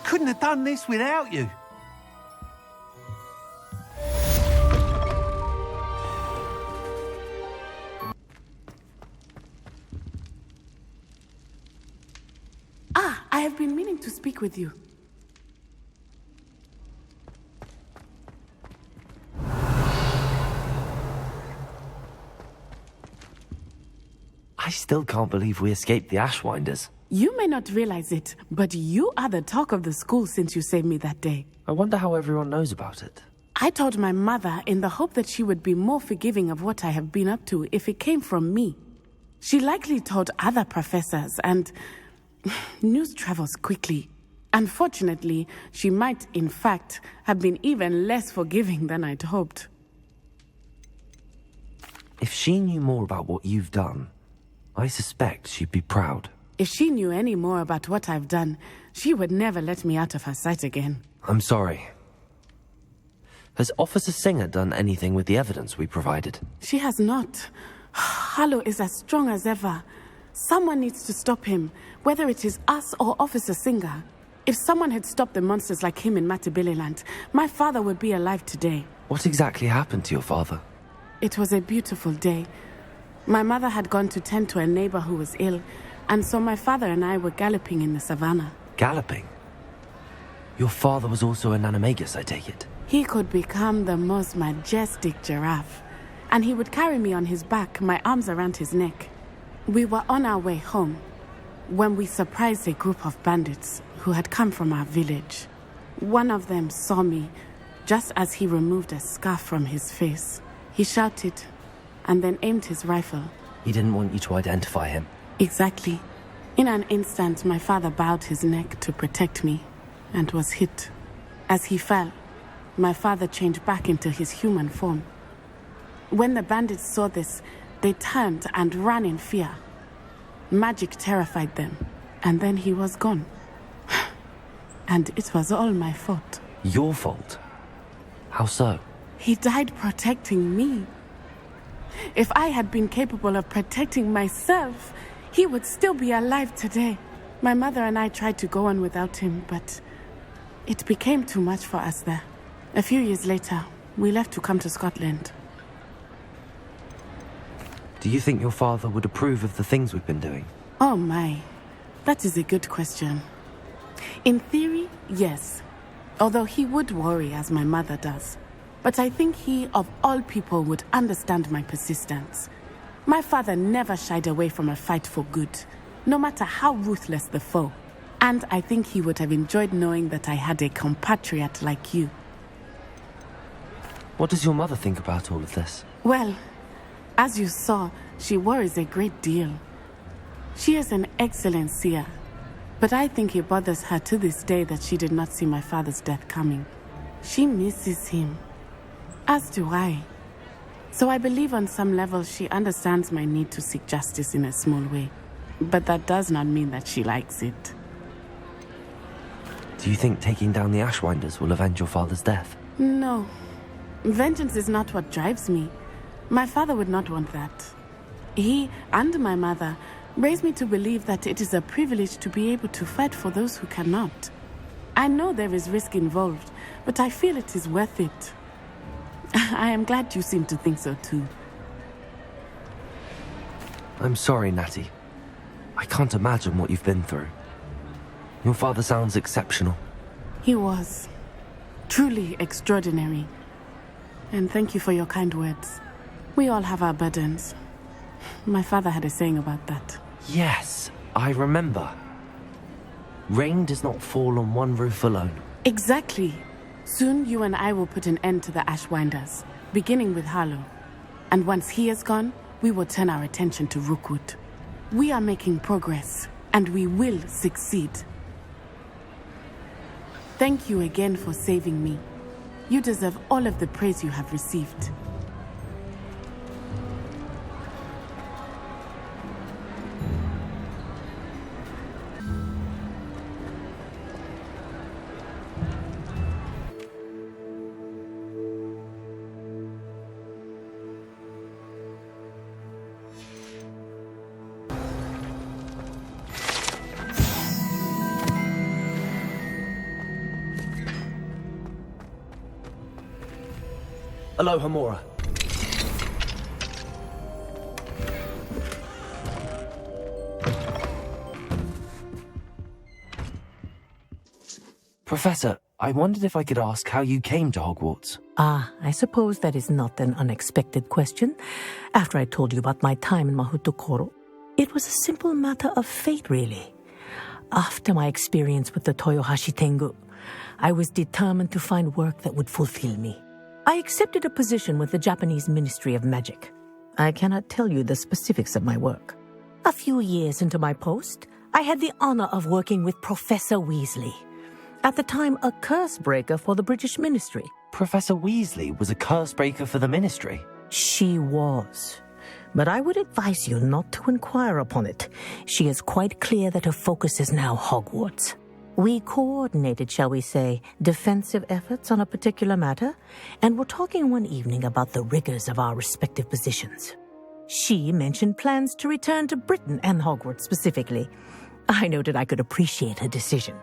Speaker 9: Couldn't have done this without you.
Speaker 5: I have been meaning to speak with you.
Speaker 2: I still can't believe we escaped the Ashwinders.
Speaker 5: You may not realize it, but you are the talk of the school since you saved me that day.
Speaker 2: I wonder how everyone knows about it.
Speaker 5: I told my mother in the hope that she would be more forgiving of what I have been up to if it came from me. She likely told other professors, and news travels quickly. Unfortunately, she might, in fact, have been even less forgiving than I'd hoped.
Speaker 2: If she knew more about what you've done, I suspect she'd be proud.
Speaker 5: If she knew any more about what I've done, she would never let me out of her sight again.
Speaker 2: I'm sorry. Has Officer Singer done anything with the evidence we provided?
Speaker 5: She has not. Harlow is as strong as ever. Someone needs to stop him, whether it is us or Officer Singer. If someone had stopped the monsters like him in Matabeleland, my father would be alive today.
Speaker 2: What exactly happened to your father?
Speaker 5: It was a beautiful day. My mother had gone to tend to a neighbor who was ill, and so my father and I were galloping in the savannah.
Speaker 2: Galloping? Your father was also an animagus, I take it?
Speaker 5: He could become the most majestic giraffe, and he would carry me on his back, my arms around his neck. We were on our way home when we surprised a group of bandits who had come from our village. One of them saw me just as he removed a scarf from his face. He shouted and then aimed his rifle.
Speaker 2: He didn't want you to identify him.
Speaker 5: Exactly. In an instant, my father bowed his neck to protect me and was hit. As he fell, my father changed back into his human form. When the bandits saw this, they turned and ran in fear. Magic terrified them, and then he was gone. And it was all my fault.
Speaker 2: Your fault? How so?
Speaker 5: He died protecting me. If I had been capable of protecting myself, he would still be alive today. My mother and I tried to go on without him, but it became too much for us there. A few years later, we left to come to Scotland.
Speaker 2: Do you think your father would approve of the things we've been doing?
Speaker 5: Oh my, that is a good question. In theory, yes. Although he would worry, as my mother does. But I think he, of all people, would understand my persistence. My father never shied away from a fight for good, no matter how ruthless the foe. And I think he would have enjoyed knowing that I had a compatriot like you.
Speaker 2: What does your mother think about all of this?
Speaker 5: Well, as you saw, she worries a great deal. She is an excellent seer, but I think it bothers her to this day that she did not see my father's death coming. She misses him, as do I. So I believe on some level she understands my need to seek justice in a small way, but that does not mean that she likes it.
Speaker 2: Do you think taking down the Ashwinders will avenge your father's death?
Speaker 5: No. Vengeance is not what drives me. My father would not want that. He and my mother raised me to believe that it is a privilege to be able to fight for those who cannot. I know there is risk involved, but I feel it is worth it. I am glad you seem to think so too.
Speaker 2: I'm sorry, Natty. I can't imagine what you've been through. Your father sounds exceptional.
Speaker 5: He was. Truly extraordinary. And thank you for your kind words. We all have our burdens. My father had a saying about that.
Speaker 2: Yes, I remember. Rain does not fall on one roof alone.
Speaker 5: Exactly. Soon you and I will put an end to the Ashwinders, beginning with Harlow. And once he is gone, we will turn our attention to Rookwood. We are making progress, and we will succeed. Thank you again for saving me. You deserve all of the praise you have received.
Speaker 2: Aloha, Mora. Professor, I wondered if I could ask how you came to Hogwarts.
Speaker 8: I suppose that is not an unexpected question. After I told you about my time in Mahutokoro, it was a simple matter of fate, really. After my experience with the Toyohashi Tengu, I was determined to find work that would fulfill me. I accepted a position with the Japanese Ministry of Magic. I cannot tell you the specifics of my work. A few years into my post, I had the honor of working with Professor Weasley, at the time a curse breaker for the British Ministry.
Speaker 2: Professor Weasley was a curse breaker for the Ministry?
Speaker 8: She was. But I would advise you not to inquire upon it. She is quite clear that her focus is now Hogwarts. We coordinated, shall we say, defensive efforts on a particular matter, and were talking one evening about the rigors of our respective positions. She mentioned plans to return to Britain and Hogwarts specifically. I noted I could appreciate her decision.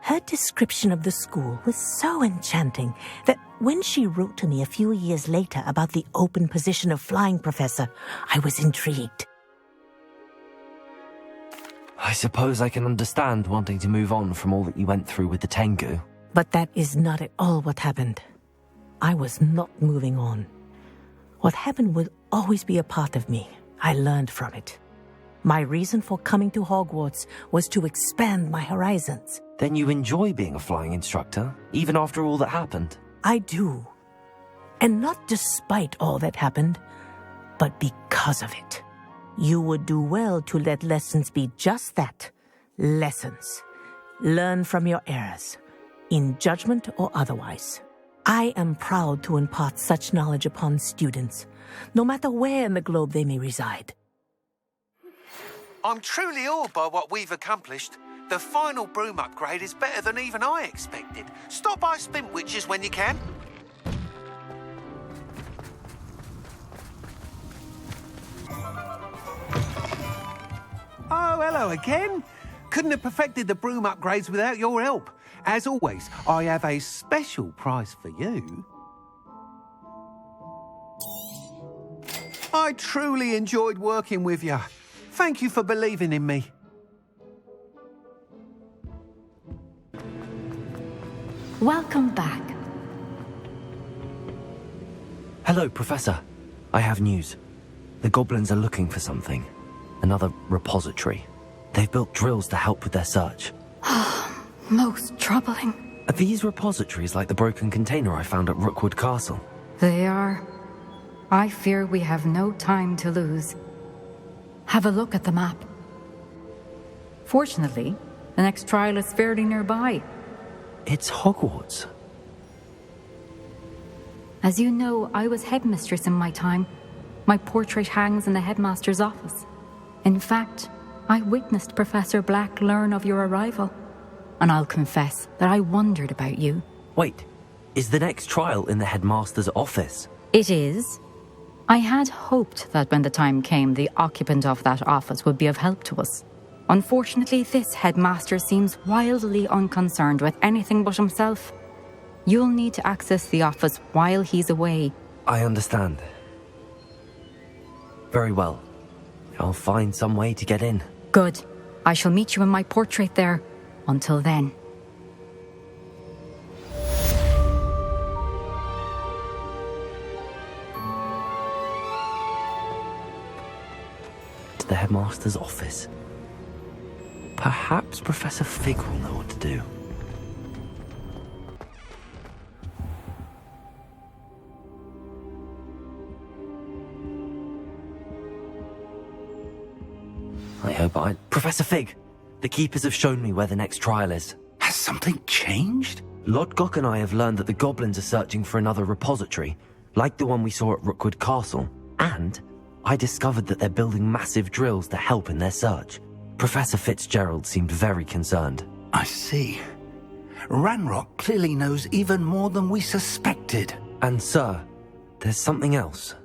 Speaker 8: Her description of the school was so enchanting that when she wrote to me a few years later about the open position of flying professor, I was intrigued.
Speaker 2: I suppose I can understand wanting to move on from all that you went through with the Tengu.
Speaker 8: But that is not at all what happened. I was not moving on. What happened would always be a part of me. I learned from it. My reason for coming to Hogwarts was to expand my horizons.
Speaker 2: Then you enjoy being a flying instructor, even after all that happened?
Speaker 8: I do. And not despite all that happened, but because of it. You would do well to let lessons be just that, lessons. Learn from your errors, in judgment or otherwise. I am proud to impart such knowledge upon students, no matter where in the globe they may reside.
Speaker 19: I'm truly awed by what we've accomplished. The final broom upgrade is better than even I expected. Stop by Spintwitches when you can.
Speaker 9: Oh, hello again. Couldn't have perfected the broom upgrades without your help. As always, I have a special prize for you. I truly enjoyed working with you. Thank you for believing in me.
Speaker 12: Welcome back.
Speaker 2: Hello, Professor. I have news. The goblins are looking for something. Another repository. They've built drills to help with their search.
Speaker 12: Most troubling.
Speaker 2: Are these repositories like the broken container I found at Rookwood Castle?
Speaker 12: They are. I fear we have no time to lose. Have a look at the map. Fortunately, the next trial is fairly nearby.
Speaker 2: It's Hogwarts.
Speaker 12: As you know, I was headmistress in my time. My portrait hangs in the headmaster's office. In fact, I witnessed Professor Black learn of your arrival. And I'll confess that I wondered about you.
Speaker 2: Wait, is the next trial in the headmaster's office?
Speaker 12: It is. I had hoped that when the time came, the occupant of that office would be of help to us. Unfortunately, this headmaster seems wildly unconcerned with anything but himself. You'll need to access the office while he's away.
Speaker 2: I understand. Very well. I'll find some way to get in.
Speaker 12: Good. I shall meet you in my portrait there. Until then.
Speaker 2: To the headmaster's office. Perhaps Professor Fig will know what to do. I hope Professor Fig! The Keepers have shown me where the next trial is.
Speaker 14: Has something changed?
Speaker 2: Lodgok and I have learned that the goblins are searching for another repository, like the one we saw at Rookwood Castle. And I discovered that they're building massive drills to help in their search. Professor Fitzgerald seemed very concerned.
Speaker 14: I see. Ranrock clearly knows even more than we suspected.
Speaker 2: And sir, there's something else.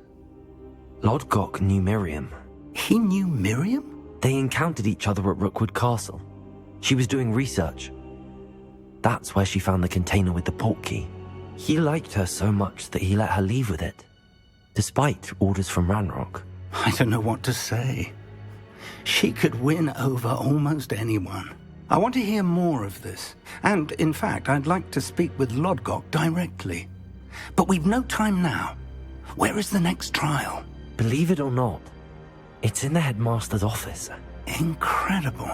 Speaker 2: Lodgok knew Miriam.
Speaker 14: He knew Miriam?
Speaker 2: They encountered each other at Rookwood Castle. She was doing research. That's where she found the container with the portkey. He liked her so much that he let her leave with it, despite orders from Ranrock.
Speaker 14: I don't know what to say. She could win over almost anyone. I want to hear more of this. And, in fact, I'd like to speak with Lodgok directly. But we've no time now. Where is the next trial?
Speaker 2: Believe it or not, it's in the headmaster's office.
Speaker 14: Incredible.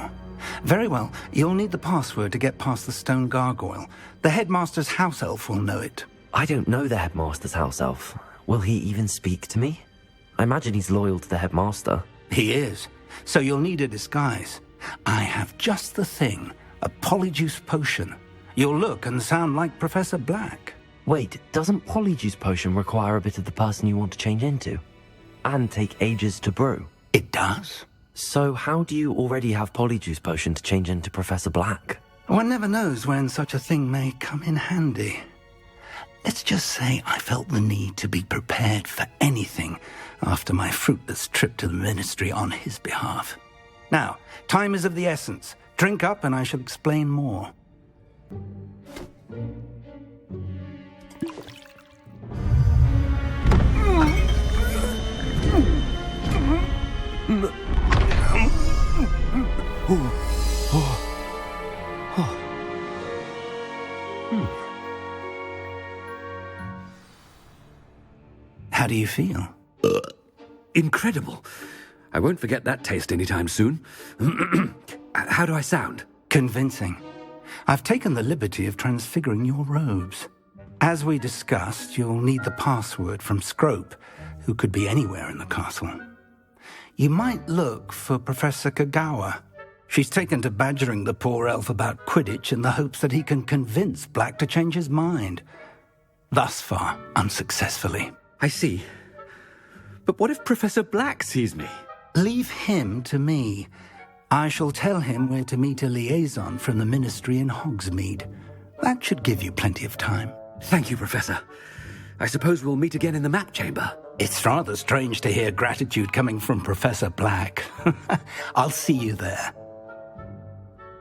Speaker 14: Very well. You'll need the password to get past the stone gargoyle. The headmaster's house elf will know it.
Speaker 2: I don't know the headmaster's house elf. Will he even speak to me? I imagine he's loyal to the headmaster.
Speaker 14: He is. So you'll need a disguise. I have just the thing. A polyjuice potion. You'll look and sound like Professor Black.
Speaker 2: Wait, doesn't polyjuice potion require a bit of the person you want to change into? And take ages to brew?
Speaker 14: It does.
Speaker 2: So how do you already have polyjuice potion to change into Professor Black?
Speaker 14: One never knows when such a thing may come in handy. Let's just say I felt the need to be prepared for anything after my fruitless trip to the ministry on his behalf. Now, time is of the essence. Drink up and I shall explain more. How do you feel?
Speaker 4: Incredible. I won't forget that taste anytime soon. How do I sound?
Speaker 14: Convincing. I've taken the liberty of transfiguring your robes. As we discussed, you'll need the password from Scrope, who could be anywhere in the castle. You might look for Professor Kagawa. She's taken to badgering the poor elf about Quidditch in the hopes that he can convince Black to change his mind. Thus far, unsuccessfully.
Speaker 4: I see. But what if Professor Black sees me?
Speaker 14: Leave him to me. I shall tell him where to meet a liaison from the Ministry in Hogsmeade. That should give you plenty of time.
Speaker 4: Thank you, Professor. I suppose we'll meet again in the map chamber.
Speaker 14: It's rather strange to hear gratitude coming from Professor Black. I'll see you there.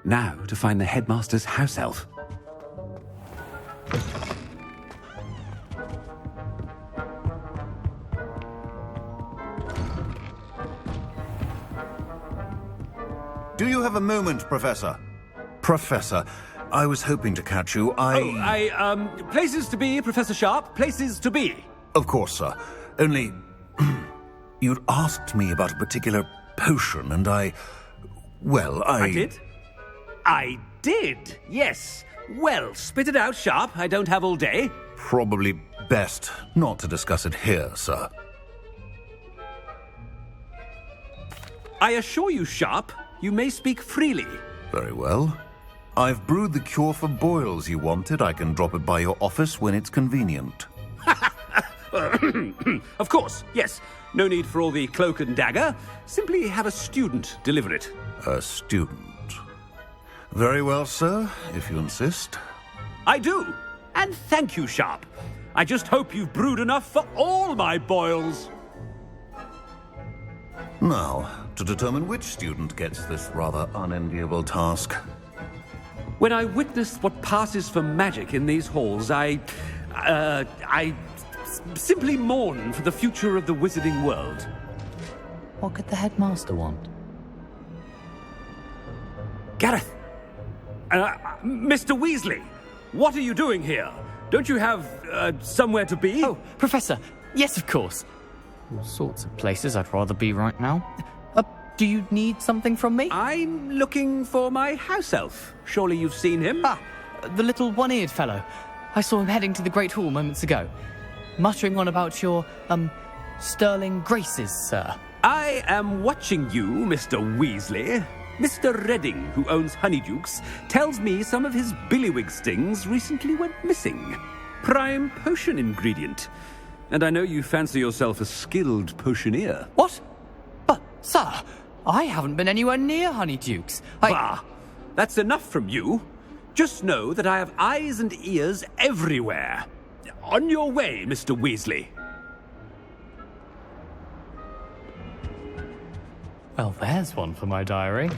Speaker 4: Now to find the headmaster's house elf.
Speaker 16: Do you have a moment, Professor? Professor, I was hoping to catch you.
Speaker 4: Places to be, Professor Sharp. Places to be.
Speaker 16: Of course, sir. Only, you'd asked me about a particular potion, and I
Speaker 4: did? I did, yes. Well, spit it out, Sharp. I don't have all day.
Speaker 16: Probably best not to discuss it here, sir.
Speaker 4: I assure you, Sharp, you may speak freely.
Speaker 16: Very well. I've brewed the cure for boils you wanted. I can drop it by your office when it's convenient.
Speaker 4: Of course, yes. No need for all the cloak and dagger. Simply have a student deliver it.
Speaker 16: A student? Very well, sir, if you insist.
Speaker 4: I do. And thank you, Sharp. I just hope you've brewed enough for all my boils.
Speaker 16: Now, to determine which student gets this rather unenviable task.
Speaker 4: When I witness what passes for magic in these halls, I simply mourn for the future of the wizarding world.
Speaker 22: What could the headmaster want?
Speaker 4: Gareth! Mr. Weasley, what are you doing here? Don't you have somewhere to be?
Speaker 22: Oh, Professor, yes, of course. All sorts of places I'd rather be right now. Do you need something from me?
Speaker 4: I'm looking for my house elf. Surely you've seen him?
Speaker 22: Ah, the little one-eared fellow. I saw him heading to the Great Hall moments ago, muttering on about your, sterling graces, sir.
Speaker 4: I am watching you, Mr. Weasley. Mr. Redding, who owns Honeydukes, tells me some of his billywig stings recently went missing. Prime potion ingredient. And I know you fancy yourself a skilled potioneer.
Speaker 22: What? But, sir, I haven't been anywhere near Honeydukes.
Speaker 4: Bah! That's enough from you. Just know that I have eyes and ears everywhere. On your way, Mr. Weasley.
Speaker 22: Well, there's one for my diary.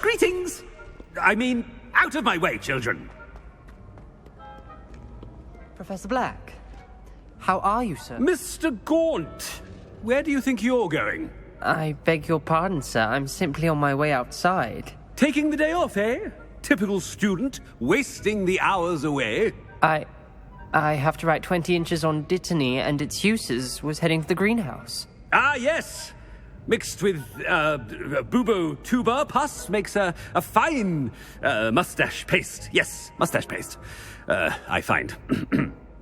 Speaker 4: Greetings! I mean, out of my way, children!
Speaker 7: Professor Black, how are you, sir?
Speaker 4: Mr. Gaunt, where do you think you're going?
Speaker 7: I beg your pardon, sir. I'm simply on my way outside.
Speaker 4: Taking the day off, eh? Typical student, wasting the hours away.
Speaker 7: I have to write 20 inches on Dittany and its uses. Was heading to the greenhouse.
Speaker 4: Ah, yes! Mixed with bubo tuber pus makes a fine mustache paste. Yes, mustache paste. I find.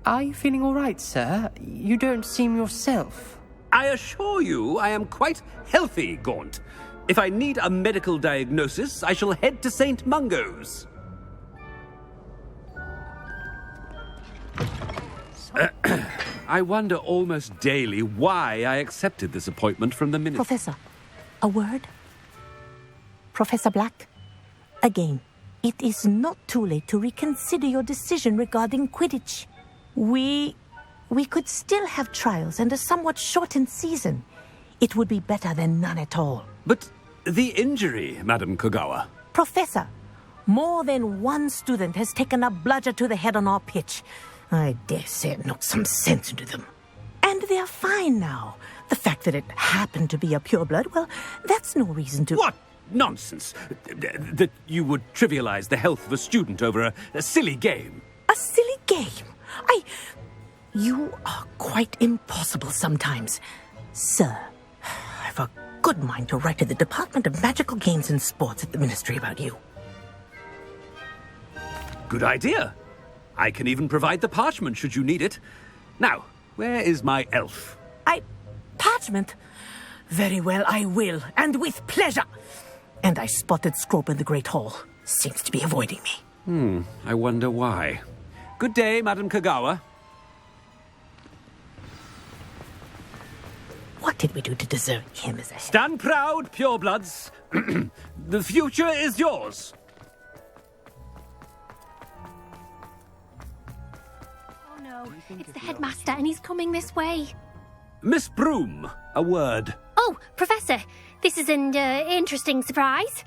Speaker 7: Are you feeling all right, sir? You don't seem yourself.
Speaker 4: I assure you I am quite healthy, Gaunt. If I need a medical diagnosis, I shall head to St. Mungo's. I wonder almost daily why I accepted this appointment from the minister.
Speaker 8: Professor, a word? Professor Black, again, it is not too late to reconsider your decision regarding Quidditch. We could still have trials and a somewhat shortened season. It would be better than none at all.
Speaker 4: But the injury, Madam Kogawa.
Speaker 8: Professor, more than one student has taken a bludger to the head on our pitch. I dare say it knocked some sense into them. And they're fine now. The fact that it happened to be a pureblood, well, that's no reason to...
Speaker 4: What nonsense! That you would trivialize the health of a student over a silly game.
Speaker 8: A silly game? You are quite impossible sometimes. Sir, I've a good mind to write to the Department of Magical Games and Sports at the Ministry about you.
Speaker 4: Good idea. I can even provide the parchment should you need it. Now, where is my elf?
Speaker 8: Parchment? Very well, I will, and with pleasure. And I spotted Scrope in the Great Hall. Seems to be avoiding me.
Speaker 4: I wonder why. Good day, Madam Kogawa.
Speaker 8: What did we do to deserve him as a...
Speaker 4: Stand proud, purebloods. The future is yours.
Speaker 17: Oh no, it's the headmaster and he's coming this way.
Speaker 4: Miss Broom, a word.
Speaker 17: Oh, Professor, this is an interesting surprise.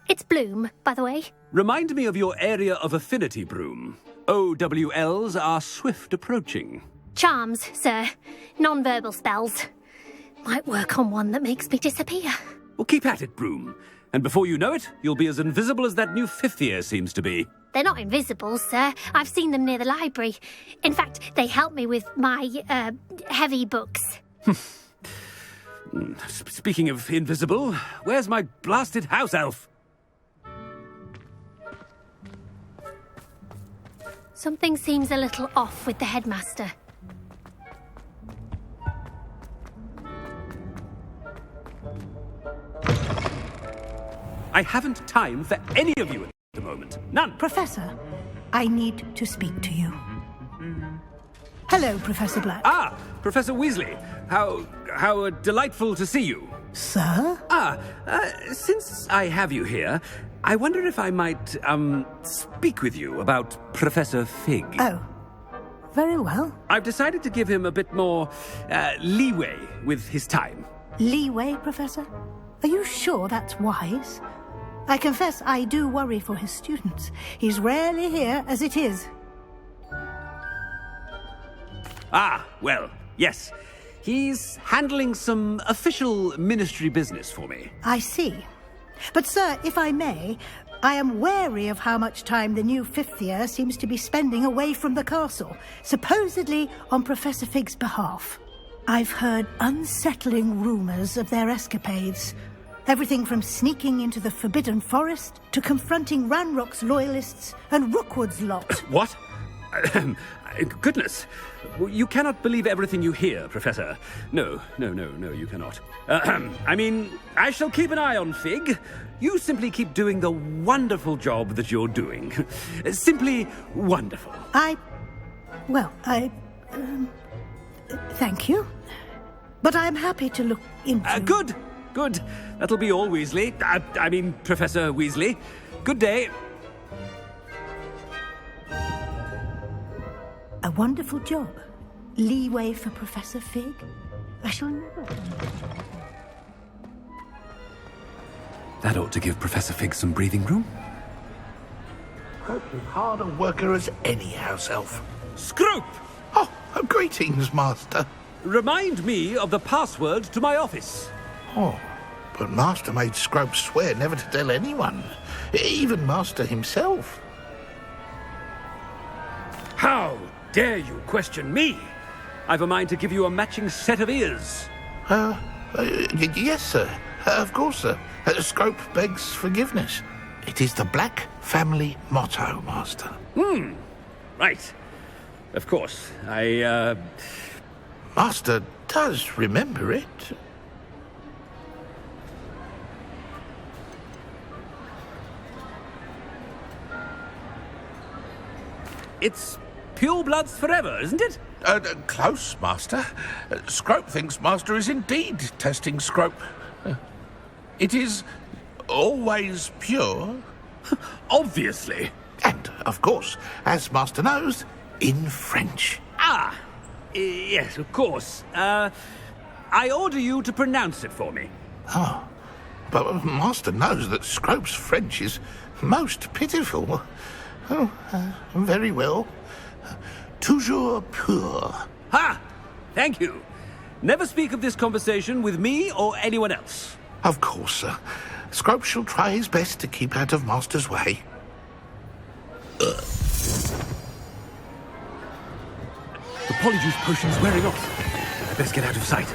Speaker 17: It's Bloom, by the way.
Speaker 4: Remind me of your area of affinity, Broom. OWLs are swift approaching.
Speaker 17: Charms, sir. Non-verbal spells. Might work on one that makes me disappear.
Speaker 4: Well, keep at it, Broom. And before you know it, you'll be as invisible as that new fifth year seems to be.
Speaker 17: They're not invisible, sir. I've seen them near the library. In fact, they help me with my, heavy books.
Speaker 4: Speaking of invisible, where's my blasted house elf?
Speaker 17: Something seems a little off with the headmaster.
Speaker 4: I haven't time for any of you at the moment. None.
Speaker 3: Professor, I need to speak to you. Hello, Professor Black.
Speaker 4: Ah, Professor Weasley. How delightful to see you.
Speaker 3: Sir?
Speaker 4: Since I have you here, I wonder if I might, speak with you about Professor Fig.
Speaker 3: Oh, very well.
Speaker 4: I've decided to give him a bit more, leeway with his time.
Speaker 3: Leeway, Professor? Are you sure that's wise? I confess I do worry for his students. He's rarely here as it is.
Speaker 4: Ah, well, yes. He's handling some official ministry business for me.
Speaker 3: I see. But, sir, if I may, I am wary of how much time the new fifth year seems to be spending away from the castle, supposedly on Professor Fig's behalf. I've heard unsettling rumours of their escapades. Everything from sneaking into the Forbidden Forest to confronting Ranrock's loyalists and Rookwood's lot.
Speaker 4: What? Goodness. You cannot believe everything you hear, Professor. No, you cannot. I mean, I shall keep an eye on Fig. You simply keep doing the wonderful job that you're doing. Simply wonderful.
Speaker 3: Thank you. But I'm happy to look into...
Speaker 4: Good. That'll be all, Weasley. I mean, Professor Weasley. Good day.
Speaker 3: A wonderful job. Leeway for Professor Fig. I shall never...
Speaker 4: That ought to give Professor Fig some breathing room.
Speaker 6: Hope you're hard a worker as any house elf.
Speaker 4: Scrope!
Speaker 6: Oh, greetings, Master.
Speaker 4: Remind me of the password to my office.
Speaker 6: Oh, but Master made Scrope swear never to tell anyone, even Master himself.
Speaker 4: How dare you question me? I've a mind to give you a matching set of ears.
Speaker 6: Yes, sir. Of course, sir. Scrope begs forgiveness. It is the Black family motto, Master.
Speaker 4: Right. Of course.
Speaker 6: Master does remember it.
Speaker 4: It's purebloods forever, isn't it?
Speaker 6: Close, Master. Scrope thinks Master is indeed testing Scrope. It is always pure.
Speaker 4: Obviously.
Speaker 6: And, of course, as Master knows, in French.
Speaker 4: Yes, of course. I order you to pronounce it for me.
Speaker 6: Oh, but Master knows that Scrope's French is most pitiful. Oh, very well. Toujours pur.
Speaker 4: Ha! Thank you. Never speak of this conversation with me or anyone else.
Speaker 6: Of course, sir. Scrope shall try his best to keep out of Master's way.
Speaker 4: The polyjuice potion's wearing off. I best get out of sight.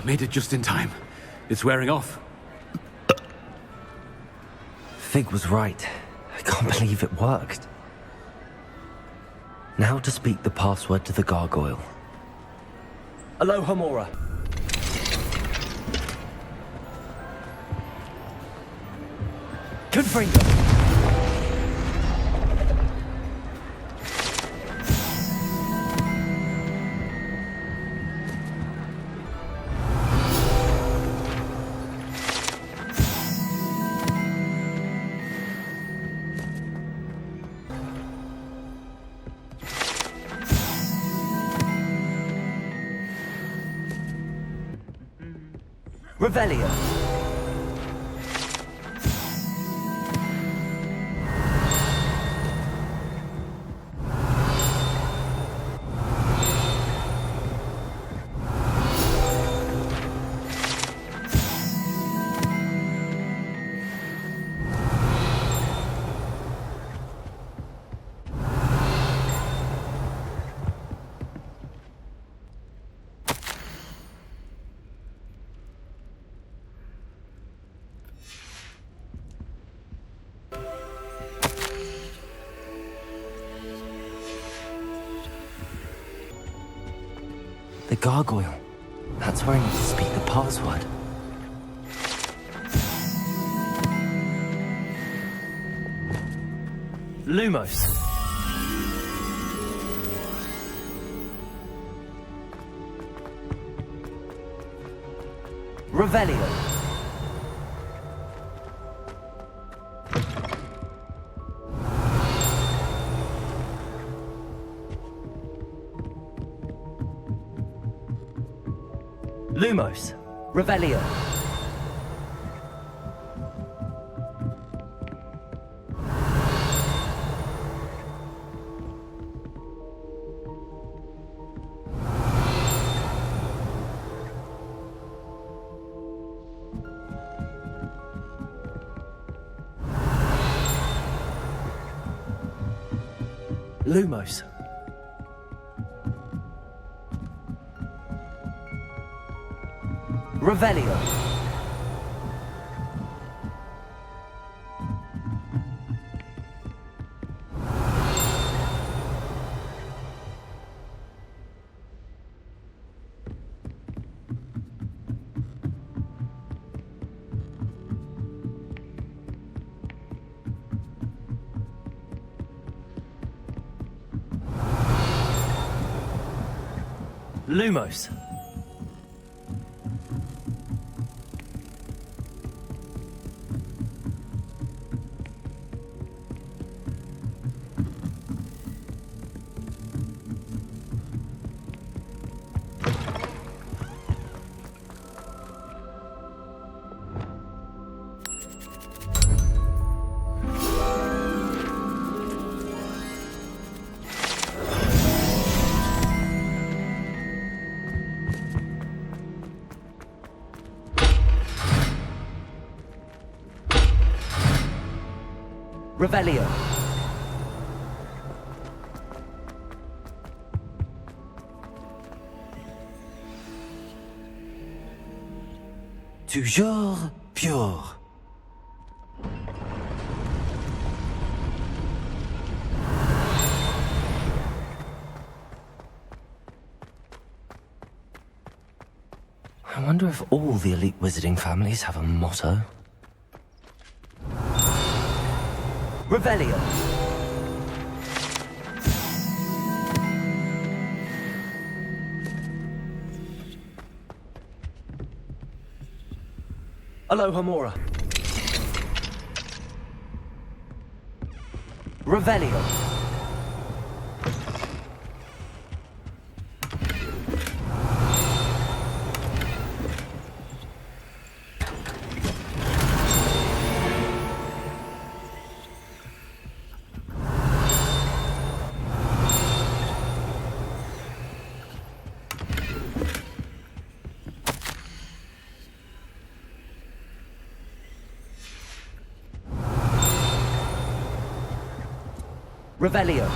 Speaker 4: Made it just in time. It's wearing off.
Speaker 2: Fig was right. I can't believe it worked. Now to speak the password to the gargoyle. Aloha Mora. Confringo. Revelio. The gargoyle. That's where I need to speak the password. Lumos. Revelio. Lumos. Revelio. Lumos. Revelio. Lumos. Revelio. Toujours pure. I wonder if all the elite wizarding families have a motto. Revelio. Aloha Mora. Revelio. Revelio.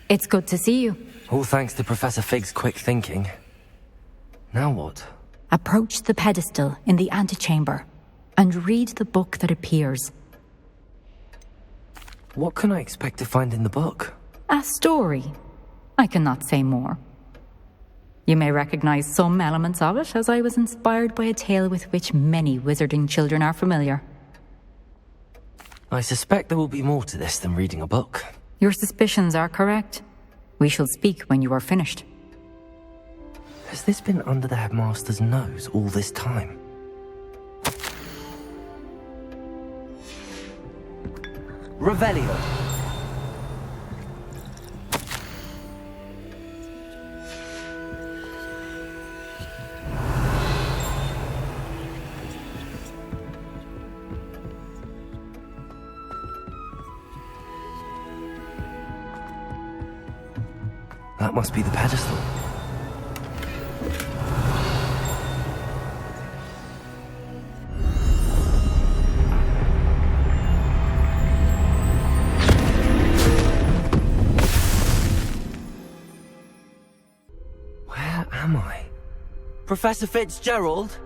Speaker 12: It's good to see you.
Speaker 2: All thanks to Professor Fig's quick thinking. Now what?
Speaker 12: Approach the pedestal in the antechamber and read the book that appears.
Speaker 2: What can I expect to find in the book?
Speaker 12: A story. I cannot say more. You may recognize some elements of it, as I was inspired by a tale with which many wizarding children are familiar.
Speaker 2: I suspect there will be more to this than reading a book.
Speaker 12: Your suspicions are correct. We shall speak when you are finished.
Speaker 2: Has this been under the headmaster's nose all this time? Revelio. That must be the pedestal. Where am I? Professor Fitzgerald?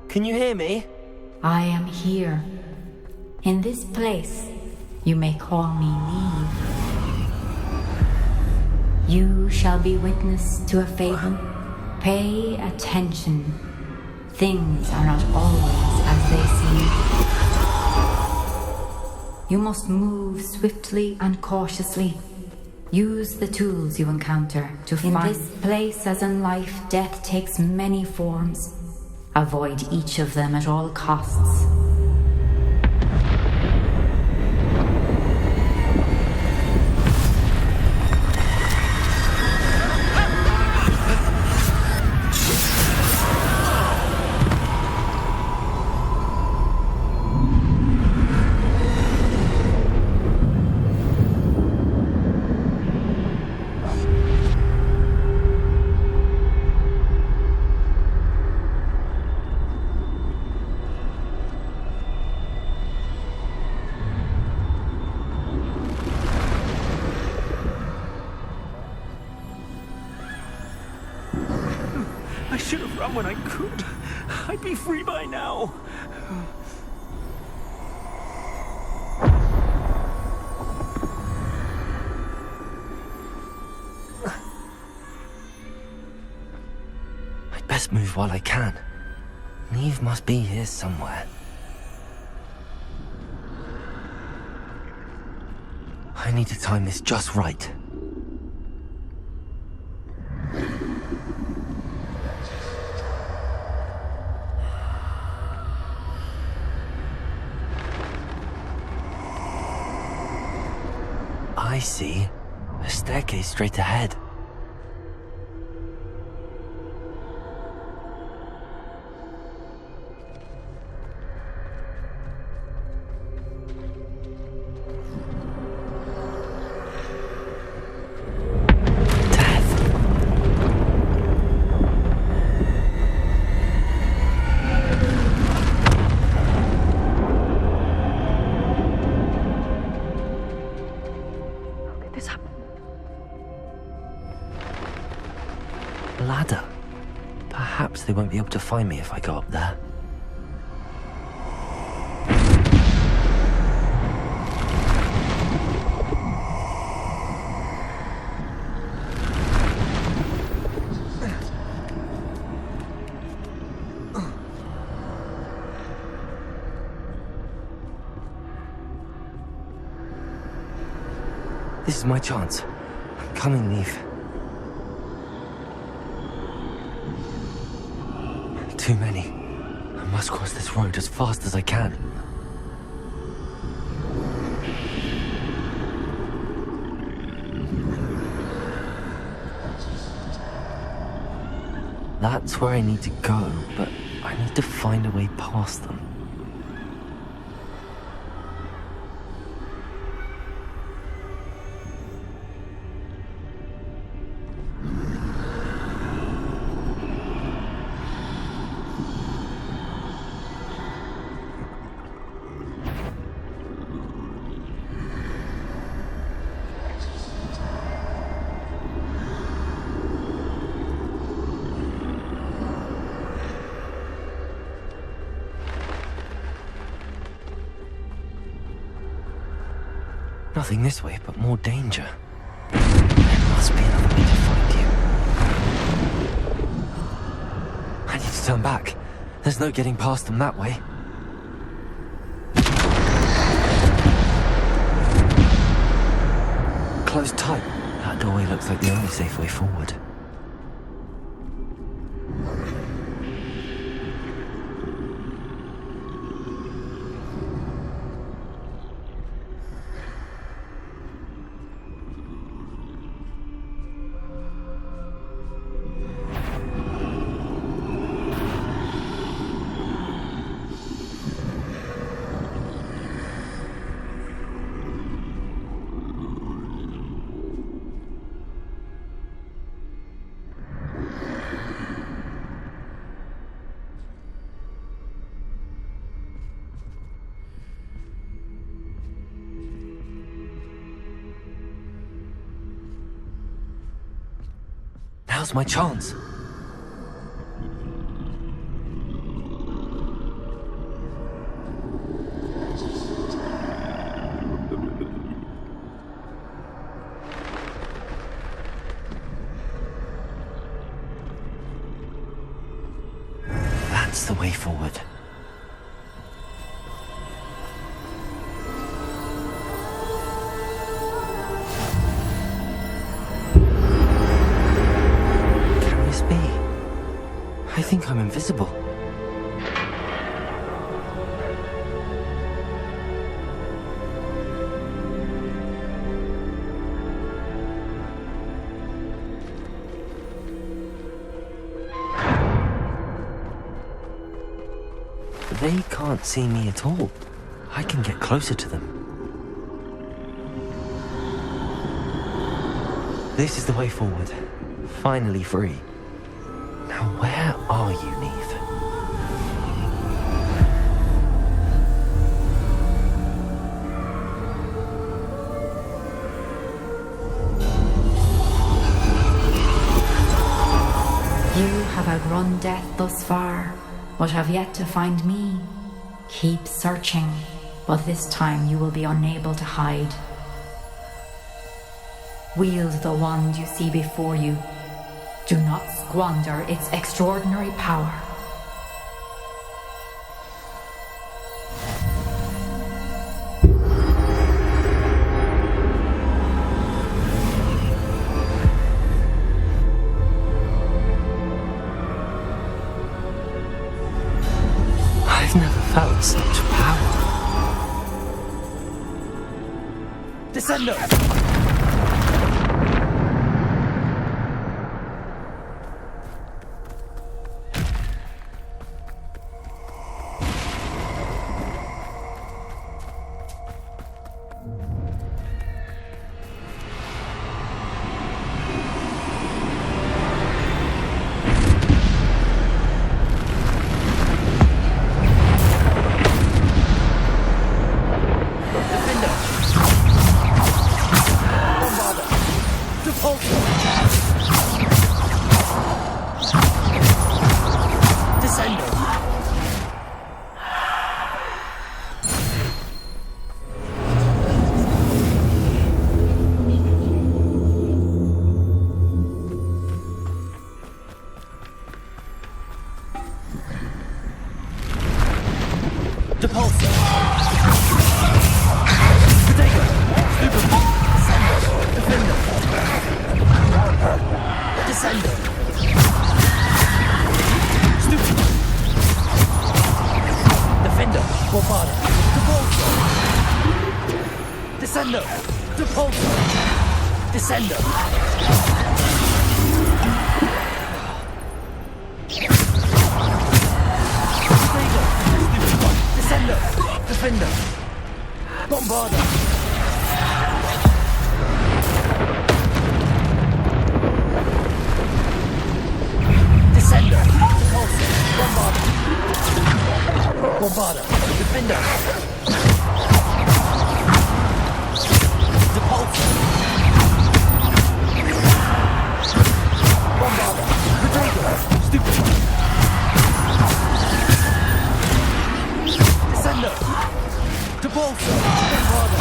Speaker 2: Can you hear me?
Speaker 12: I am here. In this place, you may call me Neve. You shall be witness to a fable. Pay attention. Things are not always as they seem. You must move swiftly and cautiously. Use the tools you encounter to find. In this place, as in life, death takes many forms. Avoid each of them at all costs.
Speaker 4: I should have run when I could. I'd be free by now.
Speaker 2: I'd best move while I can. Neve must be here somewhere. I need to time this just right. I see. A staircase straight ahead. Ladder. perhaps they won't be able to find me if I go up there. This is my chance. Come and leave. Too many. I must cross this road as fast as I can. That's where I need to go, but I need to find a way past them. Nothing this way, but more danger. There must be another way to find you. I need to turn back. There's no getting past them that way. Closed tight. That doorway looks like the only safe way forward. Now's my chance. That's the way forward. I think I'm invisible. They can't see me at all. I can get closer to them. This is the way forward. Finally free. Now, where are you, Neve?
Speaker 12: You have outrun death thus far, but have yet to find me. Keep searching, but this time you will be unable to hide. Wield the wand you see before you. Do not squander its extraordinary power.
Speaker 2: I've never felt such power.
Speaker 22: Descendo!
Speaker 2: Descendo! Depulso! Descendo! Descendo! Defendo! Bombarda! Descendo! Depulso! Bombarda! Bombarda! Defendo! Depulso! Bombarda! Potato! Stupid! Descendo! Depulso! Bombarda!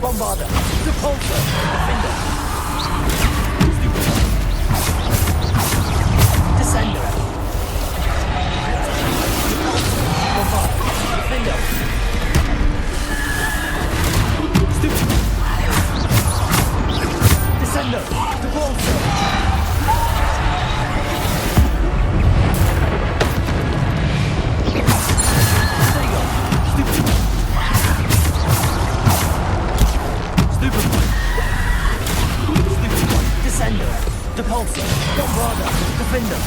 Speaker 2: Bombarda! Depulso! Defender! Descendo! Bombarda! Defender! Descendo! Depulso! Descendo! Depulso! Bombarda! Defender!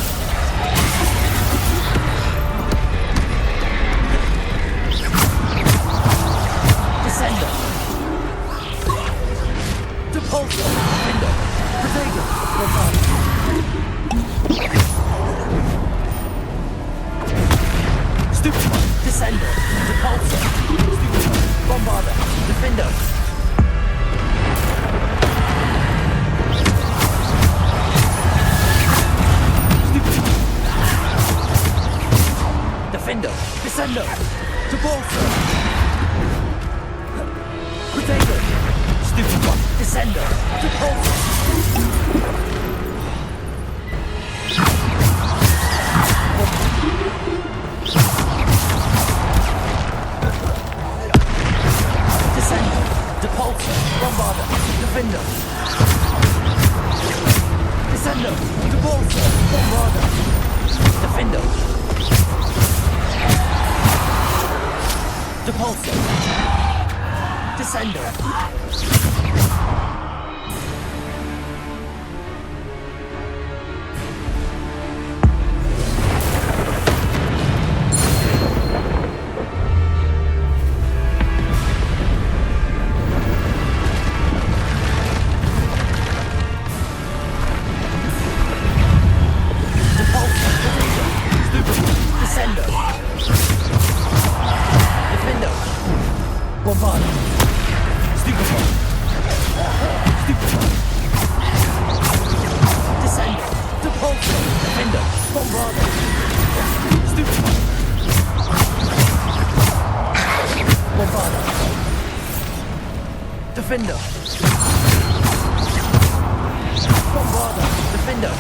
Speaker 2: Descendo! Depulso! Defender! Potato! Bombarda! Stupid! Descendo! Depulso! Bombarda! Defender! Defendo! Descendo! Depulso! Potato! Stupid one! Descendo! Depulso! Descendo! Depulso! Bombarda! Defendo! Descendo! Depulso! Bombarda! Defendo! Depulso! Descendo! Descendo! Defendo! Bombarda! Stupid one! Stupid one! Descendo! Depulso! Defendo! Bombarda! Stupid one! Bombarda! Defendo! Bombarda! Defendo!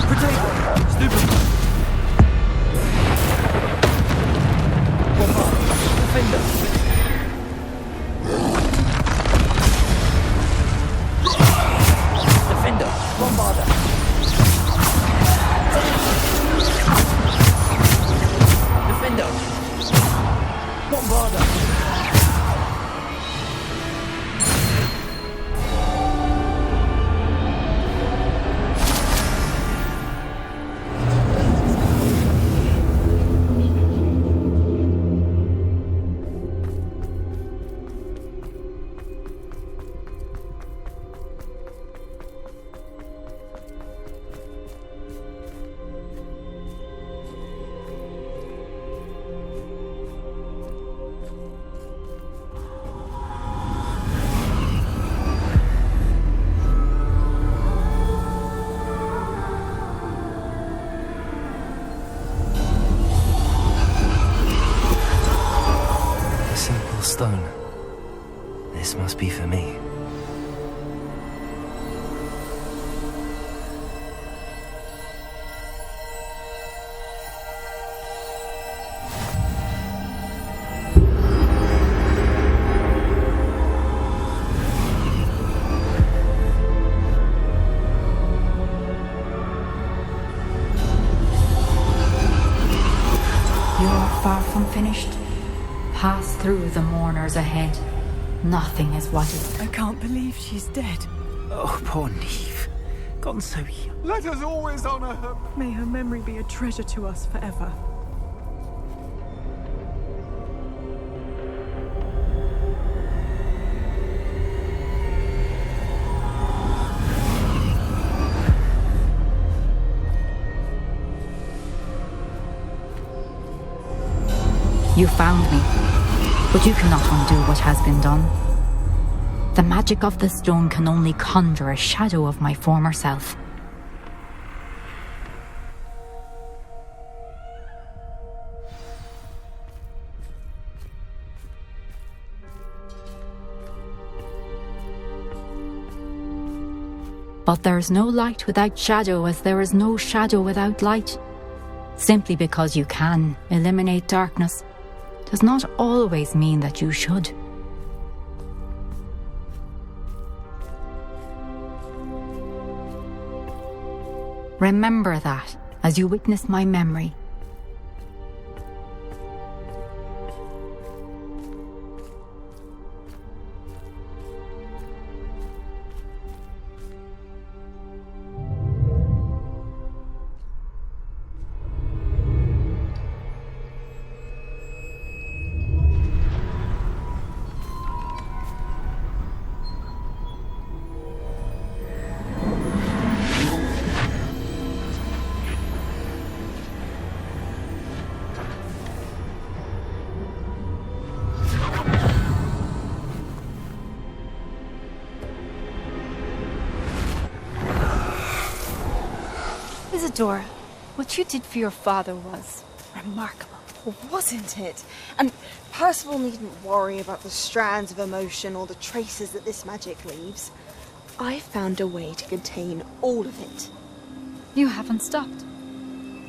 Speaker 2: Potato! Stupid one! Bombarda! Defendo! Defendo! Bombarda! Defendo! Bombarda!
Speaker 12: finished, pass through the mourners ahead. Nothing is what it...
Speaker 10: I can't believe she's dead.
Speaker 15: Oh, poor Neve. Gone so young.
Speaker 9: Let us always honor her.
Speaker 10: May her memory be a treasure to us forever.
Speaker 12: You found me, but you cannot undo what has been done. The magic of the stone can only conjure a shadow of my former self. But there is no light without shadow, as there is no shadow without light. Simply because you can eliminate darkness does not always mean that you should. Remember that as you witness my memory.
Speaker 21: Isadora, what you did for your father was remarkable, wasn't it? And Percival needn't worry about the strands of emotion or the traces that this magic leaves. I found a way to contain all of it.
Speaker 12: You haven't stopped.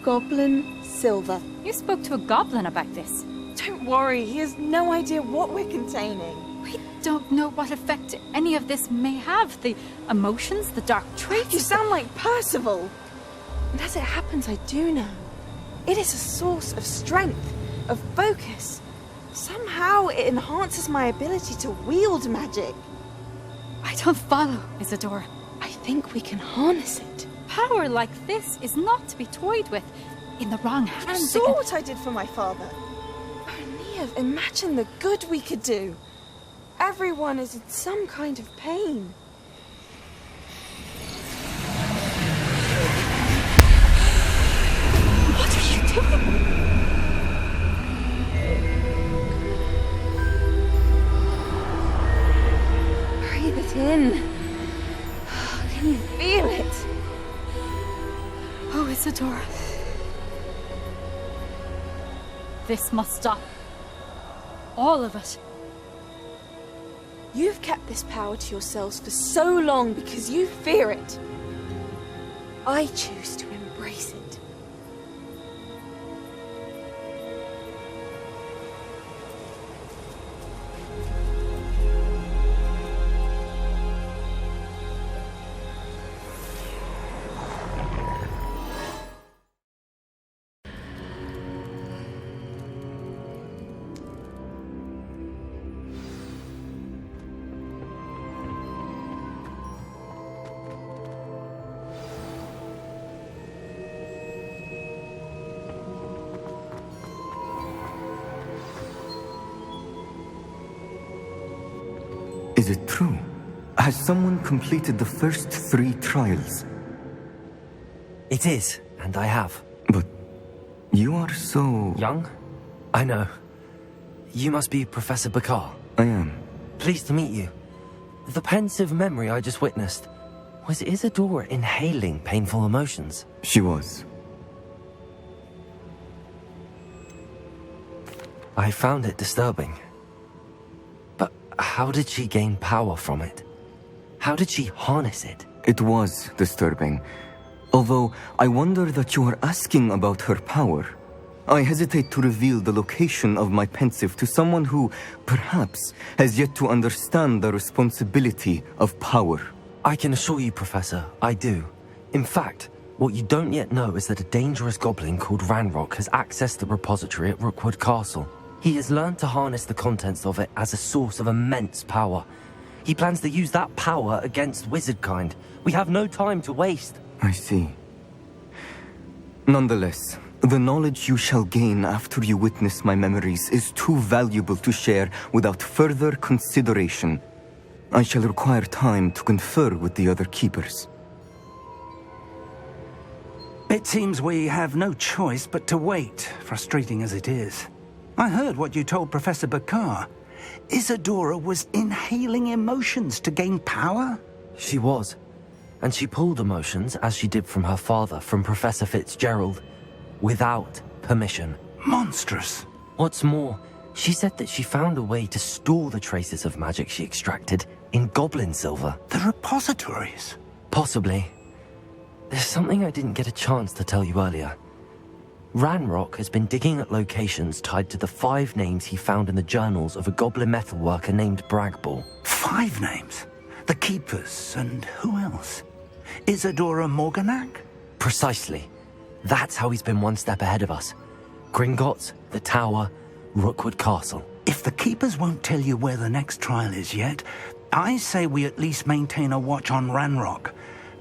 Speaker 21: Goblin Silver.
Speaker 12: You spoke to a goblin about this.
Speaker 21: Don't worry, he has no idea what we're containing.
Speaker 12: We don't know what effect any of this may have. The emotions, the dark traits.
Speaker 21: You sound like Percival. And as it happens, I do know. It is a source of strength, of focus. Somehow it enhances my ability to wield magic.
Speaker 12: I don't follow, Isadora.
Speaker 21: I think we can harness it.
Speaker 12: Power like this is not to be toyed with. In the wrong hands.
Speaker 21: You saw what I did for my father. Oh, Neve, imagine the good we could do. Everyone is in some kind of pain.
Speaker 12: What are you doing?
Speaker 21: Breathe it in. Can you feel it?
Speaker 12: Oh, Isadora. This must stop. All of it.
Speaker 21: You've kept this power to yourselves for so long because you fear it. I choose to embrace it.
Speaker 24: Is it true? Has someone completed the first 3 trials?
Speaker 2: It is, and I have.
Speaker 24: But you are so...
Speaker 2: young? I know. You must be Professor Bakar.
Speaker 24: I am.
Speaker 2: Pleased to meet you. The pensive memory I just witnessed, was Isadora inhaling painful emotions?
Speaker 24: She was.
Speaker 2: I found it disturbing. But how did she gain power from it? How did she harness it?
Speaker 24: It was disturbing. Although I wonder that you are asking about her power. I hesitate to reveal the location of my pensive to someone who, perhaps, has yet to understand the responsibility of power.
Speaker 2: I can assure you, Professor, I do. In fact, What you don't yet know is that a dangerous goblin called Ranrock has accessed the repository at Rookwood Castle. He has learned to harness the contents of it as a source of immense power. He plans to use that power against wizardkind. We have no time to waste.
Speaker 24: I see. Nonetheless, the knowledge you shall gain after you witness my memories is too valuable to share without further consideration. I shall require time to confer with the other keepers.
Speaker 14: It seems we have no choice but to wait, frustrating as it is. I heard what you told Professor Bakar. Isadora was inhaling emotions to gain power?
Speaker 2: She was. And she pulled emotions, as she did from her father, from Professor Fitzgerald, without permission.
Speaker 14: Monstrous.
Speaker 2: What's more, she said that she found a way to store the traces of magic she extracted in goblin silver.
Speaker 14: The repositories?
Speaker 2: Possibly. There's something I didn't get a chance to tell you earlier. Ranrock has been digging at locations tied to the 5 names he found in the journals of a goblin metalworker named Bragball.
Speaker 14: 5 names? The Keepers, and who else? Isadora Morganac?
Speaker 2: Precisely. That's how he's been one step ahead of us. Gringotts, the Tower, Rookwood Castle.
Speaker 14: If the Keepers won't tell you where the next trial is yet, I say we at least maintain a watch on Ranrock.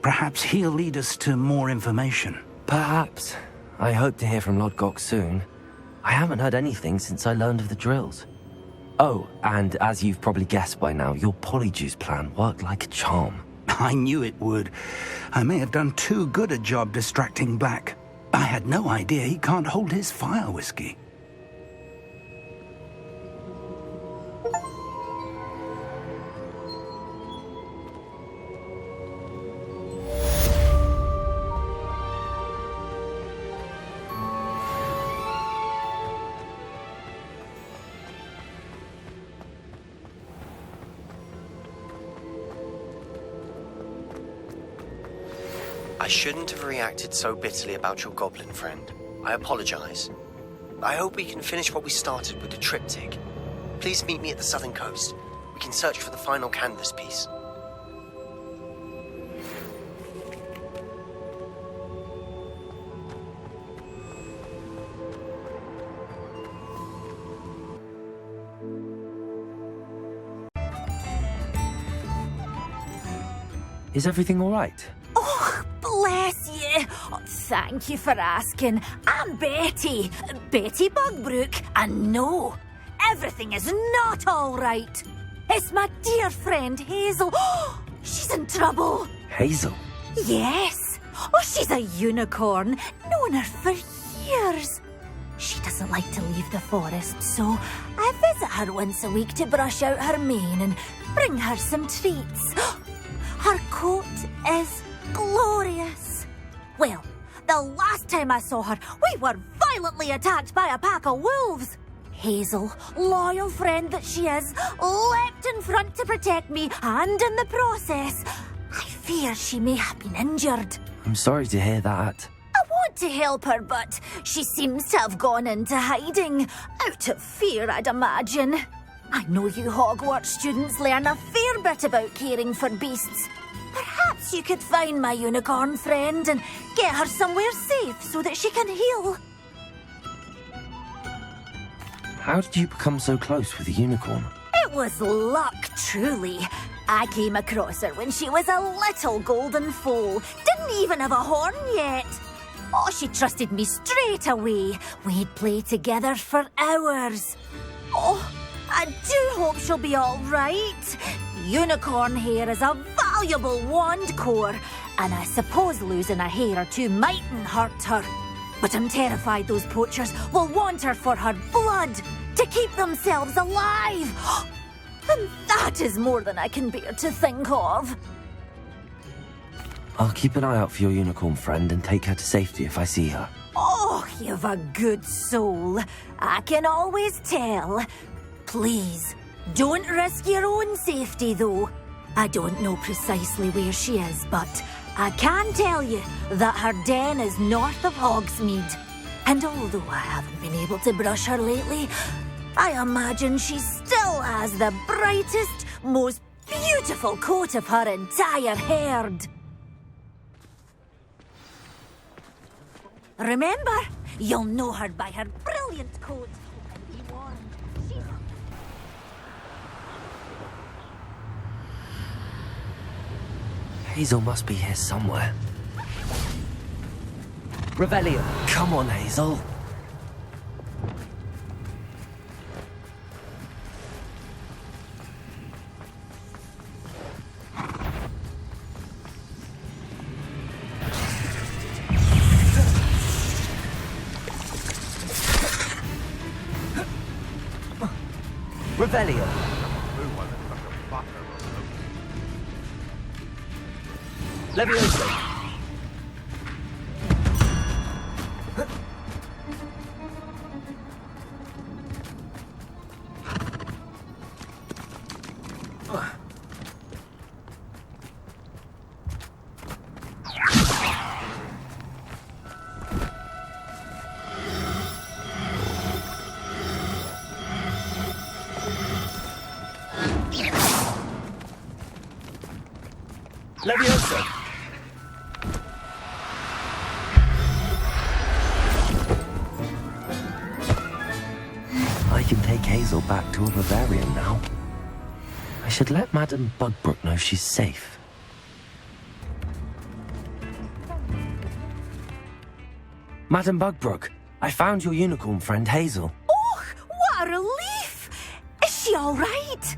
Speaker 14: Perhaps he'll lead us to more information.
Speaker 2: Perhaps. I hope to hear from Lodgok soon. I haven't heard anything since I learned of the drills. Oh, and as you've probably guessed by now, your polyjuice plan worked like a charm.
Speaker 14: I knew it would. I may have done too good a job distracting Black. I had no idea he can't hold his fire whiskey.
Speaker 1: I shouldn't have reacted so bitterly about your goblin friend. I apologize. I hope we can finish what we started with the triptych. Please meet me at the southern coast. We can search for the final canvas piece.
Speaker 2: Is everything all right?
Speaker 11: Oh, bless you. Oh, thank you for asking. I'm Betty. Betty Bugbrook. And no, everything is not all right. It's my dear friend Hazel. Oh, she's in trouble.
Speaker 2: Hazel?
Speaker 11: Yes. Oh, she's a unicorn. Known her for years. She doesn't like to leave the forest, so I visit her once a week to brush out her mane and bring her some treats. Her coat is glorious. Well, the last time I saw her, we were violently attacked by a pack of wolves. Hazel, loyal friend that she is, leapt in front to protect me, and in the process, I fear she may have been injured.
Speaker 2: I'm sorry to hear that.
Speaker 11: I want to help her, but she seems to have gone into hiding. Out of fear, I'd imagine. I know you Hogwarts students learn a fair bit about caring for beasts. Perhaps you could find my unicorn friend and get her somewhere safe so that she can heal.
Speaker 2: How did you become so close with the unicorn?
Speaker 11: It was luck, truly. I came across her when she was a little golden foal. Didn't even have a horn yet. Oh, she trusted me straight away. We'd play together for hours. Oh, I do hope she'll be all right. Unicorn hair is a valuable wand core, and I suppose losing a hair or two mightn't hurt her. But I'm terrified those poachers will want her for her blood, to keep themselves alive. And that is more than I can bear to think of.
Speaker 2: I'll keep an eye out for your unicorn friend and take her to safety if I see her.
Speaker 11: Oh, you've a good soul. I can always tell. Please, don't risk your own safety, though. I don't know precisely where she is, but I can tell you that her den is north of Hogsmeade. And although I haven't been able to brush her lately, I imagine she still has the brightest, most beautiful coat of her entire herd. Remember, you'll know her by her brilliant coat. Be warned, she's a...
Speaker 2: Hazel must be here somewhere.
Speaker 7: Revelio.
Speaker 2: Come on, Hazel.
Speaker 7: Revelio. Levioso. Levioso.
Speaker 2: I can take Hazel back to a Bavarian now. I should let Madame Bugbrook know she's safe. Madame Bugbrook, I found your unicorn friend Hazel.
Speaker 11: Oh, what a relief! Is she all right?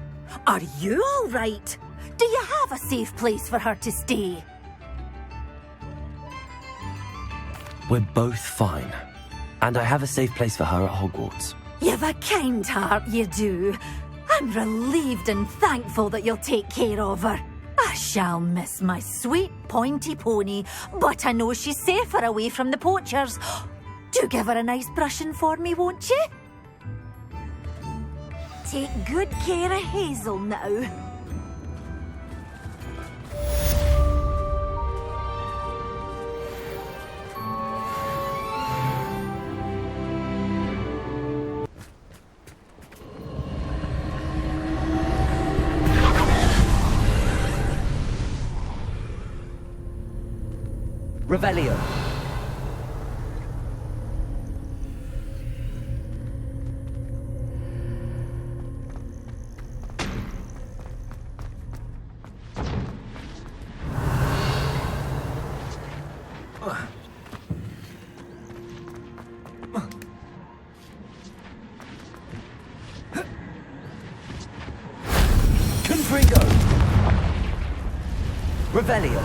Speaker 11: Are you all right? Do you have a safe place for her to stay?
Speaker 2: We're both fine. And I have a safe place for her at Hogwarts.
Speaker 11: You've a kind heart, you do. I'm relieved and thankful that you'll take care of her. I shall miss my sweet pointy pony, but I know she's safer away from the poachers. Do give her a nice brushing for me, won't you? Take good care of Hazel now.
Speaker 7: Revelio. Confringo. Revelio.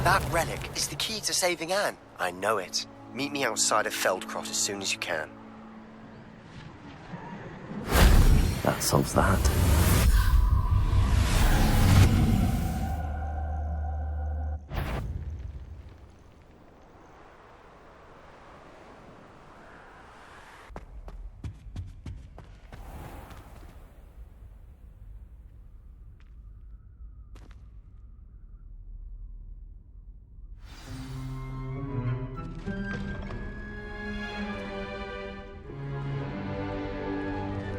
Speaker 1: That relic is the key to saving Anne. I know it. Meet me outside of Feldcroft as soon as you can.
Speaker 2: That solves that.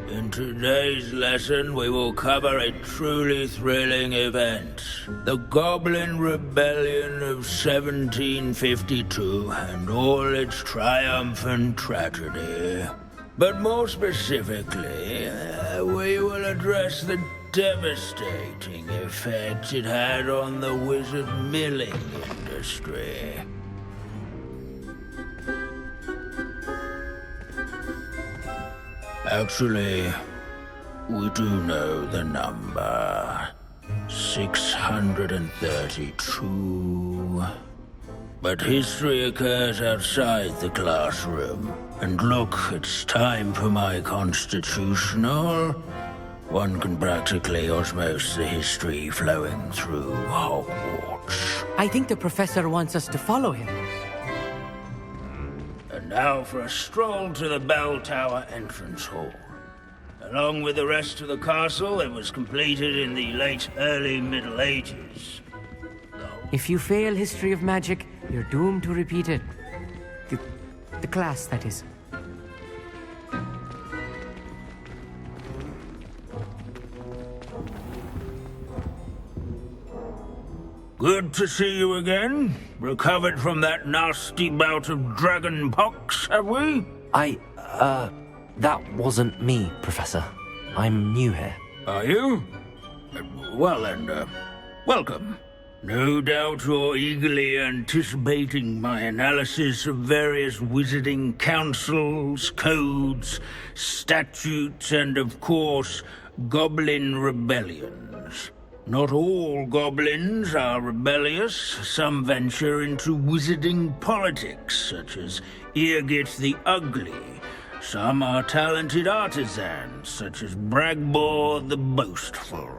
Speaker 13: In today's lesson, we will cover a truly thrilling event. The Goblin Rebellion of 1752 and all its triumphant tragedy. But more specifically, we will address the devastating effect it had on the wizard milling industry. Actually, we do know the number. 632. But history occurs outside the classroom. And look, it's time for my constitutional. One can practically osmose the history flowing through Hogwarts.
Speaker 22: I think the professor wants us to follow him.
Speaker 13: And now for a stroll to the bell tower entrance hall. Along with the rest of the castle, it was completed in the late early Middle Ages.
Speaker 7: If you fail history of magic, you're doomed to repeat it. The class, that is.
Speaker 13: Good to see you again. Recovered from that nasty bout of dragon pox, have we?
Speaker 2: That wasn't me, Professor. I'm new here.
Speaker 13: Are you? Well then, welcome. No doubt you're eagerly anticipating my analysis of various wizarding councils, codes, statutes, and of course, goblin rebellions. Not all goblins are rebellious. Some venture into wizarding politics, such as Eargit the Ugly. Some are talented artisans, such as Bragbor the Boastful.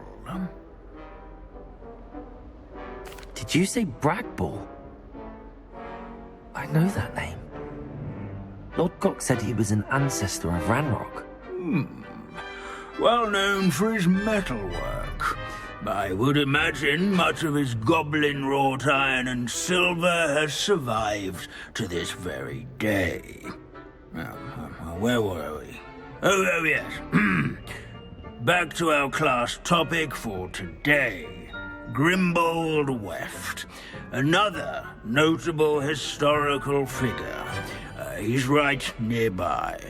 Speaker 2: Did you say Bragbor? I know that name. Lord Gok said he was an ancestor of Ranrock.
Speaker 13: Well known for his metalwork. I would imagine much of his goblin-wrought iron and silver has survived to this very day. Where were we? Oh yes. Back to our class topic for today. Grimbold Weft. Another notable historical figure. He's right nearby.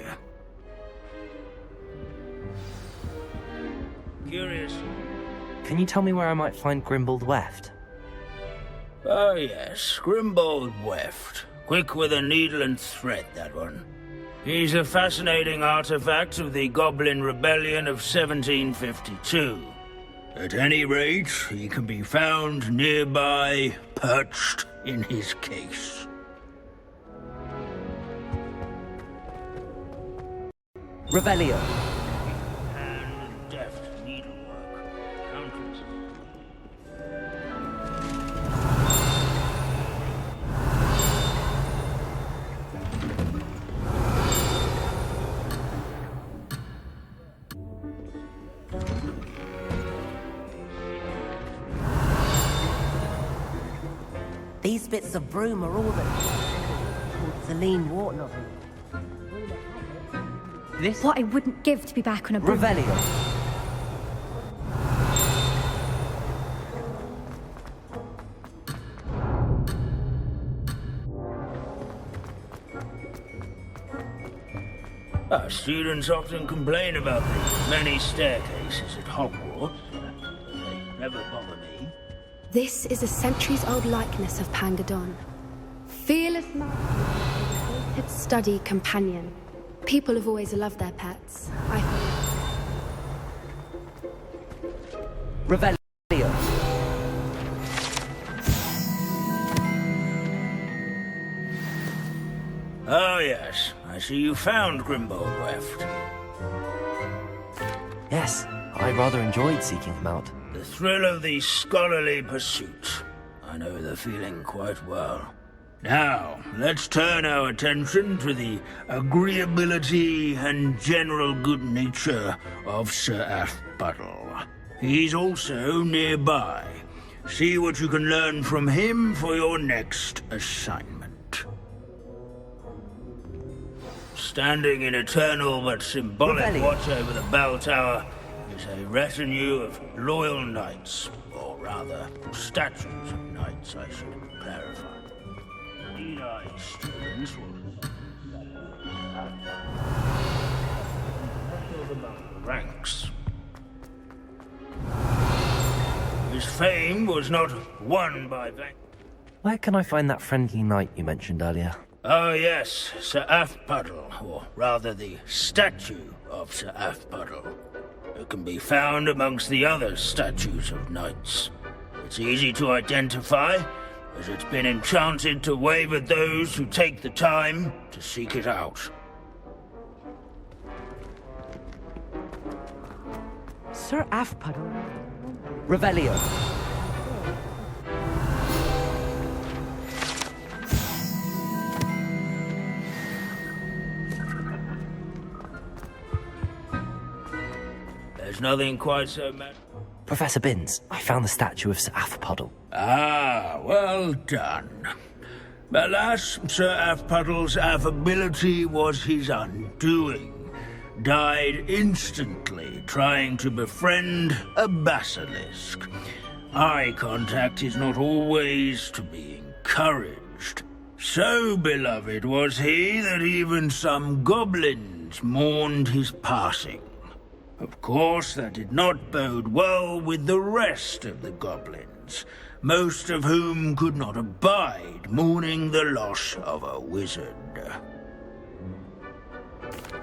Speaker 13: Curious.
Speaker 2: Can you tell me where I might find Grimbold Weft?
Speaker 13: Oh yes, Grimbold Weft. Quick with a needle and thread, that one. He's a fascinating artifact of the Goblin Rebellion of 1752. At any rate, he can be found nearby, perched in his case.
Speaker 2: Revelio.
Speaker 13: And deft needlework. Countless.
Speaker 5: These bits of broom are all that Celine Wharton of them.
Speaker 17: This? What I wouldn't give to be back on a broom.
Speaker 2: Revelio.
Speaker 13: Our students often complain about the many staircases at Hogwarts. They never bother me.
Speaker 18: This is a centuries-old likeness of Pangadon. Fearless man, pet study companion. People have always loved their pets.
Speaker 2: Revelio.
Speaker 13: Oh yes, I see you found Grimbold Weft.
Speaker 2: Yes, I rather enjoyed seeking him out.
Speaker 13: The thrill of the scholarly pursuit. I know the feeling quite well. Now, let's turn our attention to the agreeability and general good nature of Sir Aphbuttle. He's also nearby. See what you can learn from him for your next assignment. Standing in eternal but symbolic watch over the bell tower is a retinue of loyal knights, or rather, statues of knights, I should clarify. Students will ranks. His fame was not won by
Speaker 2: Where can I find that friendly knight you mentioned earlier?
Speaker 13: Oh yes, Sir Aphbuttle, or rather the statue of Sir Aphbuttle. It can be found amongst the other statues of knights. It's easy to identify, as it's been enchanted to wave at those who take the time to seek it out.
Speaker 2: Sir Aphbuttle. Revelio.
Speaker 13: There's nothing quite so mad.
Speaker 2: Professor Binns, I found the statue of Sir Afpuddle.
Speaker 13: Ah, well done. Alas, Sir Afpuddle's affability was his undoing. Died instantly trying to befriend a basilisk. Eye contact is not always to be encouraged. So beloved was he that even some goblins mourned his passing. Of course, that did not bode well with the rest of the goblins, most of whom could not abide mourning the loss of a wizard.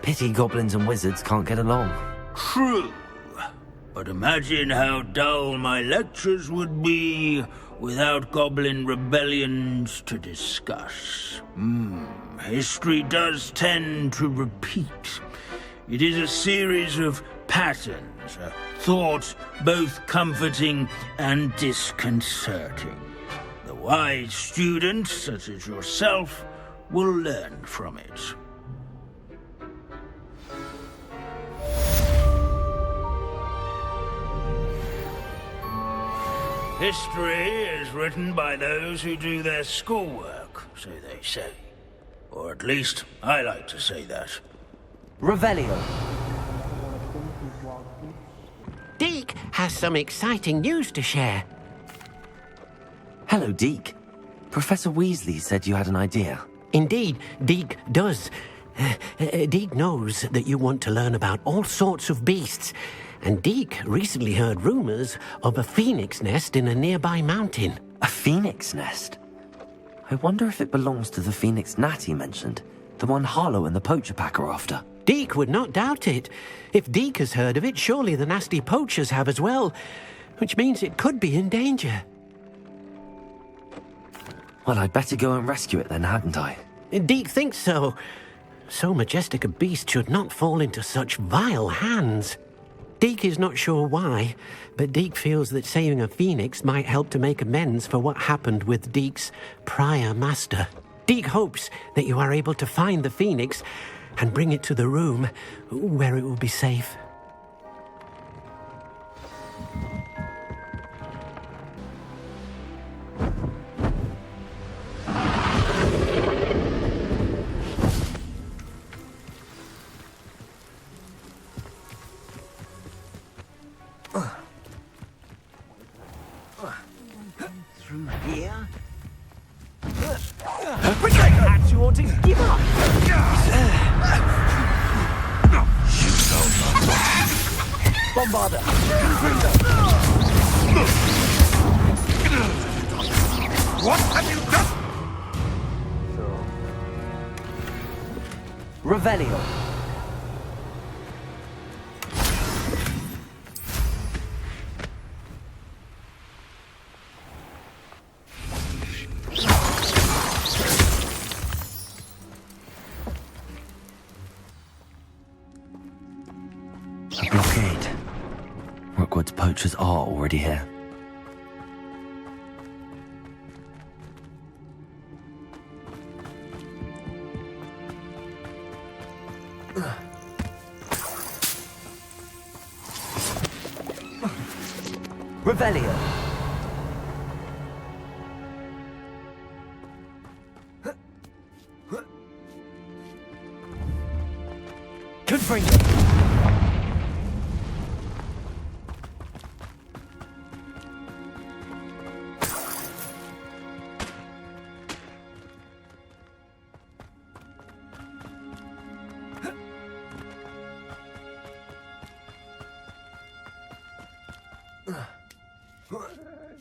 Speaker 2: Pity goblins and wizards can't get along.
Speaker 13: True. But imagine how dull my lectures would be without goblin rebellions to discuss. History does tend to repeat. It is a series of patterns, a thought both comforting and disconcerting. The wise student, such as yourself, will learn from it. History is written by those who do their schoolwork, so they say. Or at least, I like to say that.
Speaker 2: Revelio.
Speaker 16: Deke has some exciting news to share.
Speaker 2: Hello, Deke. Professor Weasley said you had an idea.
Speaker 16: Indeed, Deke does. Deke knows that you want to learn about all sorts of beasts, and Deke recently heard rumors of a phoenix nest in a nearby mountain.
Speaker 2: A phoenix nest? I wonder if it belongs to the phoenix gnat he mentioned, the one Harlow and the poacher pack are after.
Speaker 16: Deke would not doubt it. If Deke has heard of it, surely the nasty poachers have as well, which means it could be in danger.
Speaker 2: Well, I'd better go and rescue it then, hadn't I?
Speaker 16: Deke thinks so. So majestic a beast should not fall into such vile hands. Deke is not sure why, but Deke feels that saving a phoenix might help to make amends for what happened with Deke's prior master. Deke hopes that you are able to find the phoenix and bring it to the room where it will be safe.
Speaker 15: Through here? Perhaps you ought to give up. Bombarder!
Speaker 6: What have you done?
Speaker 2: Revelio. A blockade. Rookwood's poachers are already here. Revelio. Confringo.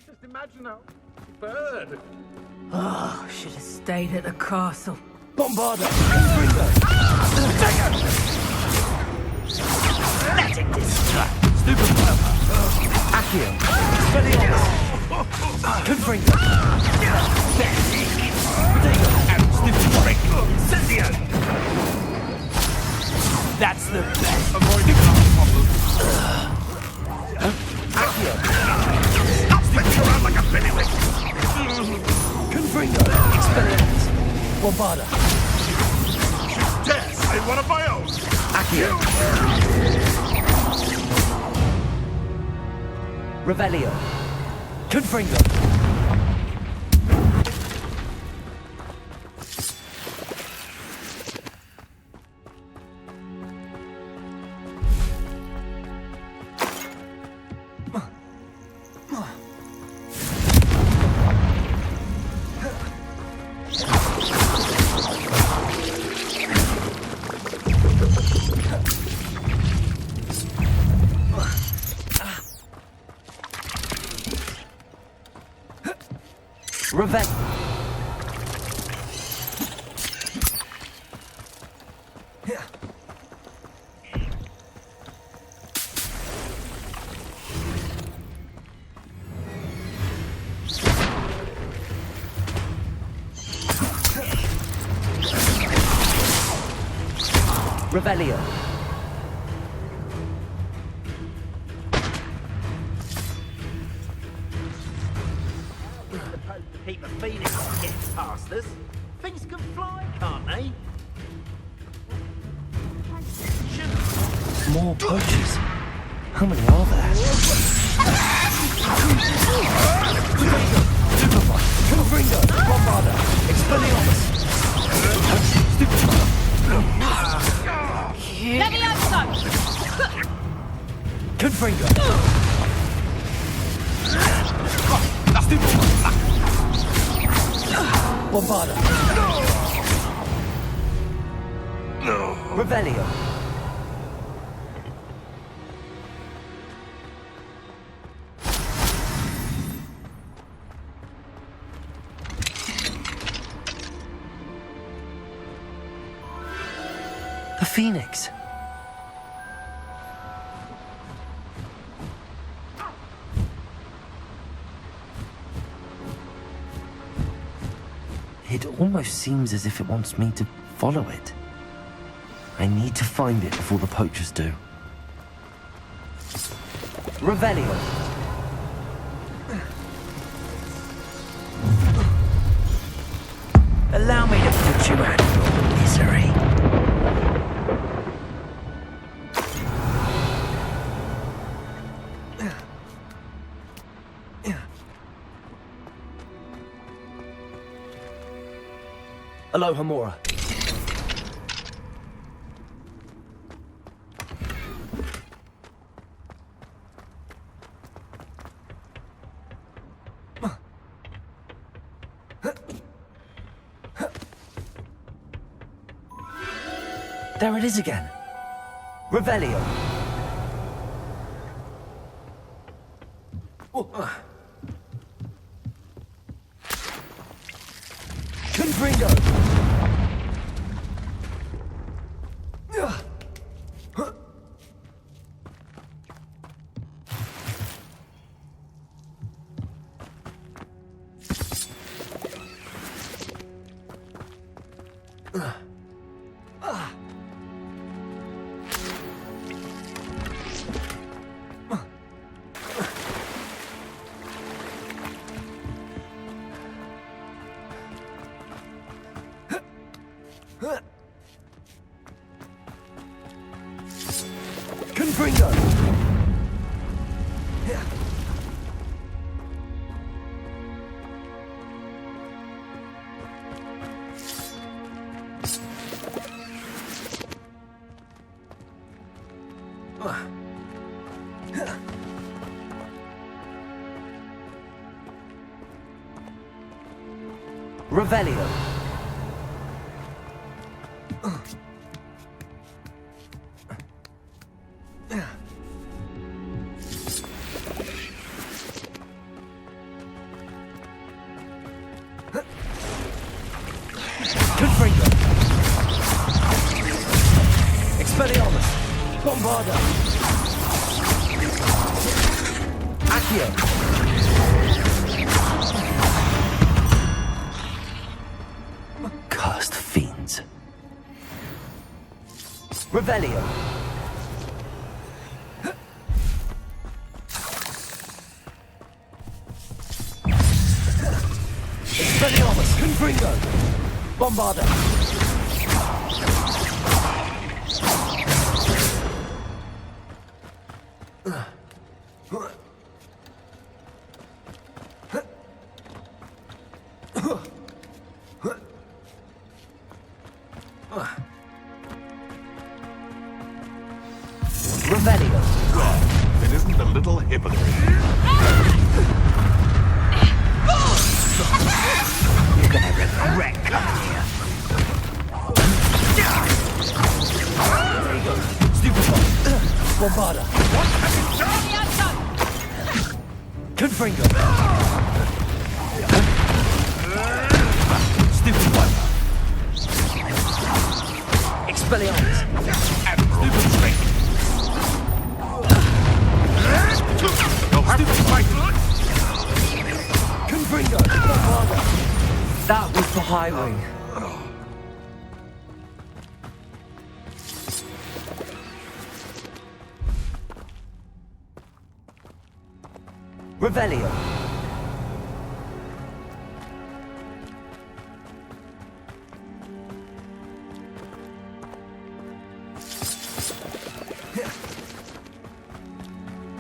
Speaker 6: Just imagine how bird.
Speaker 8: Oh, should have stayed at the castle.
Speaker 2: Bombarder!
Speaker 15: Let it distract. Stupid purple.
Speaker 2: Accio! Confringo!
Speaker 15: And stupid prick. Incendio! That's the best.
Speaker 6: Avoiding our problem. Stop spinning around like a pennywig.
Speaker 2: Confringo! Expelliarmus! Bombarder!
Speaker 6: She's dead. I'm one of my own.
Speaker 2: Accio! Revelio. Confringo. Revenge. Revelio.
Speaker 15: Keep the phoenix from getting past us. Things can fly, can't they?
Speaker 2: More poachers. How many are there? Superbot, Confringo, Bombarder, Expelliarmus.
Speaker 3: Levioso!
Speaker 2: Confringo. Bombarder. Revelio. The Phoenix. It almost seems as if it wants me to follow it. I need to find it before the poachers do. Revelio. Allow me to put you out of your misery. Aloha Mora. There it is again. Revelio. Confringo. Confringo. Revelio. Confringo. Expelliarmus. Bombarder. Accio. Cursed fiends. Revelio. Expelliarmus. Confringo. Bombarder. Revelio.
Speaker 6: Well, it isn't a little hypocrite.
Speaker 15: You're gonna regret coming here.
Speaker 2: There you go. Stupid one. Bombarda. Confringo. Stupid one. Expelliarmus.
Speaker 6: Stupid trick. You'll have to fight.
Speaker 2: Confringo. Bombarda. That was the high wing. Revelio.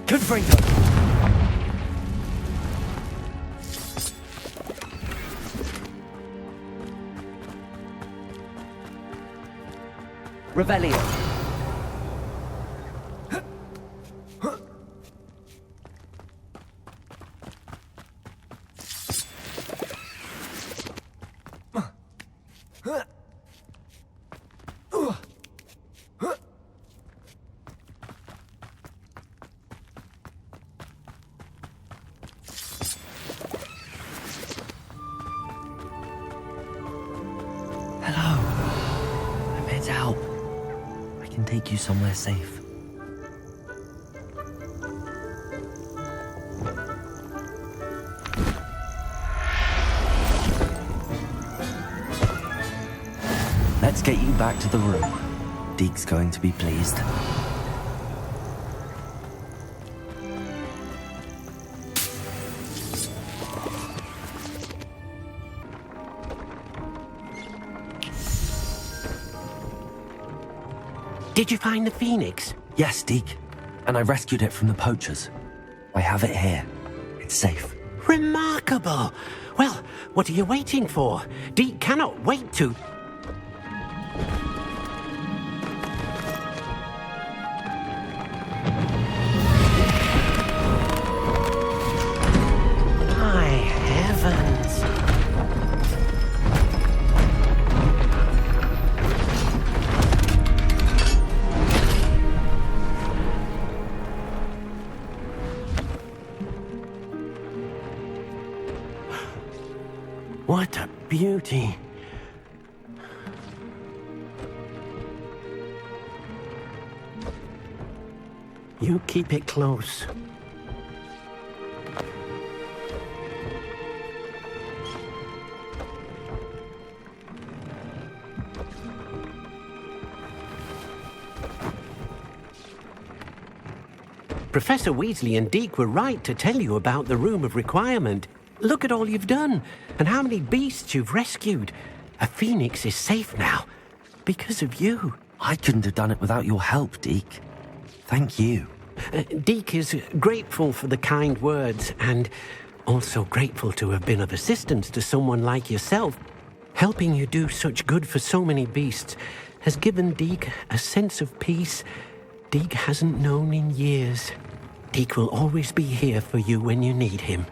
Speaker 2: Confringo. Revelio. Hello. I'm here to help. I can take you somewhere safe. Let's get you back to the room. Deke's going to be pleased.
Speaker 16: Did you find the phoenix?
Speaker 2: Yes, Deke. And I rescued it from the poachers. I have it here. It's safe.
Speaker 16: Remarkable! Well, what are you waiting for? Deke cannot wait to... My heavens! What a beauty. You keep it close. Professor Weasley and Deke were right to tell you about the Room of Requirement. Look at all you've done, and how many beasts you've rescued. A phoenix is safe now, because of you.
Speaker 2: I couldn't have done it without your help, Deke. Thank you.
Speaker 16: Deke is grateful for the kind words, and also grateful to have been of assistance to someone like yourself. Helping you do such good for so many beasts has given Deke a sense of peace Deke hasn't known in years. Deke will always be here for you when you need him.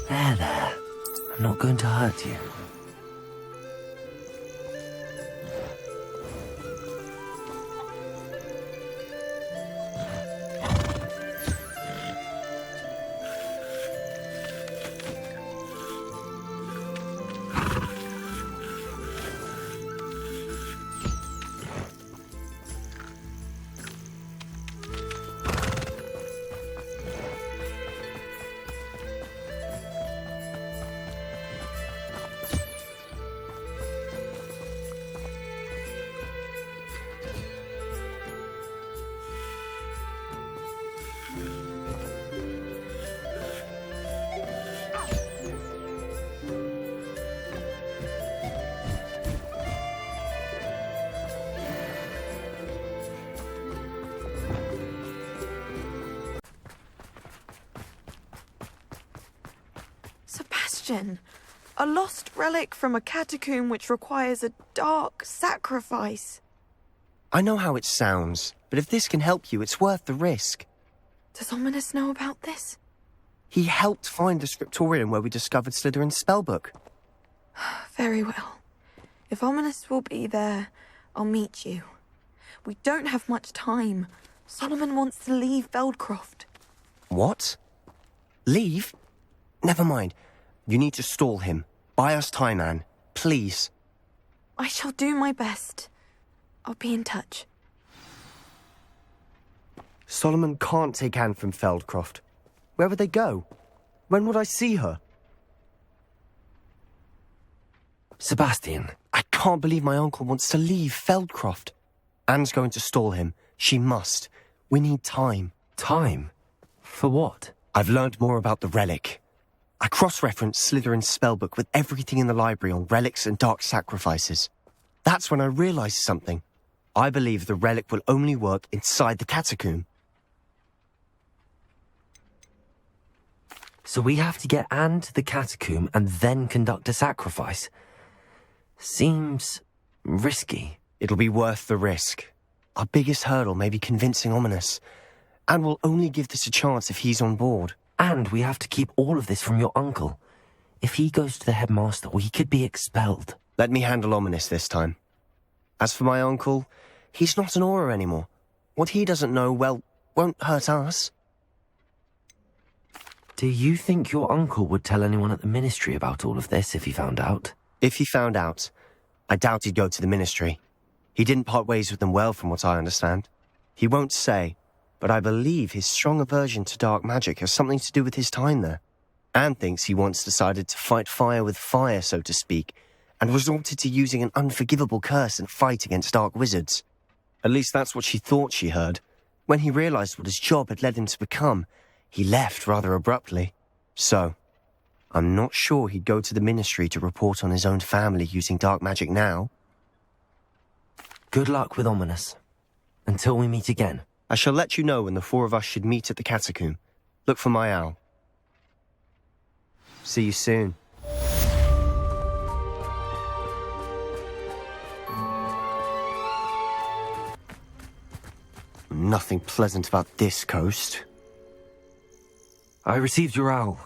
Speaker 2: There. I'm not going to hurt you.
Speaker 10: question. A lost relic from a catacomb which requires a dark sacrifice.
Speaker 1: I know how it sounds, but if this can help you, it's worth the risk.
Speaker 10: Does Ominous know about this?
Speaker 1: He helped find the scriptorium where we discovered Slytherin's spellbook.
Speaker 10: Very well. If Ominous will be there, I'll meet you. We don't have much time. Solomon wants to leave Feldcroft.
Speaker 1: What? Leave? Never mind. You need to stall him. Buy us time, Anne. Please.
Speaker 10: I shall do my best. I'll be in touch.
Speaker 1: Solomon can't take Anne from Feldcroft. Where would they go? When would I see her?
Speaker 2: Sebastian.
Speaker 1: I can't believe my uncle wants to leave Feldcroft. Anne's going to stall him. She must. We need time.
Speaker 2: Time? For what?
Speaker 1: I've learned more about the relic. I cross-referenced Slytherin's spellbook with everything in the library on relics and dark sacrifices. That's when I realized something. I believe the relic will only work inside the catacomb.
Speaker 2: So we have to get Anne to the catacomb and then conduct a sacrifice. Seems risky.
Speaker 1: It'll be worth the risk. Our biggest hurdle may be convincing Ominous. And we'll only give this a chance if he's on board.
Speaker 2: And we have to keep all of this from your uncle. If he goes to the headmaster, he could be expelled.
Speaker 1: Let me handle Ominous this time. As for my uncle, he's not an Auror anymore. What he doesn't know, well, won't hurt us.
Speaker 2: Do you think your uncle would tell anyone at the ministry about all of this if he found out?
Speaker 1: If he found out, I doubt he'd go to the ministry. He didn't part ways with them well, from what I understand. He won't say, but I believe his strong aversion to dark magic has something to do with his time there. Anne thinks he once decided to fight fire with fire, so to speak, and resorted to using an unforgivable curse in a fight against dark wizards. At least that's what she thought she heard. When he realized what his job had led him to become, he left rather abruptly. So, I'm not sure he'd go to the ministry to report on his own family using dark magic now.
Speaker 2: Good luck with Ominous. Until we meet again.
Speaker 1: I shall let you know when the four of us should meet at the catacomb. Look for my owl. See you soon. Nothing pleasant about this coast.
Speaker 2: I received your owl.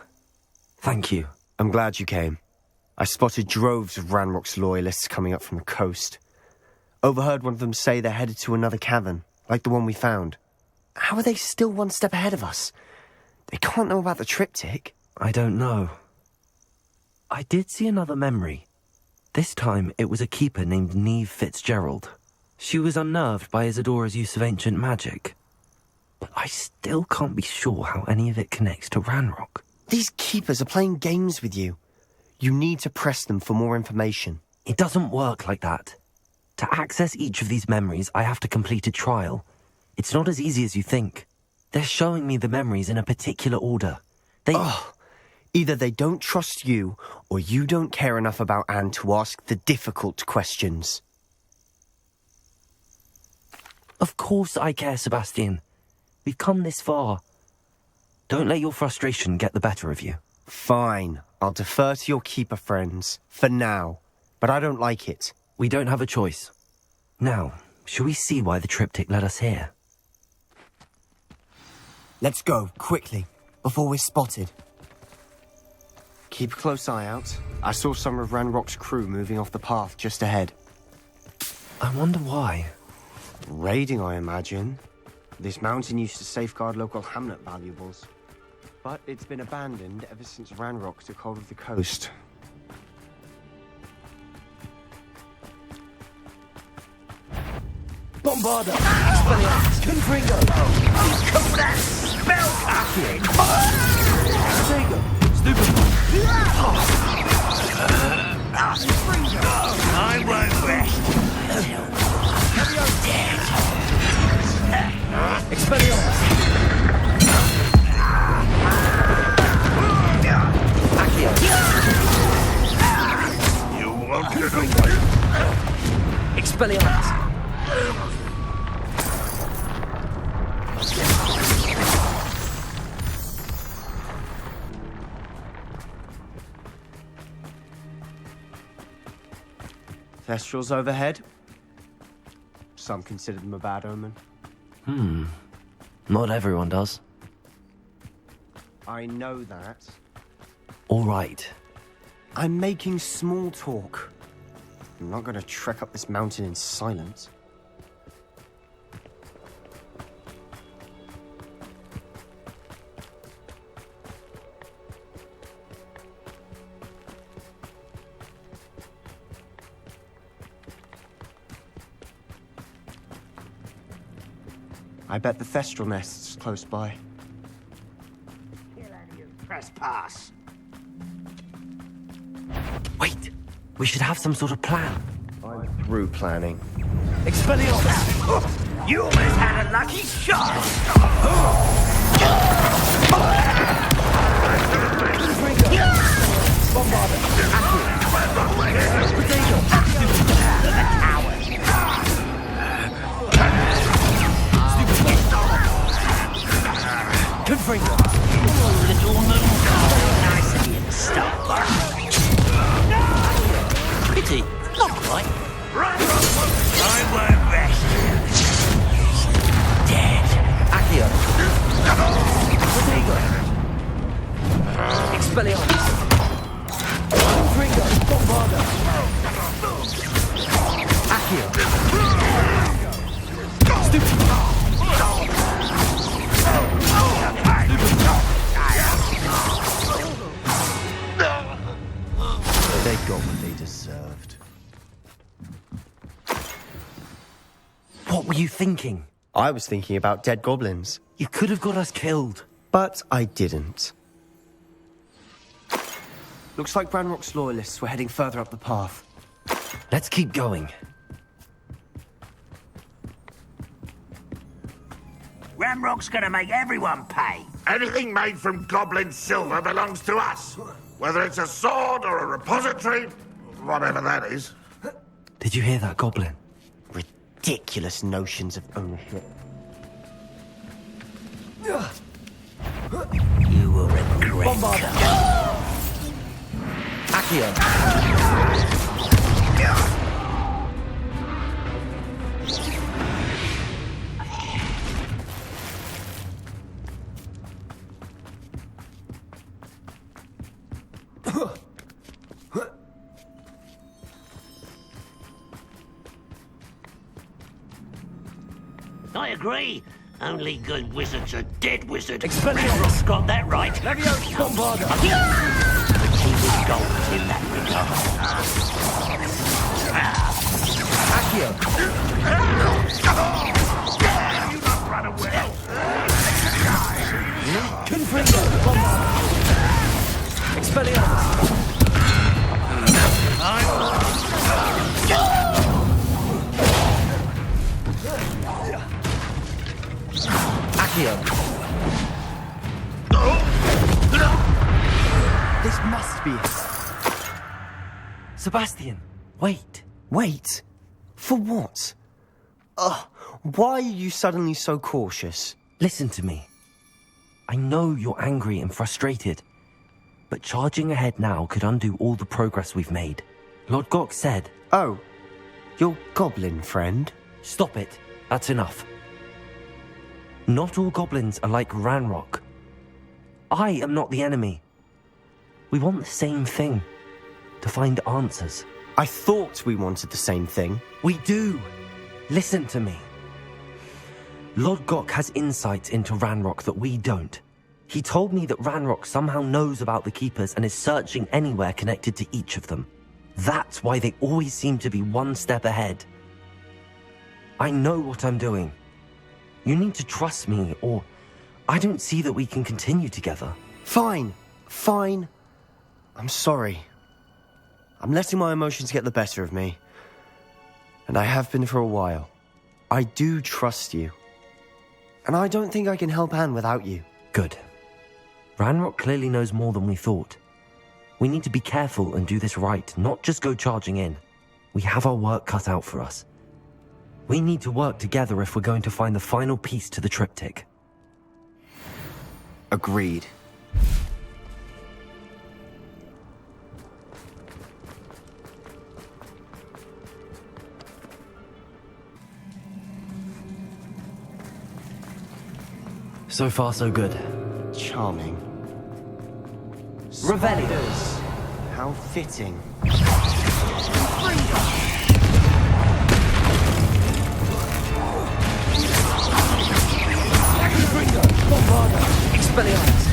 Speaker 2: Thank you.
Speaker 1: I'm glad you came. I spotted droves of Ranrock's loyalists coming up from the coast. Overheard one of them say they're headed to another cavern, like the one we found. How are they still one step ahead of us? They can't know about the triptych.
Speaker 2: I don't know. I did see another memory. This time it was a keeper named Neve Fitzgerald. She was unnerved by Isadora's use of ancient magic. But I still can't be sure how any of it connects to Ranrock.
Speaker 1: These keepers are playing games with you. You need to press them for more information.
Speaker 2: It doesn't work like that. To access each of these memories, I have to complete a trial. It's not as easy as you think. They're showing me the memories in a particular order.
Speaker 1: Either they don't trust you, or you don't care enough about Anne to ask the difficult questions.
Speaker 2: Of course I care, Sebastian. We've come this far. Don't let your frustration get the better of you.
Speaker 1: Fine. I'll defer to your keeper friends. For now. But I don't like it.
Speaker 2: We don't have a choice. Now, shall we see why the triptych led us here?
Speaker 1: Let's go, quickly, before we're spotted. Keep a close eye out. I saw some of Ranrock's crew moving off the path just ahead.
Speaker 2: I wonder why.
Speaker 1: Raiding, I imagine. This mountain used to safeguard local hamlet valuables. But it's been abandoned ever since Ranrock took hold of the coast.
Speaker 15: Bombarda! Expelliarmus! Confringo! Coda! Spellcasting! Sego! Stupefy! I won't rest until you're dead! Expelliarmus! Accio! You won't get away! Expelliarmus!
Speaker 1: Thestrals overhead. Some consider them a bad omen.
Speaker 2: Not everyone does.
Speaker 1: I know that.
Speaker 2: All right.
Speaker 1: I'm making small talk. I'm not going to trek up this mountain in silence. I bet the Thestral nest's close by.
Speaker 15: Trespass.
Speaker 2: Wait! We should have some sort of plan.
Speaker 1: I'm through planning.
Speaker 15: Expelliarmus! You almost had a lucky shot!
Speaker 2: Confringo!
Speaker 15: Little moon nice of you to stop. Pity, not quite. I won't rest. Dead.
Speaker 2: Accio! Protego! Expelliarmus! Confringo! Bombarda! Accio! Stupid!
Speaker 1: They got what they deserved.
Speaker 2: What were you thinking?
Speaker 1: I was thinking about dead goblins.
Speaker 2: You could have got us killed.
Speaker 1: But I didn't. Looks like Ranrock's loyalists were heading further up the path.
Speaker 2: Let's keep going.
Speaker 15: Ramrock's gonna make everyone pay.
Speaker 6: Anything made from goblin silver belongs to us. Whether it's a sword or a repository, whatever that is.
Speaker 2: Did you hear that, Goblin?
Speaker 1: Ridiculous notions of ownership.
Speaker 15: You will regret.
Speaker 2: Accio!
Speaker 15: I agree. Only good wizards are dead wizard. Expelliarmus got that right. Leviosa! Bombarda! But he was gold in that regard.
Speaker 2: Accio!
Speaker 15: You not run away.
Speaker 2: Confringo! Bombarda! Expelliarmus! Accio! This must be it. Sebastian, wait.
Speaker 1: Wait? For what? Why are you suddenly so cautious?
Speaker 2: Listen to me. I know you're angry and frustrated, but charging ahead now could undo all the progress we've made. Lord Gok said...
Speaker 1: Oh, your goblin friend?
Speaker 2: Stop it. That's enough. Not all goblins are like Ranrock. I am not the enemy. We want the same thing. To find answers.
Speaker 1: I thought we wanted the same thing.
Speaker 2: We do. Listen to me. Lord Gok has insights into Ranrock that we don't. He told me that Ranrock somehow knows about the Keepers and is searching anywhere connected to each of them. That's why they always seem to be one step ahead. I know what I'm doing. You need to trust me, or I don't see that we can continue together.
Speaker 1: Fine. I'm sorry. I'm letting my emotions get the better of me. And I have been for a while. I do trust you. And I don't think I can help Anne without you.
Speaker 2: Good. Ranrock clearly knows more than we thought. We need to be careful and do this right, not just go charging in. We have our work cut out for us. We need to work together if we're going to find the final piece to the triptych.
Speaker 1: Agreed.
Speaker 2: So far, so good.
Speaker 1: Charming.
Speaker 2: Revellios.
Speaker 1: How fitting.
Speaker 2: Expelliarmus.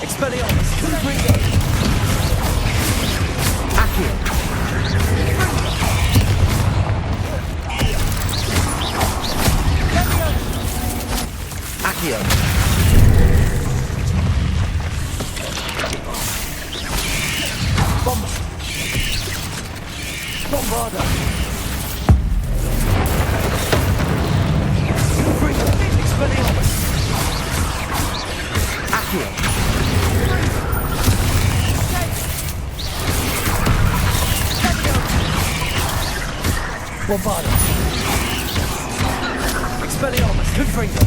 Speaker 2: Expelliarmus. Confringo. Accio. Accio. Bombarda. Confringo. Expelliarmus. Accio. Bombarda. Expelliarmus. Confringo.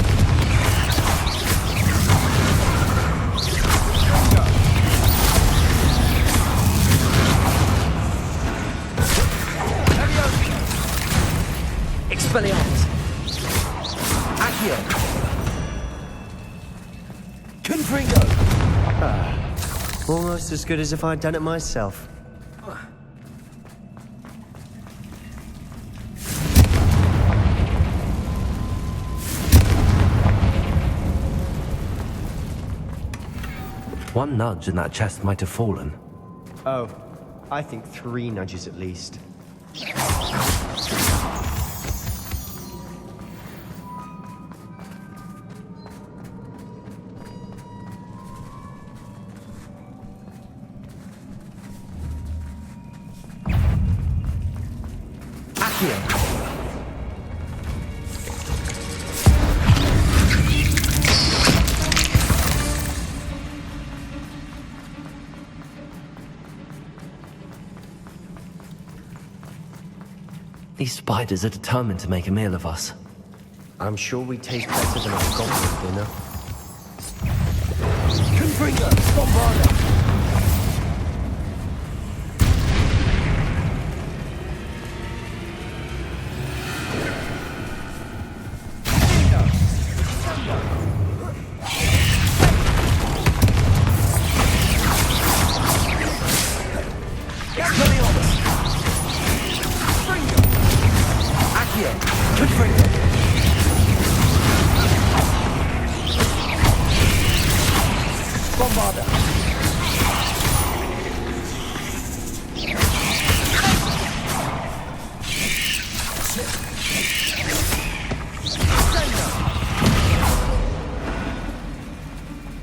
Speaker 2: Expelliarmus. Accio. Confringo.
Speaker 1: Almost as good as if I'd done it myself.
Speaker 2: One nudge and that chest might have fallen.
Speaker 1: Oh, I think 3 nudges at least.
Speaker 2: Accio. These spiders are determined to make a meal of us.
Speaker 1: I'm sure we taste better than our goblin dinner.
Speaker 2: Confringo. Bombarda.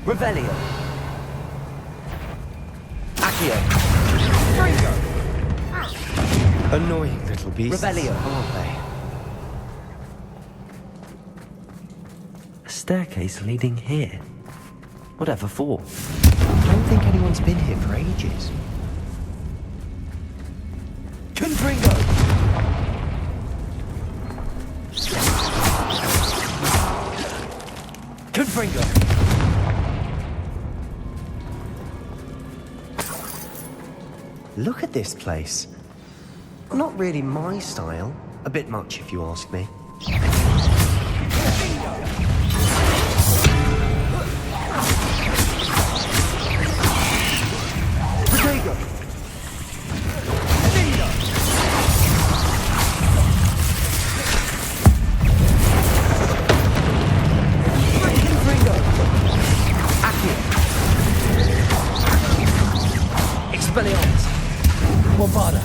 Speaker 2: Revelio. Accio.
Speaker 1: Annoying little beasts.
Speaker 2: Revelio.
Speaker 1: Aren't they?
Speaker 2: A staircase leading here. Whatever for?
Speaker 1: I don't think anyone's been here for ages.
Speaker 2: Confringo. Confringo.
Speaker 1: Look at this place. Not really my style. A bit much, if you ask me.
Speaker 2: Expelliarmus. Bombarda.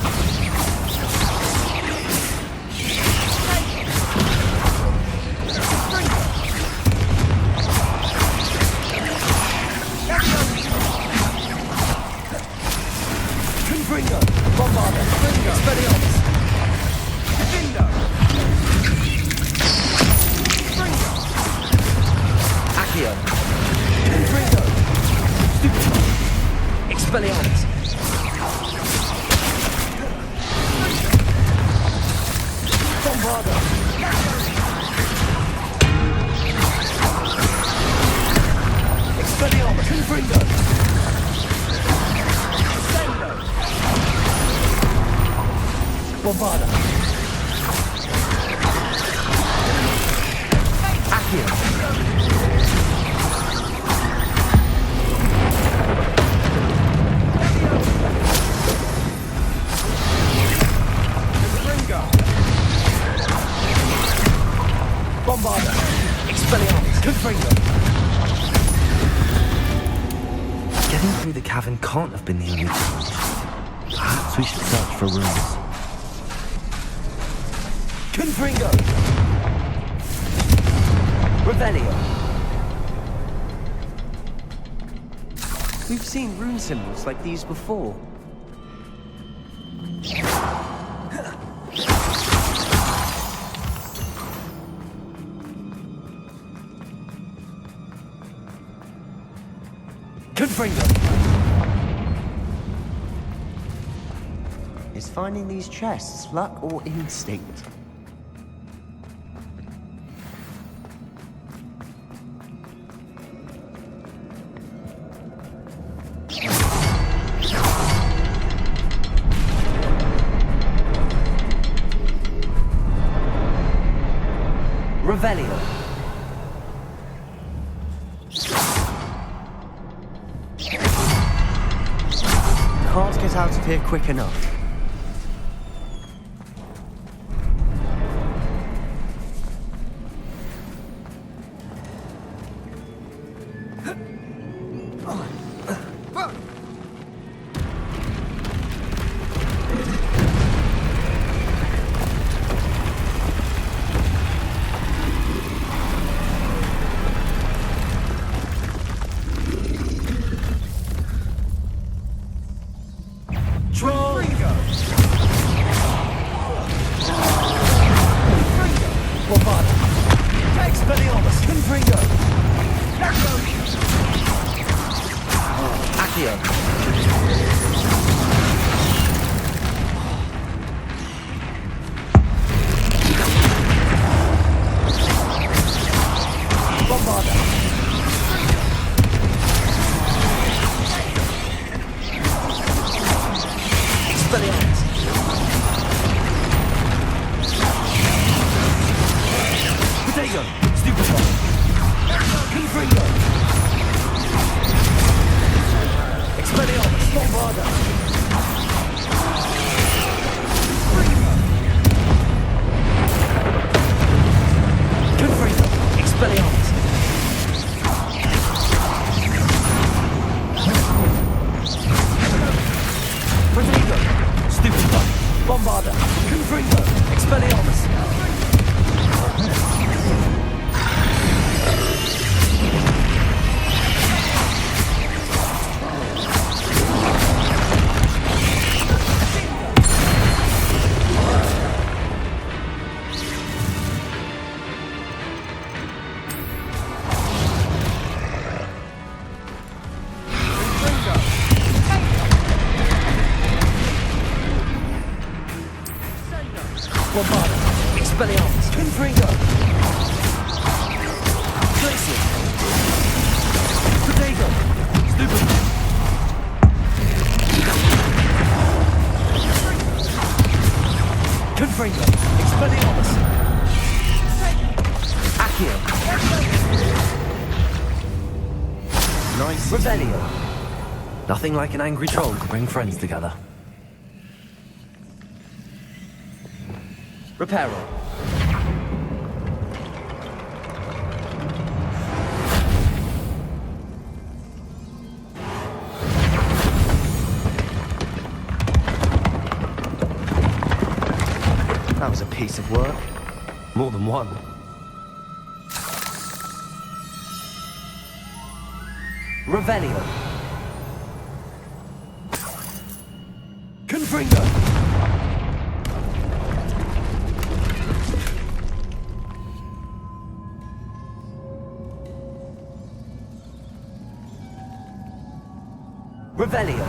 Speaker 2: Confringo. Bombarda. Expelliarmus. Accio. Confringo. Expelliarmus. Bombarda. Expelliarmus. Confringo. Bombarda. Accio. Bombarda. Expelliarmus. Confringo. Getting through the cavern can't have been the only challenge. Perhaps we should search for runes. Confringo. Revelio.
Speaker 1: We've seen rune symbols like these before.
Speaker 2: Confringo.
Speaker 1: Is finding these chests luck or instinct?
Speaker 2: Revelio.
Speaker 1: Can't get out of here quick enough.
Speaker 2: Nothing like an angry troll to bring friends together. Reparo.
Speaker 1: That was a piece of work.
Speaker 2: More than one. Revelio. Confringo. Revelio.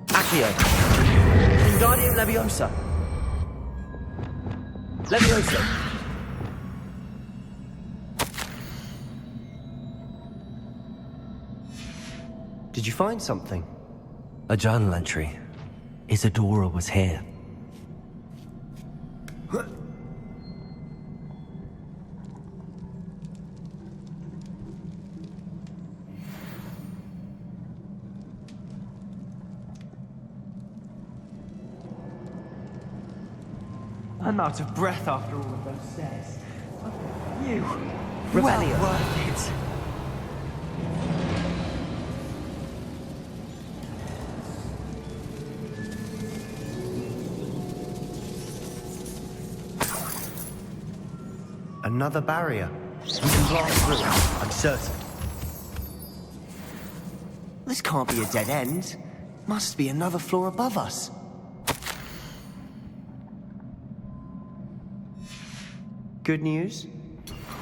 Speaker 2: Accio.
Speaker 1: Wingardium Leviosa. Leviosa. Did you find something?
Speaker 2: A journal entry. Isadora was here.
Speaker 1: I'm out of breath after all of those stairs. You.
Speaker 2: Revelio.
Speaker 1: Well worth it. Another barrier. We can blast through it, I'm certain. This can't be a dead end. Must be another floor above us. Good news?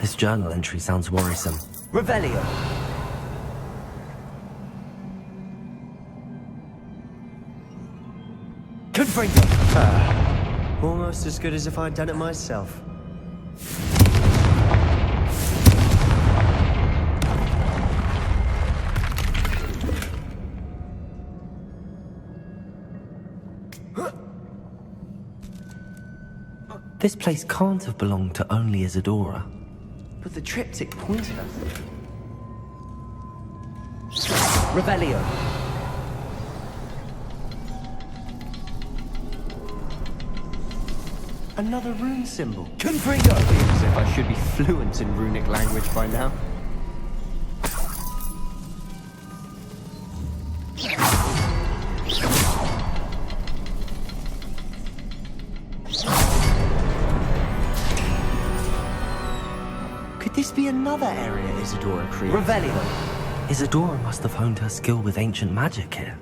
Speaker 2: This journal entry sounds worrisome.
Speaker 1: Revelio. Confringo. Almost as good as if I'd done it myself.
Speaker 2: This place can't have belonged to only Isadora.
Speaker 1: But the triptych pointed us. Revelio. Another rune symbol. Confringo! As if I should be fluent in runic language by now. Could this be another area Isadora created?
Speaker 2: Revelio. Isadora must have honed her skill with ancient magic here.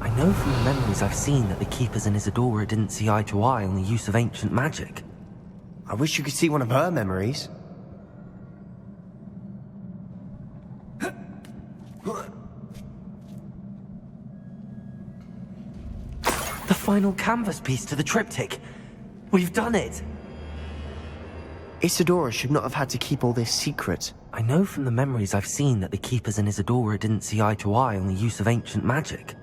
Speaker 2: I know from the memories I've seen that the Keepers and Isadora didn't see eye to eye on the use of ancient magic.
Speaker 1: I wish you could see one of her memories.
Speaker 2: The final canvas piece to the triptych. We've done it!
Speaker 1: Isadora should not have had to keep all this secret.
Speaker 2: I know from the memories I've seen that the Keepers and Isadora didn't see eye to eye on the use of ancient magic.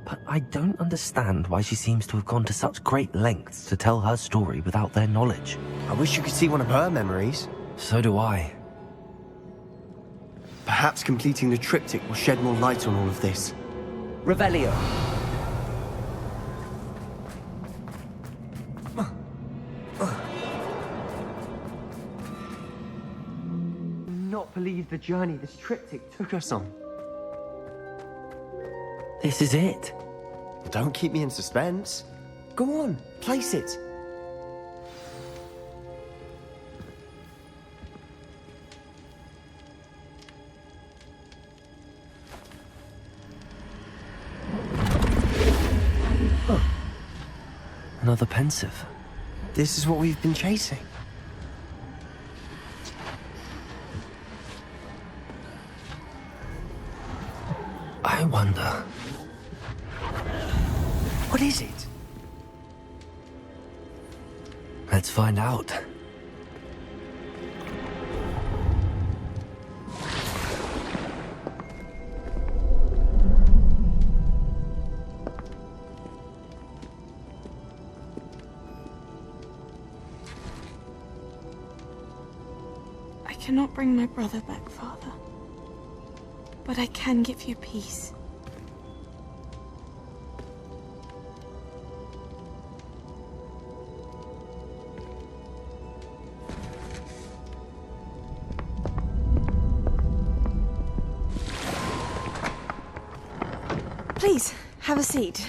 Speaker 2: But I don't understand why she seems to have gone to such great lengths to tell her story without their knowledge.
Speaker 1: I wish you could see one of her memories.
Speaker 2: So do I.
Speaker 1: Perhaps completing the triptych will shed more light on all of this. Revelio. Not believe the journey this triptych took us on.
Speaker 2: This is it.
Speaker 1: Don't keep me in suspense. Go on, place it.
Speaker 2: Another pensive.
Speaker 1: This is what we've been chasing.
Speaker 2: I wonder...
Speaker 1: What is it?
Speaker 2: Let's find out.
Speaker 10: I cannot bring my brother back, Father. But I can give you peace. Please, have a seat.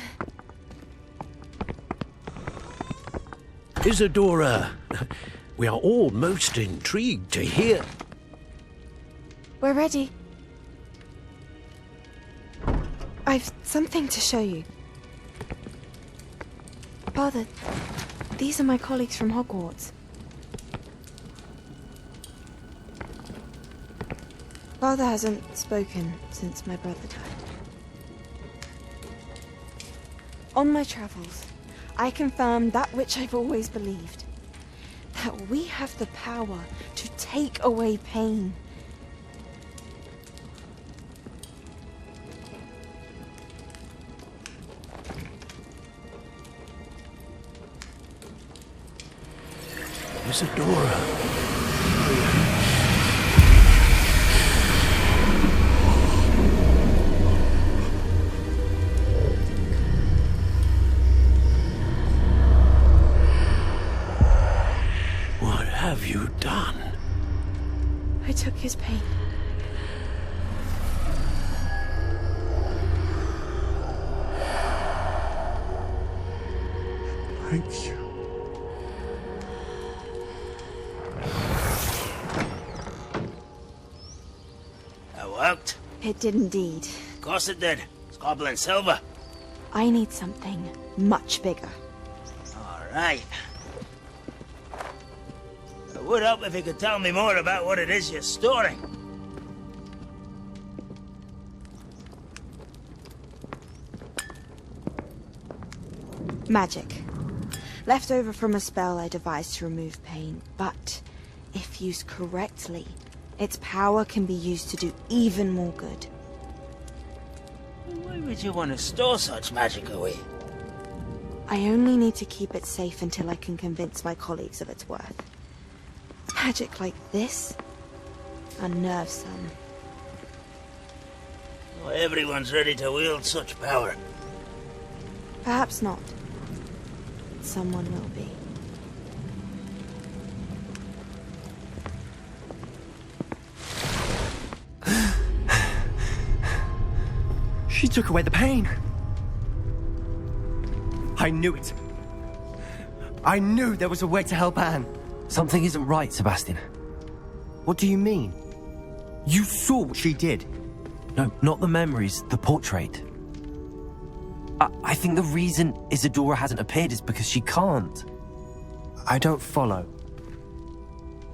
Speaker 15: Isadora, we are all most intrigued to hear.
Speaker 10: We're ready. I've something to show you. Father, these are my colleagues from Hogwarts. Father hasn't spoken since my brother died. On my travels, I confirmed that which I've always believed. That we have the power to take away pain.
Speaker 13: Isadora. What have you done?
Speaker 10: I took his pain.
Speaker 13: Thank you.
Speaker 15: That worked?
Speaker 10: It did indeed.
Speaker 15: Of course it did. It's goblin silver.
Speaker 10: I need something much bigger.
Speaker 15: All right. It would help if you could tell me more about what it is you're storing.
Speaker 10: Magic. Left over from a spell I devised to remove pain, but if used correctly, its power can be used to do even more good.
Speaker 15: Why would you want to store such magic away?
Speaker 10: I only need to keep it safe until I can convince my colleagues of its worth. Magic like this unnerves some.
Speaker 15: Not everyone's ready to wield such power.
Speaker 10: Perhaps not. Someone will be.
Speaker 3: She took away the pain. I knew it. I knew there was a way to help Anne.
Speaker 2: Something isn't right, Sebastian.
Speaker 3: What do you mean? You saw what she did.
Speaker 2: No, not the memories, the portrait. I think the reason Isadora hasn't appeared is because she can't.
Speaker 3: I don't follow.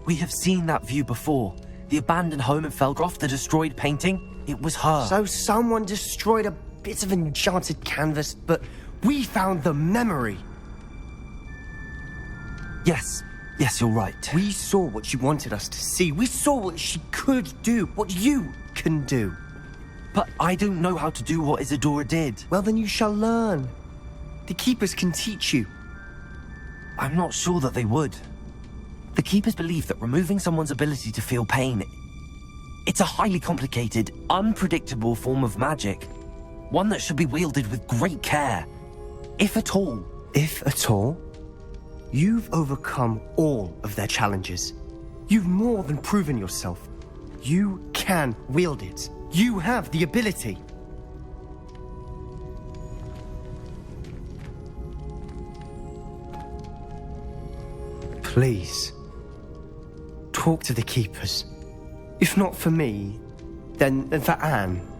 Speaker 2: We have seen that view before. The abandoned home in Felgroth, the destroyed painting. It was her.
Speaker 3: So someone destroyed a bit of enchanted canvas, but we found the memory.
Speaker 2: Yes, you're right.
Speaker 3: We saw what she wanted us to see. We saw what she could do, what you can do.
Speaker 2: But I don't know how to do what Isadora did.
Speaker 3: Well, then you shall learn. The Keepers can teach you.
Speaker 2: I'm not sure that they would. The Keepers believe that removing someone's ability to feel pain, it's a highly complicated, unpredictable form of magic. One that should be wielded with great care. If at all.
Speaker 3: If at all? You've overcome all of their challenges. You've more than proven yourself. You can wield it. You have the ability. Please, talk to the Keepers. If not for me, then for Anne.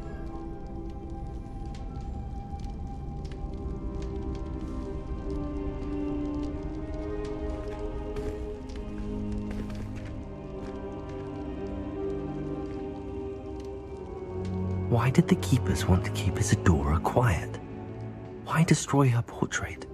Speaker 2: Why did the Keepers want to keep Isadora quiet? Why destroy her portrait?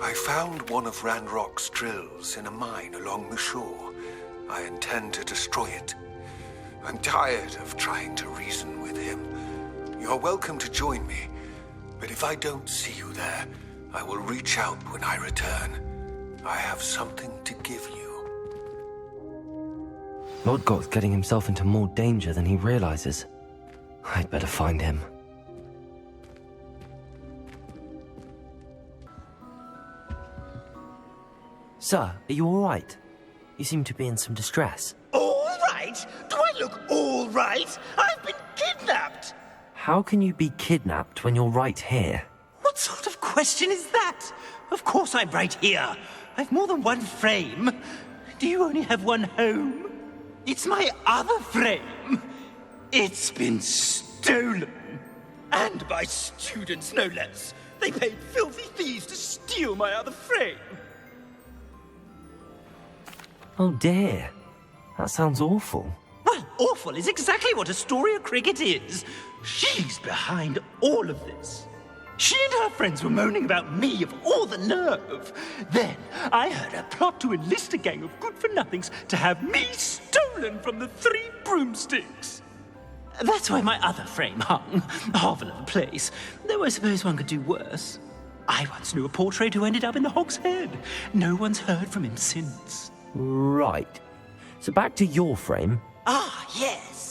Speaker 19: I found one of Ranrock's drills in a mine along the shore. I intend to destroy it. I'm tired of trying to reason with him. You're welcome to join me, but if I don't see you there, I will reach out when I return. I have something to give you.
Speaker 2: Lodgok's getting himself into more danger than he realizes. I'd better find him. Sir, are you all right? You seem to be in some distress.
Speaker 15: All right? Do I look all right? I've been kidnapped!
Speaker 2: How can you be kidnapped when you're right here?
Speaker 15: What sort of
Speaker 4: question is that? Of course I'm right here. I've more than one frame. Do you only have one home? It's my other frame. It's been stolen. And by students, no less. They paid filthy thieves to steal my other frame.
Speaker 2: Oh dear. That sounds awful.
Speaker 4: Well, awful is exactly what Astoria Cricket is. She's behind all of this. She and her friends were moaning about me of all the nerve. Then I heard her plot to enlist a gang of good-for-nothings to have me stolen from the Three Broomsticks. That's why my other frame hung. A hovel of a place. Though I suppose one could do worse. I once knew a portrait who ended up in the Hog's Head. No one's heard from him since.
Speaker 2: Right. So back to your frame.
Speaker 4: Ah, yes.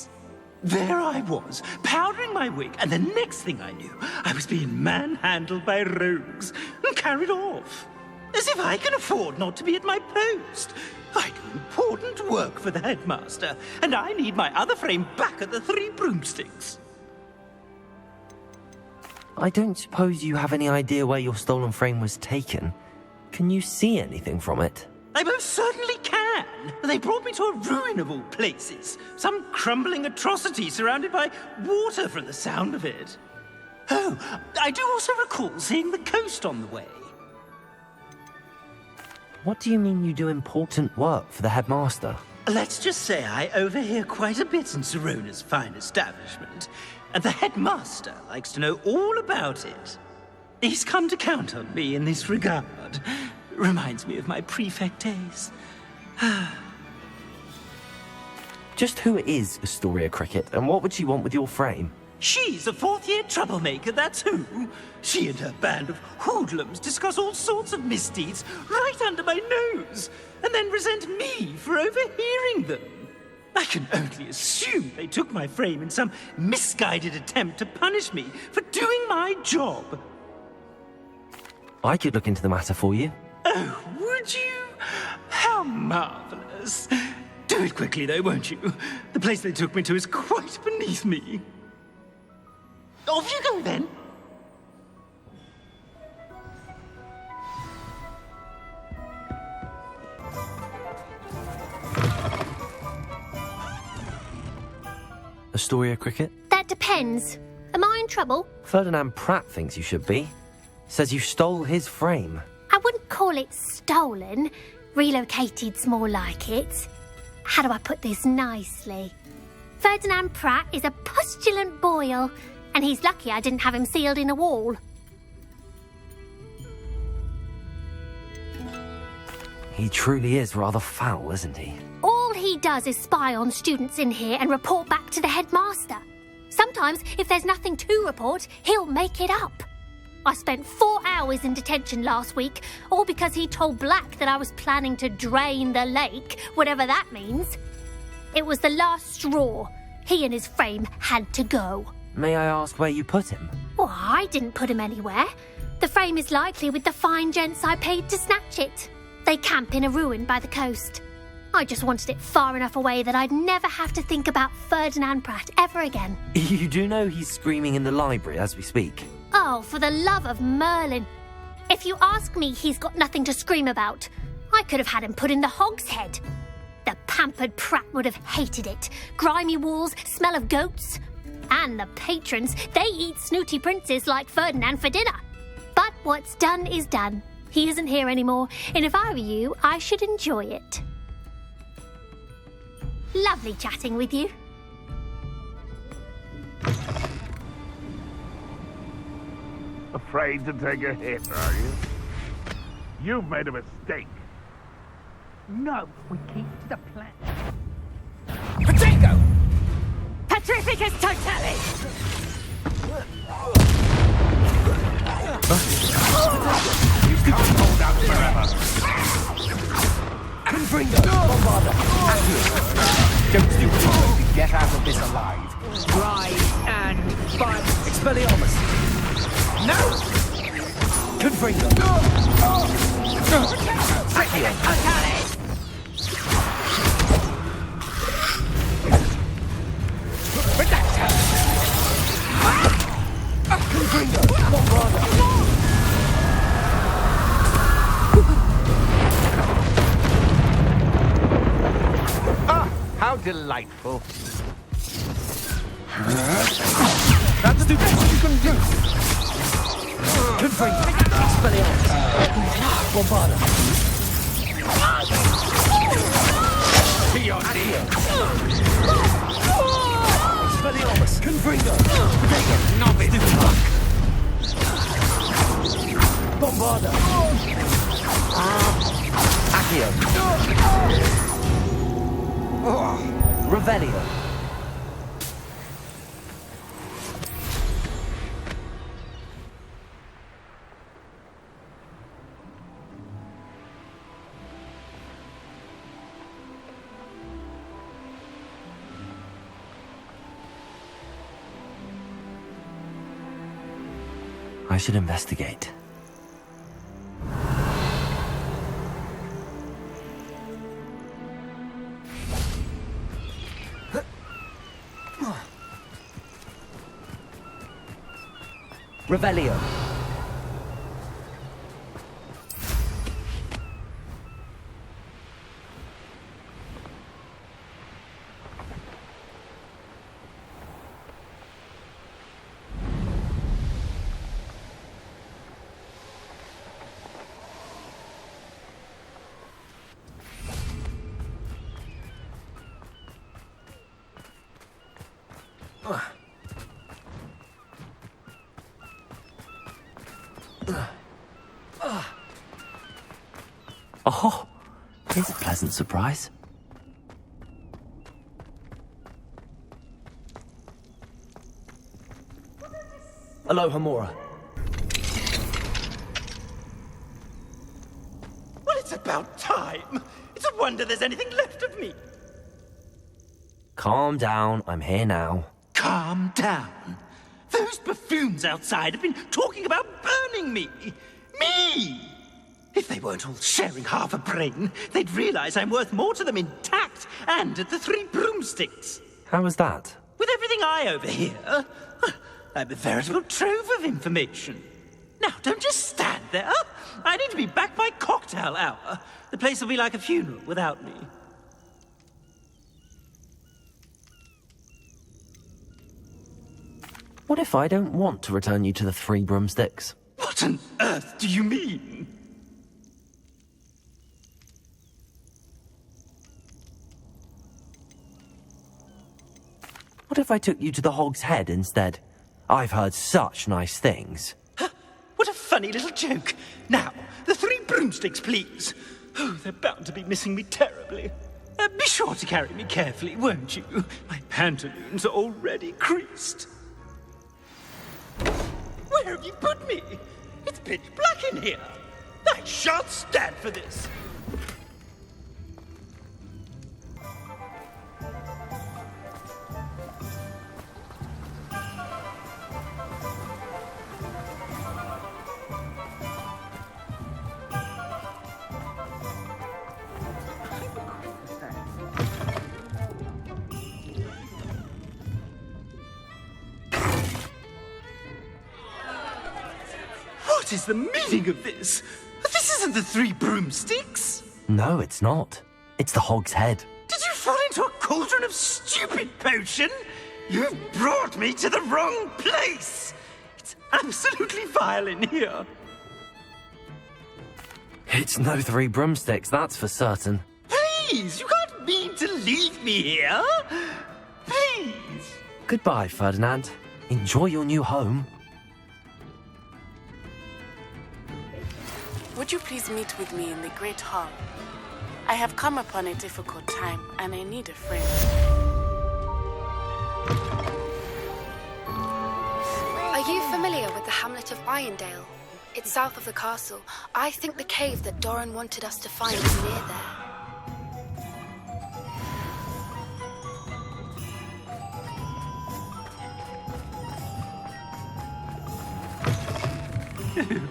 Speaker 4: There I was, powdering my wig, and the next thing I knew, I was being manhandled by rogues and carried off. As if I can afford not to be at my post. I do important work for the headmaster, and I need my other frame back at the Three Broomsticks.
Speaker 2: I don't suppose you have any idea where your stolen frame was taken. Can you see anything from it?
Speaker 4: I most certainly can. They brought me to a ruin of all places. Some crumbling atrocity surrounded by water from the sound of it. Oh, I do also recall seeing the coast on the way.
Speaker 2: What do you mean you do important work for the headmaster?
Speaker 4: Let's just say I overhear quite a bit in Sirona's fine establishment, and the headmaster likes to know all about it. He's come to count on me in this regard. Reminds me of my prefect days.
Speaker 2: Just who is Astoria Cricket, and what would she want with your frame?
Speaker 4: She's a fourth-year troublemaker, that's who. She and her band of hoodlums discuss all sorts of misdeeds right under my nose, and then resent me for overhearing them. I can only assume they took my frame in some misguided attempt to punish me for doing my job.
Speaker 2: I could look into the matter for you.
Speaker 4: Oh, would you? How marvelous. Do it quickly, though, won't you? The place they took me to is quite beneath me. Off you go, then.
Speaker 2: Astoria Cricket?
Speaker 17: That depends. Am I in trouble?
Speaker 2: Ferdinand Pratt thinks you should be. Says you stole his frame.
Speaker 17: I wouldn't call it stolen. Relocated's more like it. How do I put this nicely? Ferdinand Pratt is a postulant boil, and he's lucky I didn't have him sealed in a wall.
Speaker 2: He truly is rather foul, isn't he?
Speaker 17: All he does is spy on students in here and report back to the headmaster. Sometimes, if there's nothing to report, he'll make it up. I spent 4 hours in detention last week, all because he told Black that I was planning to drain the lake, whatever that means. It was the last straw. He and his frame had to go.
Speaker 2: May I ask where you put him?
Speaker 17: Well, I didn't put him anywhere. The frame is likely with the fine gents I paid to snatch it. They camp in a ruin by the coast. I just wanted it far enough away that I'd never have to think about Ferdinand Pratt ever again.
Speaker 2: You do know he's screaming in the library as we speak.
Speaker 17: Oh, for the love of Merlin. If you ask me, he's got nothing to scream about. I could have had him put in the Hog's Head. The pampered Pratt would have hated it. Grimy walls, smell of goats. And the patrons, they eat snooty princes like Ferdinand for dinner. But what's done is done. He isn't here anymore, and if I were you, I should enjoy it. Lovely chatting with you.
Speaker 9: Afraid to take a hit, are you? You've made a mistake.
Speaker 20: No, we keep to the plan.
Speaker 4: Potato!
Speaker 20: Petrificus totalis!
Speaker 9: You can't hold out forever.
Speaker 20: Confringo!
Speaker 9: Don't you want to get out of this alive?
Speaker 20: Rise and fight!
Speaker 9: Expelliarmus! No!
Speaker 20: Confringo!
Speaker 9: Accio!
Speaker 20: Totalis!
Speaker 9: Confringo! Bombarda! delightful.
Speaker 22: That's the best you can do! Confront! Expelliarmus! Bombarda! Expelliarmus! Confringo! Novice! Bombarda!
Speaker 2: Accio! Revelio! I should investigate. Revelio. Oh, here's a pleasant surprise. Aloha Mora.
Speaker 4: Well, it's about time. It's a wonder there's anything left of me.
Speaker 2: Calm down, I'm here now.
Speaker 4: Calm down. Those buffoons outside have been talking about burning me. Me! If they weren't all sharing half a brain, they'd realize I'm worth more to them intact and at the Three Broomsticks.
Speaker 2: How was that?
Speaker 4: With everything I overhear, I'm a veritable trove of information. Now, don't just stand there. I need to be back by cocktail hour. The place will be like a funeral without me.
Speaker 2: What if I don't want to return you to the Three Broomsticks?
Speaker 4: What on earth do you mean?
Speaker 2: What if I took you to the Hog's Head instead? I've heard such nice things.
Speaker 4: What a funny little joke. Now, the Three Broomsticks, please. Oh, they're bound to be missing me terribly. Be sure to carry me carefully, won't you? My pantaloons are already creased. Where have you put me? It's pitch black in here. I shan't stand for this. What is the meaning of this? This isn't the Three Broomsticks.
Speaker 2: No, it's not. It's the Hog's Head.
Speaker 4: Did you fall into a cauldron of stupid potion? You've brought me to the wrong place. It's absolutely vile in here.
Speaker 2: It's no Three Broomsticks, that's for certain.
Speaker 4: Please, you can't mean to leave me here. Please.
Speaker 2: Goodbye, Ferdinand. Enjoy your new home.
Speaker 12: Would you please meet with me in the Great Hall? I have come upon a difficult time, and I need a friend.
Speaker 18: Are you familiar with the hamlet of Irondale? It's south of the castle. I think the cave that Doran wanted us to find is near there.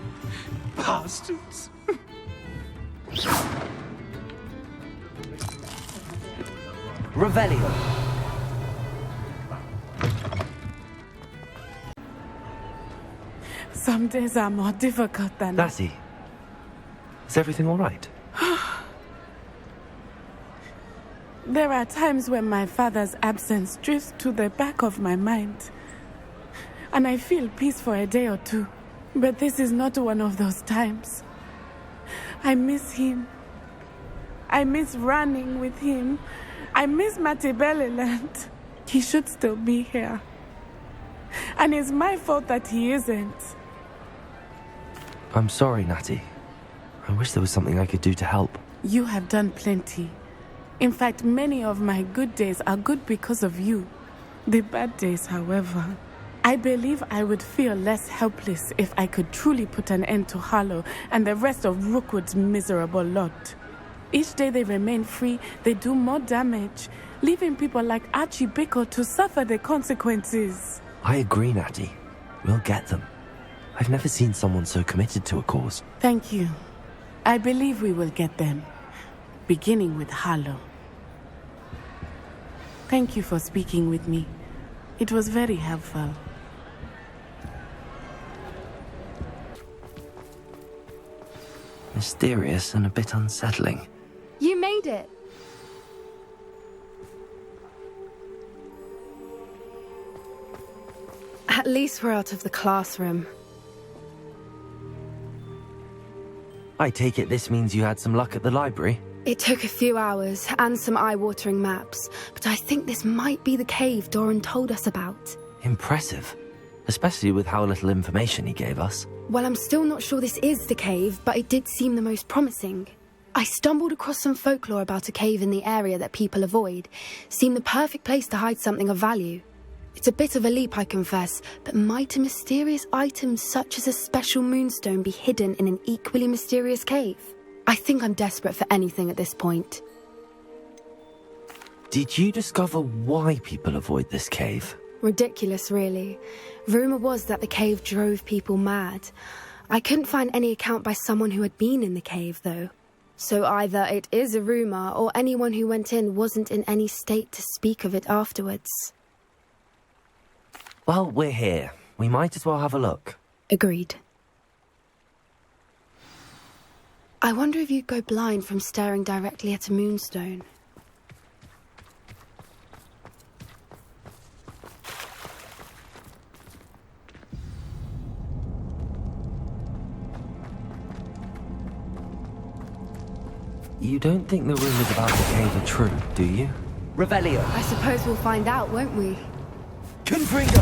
Speaker 4: Bastards.
Speaker 2: Revelio.
Speaker 12: Some days are more difficult than...
Speaker 2: Lassie, is everything all right?
Speaker 12: There are times when my father's absence drifts to the back of my mind, and I feel peace for a day or two. But this is not one of those times. I miss him. I miss running with him. I miss Matebeleland. He should still be here. And it's my fault that he isn't.
Speaker 2: I'm sorry, Natty. I wish there was something I could do to help.
Speaker 12: You have done plenty. In fact, many of my good days are good because of you. The bad days, however, I believe I would feel less helpless if I could truly put an end to Harlow and the rest of Rookwood's miserable lot. Each day they remain free, they do more damage, leaving people like Archie Bickle to suffer the consequences.
Speaker 2: I agree, Natty. We'll get them. I've never seen someone so committed to a cause.
Speaker 12: Thank you. I believe we will get them, beginning with Harlow. Thank you for speaking with me. It was very helpful.
Speaker 2: Mysterious and a bit unsettling.
Speaker 18: You made it. At least we're out of the classroom.
Speaker 2: I take it this means you had some luck at the library?
Speaker 18: It took a few hours and some eye-watering maps, but I think this might be the cave Doran told us about.
Speaker 2: Impressive. Especially with how little information he gave us.
Speaker 18: Well, I'm still not sure this is the cave, but it did seem the most promising. I stumbled across some folklore about a cave in the area that people avoid. Seemed the perfect place to hide something of value. It's a bit of a leap, I confess, but might a mysterious item such as a special moonstone be hidden in an equally mysterious cave? I think I'm desperate for anything at this point.
Speaker 2: Did you discover why people avoid this cave?
Speaker 18: Ridiculous, really. Rumour was that the cave drove people mad. I couldn't find any account by someone who had been in the cave, though. So either it is a rumour, or anyone who went in wasn't in any state to speak of it afterwards.
Speaker 2: Well, we're here. We might as well have a look.
Speaker 18: Agreed. I wonder if you'd go blind from staring directly at a moonstone.
Speaker 2: You don't think the rumours about the cave are true, do you?
Speaker 7: Revelio.
Speaker 18: I suppose we'll find out, won't we?
Speaker 7: Confringo!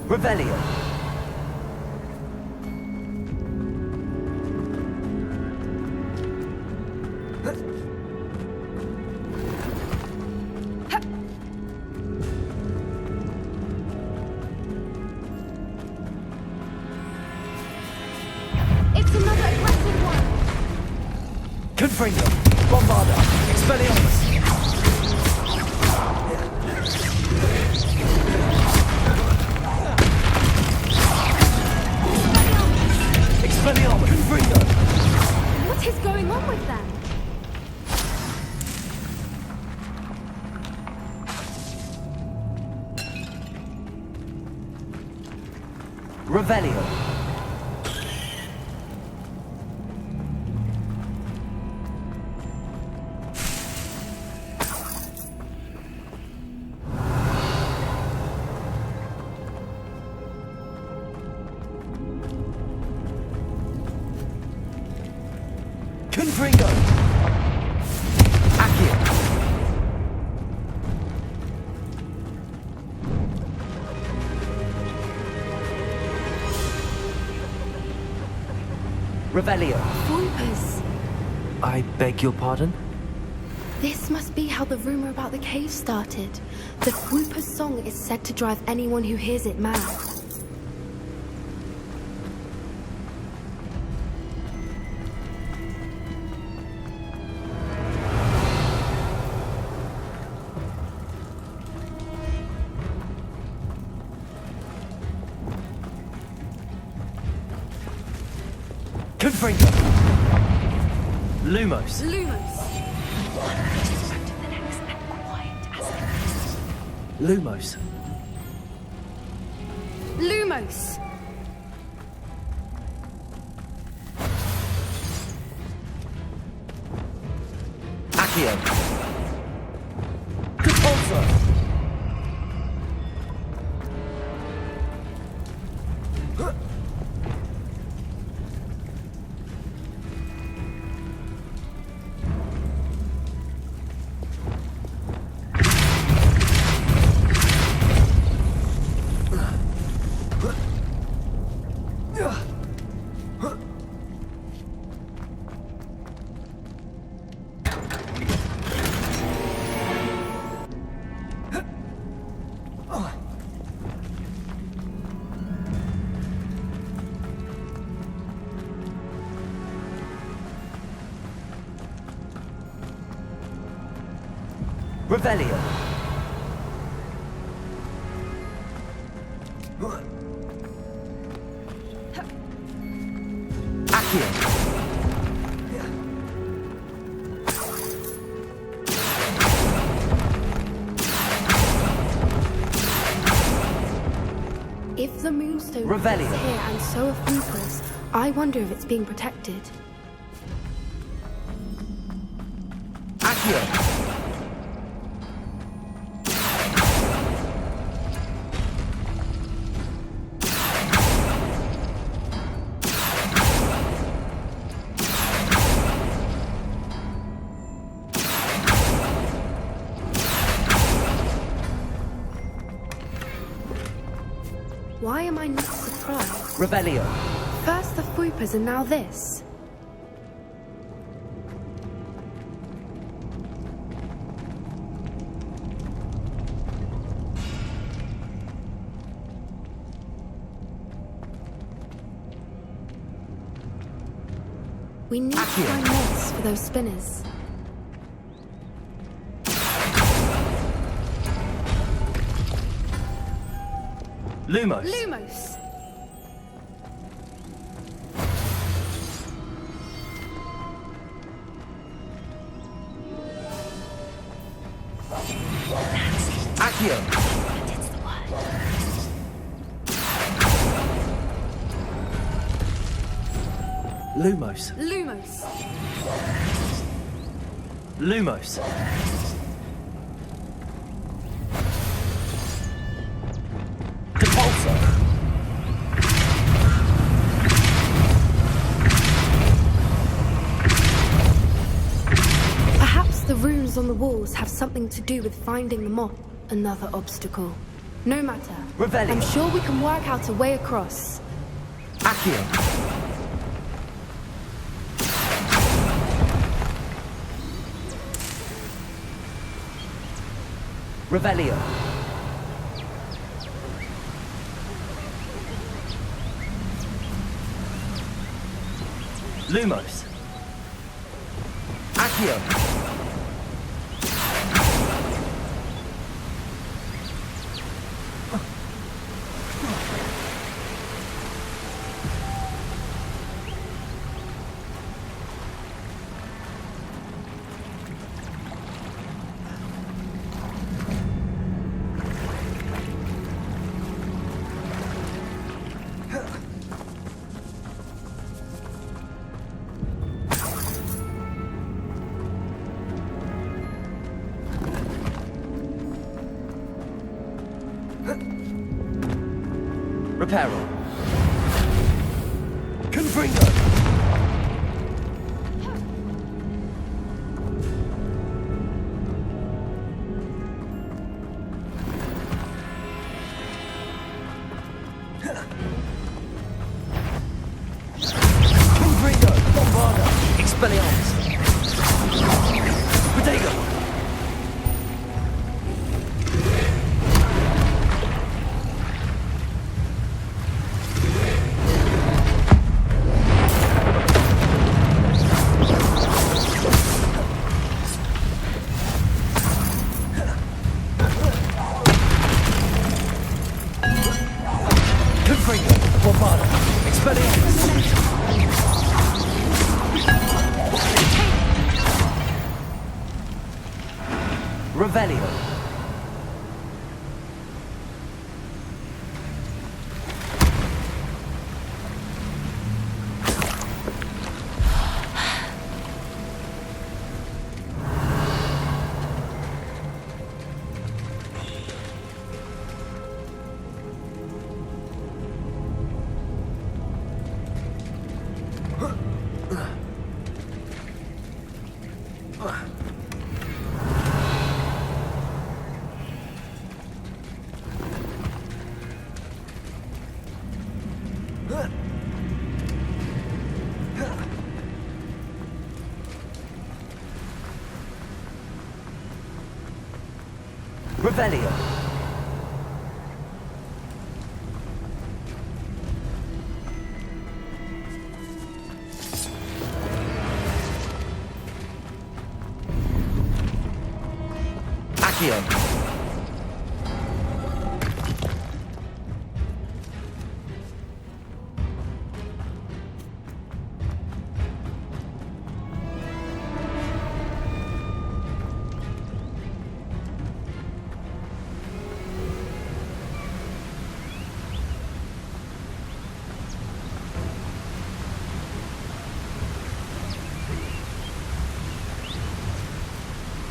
Speaker 7: Revelio.
Speaker 18: It's another aggressive one!
Speaker 7: Confringo. Bombarda. Expelliarmus. Expelliarmus. Confringo.
Speaker 18: What is going on with them?
Speaker 7: Revelio. Confringo. Accio. Revelio.
Speaker 18: Voipers.
Speaker 2: I beg your pardon?
Speaker 18: This must be how the rumour about the cave started. The Whooper's song is said to drive anyone who hears it mad.
Speaker 7: Confringo.
Speaker 22: Lumos. Lumos.
Speaker 18: Lumos!
Speaker 2: Accio. Repulsor. Revelio. Accio.
Speaker 18: If the Moonstone
Speaker 2: Revelio.
Speaker 18: is here and so are Hoopers, I wonder if it's being protected.
Speaker 2: Accio.
Speaker 18: Why am I not surprised?
Speaker 2: Revelio.
Speaker 18: First the Foopers and now this. We need to find moths for those spinners.
Speaker 22: Lumos.
Speaker 18: Lumos!
Speaker 2: Accio. Lumos.
Speaker 18: Lumos!
Speaker 22: Lumos. Repulsor.
Speaker 18: Perhaps the runes on the walls have something to do with finding the moth. Another obstacle. No matter.
Speaker 2: Revelio.
Speaker 18: I'm sure we can work out a way across.
Speaker 2: Accio. Revelio. Lumos. Accio. Reparo. Confringo. Confringo. Bombarda. Expelliarmus. Protego. Bombarda. Expelliarmus. Revelio. Revelio. Accio.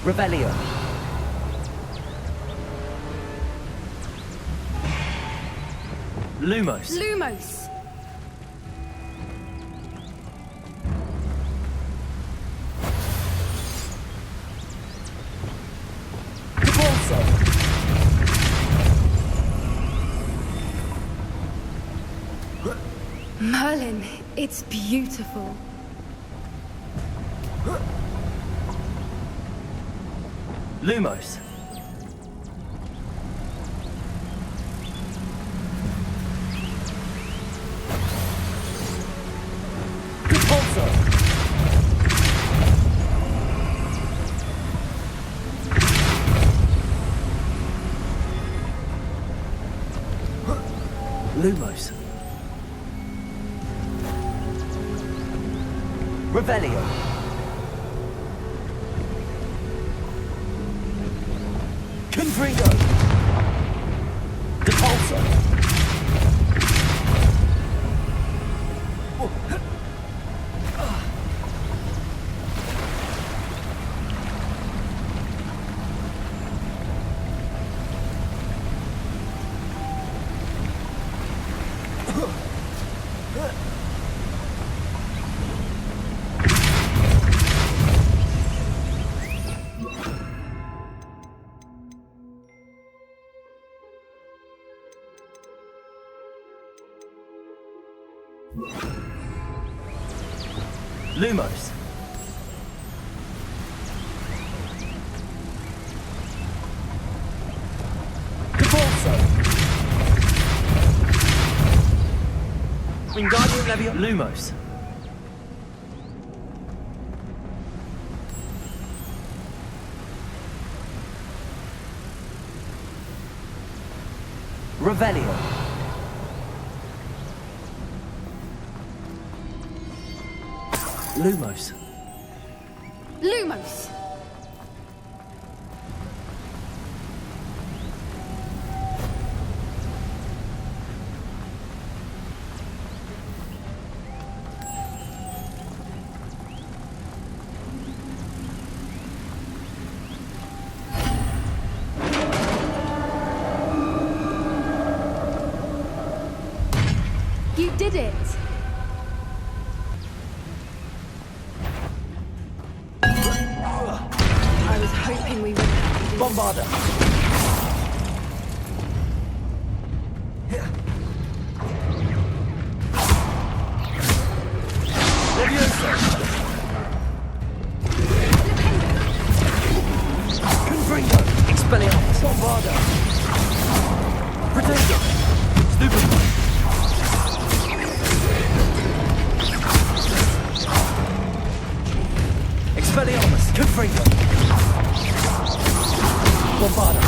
Speaker 2: Revelio. Lumos.
Speaker 18: Lumos! Merlin, it's beautiful.
Speaker 2: Lumos. Lumos. Revelio. Confringo. Depulso. Lumos. Depulso. Wingardium Leviosa. Lumos. Revelio. Lumos.
Speaker 18: Lumos! You did it! I was hoping we would have to do
Speaker 2: Bombarda. Leviosa. Confringo. Expelliarmus. Bombarda. Protego. Stupid. Expelliarmus. Confringo. Bombarda.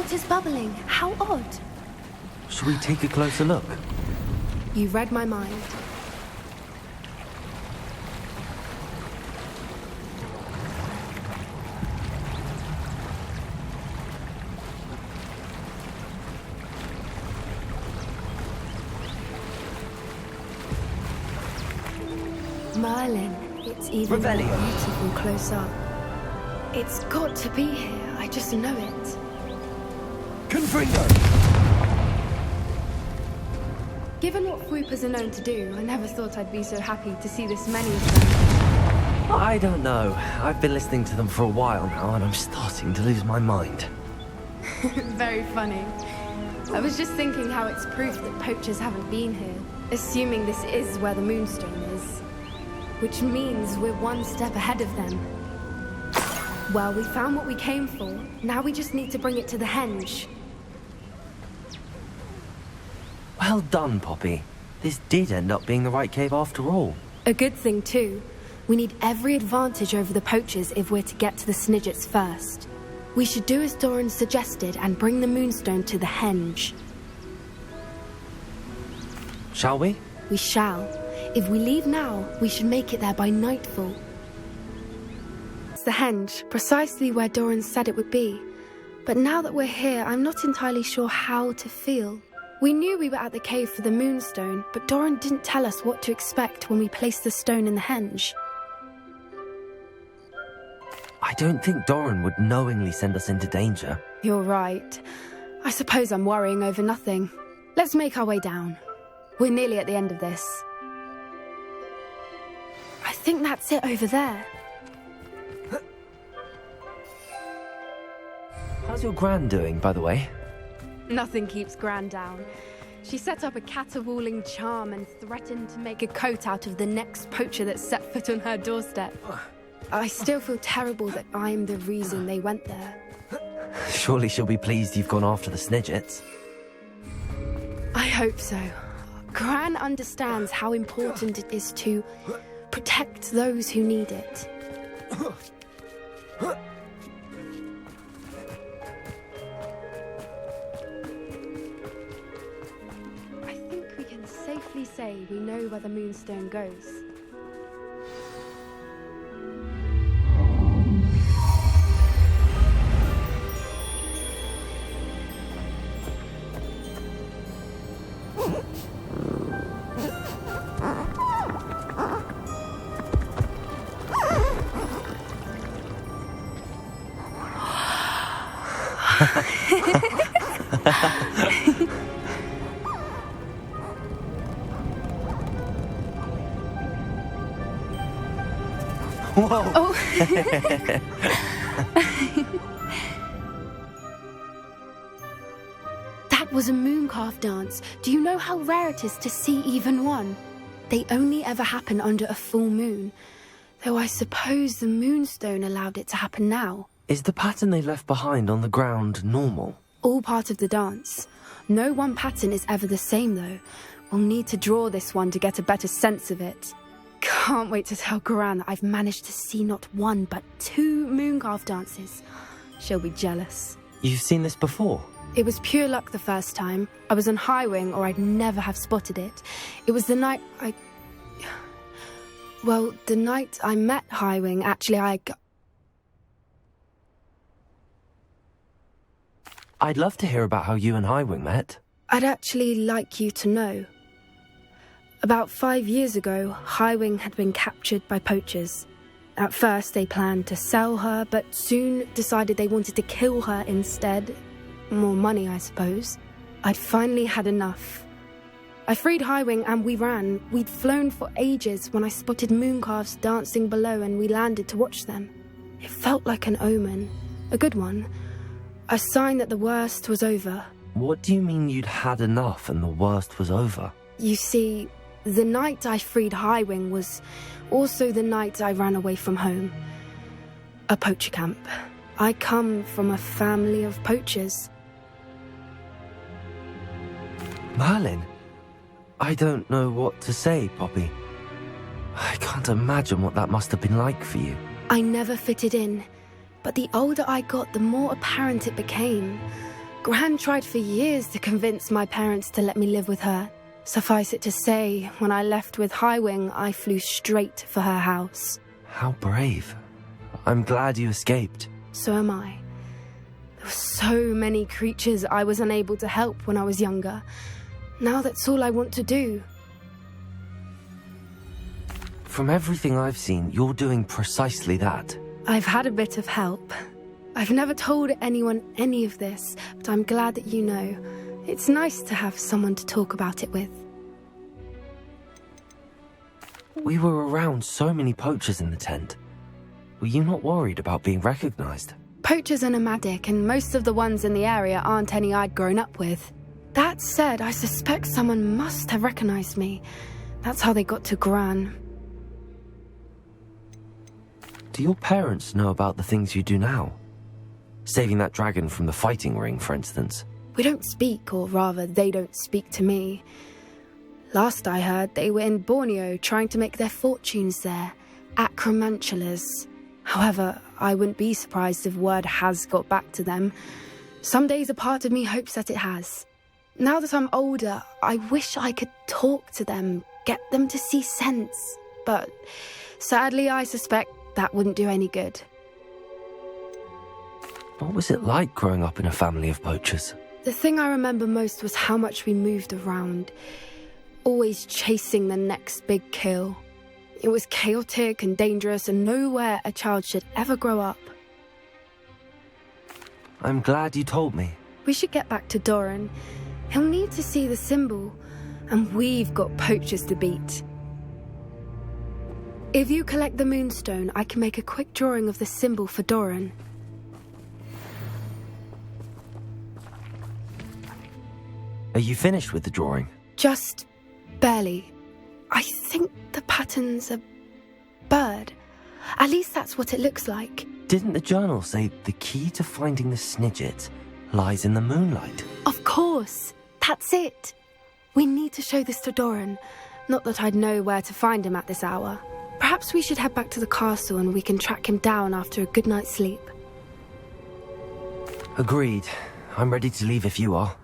Speaker 18: water's bubbling. How odd.
Speaker 2: Shall we take a closer look?
Speaker 18: You read my mind. Merlin, it's even more beautiful close up. It's got to be here, I just know it.
Speaker 2: Confringo!
Speaker 18: Given what Fwoopas are known to do, I never thought I'd be so happy to see this many of them.
Speaker 2: I don't know. I've been listening to them for a while now, and I'm starting to lose my mind.
Speaker 18: Very funny. I was just thinking how it's proof that poachers haven't been here, assuming this is where the Moonstone is. Which means we're one step ahead of them. Well, we found what we came for. Now we just need to bring it to the henge.
Speaker 2: Well done, Poppy. This did end up being the right cave after all.
Speaker 18: A good thing, too. We need every advantage over the poachers if we're to get to the Snidgets first. We should do as Doran suggested and bring the Moonstone to the henge.
Speaker 2: Shall we?
Speaker 18: We shall. If we leave now, we should make it there by nightfall. It's the henge, precisely where Doran said it would be. But now that we're here, I'm not entirely sure how to feel. We knew we were at the cave for the Moonstone, but Doran didn't tell us what to expect when we placed the stone in the henge.
Speaker 2: I don't think Doran would knowingly send us into danger.
Speaker 18: You're right. I suppose I'm worrying over nothing. Let's make our way down. We're nearly at the end of this. I think that's it over there.
Speaker 2: How's your Gran doing, by the way?
Speaker 18: Nothing keeps Gran down. She set up a caterwauling charm and threatened to make a coat out of the next poacher that set foot on her doorstep. I still feel terrible that I'm the reason they went there.
Speaker 2: Surely she'll be pleased you've gone after the Snidgets.
Speaker 18: I hope so. Gran understands how important it is to protect those who need it. I think we can safely say we know where the Moonstone goes.
Speaker 2: Whoa!
Speaker 18: Oh. That was a mooncalf dance. Do you know how rare it is to see even one? They only ever happen under a full moon. Though I suppose the Moonstone allowed it to happen now.
Speaker 2: Is the pattern they left behind on the ground normal?
Speaker 18: All part of the dance. No one pattern is ever the same, though. We'll need to draw this one to get a better sense of it. Can't wait to tell Gran that I've managed to see not one, but 2 mooncalf dances. She'll be jealous.
Speaker 2: You've seen this before?
Speaker 18: It was pure luck the first time. I was on Highwing, or I'd never have spotted it. It was the night Well, the night I met Highwing, actually,
Speaker 2: I'd love to hear about how you and Highwing met.
Speaker 18: I'd actually like you to know. About 5 years ago, Highwing had been captured by poachers. At first, they planned to sell her, but soon decided they wanted to kill her instead. More money, I suppose. I'd finally had enough. I freed Highwing and we ran. We'd flown for ages when I spotted mooncalves dancing below and we landed to watch them. It felt like an omen. A good one. A sign that the worst was over.
Speaker 2: What do you mean you'd had enough and the worst was over?
Speaker 18: You see, the night I freed Highwing was also the night I ran away from home. A poacher camp. I come from a family of poachers.
Speaker 2: Merlin? I don't know what to say, Poppy. I can't imagine what that must have been like for you.
Speaker 18: I never fitted in, but the older I got, the more apparent it became. Gran tried for years to convince my parents to let me live with her. Suffice it to say, when I left with Highwing, I flew straight for her house.
Speaker 2: How brave. I'm glad you escaped.
Speaker 18: So am I. There were so many creatures I was unable to help when I was younger. Now that's all I want to do.
Speaker 2: From everything I've seen, you're doing precisely that.
Speaker 18: I've had a bit of help. I've never told anyone any of this, but I'm glad that you know. It's nice to have someone to talk about it with.
Speaker 2: We were around so many poachers in the tent. Were you not worried about being recognized?
Speaker 18: Poachers are nomadic, and most of the ones in the area aren't any I'd grown up with. That said, I suspect someone must have recognized me. That's how they got to Gran.
Speaker 2: Do your parents know about the things you do now? Saving that dragon from the fighting ring, for instance.
Speaker 18: We don't speak, or rather, they don't speak to me. Last I heard, they were in Borneo trying to make their fortunes there, acromantulas. However, I wouldn't be surprised if word has got back to them. Some days a part of me hopes that it has. Now that I'm older, I wish I could talk to them, get them to see sense. But sadly, I suspect that wouldn't do any good.
Speaker 2: What was it like growing up in a family of poachers?
Speaker 18: The thing I remember most was how much we moved around, always chasing the next big kill. It was chaotic and dangerous, and nowhere a child should ever grow up.
Speaker 2: I'm glad you told me.
Speaker 18: We should get back to Doran. He'll need to see the symbol, and we've got poachers to beat. If you collect the moonstone, I can make a quick drawing of the symbol for Doran.
Speaker 2: Are you finished with the drawing?
Speaker 18: Just barely. I think the pattern's a bird. At least that's what it looks like.
Speaker 2: Didn't the journal say the key to finding the Snidget lies in the moonlight?
Speaker 18: Of course. That's it. We need to show this to Doran. Not that I'd know where to find him at this hour. Perhaps we should head back to the castle and we can track him down after a good night's sleep.
Speaker 2: Agreed. I'm ready to leave if you are.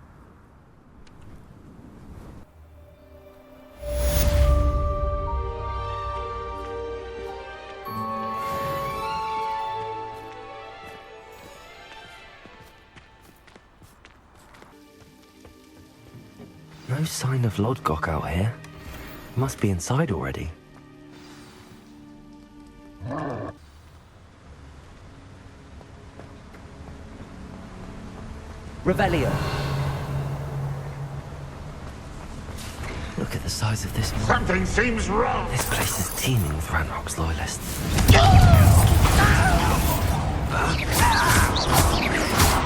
Speaker 2: No sign of Lodgok out here. Must be inside already.
Speaker 14: Revelio.
Speaker 2: Look at the size of this mine.
Speaker 9: Something seems wrong.
Speaker 2: This place is teeming with Ranrock's loyalists.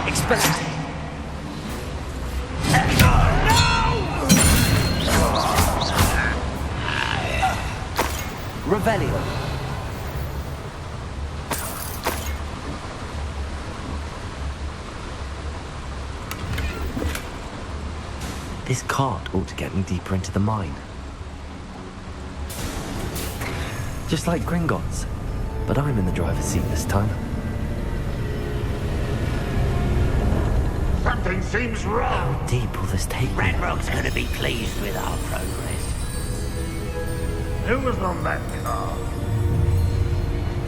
Speaker 14: Expect. Revelio.
Speaker 2: This cart ought to get me deeper into the mine. Just like Gringotts, but I'm in the driver's seat this time.
Speaker 9: Something seems wrong.
Speaker 2: How deep will this take me?
Speaker 15: Ranrock's gonna be pleased with our progress.
Speaker 9: Who was on that car?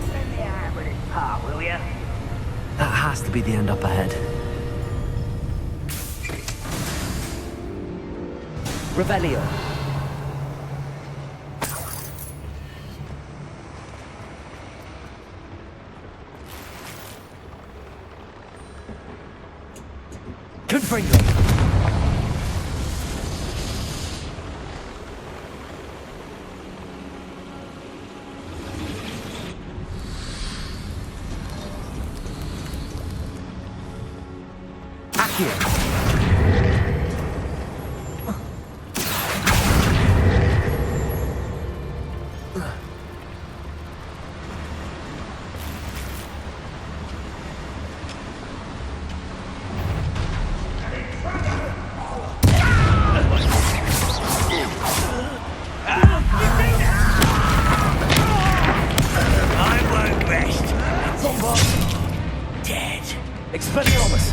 Speaker 15: Let me have with his part, will ya?
Speaker 2: That has to be the end up ahead.
Speaker 14: Revelio. Confringo. Accio. Expelliarmus!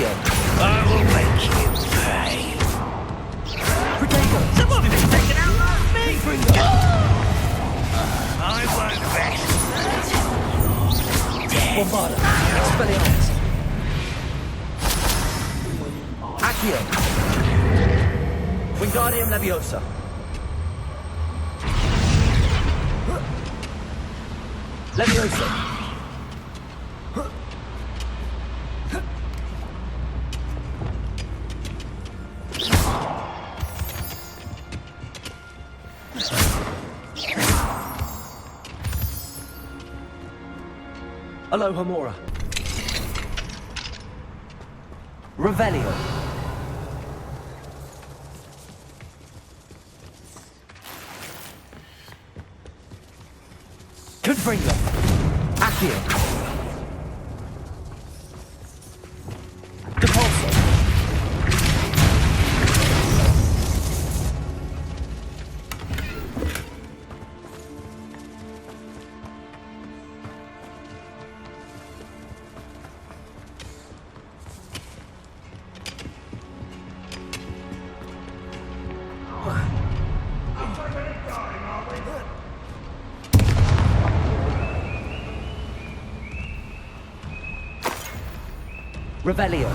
Speaker 14: Revelio.
Speaker 13: I will make you pay.
Speaker 14: Protego.
Speaker 15: Someone has taken out last me!
Speaker 13: I won't rest.
Speaker 14: Bombarda. Expelliarmus. Accio. Wingardium Leviosa. Leviosa. Alohomora. Revelio. Confringo. Accio. Depulso. Revelio.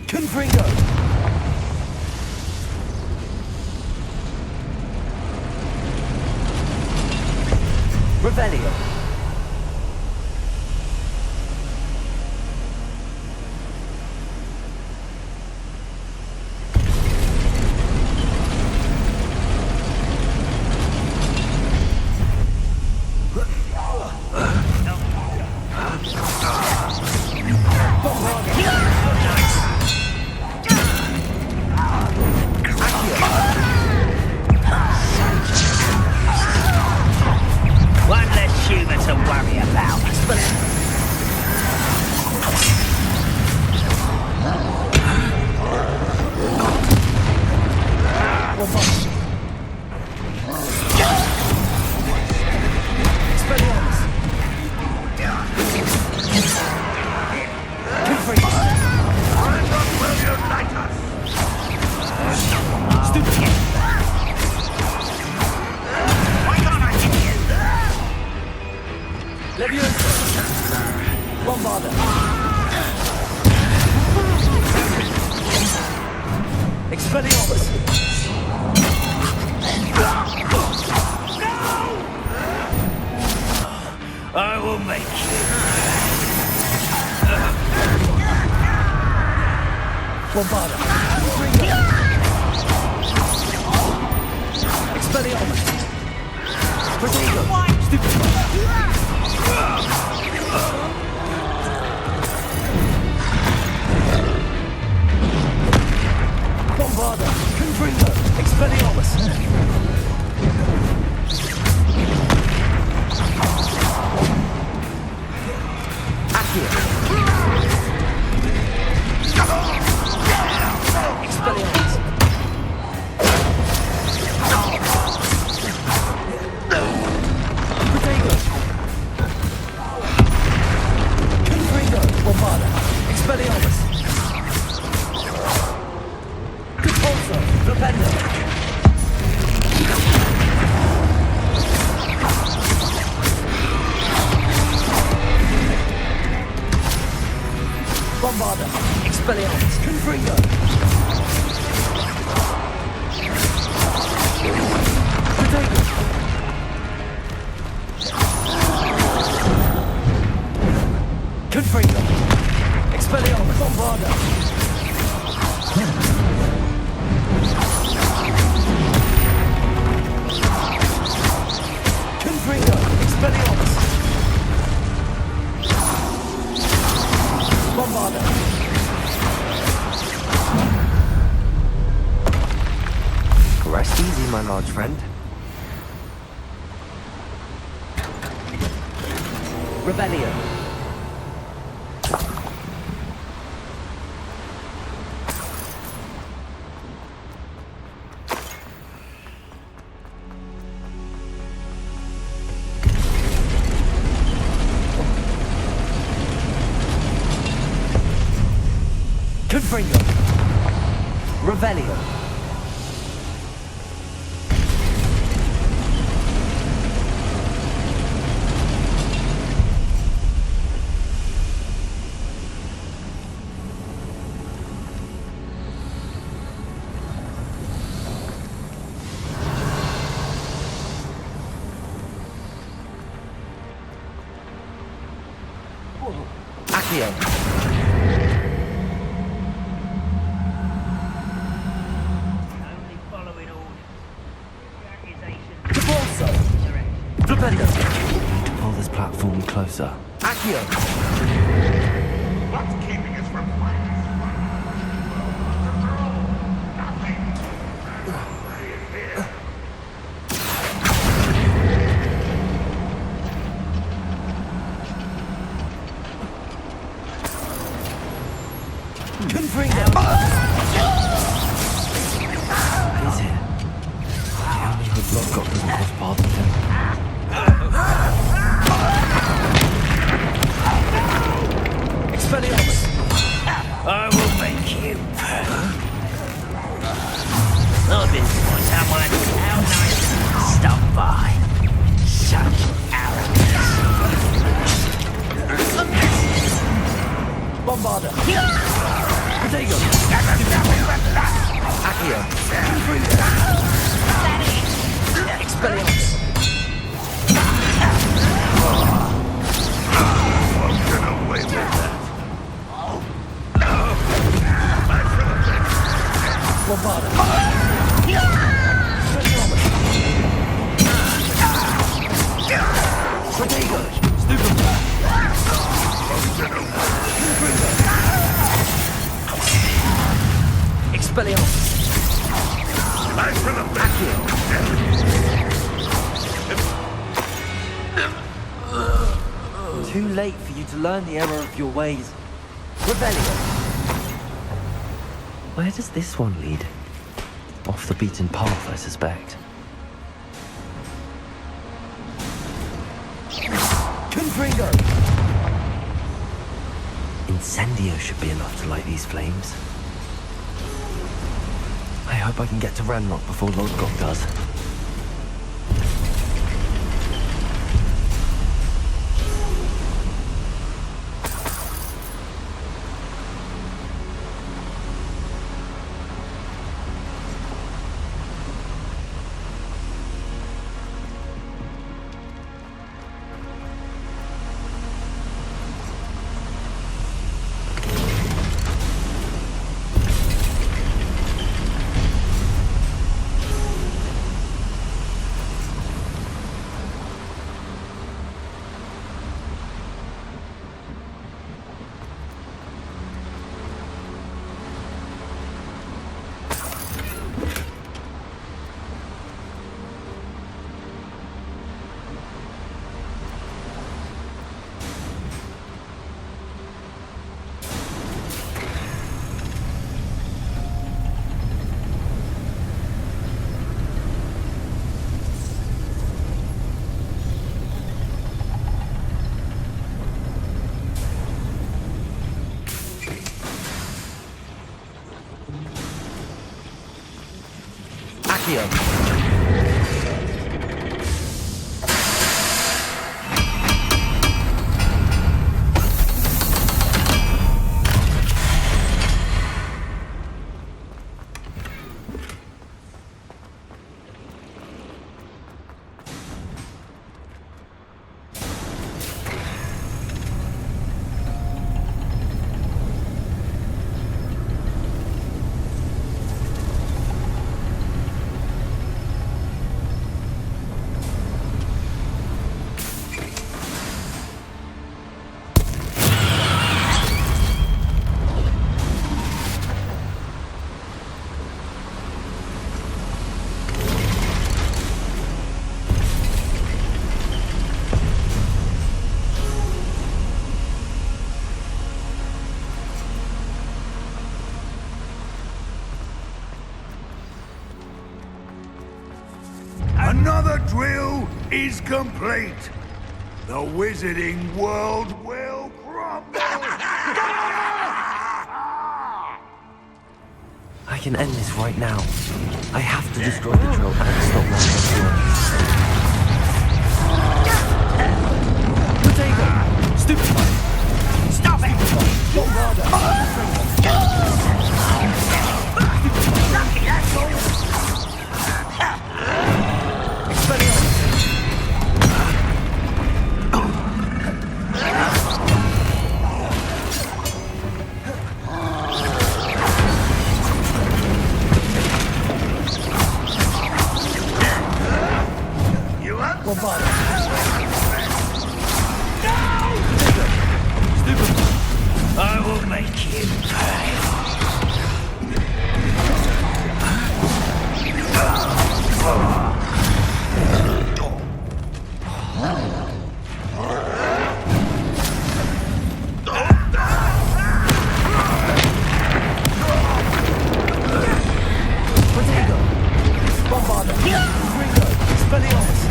Speaker 14: Confringo. Revelio.
Speaker 15: One less humour to worry about.
Speaker 14: Bombarda. Expelliarmus.
Speaker 13: I will make you.
Speaker 14: Bombarda. Expelliarmus. Protego. Stupid. Bombarda. Confringo. Expelliarmus. Accio. Expelliarmus. Protego. Confringo. Bombarda. Expelliarmus. Depulso. Flipendo. Bombarda. Expelliarmus. Confringo. Protego. Confringo. Expelliarmus. Bombarda. Confringo. Expelliarmus. Bombarda.
Speaker 2: Rest easy, my large friend.
Speaker 14: Revelio. Confringo. Revelio.
Speaker 2: Accio.
Speaker 14: Revelio.
Speaker 2: To pull this platform closer.
Speaker 14: Accio.
Speaker 9: What's keeping us from fighting?
Speaker 14: Confringo.
Speaker 2: He's here. I only hope Lodgok doesn't cross paths with him.
Speaker 14: Expelliarmus.
Speaker 15: I will make you. I've been taught how nice to stop by. Such arrogance.
Speaker 14: Bombarda. Protego. Accio. Expelliarmus.
Speaker 9: Get away with that.
Speaker 14: Bombarda. Protego. Expelliarmus.
Speaker 2: Too late for you to learn the error of your ways. Revelio. Where does this one lead? Off the beaten path, I suspect.
Speaker 14: Confringo.
Speaker 2: Incendio should be enough to light these flames. I hope I can get to Ranrock before Lodgok does.
Speaker 14: Accio.
Speaker 9: Another drill is complete. The wizarding world will crumble.
Speaker 2: can end this right now. I have to destroy the drill and stop Potato! Stupid!
Speaker 14: Stop it!
Speaker 13: I will make you pay.
Speaker 14: Potato! Bombarda! Gringo! Expelliarmus!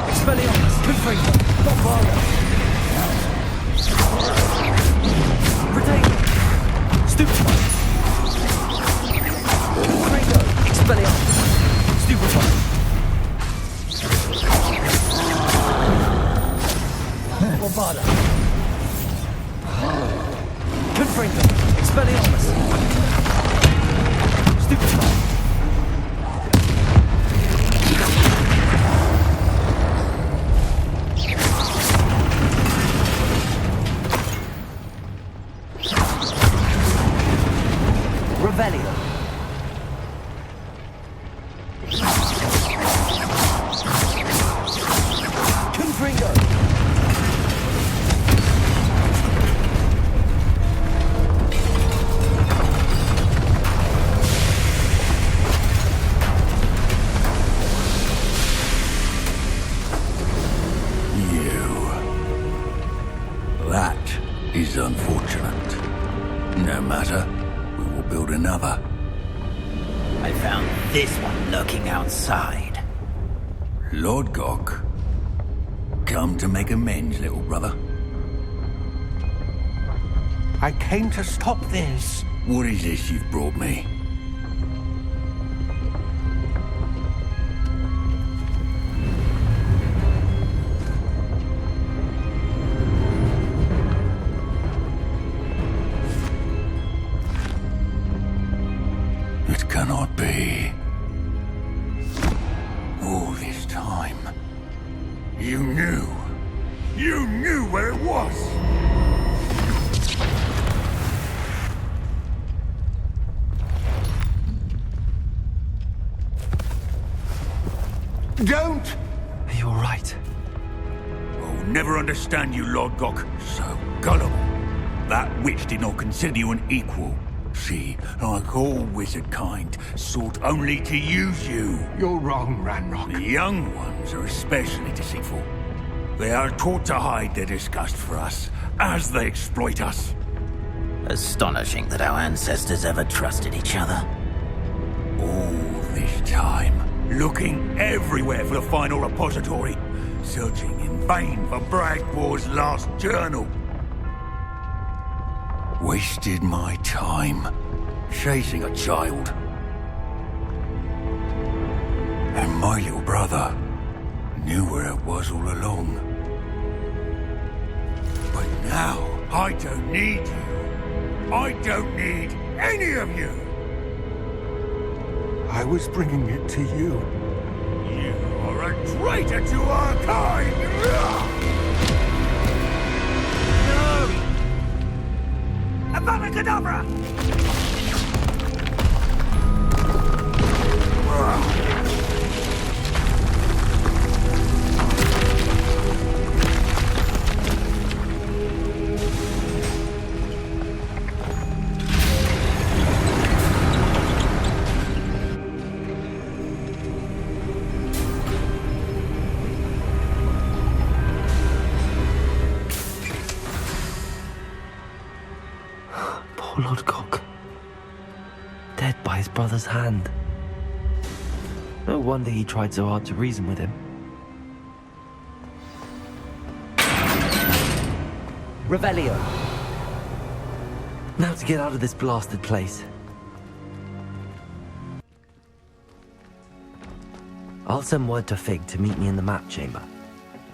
Speaker 14: Expelliarmus! Confringo! Bombarda! Potato! Stupefy! Gringo! Expelliarmus! Stupefy! Bombarda! Confringo! Expelliarmus! Stupefy! Revelio! Confringo!
Speaker 13: That is unfortunate. No matter, we will build another.
Speaker 4: I found this one lurking outside.
Speaker 13: Lord Gok, come to make amends, little brother.
Speaker 6: I came to stop this.
Speaker 13: What is this you've brought me? It cannot be. All this time, you knew. You knew where it was. Don't!
Speaker 2: You're right.
Speaker 13: I'll never understand you, Lord Gok. So gullible. That witch did not consider you an equal. She, like all wizard kind, sought only to use you.
Speaker 6: You're wrong, Ranrock.
Speaker 13: The young ones are especially deceitful. They are taught to hide their disgust for us, as they exploit us.
Speaker 4: Astonishing that our ancestors ever trusted each other.
Speaker 13: All this time, looking everywhere for the final repository, searching in vain for Bragbor's last journal. Wasted my time chasing a child. And my little brother knew where it was all along. But now, I don't need you. I don't need any of you.
Speaker 6: I was bringing it to you.
Speaker 13: You are a traitor to our kind! No! Avada Kedavra!
Speaker 2: Poor Lord Gok. Dead by his brother's hand. No wonder he tried so hard to reason with him.
Speaker 14: Revelio.
Speaker 2: Now to get out of this blasted place. I'll send word to Fig to meet me in the map chamber.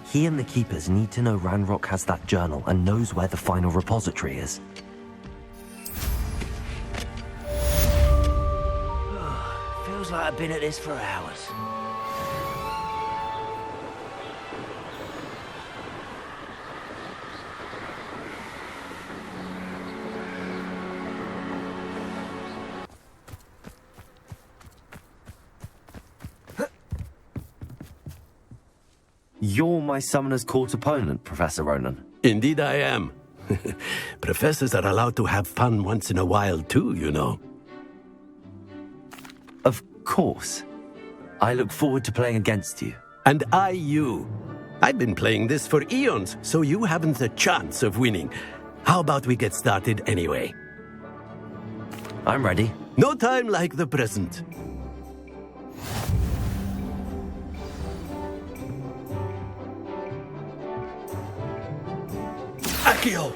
Speaker 2: He and the Keepers need to know Ranrock has that journal and knows where the final repository is.
Speaker 15: Feels like I've been at this for hours.
Speaker 2: You're my Summoner's Court opponent, Professor Ronan.
Speaker 11: Indeed I am. Professors are allowed to have fun once in a while too, you know.
Speaker 2: Of course. I look forward to playing against you.
Speaker 11: And I you. I've been playing this for eons, so you haven't a chance of winning. How about we get started anyway?
Speaker 2: I'm ready.
Speaker 11: No time like the present. Accio!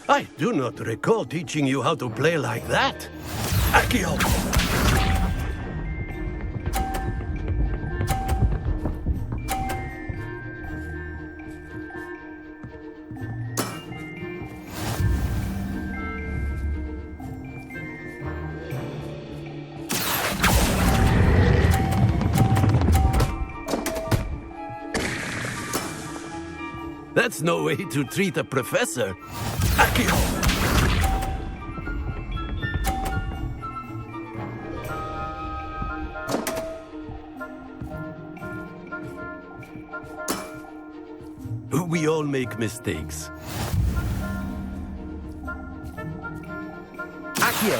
Speaker 11: I do not recall teaching you how to play like that. Accio! That's no way to treat a professor. Accio! We all make mistakes.
Speaker 14: Accio!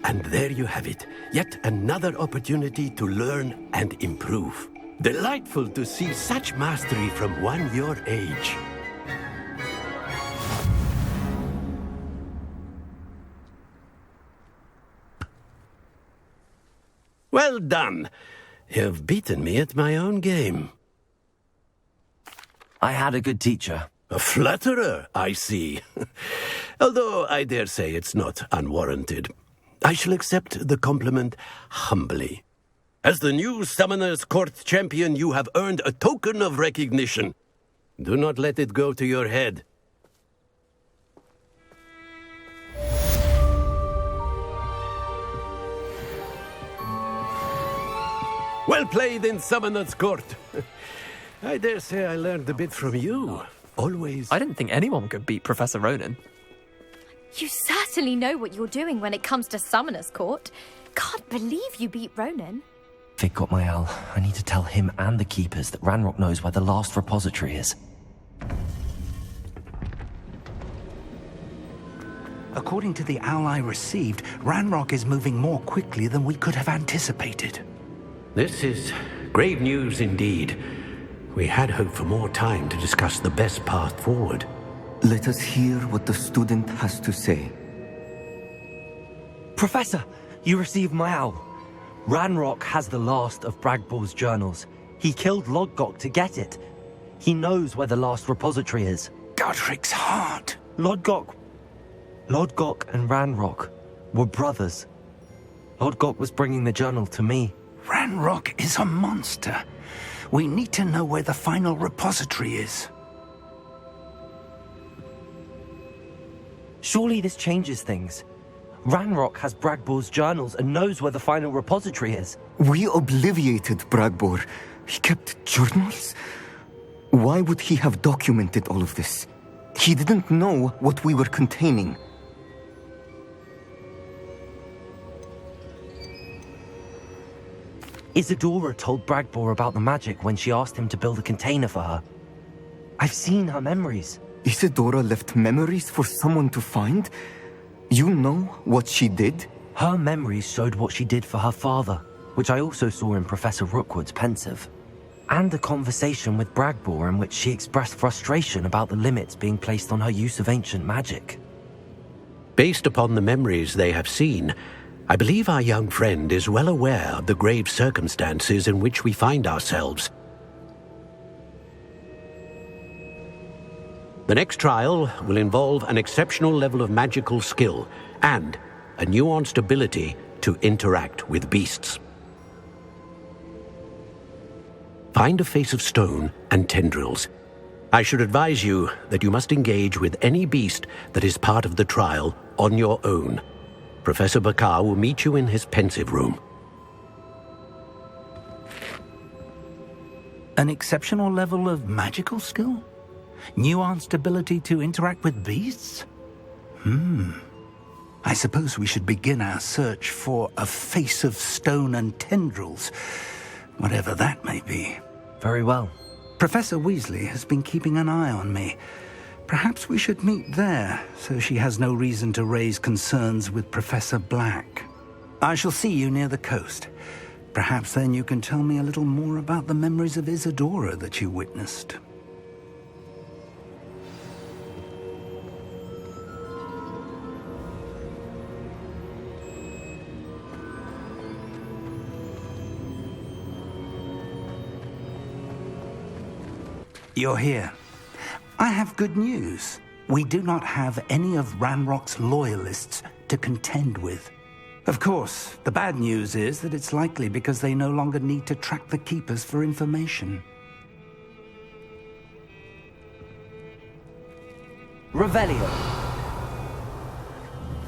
Speaker 11: And there you have it. Yet another opportunity to learn and improve. Delightful to see such mastery from one your age. Well done. You've beaten me at my own game.
Speaker 2: I had a good teacher.
Speaker 11: A flatterer, I see. Although I dare say it's not unwarranted. I shall accept the compliment humbly. As the new Summoner's Court champion, you have earned a token of recognition. Do not let it go to your head. Well played in Summoner's Court. I dare say I learned a bit from you. Always.
Speaker 22: I didn't think anyone could beat Professor Ronan.
Speaker 17: You certainly know what you're doing when it comes to Summoner's Court. Can't believe you beat Ronan.
Speaker 2: Fig got my owl. I need to tell him and the Keepers that Ranrock knows where the last repository is.
Speaker 4: According to the owl I received, Ranrock is moving more quickly than we could have anticipated.
Speaker 11: This is grave news indeed. We had hoped for more time to discuss the best path forward.
Speaker 21: Let us hear what the student has to say.
Speaker 2: Professor, you received my owl. Ranrock has the last of Bragbor's journals. He killed Lodgok to get it. He knows where the last repository is.
Speaker 4: Godric's heart.
Speaker 2: Lodgok and Ranrock were brothers. Lodgok was bringing the journal to me.
Speaker 4: Ranrock is a monster. We need to know where the final repository is.
Speaker 2: Surely this changes things. Ranrock has Bragbor's journals and knows where the final repository is.
Speaker 21: We obliviated Bragbor. He kept journals? Why would he have documented all of this? He didn't know what we were containing.
Speaker 2: Isadora told Bragbor about the magic when she asked him to build a container for her. I've seen her memories.
Speaker 21: Isadora left memories for someone to find? You know what she did?
Speaker 2: Her memories showed what she did for her father, which I also saw in Professor Rookwood's pensive. And a conversation with Bragbor in which she expressed frustration about the limits being placed on her use of ancient magic.
Speaker 11: Based upon the memories they have seen, I believe our young friend is well aware of the grave circumstances in which we find ourselves. The next trial will involve an exceptional level of magical skill and a nuanced ability to interact with beasts. Find a face of stone and tendrils. I should advise you that you must engage with any beast that is part of the trial on your own. Professor Bakar will meet you in his pensive room.
Speaker 4: An exceptional level of magical skill? Nuanced ability to interact with beasts? I suppose we should begin our search for a face of stone and tendrils, whatever that may be.
Speaker 2: Very well.
Speaker 4: Professor Weasley has been keeping an eye on me. Perhaps we should meet there, so she has no reason to raise concerns with Professor Black. I shall see you near the coast. Perhaps then you can tell me a little more about the memories of Isadora that you witnessed. You're here. I have good news. We do not have any of Ranrock's loyalists to contend with. Of course, the bad news is that it's likely because they no longer need to track the Keepers for information.
Speaker 14: Revelio.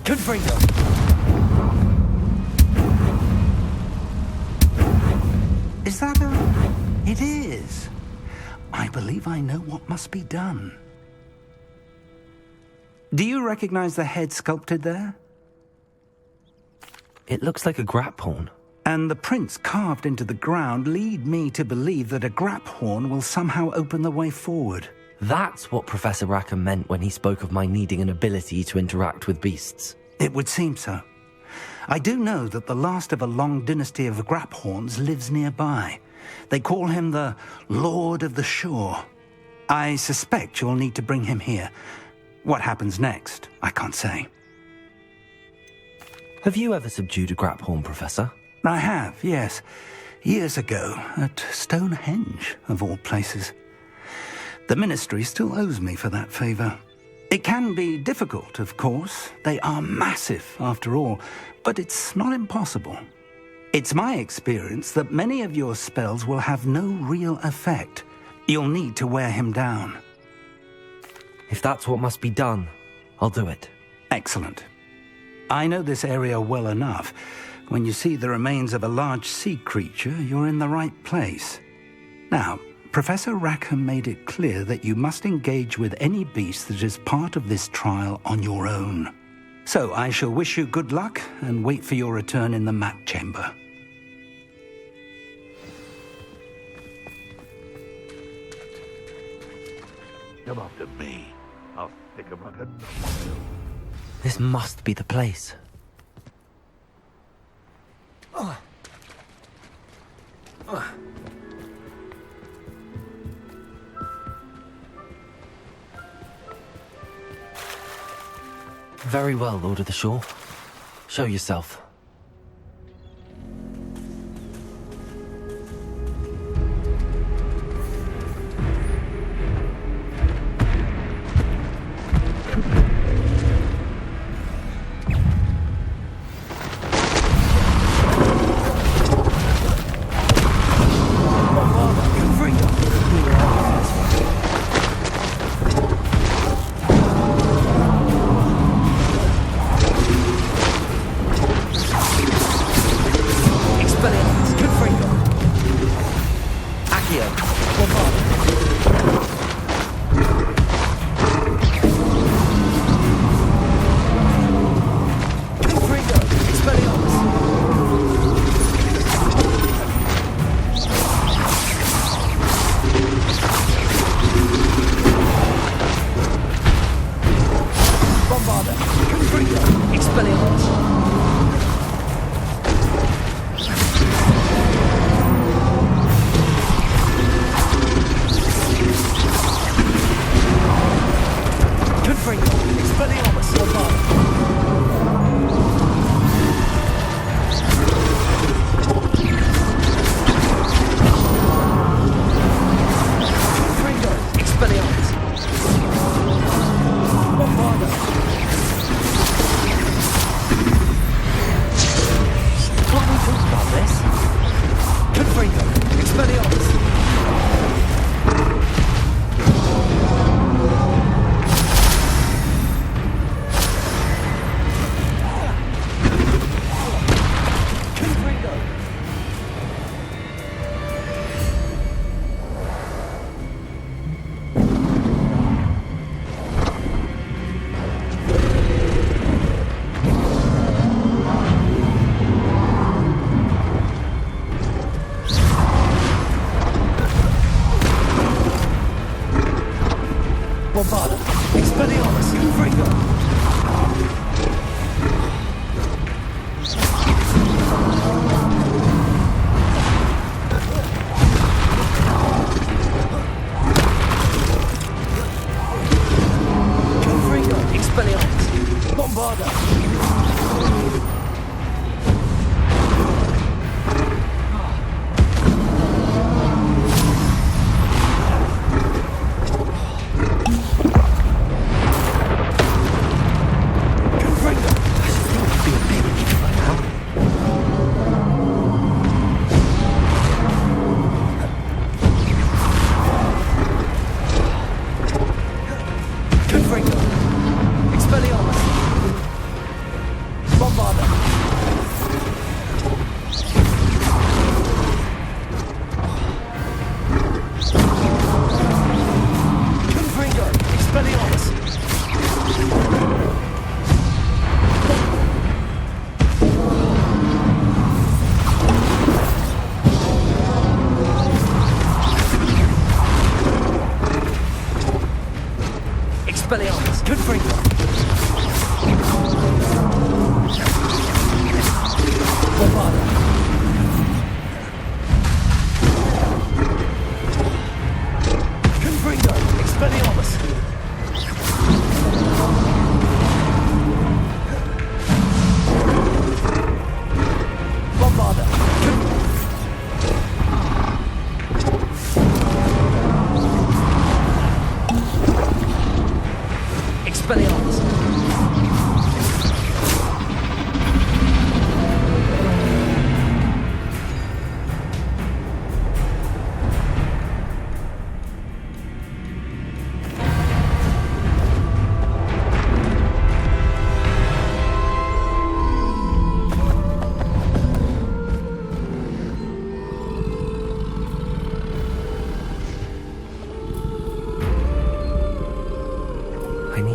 Speaker 14: Confringo.
Speaker 4: Is that a... It is. I believe I know what must be done. Do you recognize the head sculpted there?
Speaker 2: It looks like a grap horn.
Speaker 4: And the prints carved into the ground lead me to believe that a grap horn will somehow open the way forward.
Speaker 2: That's what Professor Rackham meant when he spoke of my needing an ability to interact with beasts.
Speaker 4: It would seem so. I do know that the last of a long dynasty of grap horns lives nearby. They call him the Lord of the Shore. I suspect you'll need to bring him here. What happens next, I can't say.
Speaker 2: Have you ever subdued a grap horn, Professor?
Speaker 4: I have, yes. Years ago, at Stonehenge, of all places. The Ministry still owes me for that favor. It can be difficult, of course. They are massive, after all, but it's not impossible. It's my experience that many of your spells will have no real effect. You'll need to wear him down.
Speaker 2: If that's what must be done, I'll do it.
Speaker 4: Excellent. I know this area well enough. When you see the remains of a large sea creature, you're in the right place. Now, Professor Rackham made it clear that you must engage with any beast that is part of this trial on your own. So I shall wish you good luck and wait for your return in the map chamber.
Speaker 9: Come after me. I'll stick him like a...
Speaker 2: This must be the place. Very well, Lord of the Shore. Show yourself.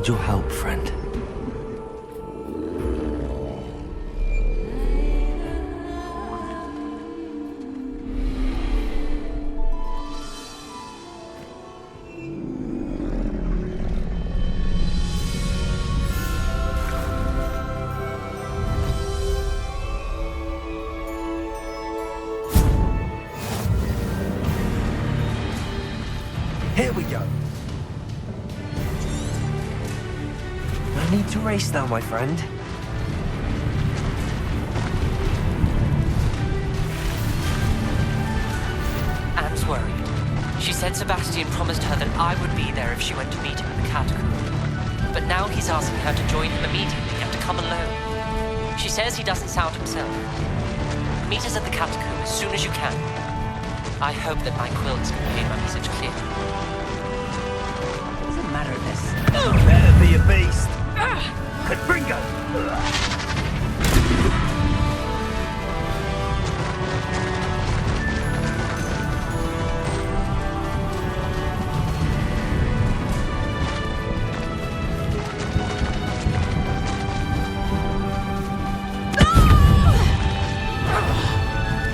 Speaker 2: need your help, friend.
Speaker 14: Here we go. I need to race now, my friend.
Speaker 7: Anne's worried. She said Sebastian promised her that I would be there if she went to meet him in the catacomb. But now he's asking her to join him immediately and to come alone. She says he doesn't sound himself. Meet us at the catacomb as soon as you can. I hope that my quilts convey my message clearly.
Speaker 20: What's the matter with this? Better be a beast. Confringo!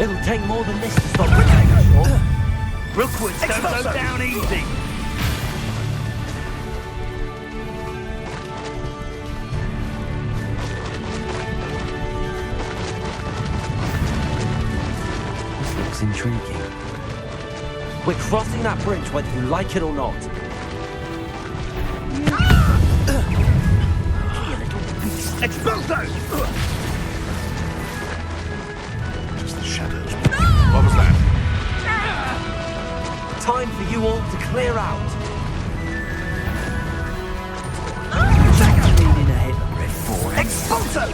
Speaker 14: It'll take more than this to stop the dinosaur.
Speaker 20: Rookwoods don't go down easy.
Speaker 2: This looks intriguing.
Speaker 14: We're crossing that bridge whether you like it or not.
Speaker 20: Expulso!
Speaker 6: Just the shadows. What was that?
Speaker 14: Time for you all to clear out.
Speaker 20: Needing a hypocrite for it. Expulso!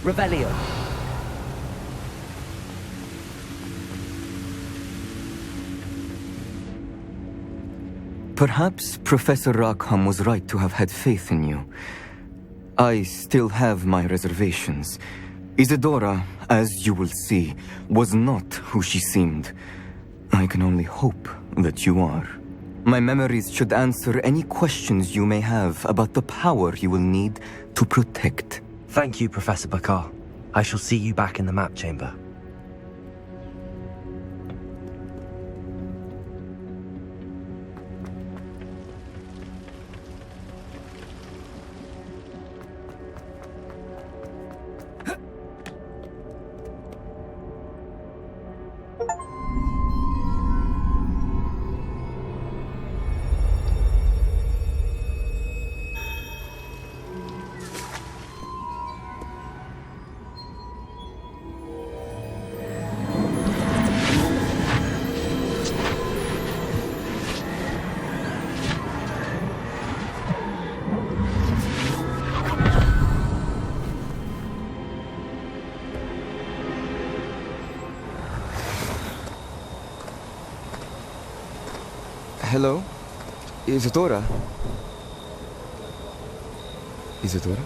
Speaker 14: Revelio.
Speaker 21: Perhaps Professor Rackham was right to have had faith in you. I still have my reservations. Isadora, as you will see, was not who she seemed. I can only hope that you are. My memories should answer any questions you may have about the power you will need to protect.
Speaker 2: Thank you, Professor Bakar. I shall see you back in the map chamber.
Speaker 21: Hello? Isadora? Isadora?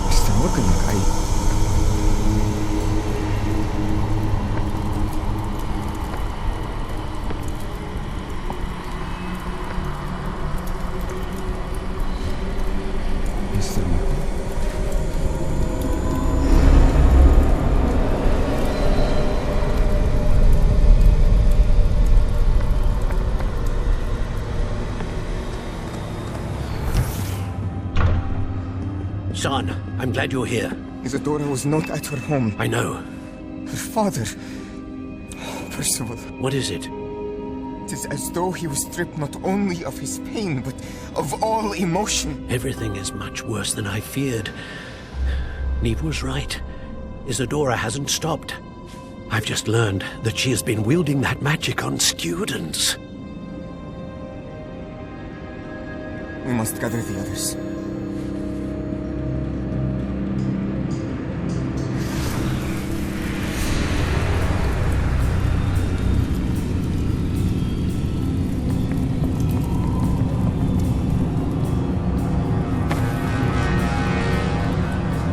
Speaker 21: Mr. Morgan, Mr. Morgan.
Speaker 11: Son, I'm glad you're here.
Speaker 21: Isadora was not at her home.
Speaker 11: I know.
Speaker 21: Her father... Percival.
Speaker 11: What is it?
Speaker 21: It is as though he was stripped not only of his pain, but of all emotion.
Speaker 11: Everything is much worse than I feared. Neve was right. Isadora hasn't stopped. I've just learned that she has been wielding that magic on students.
Speaker 21: We must gather the others.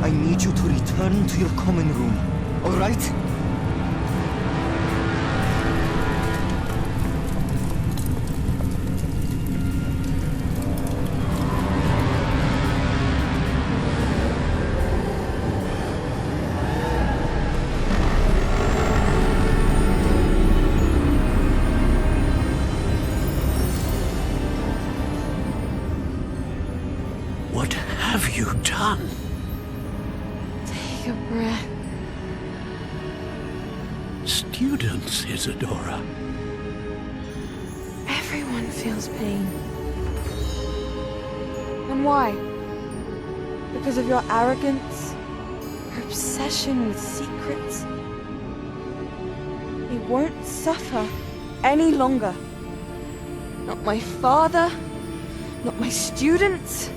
Speaker 21: I need you to return to your common room, all right?
Speaker 11: What have you done?
Speaker 10: Take a breath.
Speaker 11: Students, Isadora.
Speaker 10: Everyone feels pain. And why? Because of your arrogance? Your obsession with secrets? They won't suffer any longer. Not my father, not my students,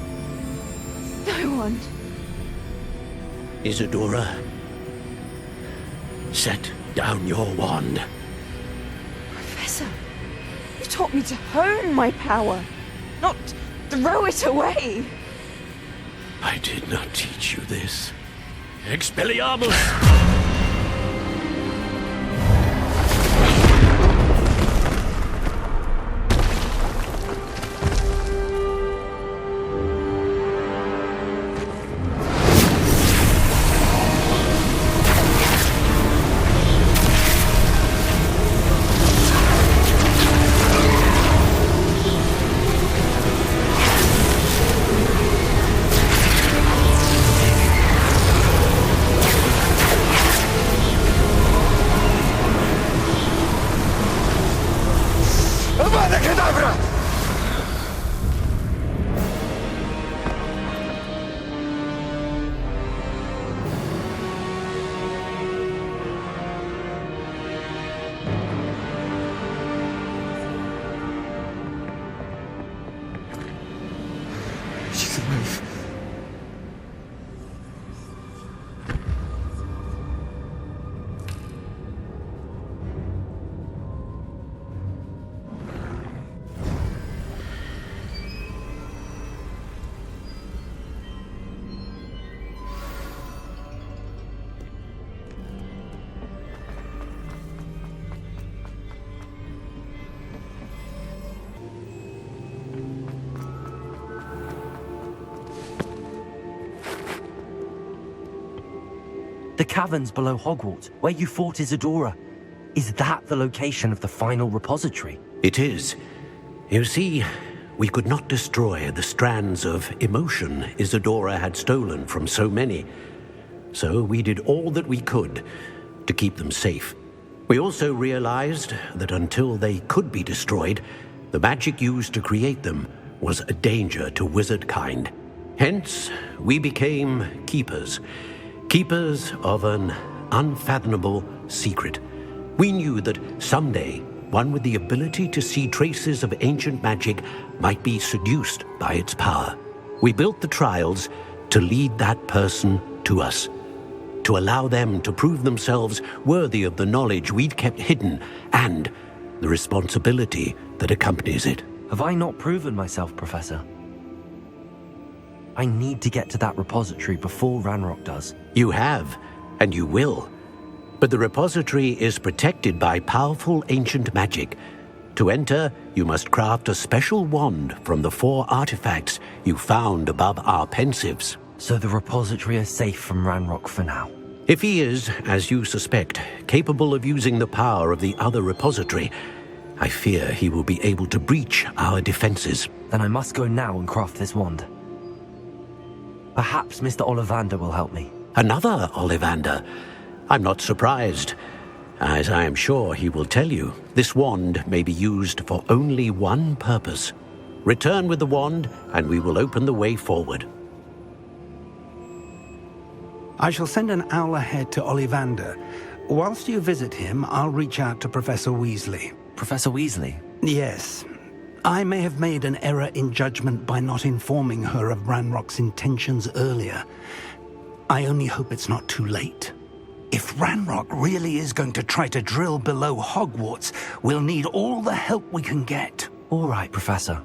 Speaker 10: no one.
Speaker 11: Isadora, set down your wand.
Speaker 10: Professor, you taught me to hone my power, not throw it away.
Speaker 11: I did not teach you this. Expelliarmus!
Speaker 21: She's alive.
Speaker 2: The caverns below Hogwarts, where you fought Isadora. Is that the location of the final repository?
Speaker 11: It is. You see, we could not destroy the strands of emotion Isadora had stolen from so many. So we did all that we could to keep them safe. We also realized that until they could be destroyed, the magic used to create them was a danger to wizard kind. Hence, we became keepers. Keepers of an unfathomable secret. We knew that someday one with the ability to see traces of ancient magic might be seduced by its power. We built the trials to lead that person to us, to allow them to prove themselves worthy of the knowledge we'd kept hidden and the responsibility that accompanies it.
Speaker 2: Have I not proven myself, Professor? I need to get to that repository before Ranrock does.
Speaker 11: You have, and you will. But the repository is protected by powerful ancient magic. To enter, you must craft a special wand from the 4 artifacts you found above our pensives.
Speaker 2: So the repository is safe from Ranrock for now?
Speaker 11: If he is, as you suspect, capable of using the power of the other repository, I fear he will be able to breach our defenses.
Speaker 2: Then I must go now and craft this wand. Perhaps Mr. Ollivander will help me.
Speaker 11: Another Ollivander? I'm not surprised. As I am sure he will tell you, this wand may be used for only one purpose. Return with the wand, and we will open the way forward.
Speaker 5: I shall send an owl ahead to Ollivander. Whilst you visit him, I'll reach out to Professor Weasley.
Speaker 2: Professor Weasley?
Speaker 5: Yes. I may have made an error in judgment by not informing her of Ranrock's intentions earlier. I only hope it's not too late. If Ranrock really is going to try to drill below Hogwarts, we'll need all the help we can get.
Speaker 2: All right, Professor.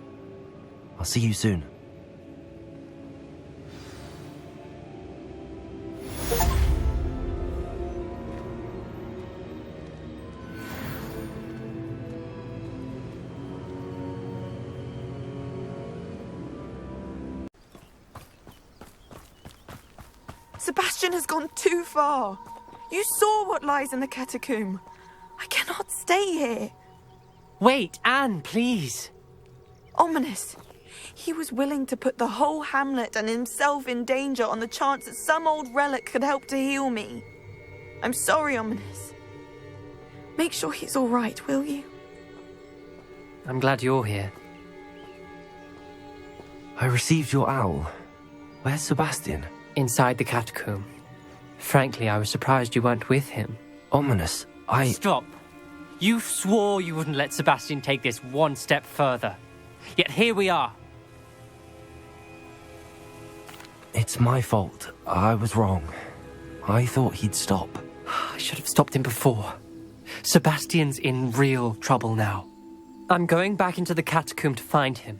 Speaker 2: I'll see you soon.
Speaker 10: Sebastian has gone too far. You saw what lies in the catacomb. I cannot stay here.
Speaker 7: Wait, Anne, please.
Speaker 10: Ominous. He was willing to put the whole hamlet and himself in danger on the chance that some old relic could help to heal me. I'm sorry, Ominous. Make sure he's all right, will you?
Speaker 7: I'm glad you're here.
Speaker 2: I received your owl. Where's Sebastian?
Speaker 7: Inside the catacomb. Frankly, I was surprised you weren't with him.
Speaker 2: Ominous,
Speaker 7: Stop. You swore you wouldn't let Sebastian take this one step further. Yet here we are.
Speaker 2: It's my fault. I was wrong. I thought he'd stop.
Speaker 7: I should have stopped him before. Sebastian's in real trouble now. I'm going back into the catacomb to find him.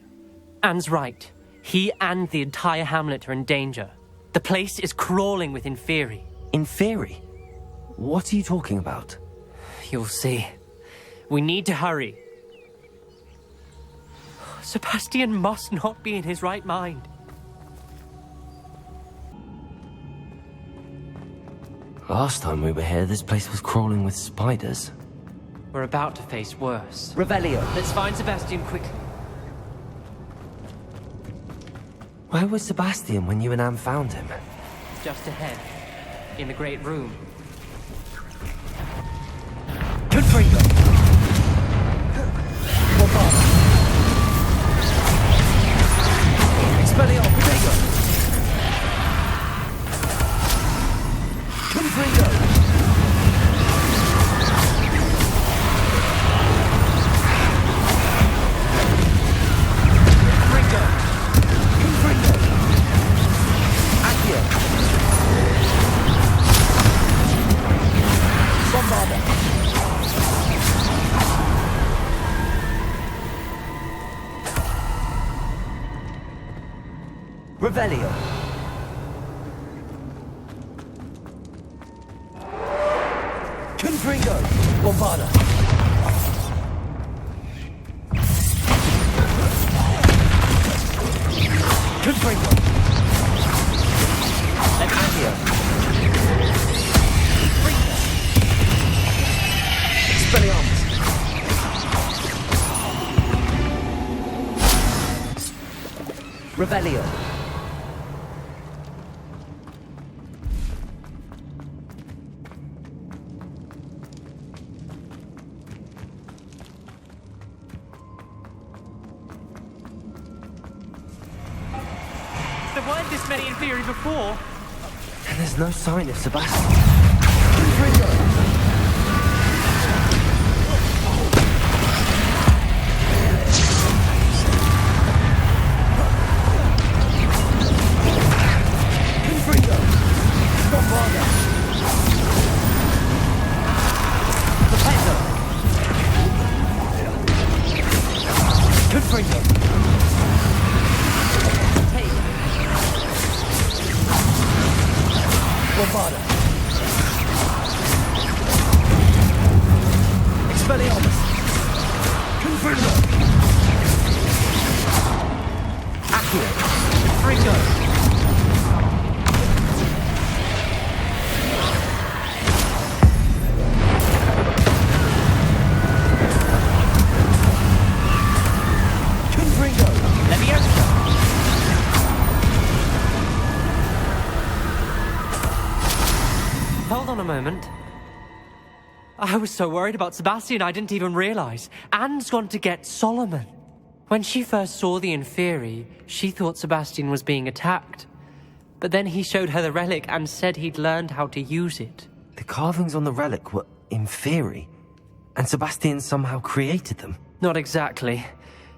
Speaker 7: Anne's right. He and the entire hamlet are in danger. The place is crawling with Inferi.
Speaker 2: Inferi? What are you talking about?
Speaker 7: You'll see. We need to hurry. Sebastian must not be in his right mind.
Speaker 2: Last time we were here, this place was crawling with spiders.
Speaker 7: We're about to face worse.
Speaker 14: Revelio.
Speaker 7: Let's find Sebastian quickly.
Speaker 2: Where was Sebastian when you and Anne found him?
Speaker 7: Just ahead. In the Great Room.
Speaker 14: Confringo. Expelliarmus. Confringo. Revelio. Confringo. Bombarda. Confringo. Accio. Expelliarmus. Revelio.
Speaker 7: There weren't this many Inferi before.
Speaker 2: And there's no sign of Sebastian.
Speaker 14: Bombarda. Expelliarmus. Confringo. Accio. Fringo. Confringo. Leviosa.
Speaker 7: Hold on a moment. I was so worried about Sebastian I didn't even realize. Anne's gone to get Solomon. When she first saw the Inferi, she thought Sebastian was being attacked. But then he showed her the relic and said he'd learned how to use it.
Speaker 2: The carvings on the relic were Inferi, and Sebastian somehow created them.
Speaker 7: Not exactly.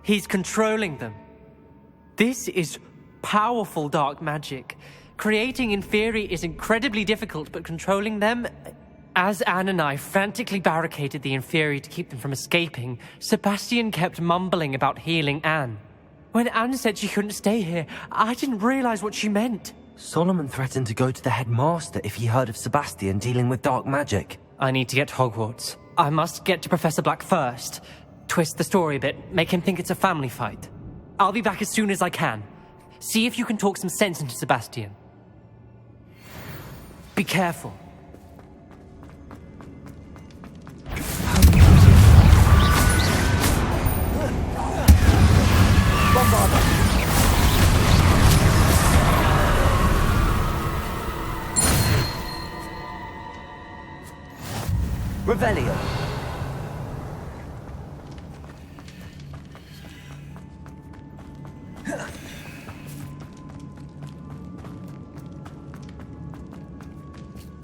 Speaker 7: He's controlling them. This is powerful dark magic. Creating Inferi is incredibly difficult, but controlling them... As Anne and I frantically barricaded the Inferi to keep them from escaping, Sebastian kept mumbling about healing Anne. When Anne said she couldn't stay here, I didn't realize what she meant.
Speaker 2: Solomon threatened to go to the headmaster if he heard of Sebastian dealing with dark magic.
Speaker 7: I need to get to Hogwarts. I must get to Professor Black first. Twist the story a bit, make him think it's a family fight. I'll be back as soon as I can. See if you can talk some sense into Sebastian. Be careful.
Speaker 14: Bombarda. Revelio.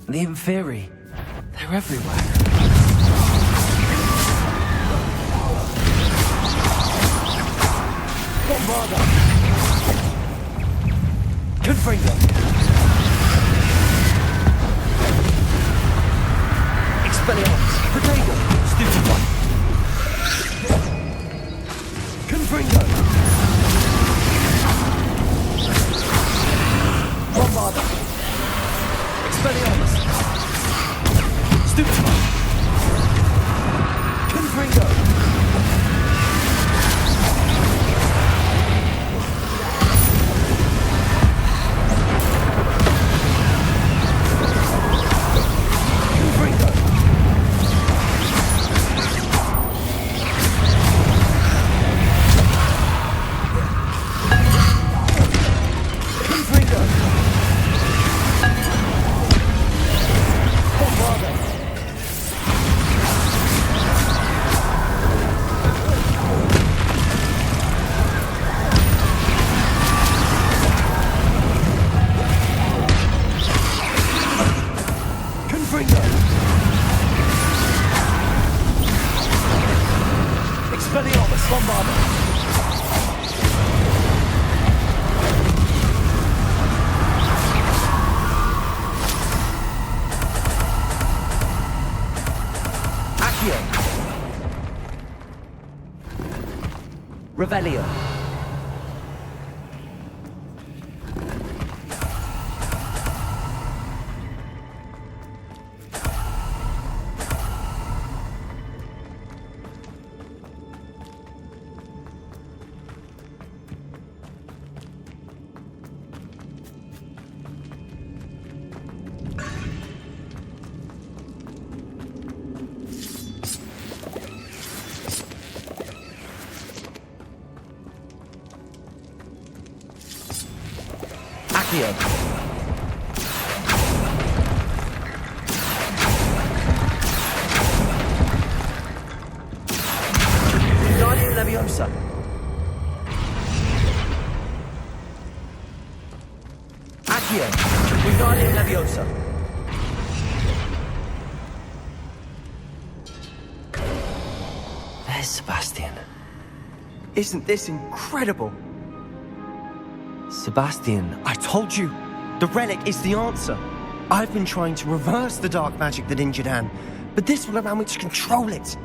Speaker 2: The Inferi. They're everywhere.
Speaker 14: Bombarda. Confringo. Expelliarmus. Protego. Stupid one. Confringo. Bombarda. Expelliarmus. Stupid one. Confringo. Expelliarmus, Bombarda. Accio. Revelio. Accio. Guardian Leviosa. Accio. Guardian Leviosa.
Speaker 2: There's Sebastian.
Speaker 3: Isn't this incredible?
Speaker 2: Sebastian,
Speaker 3: I told you, the relic is the answer. I've been trying to reverse the dark magic that injured Anne, but this will allow me to control it.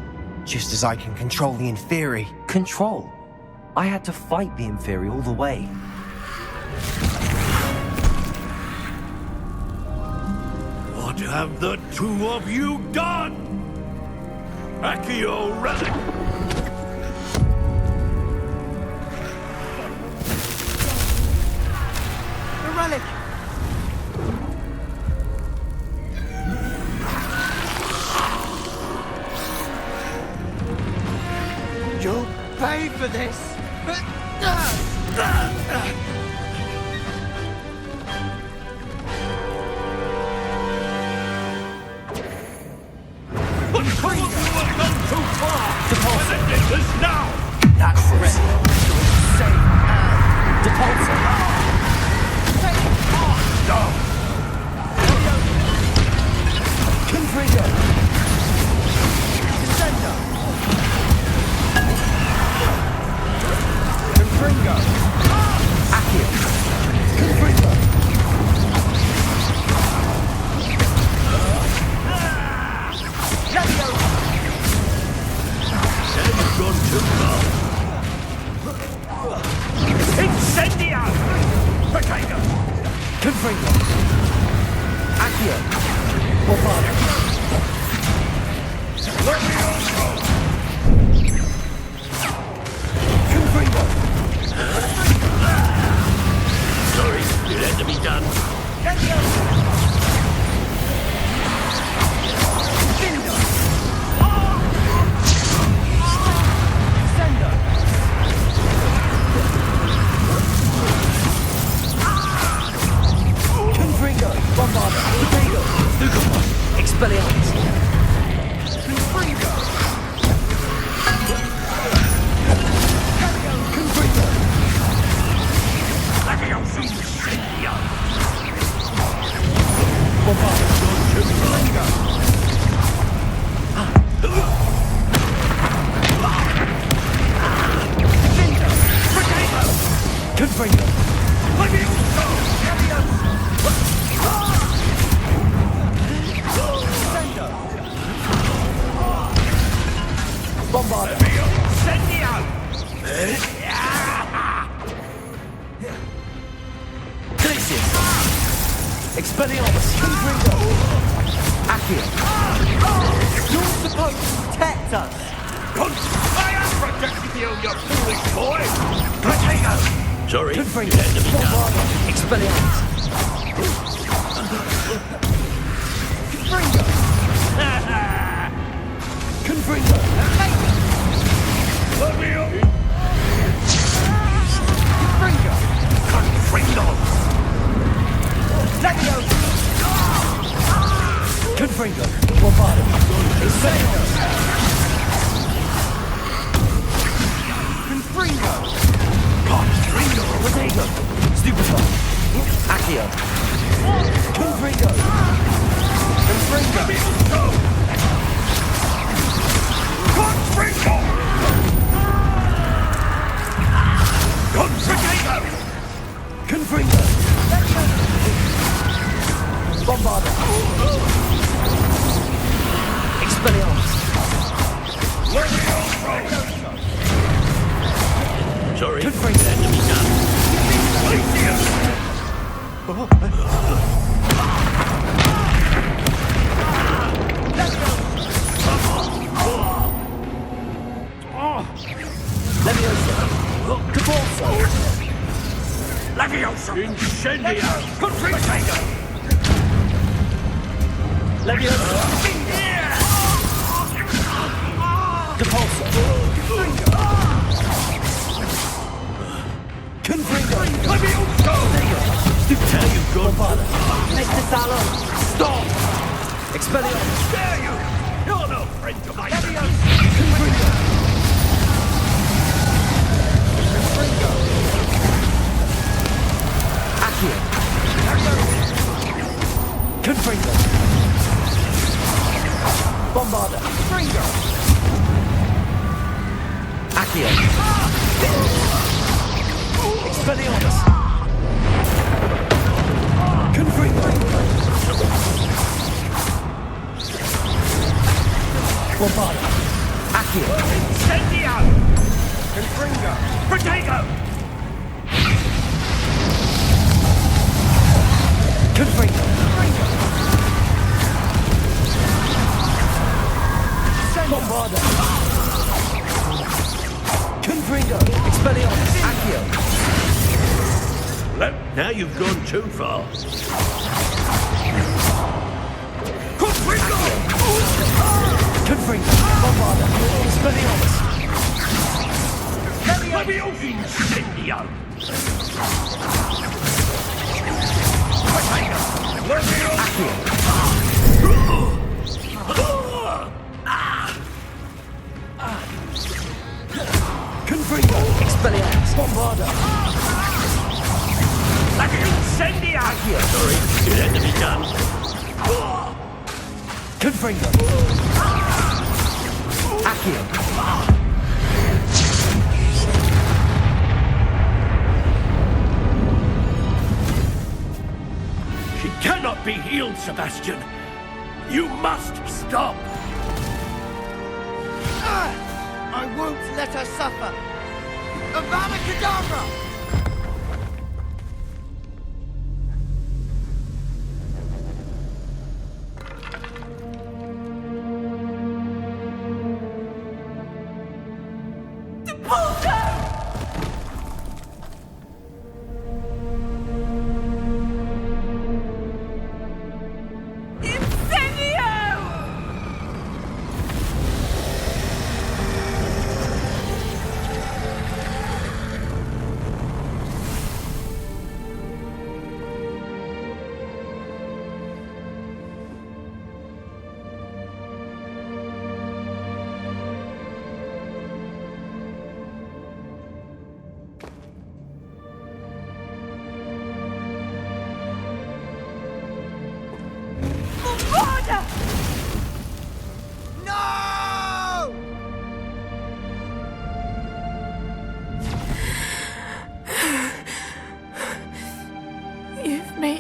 Speaker 3: Just as I can control the Inferi.
Speaker 2: Control? I had to fight the Inferi all the way.
Speaker 13: What have the two of you done? Accio Relic!
Speaker 3: The relic! You'll pay for this!
Speaker 13: you've gone too far.
Speaker 20: Confringo! Bombarda! Expelliarmus!
Speaker 13: Leviosa! Incendio!
Speaker 20: Confringo! Expelliarmus! Bombarda!
Speaker 13: Incendio! Sorry, it had to be done.
Speaker 20: Confringo! Accio!
Speaker 13: She cannot be healed, Sebastian. You must stop.
Speaker 8: I won't let her suffer. Avada Kedavra!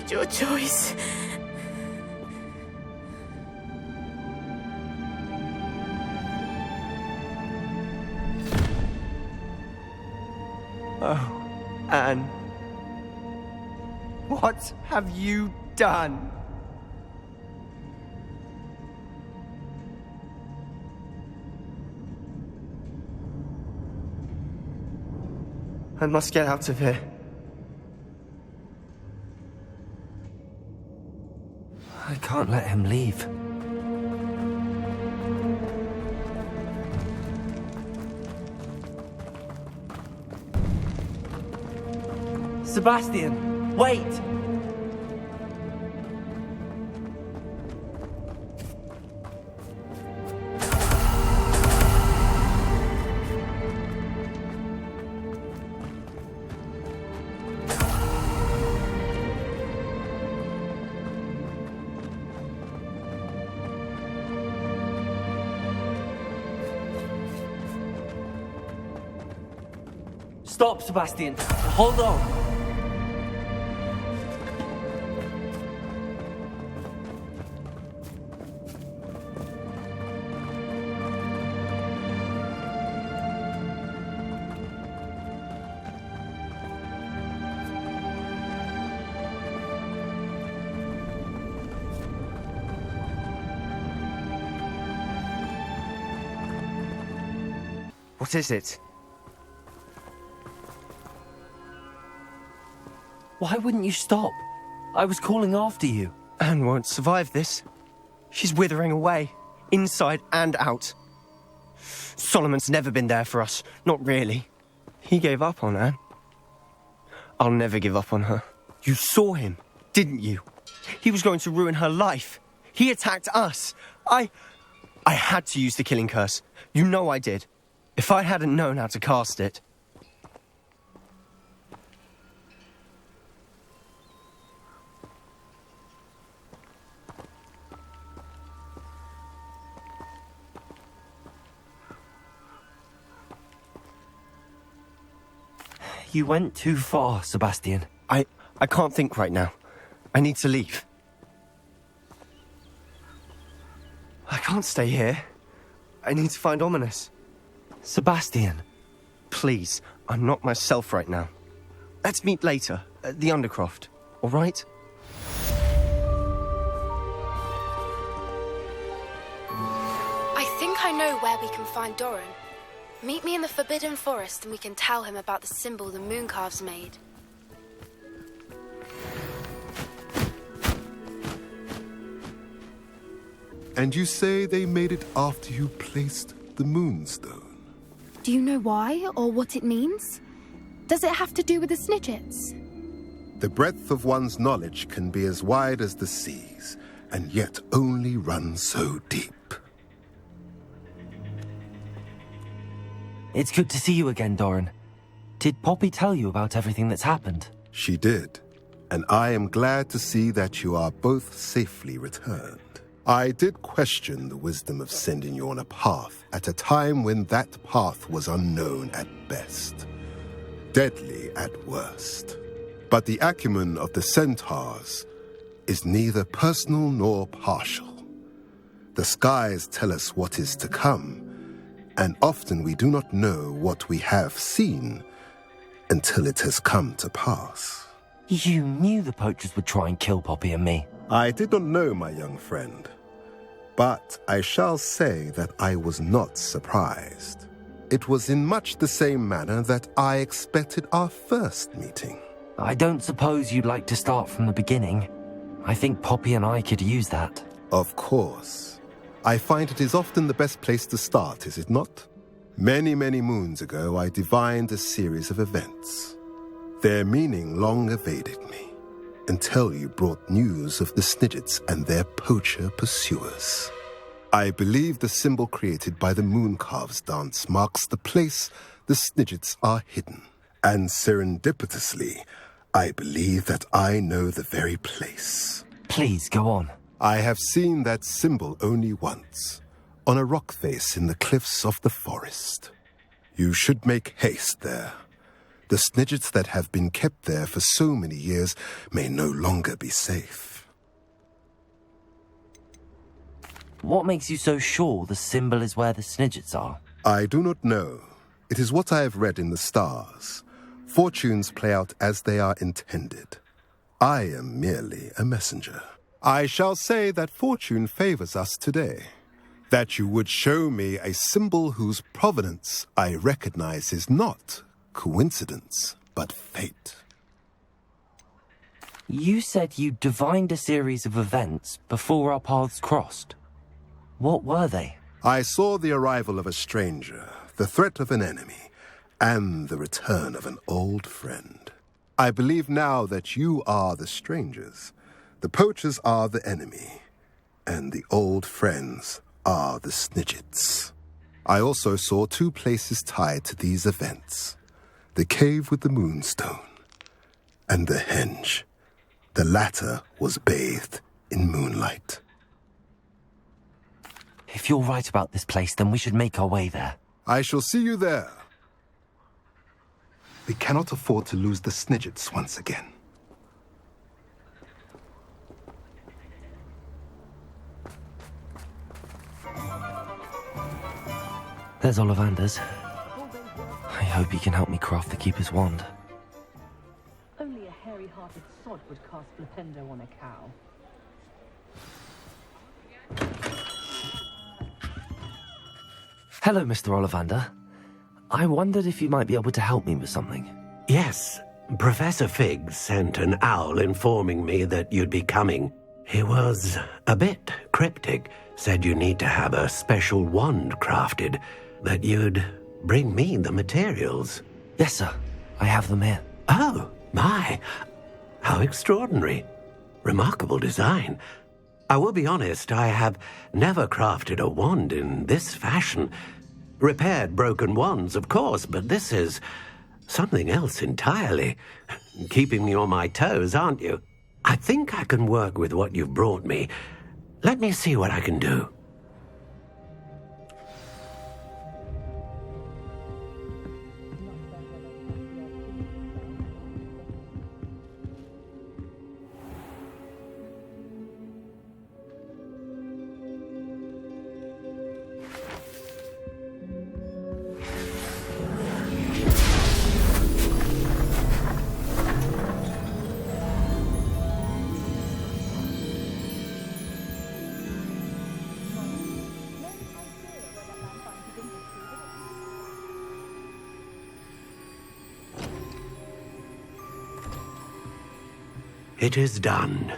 Speaker 10: Your choice.
Speaker 3: Oh, Anne. What have you done? I must get out of here.
Speaker 2: I can't let him leave.
Speaker 20: Sebastian, wait! Stop, Sebastian. Hold on.
Speaker 3: What is it?
Speaker 2: Why wouldn't you stop? I was calling after you.
Speaker 3: Anne won't survive this. She's withering away, inside and out. Solomon's never been there for us, not really. He gave up on Anne. I'll never give up on her. You saw him, didn't you? He was going to ruin her life. He attacked us. I had to use the killing curse. You know I did. If I hadn't known how to cast it...
Speaker 2: You went too far, Sebastian.
Speaker 3: I can't think right now. I need to leave. I can't stay here. I need to find Ominous.
Speaker 2: Sebastian.
Speaker 3: Please, I'm not myself right now. Let's meet later, at the Undercroft, all right?
Speaker 18: I think I know where we can find Doran. Meet me in the Forbidden Forest and we can tell him about the symbol the Mooncalves made.
Speaker 1: And you say they made it after you placed the Moonstone?
Speaker 18: Do you know why, or what it means? Does it have to do with the Snidgets?
Speaker 1: The breadth of one's knowledge can be as wide as the seas, and yet only run so deep.
Speaker 2: It's good to see you again, Doran. Did Poppy tell you about everything that's happened?
Speaker 1: She did, and I am glad to see that you are both safely returned. I did question the wisdom of sending you on a path at a time when that path was unknown at best, deadly at worst. But the acumen of the centaurs is neither personal nor partial. The skies tell us what is to come, and often we do not know what we have seen until it has come to pass.
Speaker 2: You knew the poachers would try and kill Poppy and me.
Speaker 1: I did not know, my young friend, but I shall say that I was not surprised. It was in much the same manner that I expected our first meeting.
Speaker 2: I don't suppose you'd like to start from the beginning. I think Poppy and I could use that.
Speaker 1: Of course. I find it is often the best place to start, is it not? Many, many moons ago, I divined a series of events. Their meaning long evaded me, until you brought news of the Snidgets and their poacher pursuers. I believe the symbol created by the Mooncalves dance marks the place the Snidgets are hidden. And serendipitously, I believe that I know the very place.
Speaker 2: Please, go on.
Speaker 1: I have seen that symbol only once, on a rock face in the cliffs of the forest. You should make haste there. The Snidgets that have been kept there for so many years may no longer be safe.
Speaker 2: What makes you so sure the symbol is where the Snidgets are?
Speaker 1: I do not know. It is what I have read in the stars. Fortunes play out as they are intended. I am merely a messenger. I shall say that fortune favors us today. That you would show me a symbol whose provenance I recognize is not coincidence, but fate.
Speaker 2: You said you divined a series of events before our paths crossed. What were they?
Speaker 1: I saw the arrival of a stranger, the threat of an enemy, and the return of an old friend. I believe now that you are the strangers, the poachers are the enemy, and the old friends are the Snidgets. I also saw two places tied to these events: the cave with the Moonstone and the henge. The latter was bathed in moonlight.
Speaker 2: If you're right about this place, then we should make our way there.
Speaker 1: I shall see you there. We cannot afford to lose the Snidgets once again.
Speaker 2: There's Ollivander's. I hope he can help me craft the Keeper's wand.
Speaker 16: Only a hairy-hearted sod would cast Flipendo on a cow.
Speaker 2: Hello, Mr. Ollivander. I wondered if you might be able to help me with something.
Speaker 11: Yes, Professor Fig sent an owl informing me that you'd be coming. He was a bit cryptic, said you need to have a special wand crafted, that you'd bring me the materials.
Speaker 2: Yes, sir. I have them here.
Speaker 11: Oh, my. How extraordinary. Remarkable design. I will be honest, I have never crafted a wand in this fashion. Repaired broken wands, of course, but this is something else entirely. Keeping me on my toes, aren't you? I think I can work with what you've brought me. Let me see what I can do. It is done.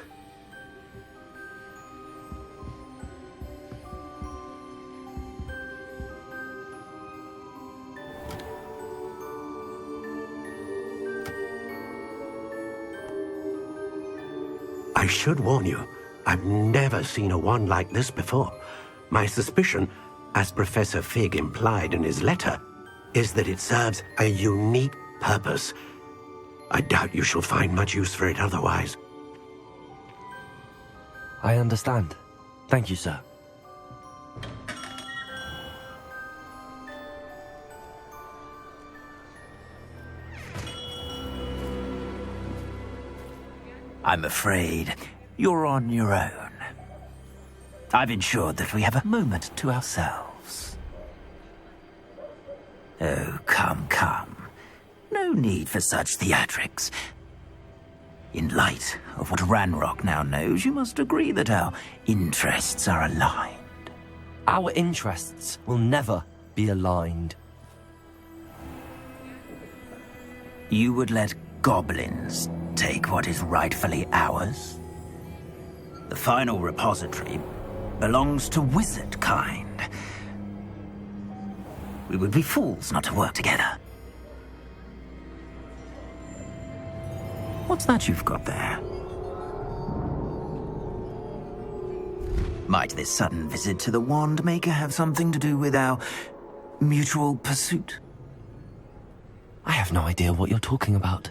Speaker 15: I should warn you, I've never seen a wand like this before. My suspicion, as Professor Fig implied in his letter, is that it serves a unique purpose. I doubt you shall find much use for it otherwise.
Speaker 2: I understand. Thank you, sir.
Speaker 4: I'm afraid you're on your own. I've ensured that we have a moment to ourselves. Oh, come, come. No need for such theatrics. In light of what Ranrock now knows, you must agree that our interests are aligned.
Speaker 2: Our interests will never be aligned.
Speaker 4: You would let goblins take what is rightfully ours? The final repository belongs to wizard kind. We would be fools not to work together. What's that you've got there? Might this sudden visit to the Wand Maker have something to do with our mutual pursuit?
Speaker 2: I have no idea what you're talking about.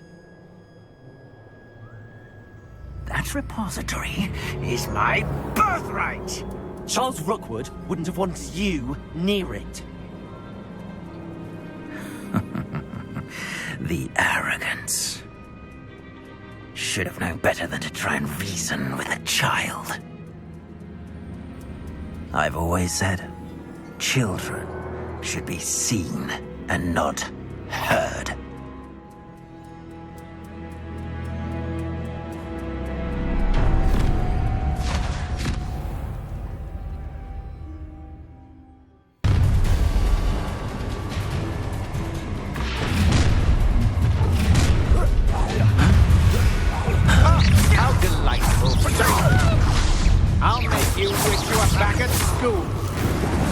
Speaker 4: That repository is my birthright!
Speaker 2: Charles Rookwood wouldn't have wanted you near it.
Speaker 4: The arrogance. Should have known better than to try and reason with a child. I've always said, children should be seen and not heard.
Speaker 6: I'll make you wish you were back at school.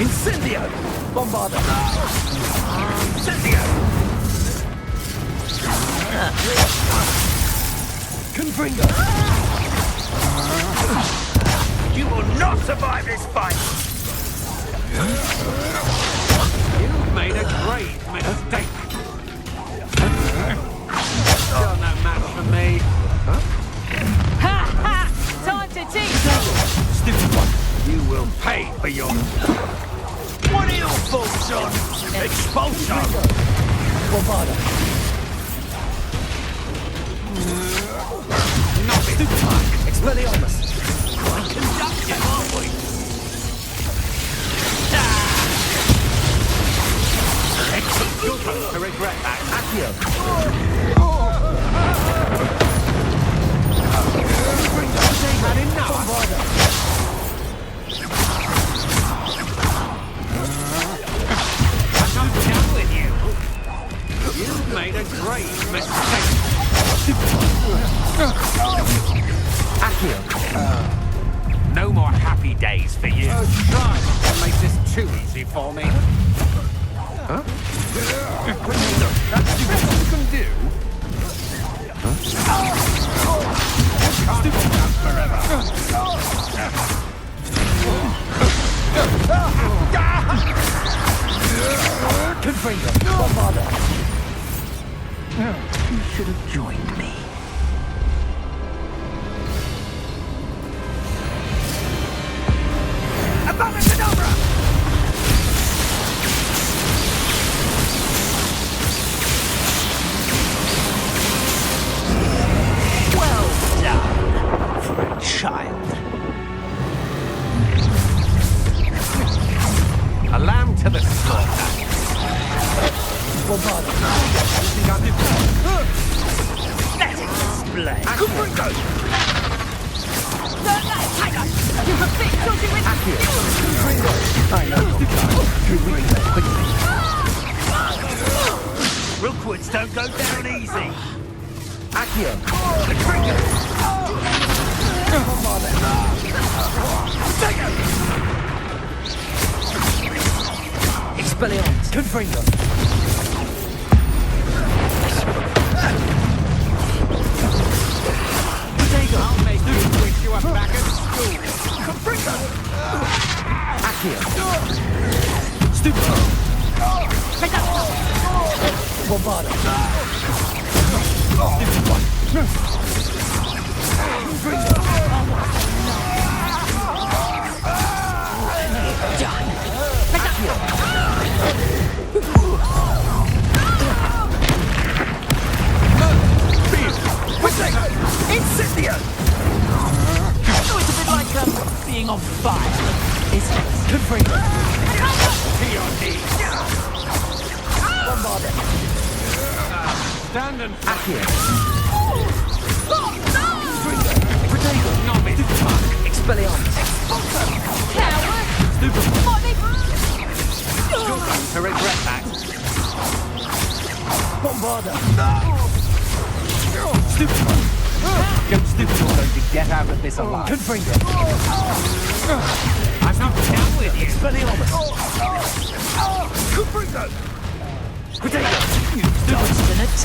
Speaker 11: Incendio!
Speaker 6: Bombarda! Incendio!
Speaker 11: Confringo!
Speaker 6: You will not survive this fight! You've made a grave mistake. Still no match for me.
Speaker 7: Ha ha! Time to teach!
Speaker 6: Stupid one. You will pay for your... What are your thoughts on expulsion?
Speaker 11: Bombarda!
Speaker 6: Not stupid one.
Speaker 11: Expelliarmus!
Speaker 6: We're conducted, aren't we? Excellent. You're going to regret that.
Speaker 11: Accio!
Speaker 6: Had enough. I'm not done with you. You've made a grave mistake.
Speaker 11: Accio!
Speaker 6: No more happy days for you. Try not to make this too easy for me. Huh? That's the best you can do. Stupid down forever.
Speaker 11: Confringo! Bombarda!
Speaker 4: You should have joined me.
Speaker 6: Abracadabra! Well done for a child. A lamb to the slaughter.
Speaker 11: Bombarda!
Speaker 6: Let it display. Confringo!
Speaker 7: Don't let it take us! You have fixed something with
Speaker 11: Confringo! I know.
Speaker 6: Rookwoods don't go down easy.
Speaker 11: Accio!
Speaker 6: Confringo! Take it!
Speaker 11: Expelliarmus! Confringo!
Speaker 6: I'll make you wish
Speaker 20: us back at school.
Speaker 14: Accio. Stupid. Bombarda. Stupid one.
Speaker 20: Incendio! Oh, it's a bit like being on fire. It's good for you. Bombard it. Stand and fight. Potato. Not me.
Speaker 14: Expelliarmus.
Speaker 20: Coward.
Speaker 14: Stupid.
Speaker 20: To regret that.
Speaker 14: Bombarda.
Speaker 20: Stupid. You're stupid. You're going to get out of this alive.
Speaker 14: Confringo.
Speaker 20: I'm not down with you.
Speaker 14: Expelliarmus.
Speaker 20: Confringo.
Speaker 14: Potato.
Speaker 20: Obstinate.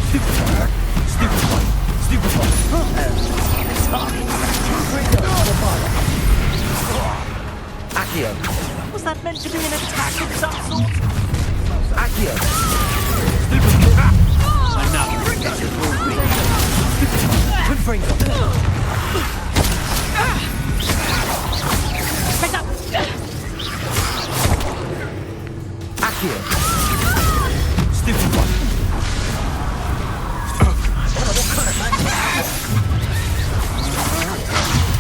Speaker 14: Stupid one. Stupid one. Accio.
Speaker 20: Was that meant to be an attack of some sort?
Speaker 14: Accio.
Speaker 20: Enough.
Speaker 14: Confringo. Accio. Stupid one.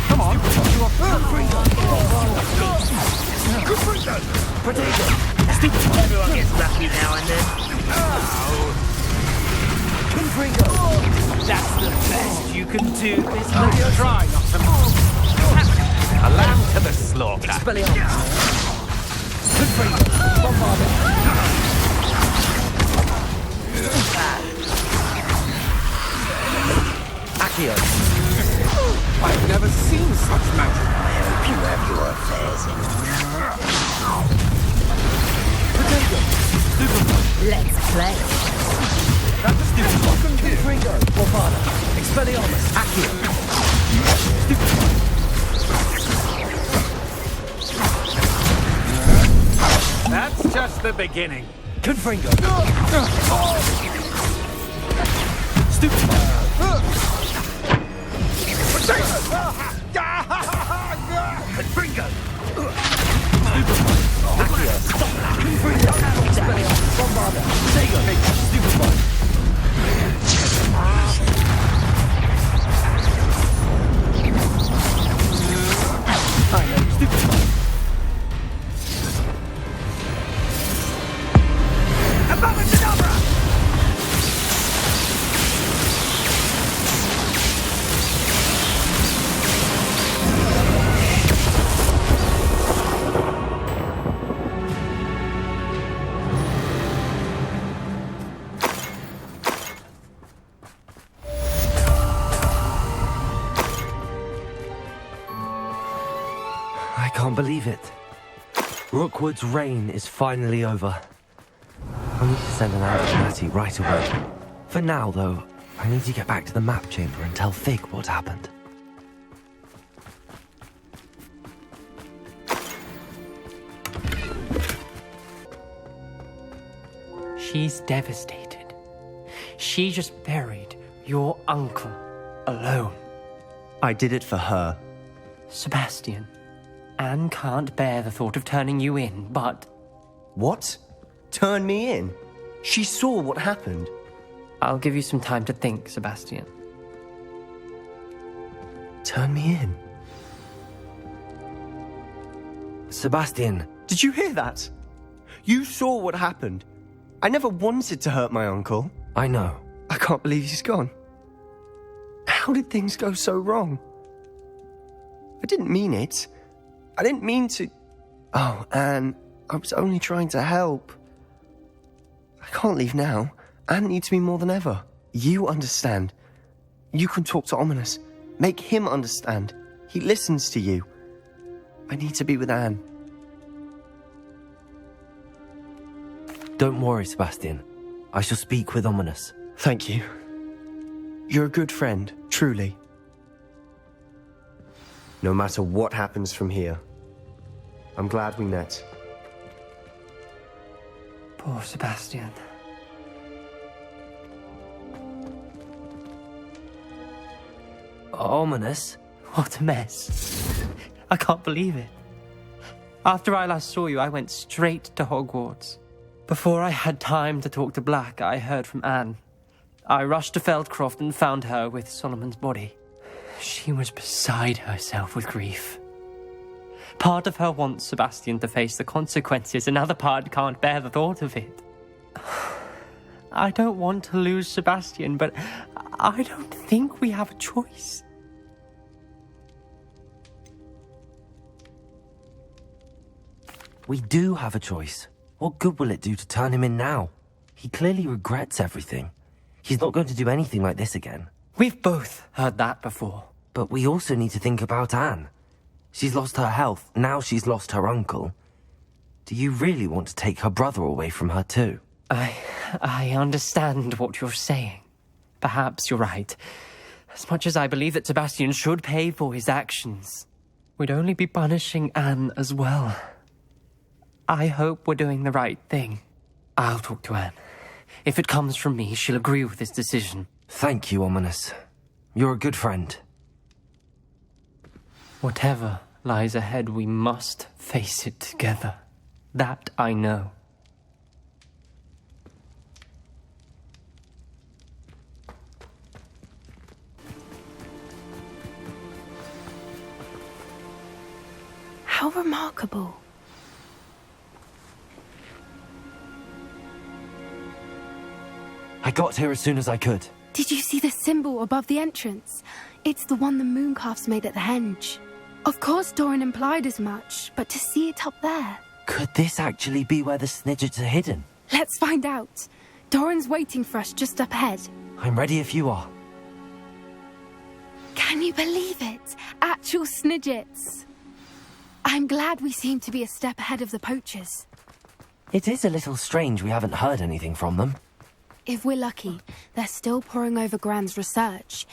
Speaker 20: Come on.
Speaker 14: Confringo. Potato.
Speaker 20: Stupid. Everyone gets lucky now and then.
Speaker 14: Confringo.
Speaker 20: That's the best you can do. Let's try not to move. A lamb to the slaughter.
Speaker 14: Expelliarmus. Confringo. Bombarda. Accio.
Speaker 20: I've never seen such magic.
Speaker 14: I hope you have your affairs in Potato. Stupid one.
Speaker 16: Let's play.
Speaker 14: That's a stupid one. Confringo. Bombarda. Expelliarmus. Accio. Stupid one.
Speaker 20: That's just the beginning.
Speaker 14: Confringo. Stupid one.
Speaker 20: Confringo.
Speaker 14: Stupid one. Accio. Confringo. Expelliarmus. Bombarda. Potato. Stupid one. I know. Stupid one.
Speaker 20: Abacadabra!
Speaker 2: I can't believe it. Rookwood's reign is finally over. I need to send an out to Matty right away. For now, though, I need to get back to the map chamber and tell Fig what happened.
Speaker 22: She's devastated. She just buried your uncle alone.
Speaker 3: I did it for her.
Speaker 22: Sebastian, Anne can't bear the thought of turning you in, but...
Speaker 3: What? Turn me in? She saw what happened.
Speaker 22: I'll give you some time to think, Sebastian.
Speaker 3: Turn me in?
Speaker 2: Sebastian!
Speaker 3: Did you hear that? You saw what happened. I never wanted to hurt my uncle.
Speaker 2: I know.
Speaker 3: I can't believe he's gone. How did things go so wrong? I didn't mean it. I didn't mean to... Oh, Anne, I was only trying to help. I can't leave now. Anne needs me more than ever. You understand. You can talk to Ominous. Make him understand. He listens to you. I need to be with Anne.
Speaker 2: Don't worry, Sebastian. I shall speak with Ominous.
Speaker 3: Thank you. You're a good friend, truly. No matter what happens from here, I'm glad we met.
Speaker 22: Poor Sebastian.
Speaker 2: Ominous?
Speaker 22: What a mess. I can't believe it. After I last saw you, I went straight to Hogwarts. Before I had time to talk to Black, I heard from Anne. I rushed to Feldcroft and found her with Solomon's body. She was beside herself with grief. Part of her wants Sebastian to face the consequences, another part can't bear the thought of it. I don't want to lose Sebastian, but I don't think we have a choice.
Speaker 2: We do have a choice. What good will it do to turn him in now? He clearly regrets everything. He's not going to do anything like this again.
Speaker 22: We've both heard that before.
Speaker 2: But we also need to think about Anne. She's lost her health, now she's lost her uncle. Do you really want to take her brother away from her too?
Speaker 22: I understand what you're saying. Perhaps you're right. As much as I believe that Sebastian should pay for his actions, we'd only be punishing Anne as well. I hope we're doing the right thing. I'll talk to Anne. If it comes from me, she'll agree with this decision.
Speaker 2: Thank you, Ominous. You're a good friend.
Speaker 22: Whatever lies ahead, we must face it together. That I know.
Speaker 18: How remarkable.
Speaker 2: I got here as soon as I could.
Speaker 18: Did you see the symbol above the entrance? It's the one the mooncalfs made at the henge. Of course Doran implied as much, but to see it up there...
Speaker 2: Could this actually be where the Snidgets are hidden?
Speaker 18: Let's find out. Doran's waiting for us just up ahead.
Speaker 2: I'm ready if you are.
Speaker 18: Can you believe it? Actual Snidgets. I'm glad we seem to be a step ahead of the poachers.
Speaker 2: It is a little strange we haven't heard anything from them.
Speaker 18: If we're lucky, they're still poring over Gran's research.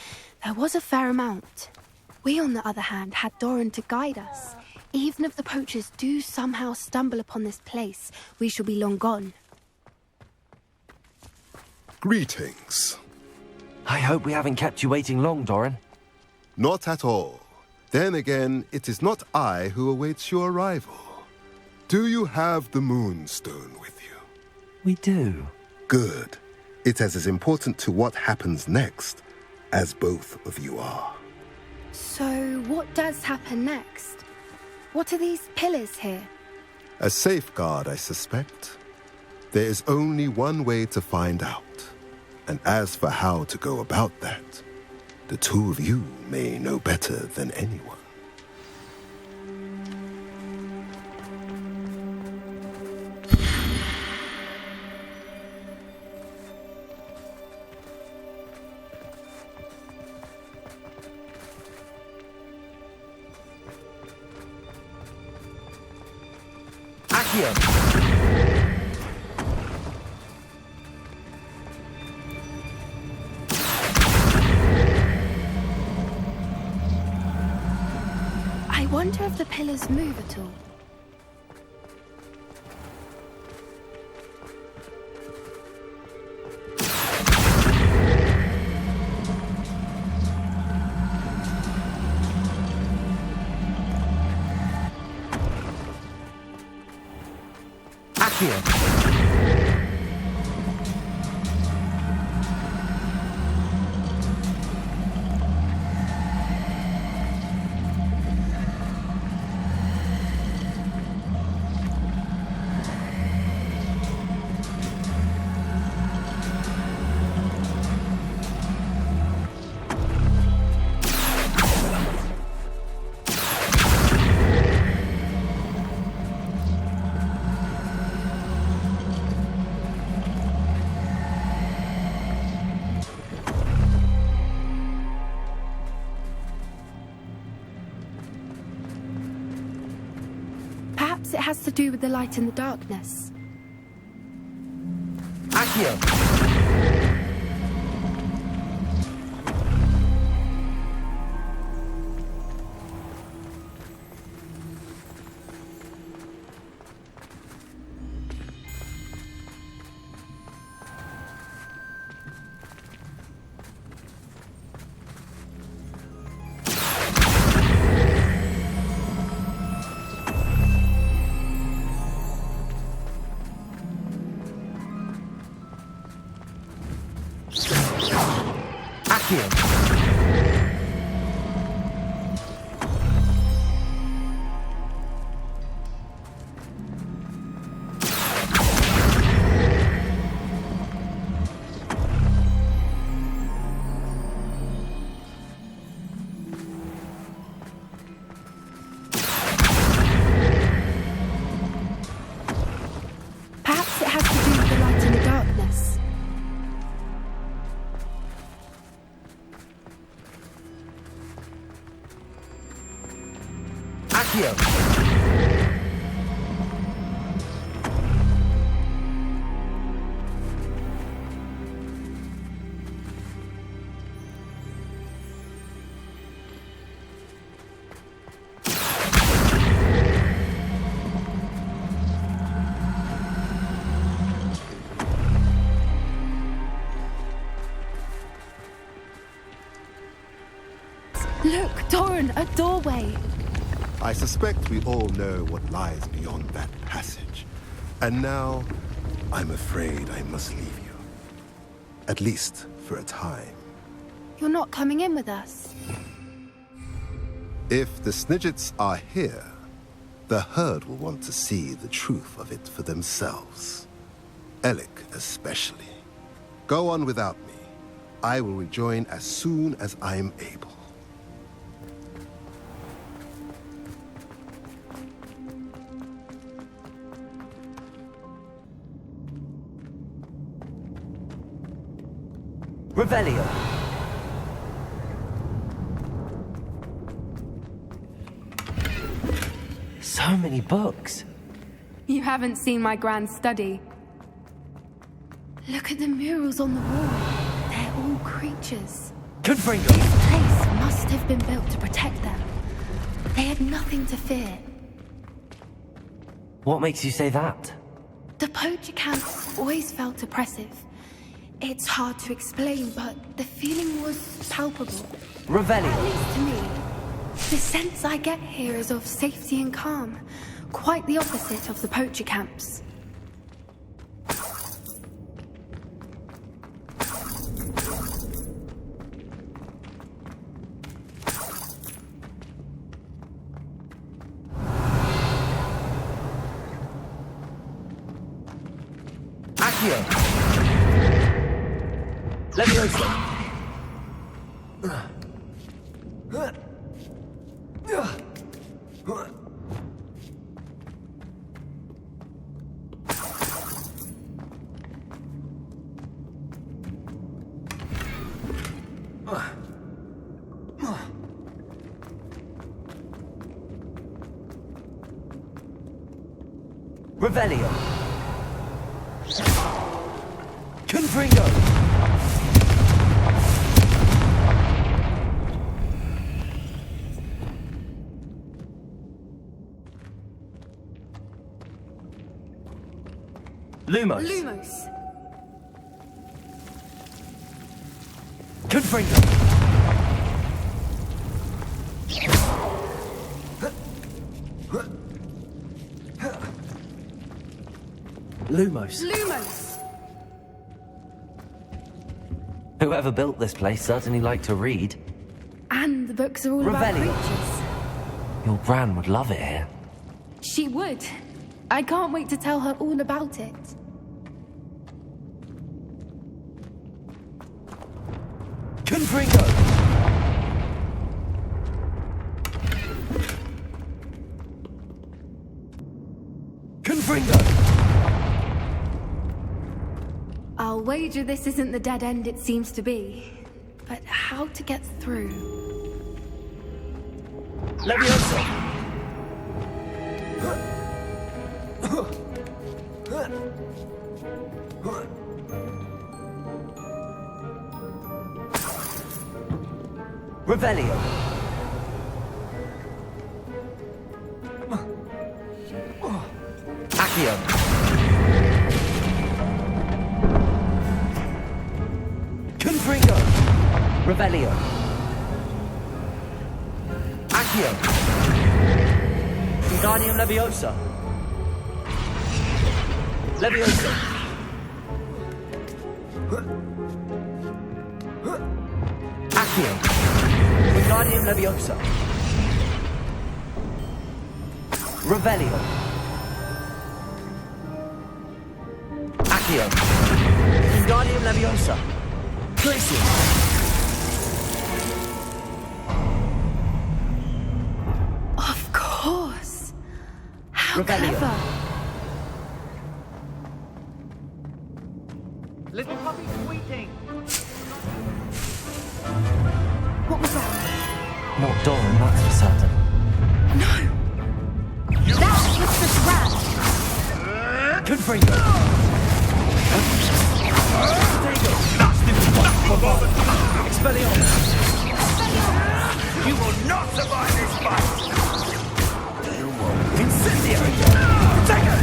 Speaker 18: There was a fair amount. We, on the other hand, had Doran to guide us. Even if the poachers do somehow stumble upon this place, we shall be long gone.
Speaker 1: Greetings.
Speaker 2: I hope we haven't kept you waiting long, Doran.
Speaker 1: Not at all. Then again, it is not I who awaits your arrival. Do you have the Moonstone with you?
Speaker 2: We do.
Speaker 1: Good. It is as important to what happens next as both of you are.
Speaker 18: So, what does happen next? What are these pillars here?
Speaker 1: A safeguard, I suspect. There is only one way to find out. And as for how to go about that, the two of you may know better than anyone.
Speaker 18: I wonder if the pillars move at all. Perhaps it has to do with the light in the darkness. Perhaps it has to do with the light and the darkness. Look, Doran, a doorway.
Speaker 1: I suspect we all know what lies beyond that passage. And now, I'm afraid I must leave you. At least for a time.
Speaker 18: You're not coming in with us.
Speaker 1: If the Snidgets are here, the herd will want to see the truth of it for themselves. Alec especially. Go on without me. I will rejoin as soon as I am able.
Speaker 2: Revelio. So many books.
Speaker 18: You haven't seen my grand study. Look at the murals on the wall. They're all creatures.
Speaker 2: Confringo.
Speaker 18: This place must have been built to protect them. They had nothing to fear.
Speaker 2: What makes you say that?
Speaker 18: The poacher camp always felt oppressive. It's hard to explain, but the feeling was palpable.
Speaker 2: Revelio.
Speaker 18: At least to me. The sense I get here is of safety and calm. Quite the opposite of the poacher camps.
Speaker 2: Leviosa. Revelio. Confringo. Lumos.
Speaker 18: Lumos.
Speaker 2: Confringo. Lumos.
Speaker 18: Lumos.
Speaker 2: Whoever built this place certainly liked to read.
Speaker 18: And the books are all about
Speaker 2: Revelio.
Speaker 18: creatures.
Speaker 2: Your Bran would love it here.
Speaker 18: She would. I can't wait to tell her all about it.
Speaker 2: Confringo. Confringo.
Speaker 18: I'll wager this isn't the dead end it seems to be. But how to get through?
Speaker 2: Leviosa. Revelio. Accio. Confringo. Revelio. Accio. Wingardium Leviosa. Leviosa. Accio. Wingardium Leviosa. Revelio. Accio. Wingardium Leviosa. Glacius.
Speaker 18: Of course. How
Speaker 2: Revelio.
Speaker 18: clever.
Speaker 20: Little puppy squeaking.
Speaker 18: What was that?
Speaker 2: Not Doran, that's for certain.
Speaker 18: That was the rat.
Speaker 2: Confringo. Expelliarmus.
Speaker 20: You will not survive this fight! You won't.
Speaker 2: Incendiary. Dagger.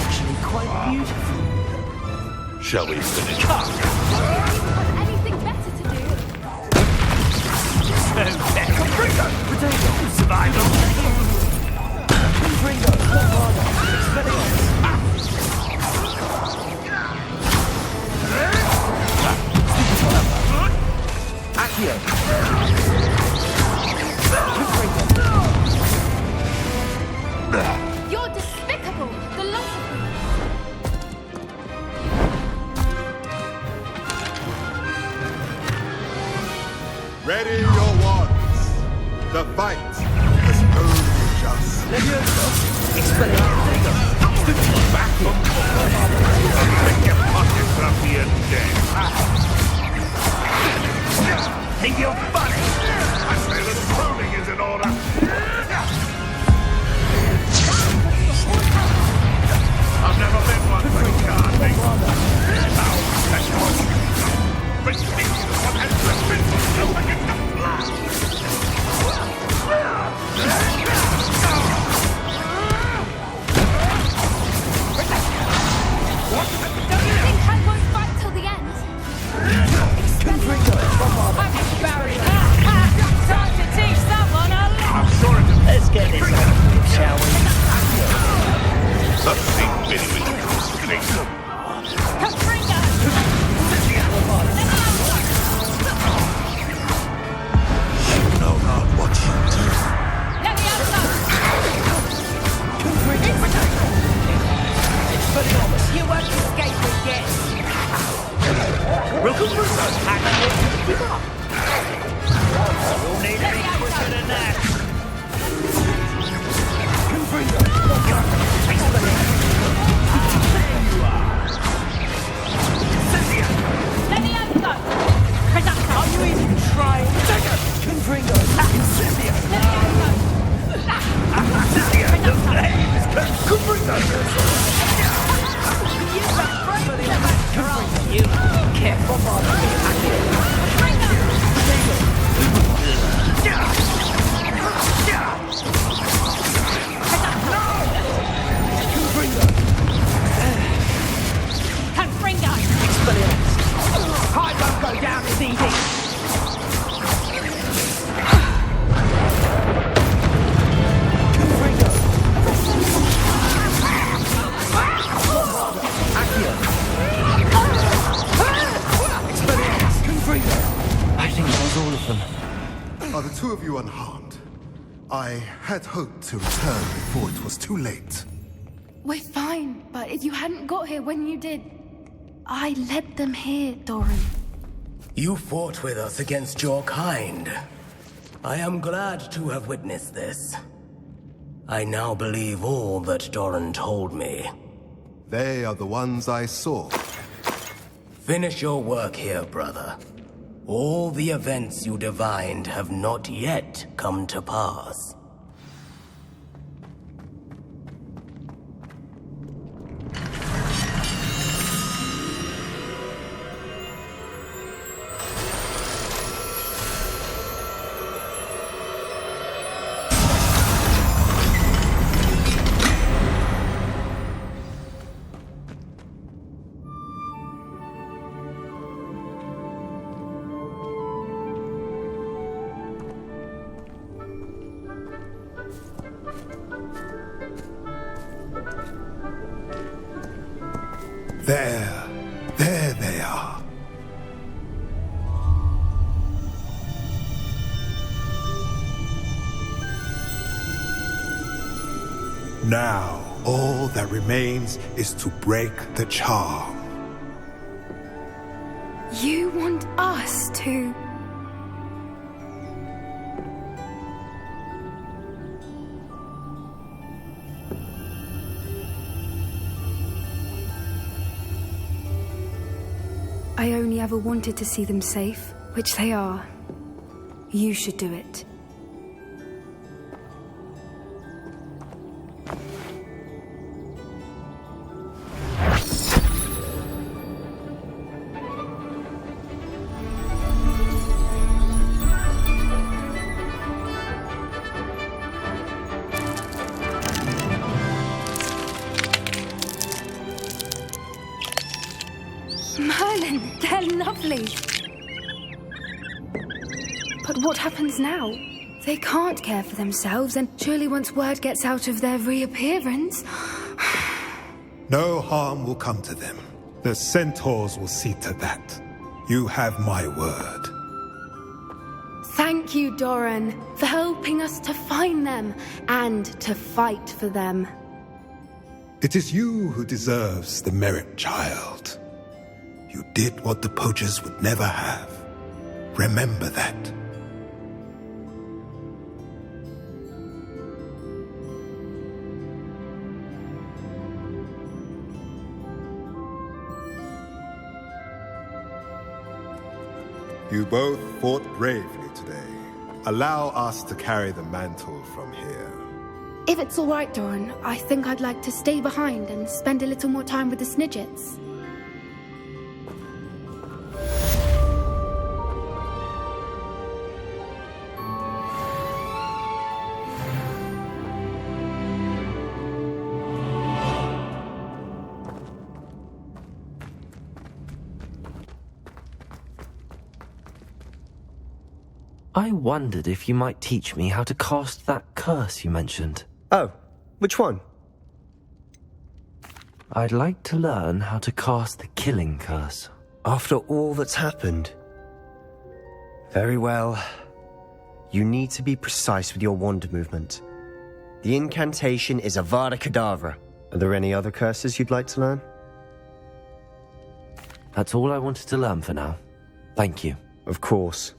Speaker 2: Actually quite beautiful.
Speaker 6: Shall we finish?
Speaker 18: Anything better to do?
Speaker 20: Confringo! Potato! Survival!
Speaker 2: Confringo. Bombarda. Expelliarmus. Accio.
Speaker 18: You're despicable. The lot of you.
Speaker 1: Ready your wands. The fight is only just.
Speaker 2: Leviosa. Expelliarmus.
Speaker 9: Back from Make your pocket fluffy and dead.
Speaker 20: Think you're funny?
Speaker 9: I say that trolling is in order. I've never been one for gardening. Now, that's yours. Ridiculous what has just been for so against the blast.
Speaker 18: Don't you think I won't fight till the end?
Speaker 7: Time to teach someone a lesson.
Speaker 9: I'm sure it is.
Speaker 20: Let's get this over with, shall we?
Speaker 9: Something bit with the constellation.
Speaker 7: Confringo.
Speaker 6: You know not what you do.
Speaker 7: Leviosa.
Speaker 2: Expelliarmus.
Speaker 7: You won't escape again.
Speaker 20: Give up! You'll need to be quicker than that!
Speaker 2: Confringo.
Speaker 7: Leviosa. Presacco.
Speaker 2: Are you even trying? Dagger. Confringo. Incendio.
Speaker 20: The flames!
Speaker 2: You careful,
Speaker 7: Confringo.
Speaker 2: Expelliarmus.
Speaker 20: I won't go down as easy!
Speaker 2: Confringo. Accio. Expelliarmus. Confringo. I think that was all of them.
Speaker 1: Are the two of you unharmed? I had hoped to return before it was too late.
Speaker 18: We're fine, but if you hadn't got here when you did, I led them here, Doran.
Speaker 12: You fought with us against your kind. I am glad to have witnessed this. I now believe all that Doran told me.
Speaker 1: They are the ones I saw.
Speaker 12: Finish your work here, brother. All the events you divined have not yet come to pass.
Speaker 17: There they are. Now, all that remains is to break the charm.
Speaker 18: You want us to... I only ever wanted to see them safe, which they are. You should do it. Merlin, they're lovely. But what happens now? They can't care for themselves, and surely once word gets out of their reappearance...
Speaker 17: No harm will come to them. The centaurs will see to that. You have my word.
Speaker 18: Thank you, Doran, for helping us to find them and to fight for them.
Speaker 17: It is you who deserves the merit, child. You did what the poachers would never have. Remember that. You both fought bravely today. Allow us to carry the mantle from here.
Speaker 18: If it's all right, Doran, I think I'd like to stay behind and spend a little more time with the Snidgets.
Speaker 2: I wondered if you might teach me how to cast that curse you mentioned.
Speaker 3: Oh, which one?
Speaker 2: I'd like to learn how to cast the killing curse.
Speaker 3: After all that's happened? Very well. You need to be precise with your wand movement. The incantation is Avada Kedavra. Are there any other curses you'd like to learn?
Speaker 2: That's all I wanted to learn for now. Thank you.
Speaker 3: Of course.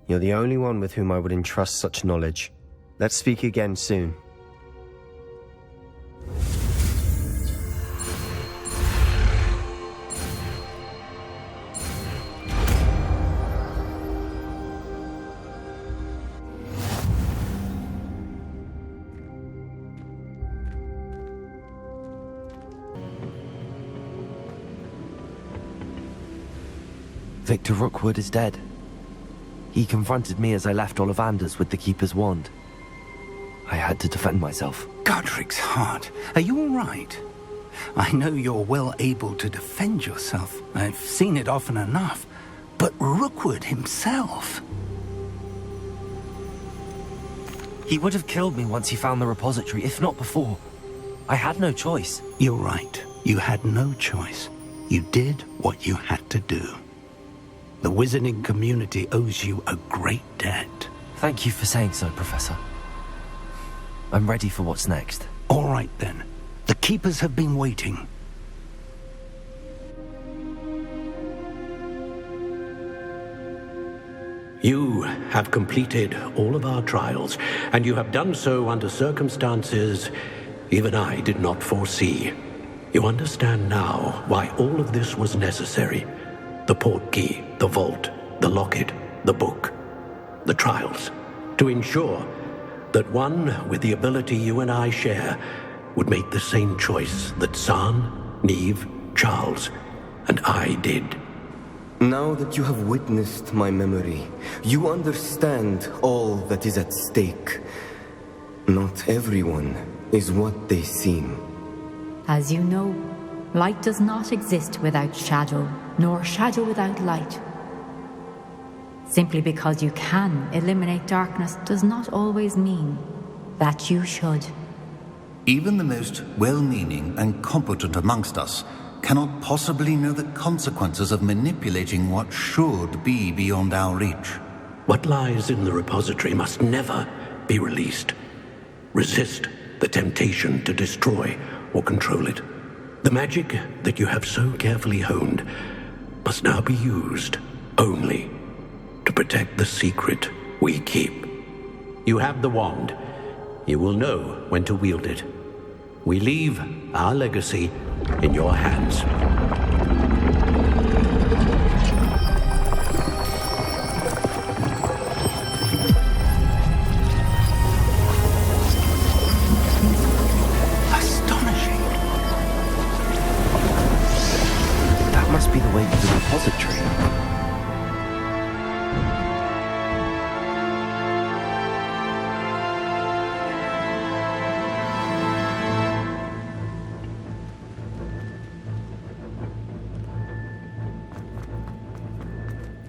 Speaker 3: You're the only one with whom I would entrust such knowledge. Let's speak again soon.
Speaker 2: Victor Rookwood is dead. He confronted me as I left Ollivander's with the Keeper's wand. I had to defend myself.
Speaker 5: Godric's heart, are you all right? I know you're well able to defend yourself. I've seen it often enough. But Rookwood himself...
Speaker 2: He would have killed me once he found the repository, if not before. I had no choice.
Speaker 5: You're right. You had no choice. You did what you had to do. The wizarding community owes you a great debt.
Speaker 2: Thank you for saying so, Professor. I'm ready for what's next.
Speaker 5: All right, then. The Keepers have been waiting.
Speaker 15: You have completed all of our trials, and you have done so under circumstances even I did not foresee. You understand now why all of this was necessary. The portkey, the vault, the locket, the book, the trials, to ensure that one with the ability you and I share would make the same choice that Zahn, Neve, Charles, and I did.
Speaker 21: Now that you have witnessed my memory, you understand all that is at stake. Not everyone is what they seem.
Speaker 19: As you know, light does not exist without shadow, nor shadow without light. Simply because you can eliminate darkness does not always mean that you should.
Speaker 23: Even the most well-meaning and competent amongst us
Speaker 8: cannot possibly know the consequences of manipulating what should be beyond our reach.
Speaker 11: What lies in the repository must never be released. Resist the temptation to destroy or control it. The magic that you have so carefully honed must now be used only to protect the secret we keep. You have the wand. You will know when to wield it. We leave our legacy in your hands.
Speaker 5: Astonishing.
Speaker 2: That must be the way to the repository.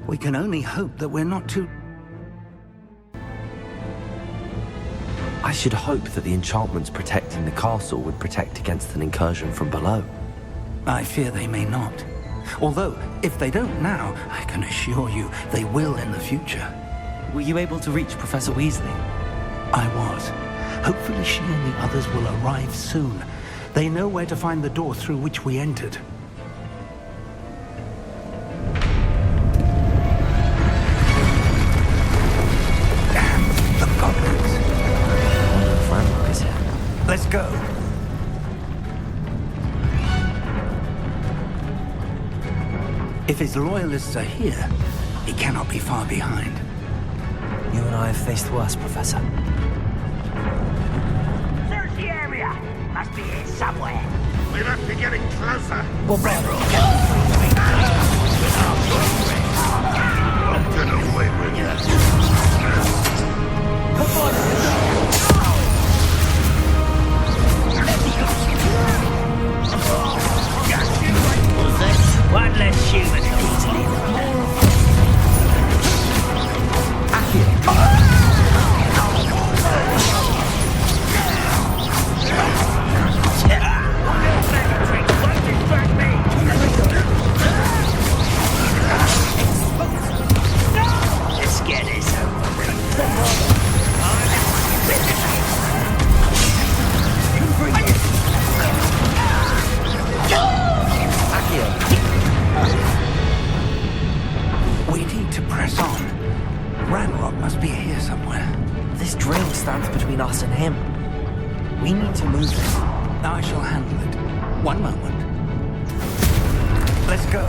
Speaker 5: We can only hope that we're not too...
Speaker 2: I should hope that the enchantments protecting the castle would protect against an incursion from below.
Speaker 5: I fear they may not. Although, if they don't now, I can assure you they will in the future.
Speaker 22: Were you able to reach Professor Weasley?
Speaker 5: I was. Hopefully she and the others will arrive soon. They know where to find the door through which we entered. Let's go. If his loyalists are here, he cannot be far behind.
Speaker 22: You and I have faced worse, Professor.
Speaker 9: Search the area! Must be here somewhere. We must be getting closer.
Speaker 22: Well,
Speaker 9: Get away with that.
Speaker 22: Come on!
Speaker 9: One less human needs to live. Let's get this over with.
Speaker 5: We need to press on. Ranrock must be here somewhere.
Speaker 22: This drill stands between us and him. We need to move it.
Speaker 5: I shall handle it. One moment. Let's go.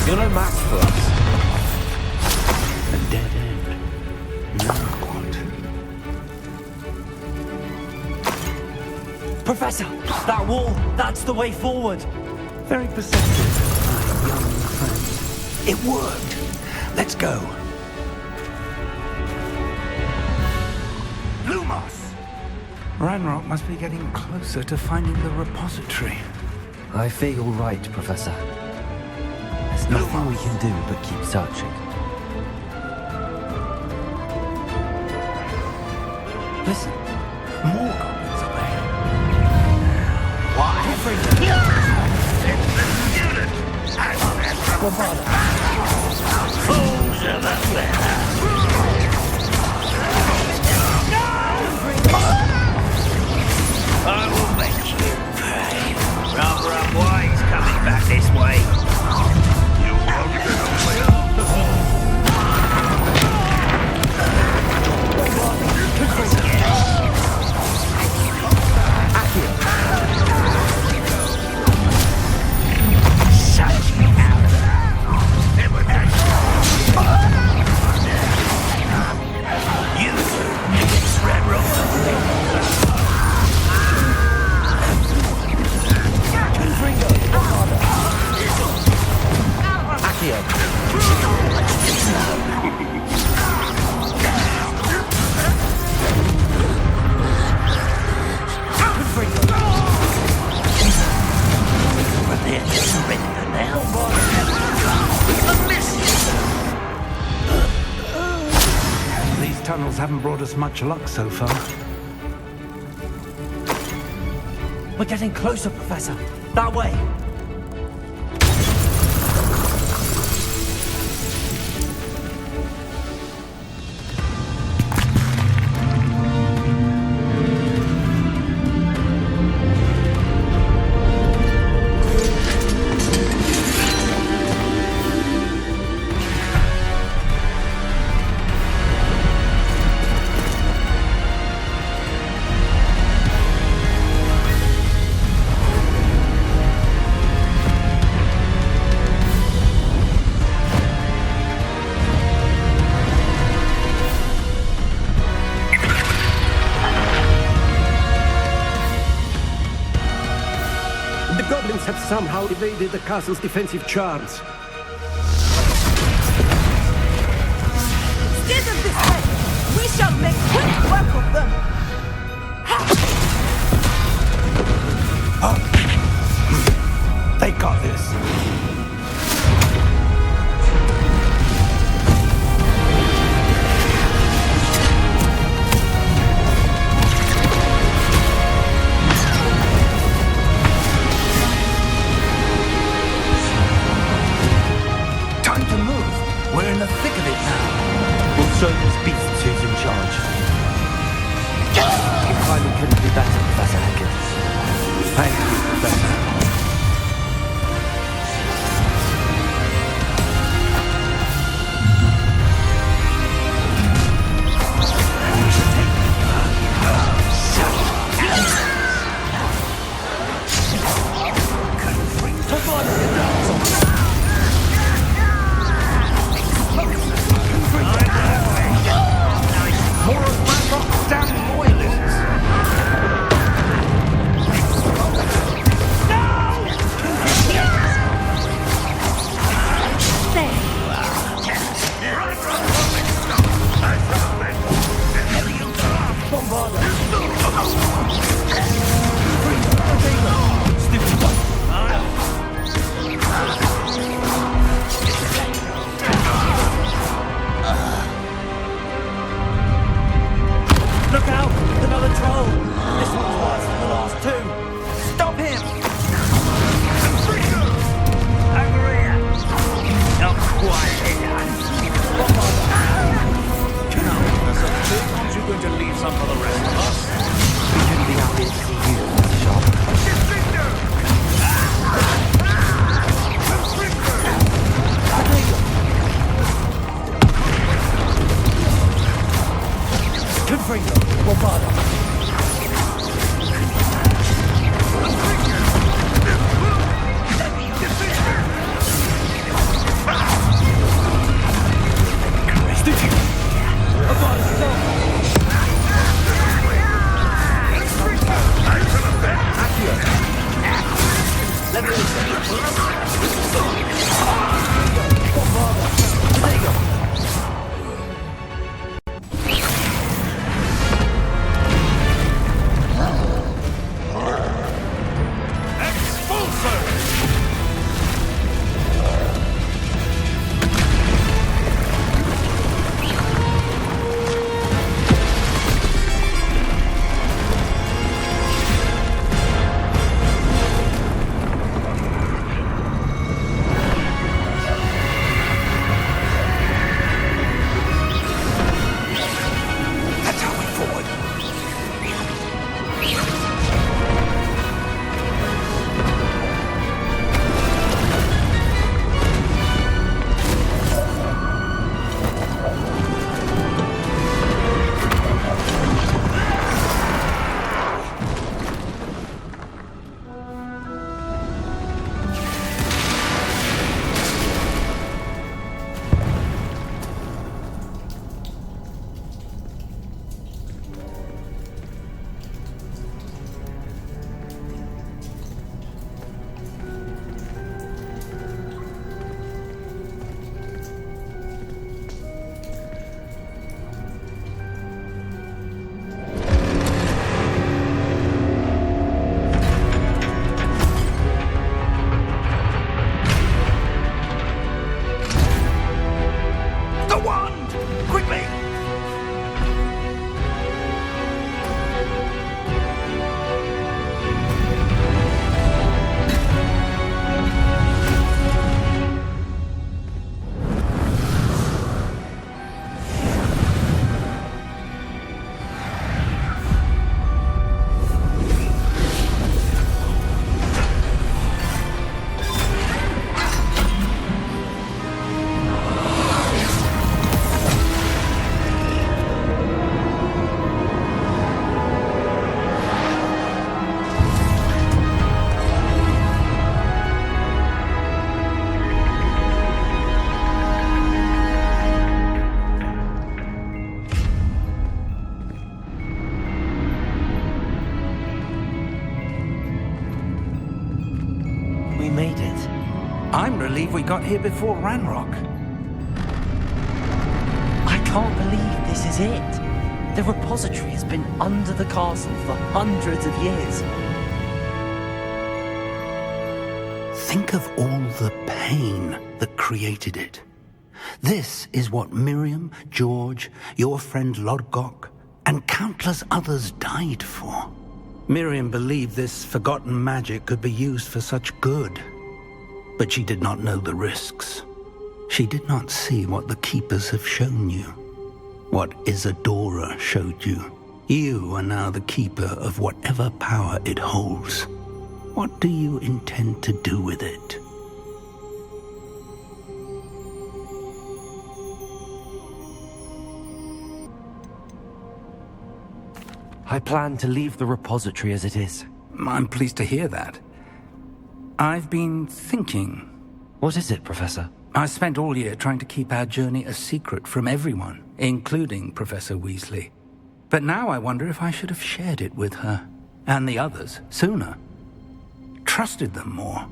Speaker 2: You're no match for us.
Speaker 5: A dead end. Now what?
Speaker 22: Professor, that wall, that's the way forward.
Speaker 5: Very perceptive, my young friend. It worked. Let's go. Ranrock must be getting closer to finding the repository.
Speaker 2: I fear you're right, Professor. There's nothing we can do but keep searching.
Speaker 5: Listen, more goblins are there.
Speaker 9: Why? It's the student! Fools of the feather! I will make you pay. Rather unwise coming back this way. You won't get away.
Speaker 5: These tunnels haven't brought us much luck so far.
Speaker 14: We're getting closer, Professor. That way.
Speaker 11: Have somehow evaded the castle's defensive charms.
Speaker 10: Steer them this way! We shall make quick work of them!
Speaker 5: They got this.
Speaker 12: We're in the thick of it now.
Speaker 2: We'll show those beasts who's in charge. Your timing couldn't be better, Professor Hackett.
Speaker 5: Thank you, Professor.
Speaker 9: More of Ranrock's damn loyalists!
Speaker 14: Look out! Another troll! This one's worse than the last two! Stop him!
Speaker 9: Agria! Not quite enough.
Speaker 20: Aren't you going to leave some for the rest of us?
Speaker 2: We couldn't be happy to see you, Mr. Sharp.
Speaker 14: Confringo, Bombarda.
Speaker 9: Stitching!
Speaker 5: believe we got here before Ranrock.
Speaker 22: I can't believe this is it. The repository has been under the castle for hundreds of years.
Speaker 5: Think of all the pain that created it. This is what Miriam, George, your friend Lodgok, and countless others died for. Miriam believed this forgotten magic could be used for such good. But she did not know the risks. She did not see what the Keepers have shown you. What Isadora showed you. You are now the Keeper of whatever power it holds. What do you intend to do with it?
Speaker 2: I plan to leave the repository as it is.
Speaker 5: I'm pleased to hear that. I've been thinking.
Speaker 2: What is it, Professor?
Speaker 5: I spent all year trying to keep our journey a secret from everyone, including Professor Weasley. But now I wonder if I should have shared it with her, and the others, sooner. Trusted them more.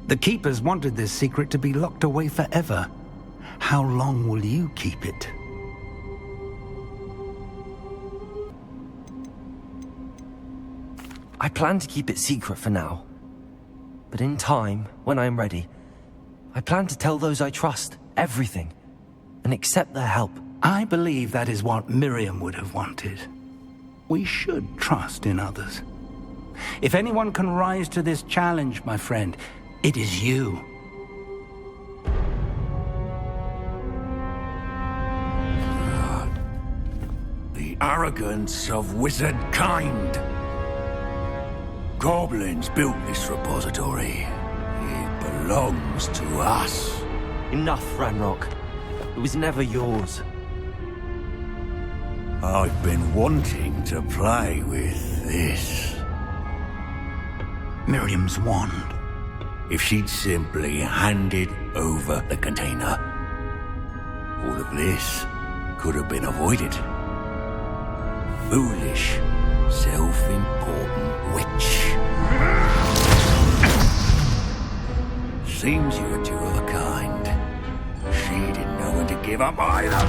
Speaker 5: The Keepers wanted this secret to be locked away forever. How long will you keep it?
Speaker 2: I plan to keep it secret for now. But in time, when I am ready, I plan to tell those I trust everything and accept their help.
Speaker 5: I believe that is what Miriam would have wanted. We should trust in others. If anyone can rise to this challenge, my friend, it is you.
Speaker 9: The arrogance of wizard kind. Goblins built this repository. It belongs to us.
Speaker 2: Enough, Ranrock. It was never yours.
Speaker 9: I've been wanting to play with this.
Speaker 5: Miriam's wand.
Speaker 9: If she'd simply handed over the container, all of this could have been avoided. Foolish, self-important witch. Seems you were two of a kind. She didn't know when to give up either.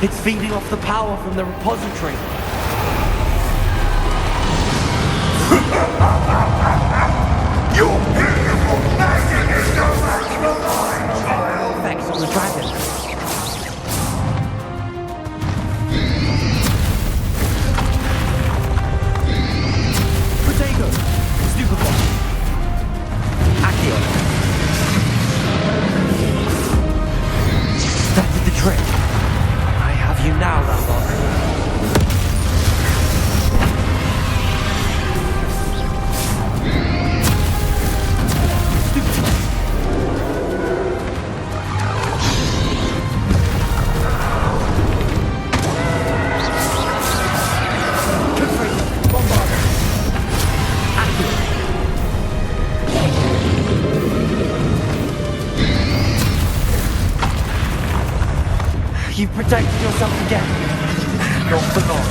Speaker 2: It's feeding off the power from the repository.
Speaker 9: Your beautiful magic is no match for mine, child!
Speaker 2: Effects on the dragon. Protego! Stupefy! Accio! That did the trick. You now, Ranrock. You protected yourself again. Not for long.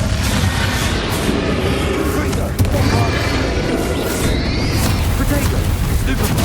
Speaker 2: Protego! Stupefy!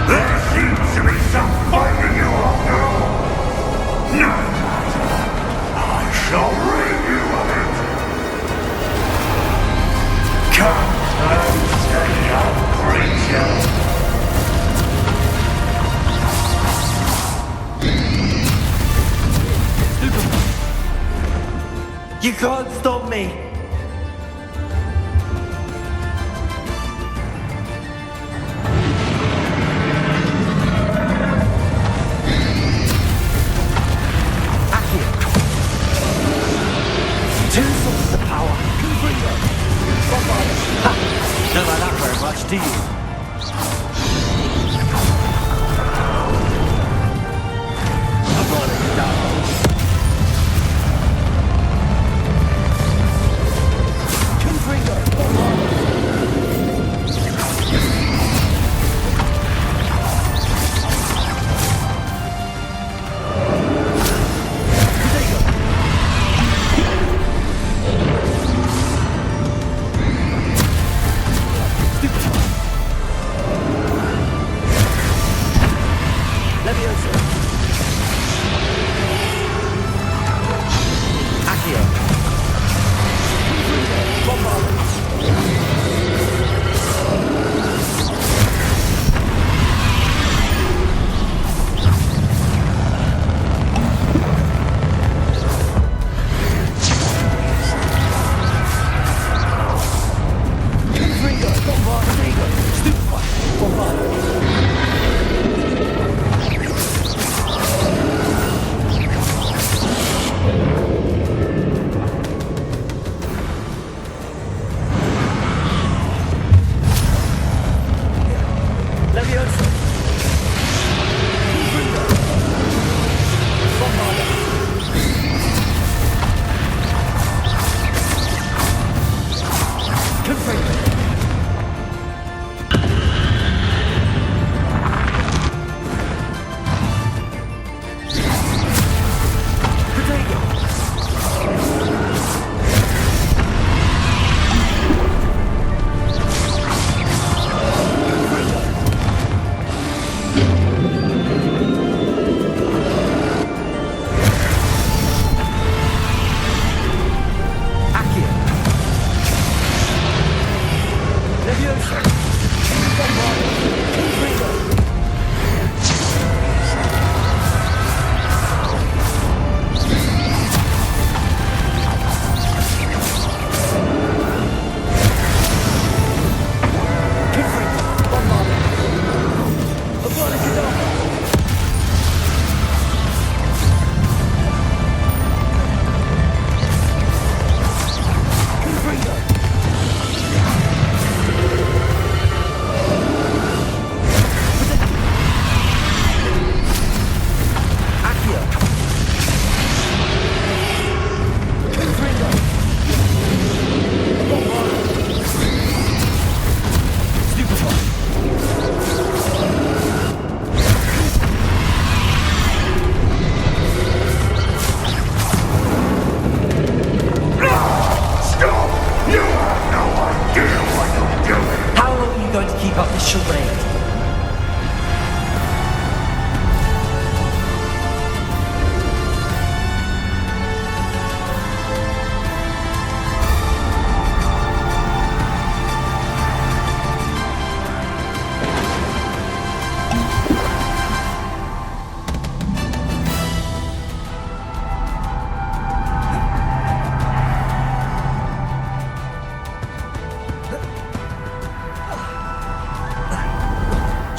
Speaker 9: There seems to be some fighting you after all. No matter. I shall rid you of it. Come close, young creature.
Speaker 14: You can't stop me! Two sources of power. Ha! Don't like that very much, do you?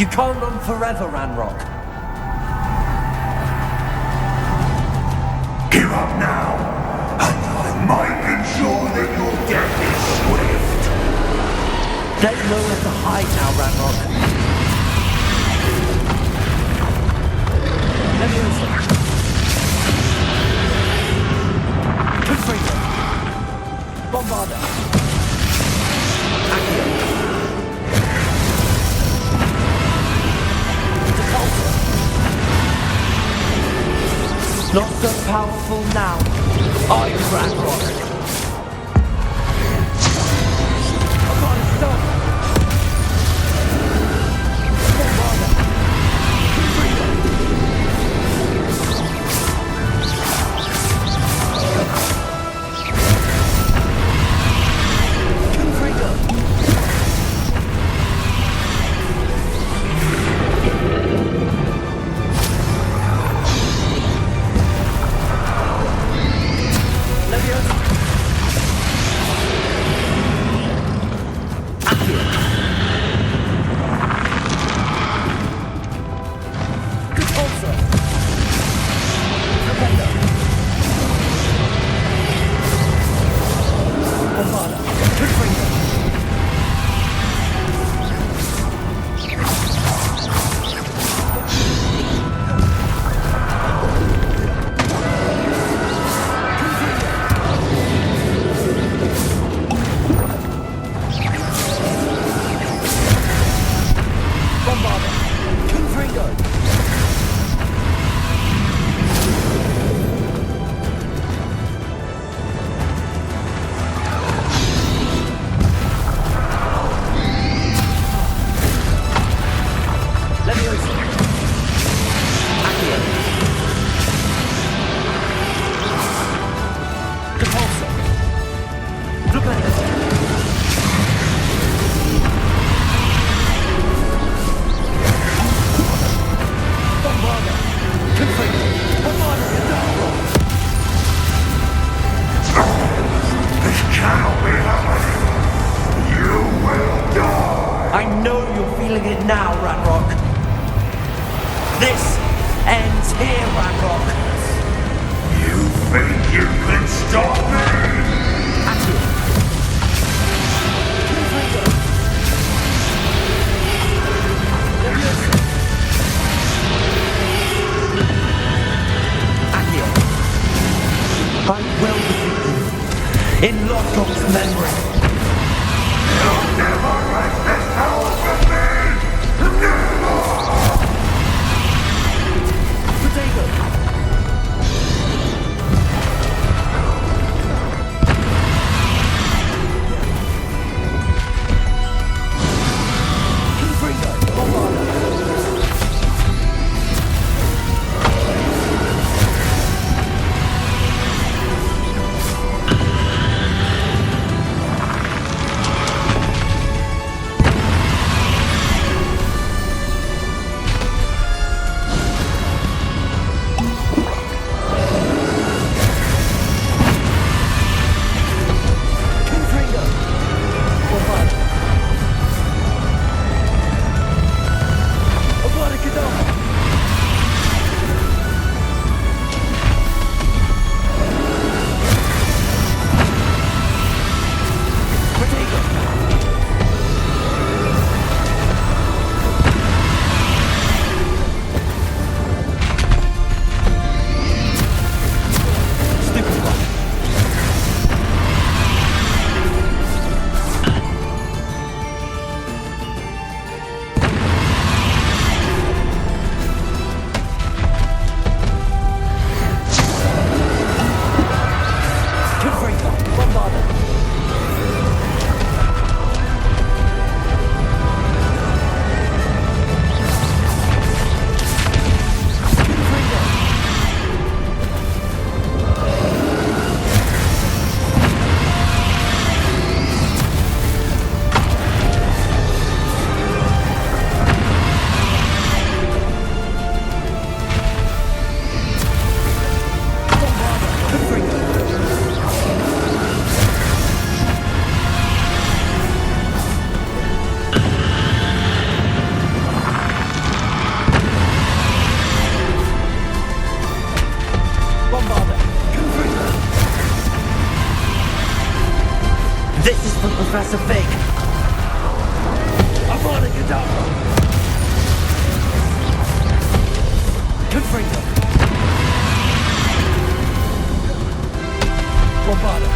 Speaker 14: You can't run forever, Ranrock.
Speaker 9: Give up now, and I might ensure that your death is swift.
Speaker 14: There's nowhere to hide now, Ranrock. Let me Bombarda. Not so powerful now. I'm Ranrock. Professor Fig. I'm on it, Gaddafi. Confringo. Bombardo.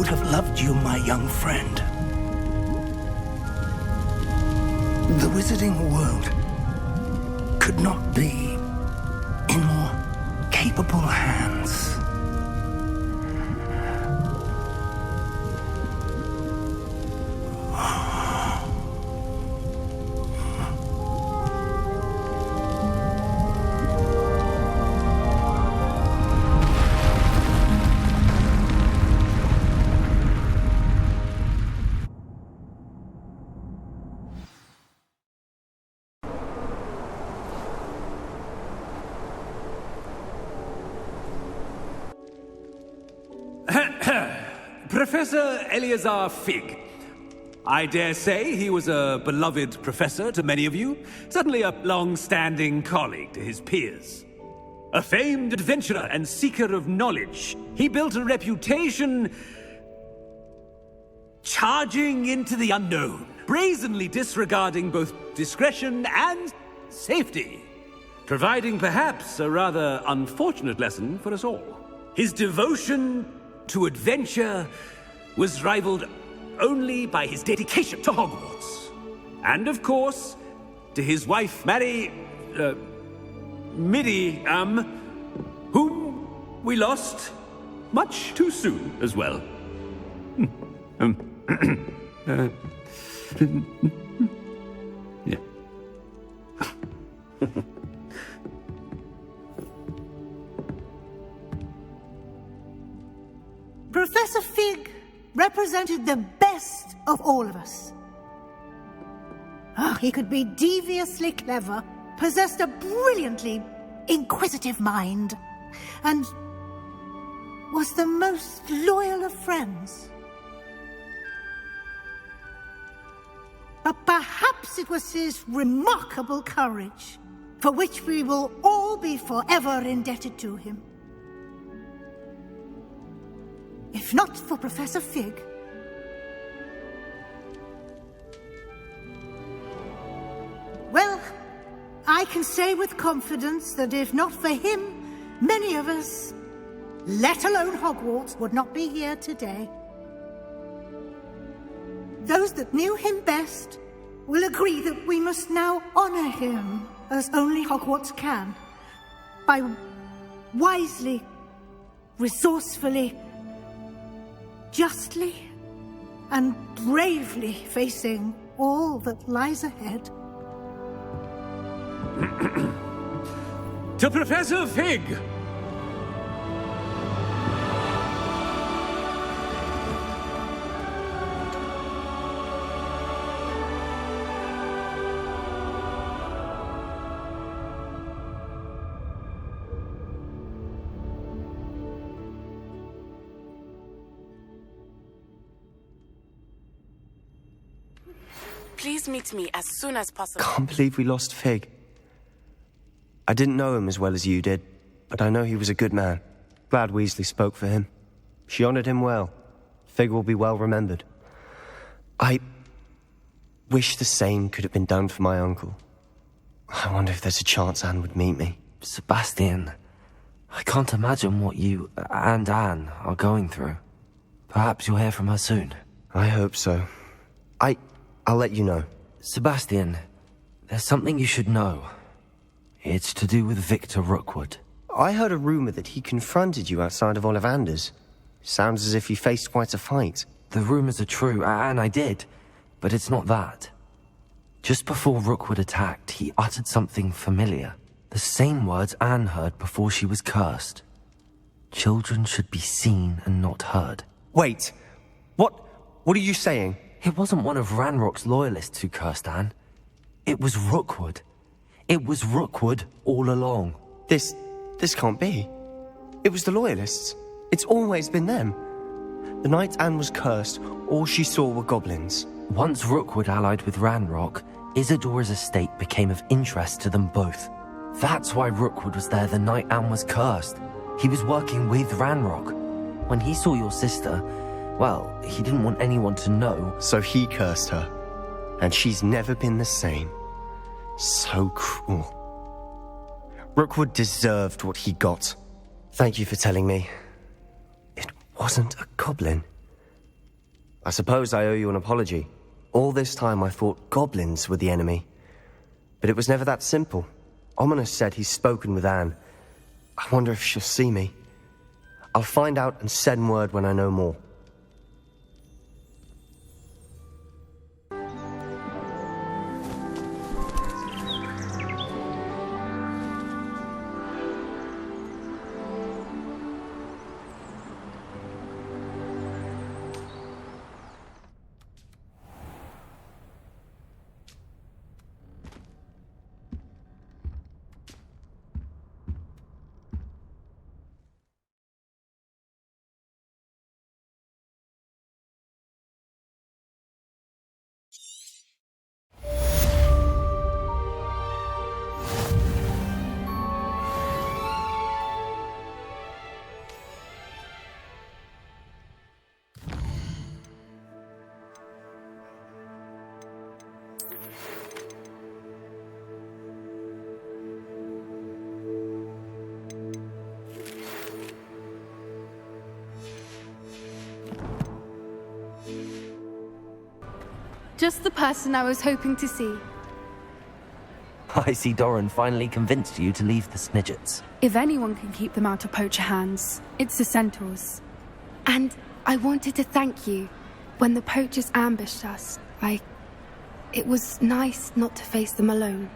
Speaker 5: would have loved you, my young friend. The wizarding world could not be in more capable hands.
Speaker 4: Professor Eleazar Fig. I dare say he was a beloved professor to many of you, certainly a long-standing colleague to his peers. A famed adventurer and seeker of knowledge, he built a reputation charging into the unknown, brazenly disregarding both discretion and safety, providing perhaps a rather unfortunate lesson for us all. His devotion to adventure was rivaled only by his dedication to Hogwarts. And of course, to his wife, Midi, whom we lost much too soon as well. Yeah.
Speaker 13: Professor Fig represented the best of all of us. He could be deviously clever, possessed a brilliantly inquisitive mind, and was the most loyal of friends. But perhaps it was his remarkable courage, for which we will all be forever indebted to him. If not for Professor Fig, well, I can say with confidence that if not for him, many of us, let alone Hogwarts, would not be here today. Those that knew him best will agree that we must now honor him as only Hogwarts can, by wisely, resourcefully, justly and bravely facing all that lies ahead.
Speaker 4: To Professor Fig!
Speaker 23: Please meet me as soon as possible.
Speaker 3: Can't believe we lost Fig. I didn't know him as well as you did, but I know he was a good man. Glad Weasley spoke for him. She honored him well. Fig will be well remembered. I wish the same could have been done for my uncle. I wonder if there's a chance Anne would meet me.
Speaker 2: Sebastian, I can't imagine what you and Anne are going through. Perhaps you'll hear from her soon.
Speaker 3: I hope so. I'll let you know.
Speaker 2: Sebastian, there's something you should know. It's to do with Victor Rookwood.
Speaker 3: I heard a rumor that he confronted you outside of Ollivander's. Sounds as if he faced quite a fight.
Speaker 2: The rumors are true, and I did. But it's not that. Just before Rookwood attacked, he uttered something familiar. The same words Anne heard before she was cursed. Children should be seen and not heard.
Speaker 3: Wait. What are you saying?
Speaker 2: It wasn't one of Ranrock's loyalists who cursed Anne. It was Rookwood. It was Rookwood all along.
Speaker 3: This can't be. It was the loyalists. It's always been them. The night Anne was cursed, all she saw were goblins.
Speaker 2: Once Rookwood allied with Ranrock, Isadora's estate became of interest to them both. That's why Rookwood was there the night Anne was cursed. He was working with Ranrock. When he saw your sister, well, he didn't want anyone to know.
Speaker 3: So he cursed her. And she's never been the same. So cruel. Rookwood deserved what he got. Thank you for telling me. It wasn't a goblin. I suppose I owe you an apology. All this time I thought goblins were the enemy. But it was never that simple. Ominous said he's spoken with Anne. I wonder if she'll see me. I'll find out and send word when I know more.
Speaker 18: Just the person I was hoping to see.
Speaker 2: I see Doran finally convinced you to leave the Snidgets.
Speaker 18: If anyone can keep them out of poacher hands, it's the centaurs. And I wanted to thank you. When the poachers ambushed us, it was nice not to face them alone.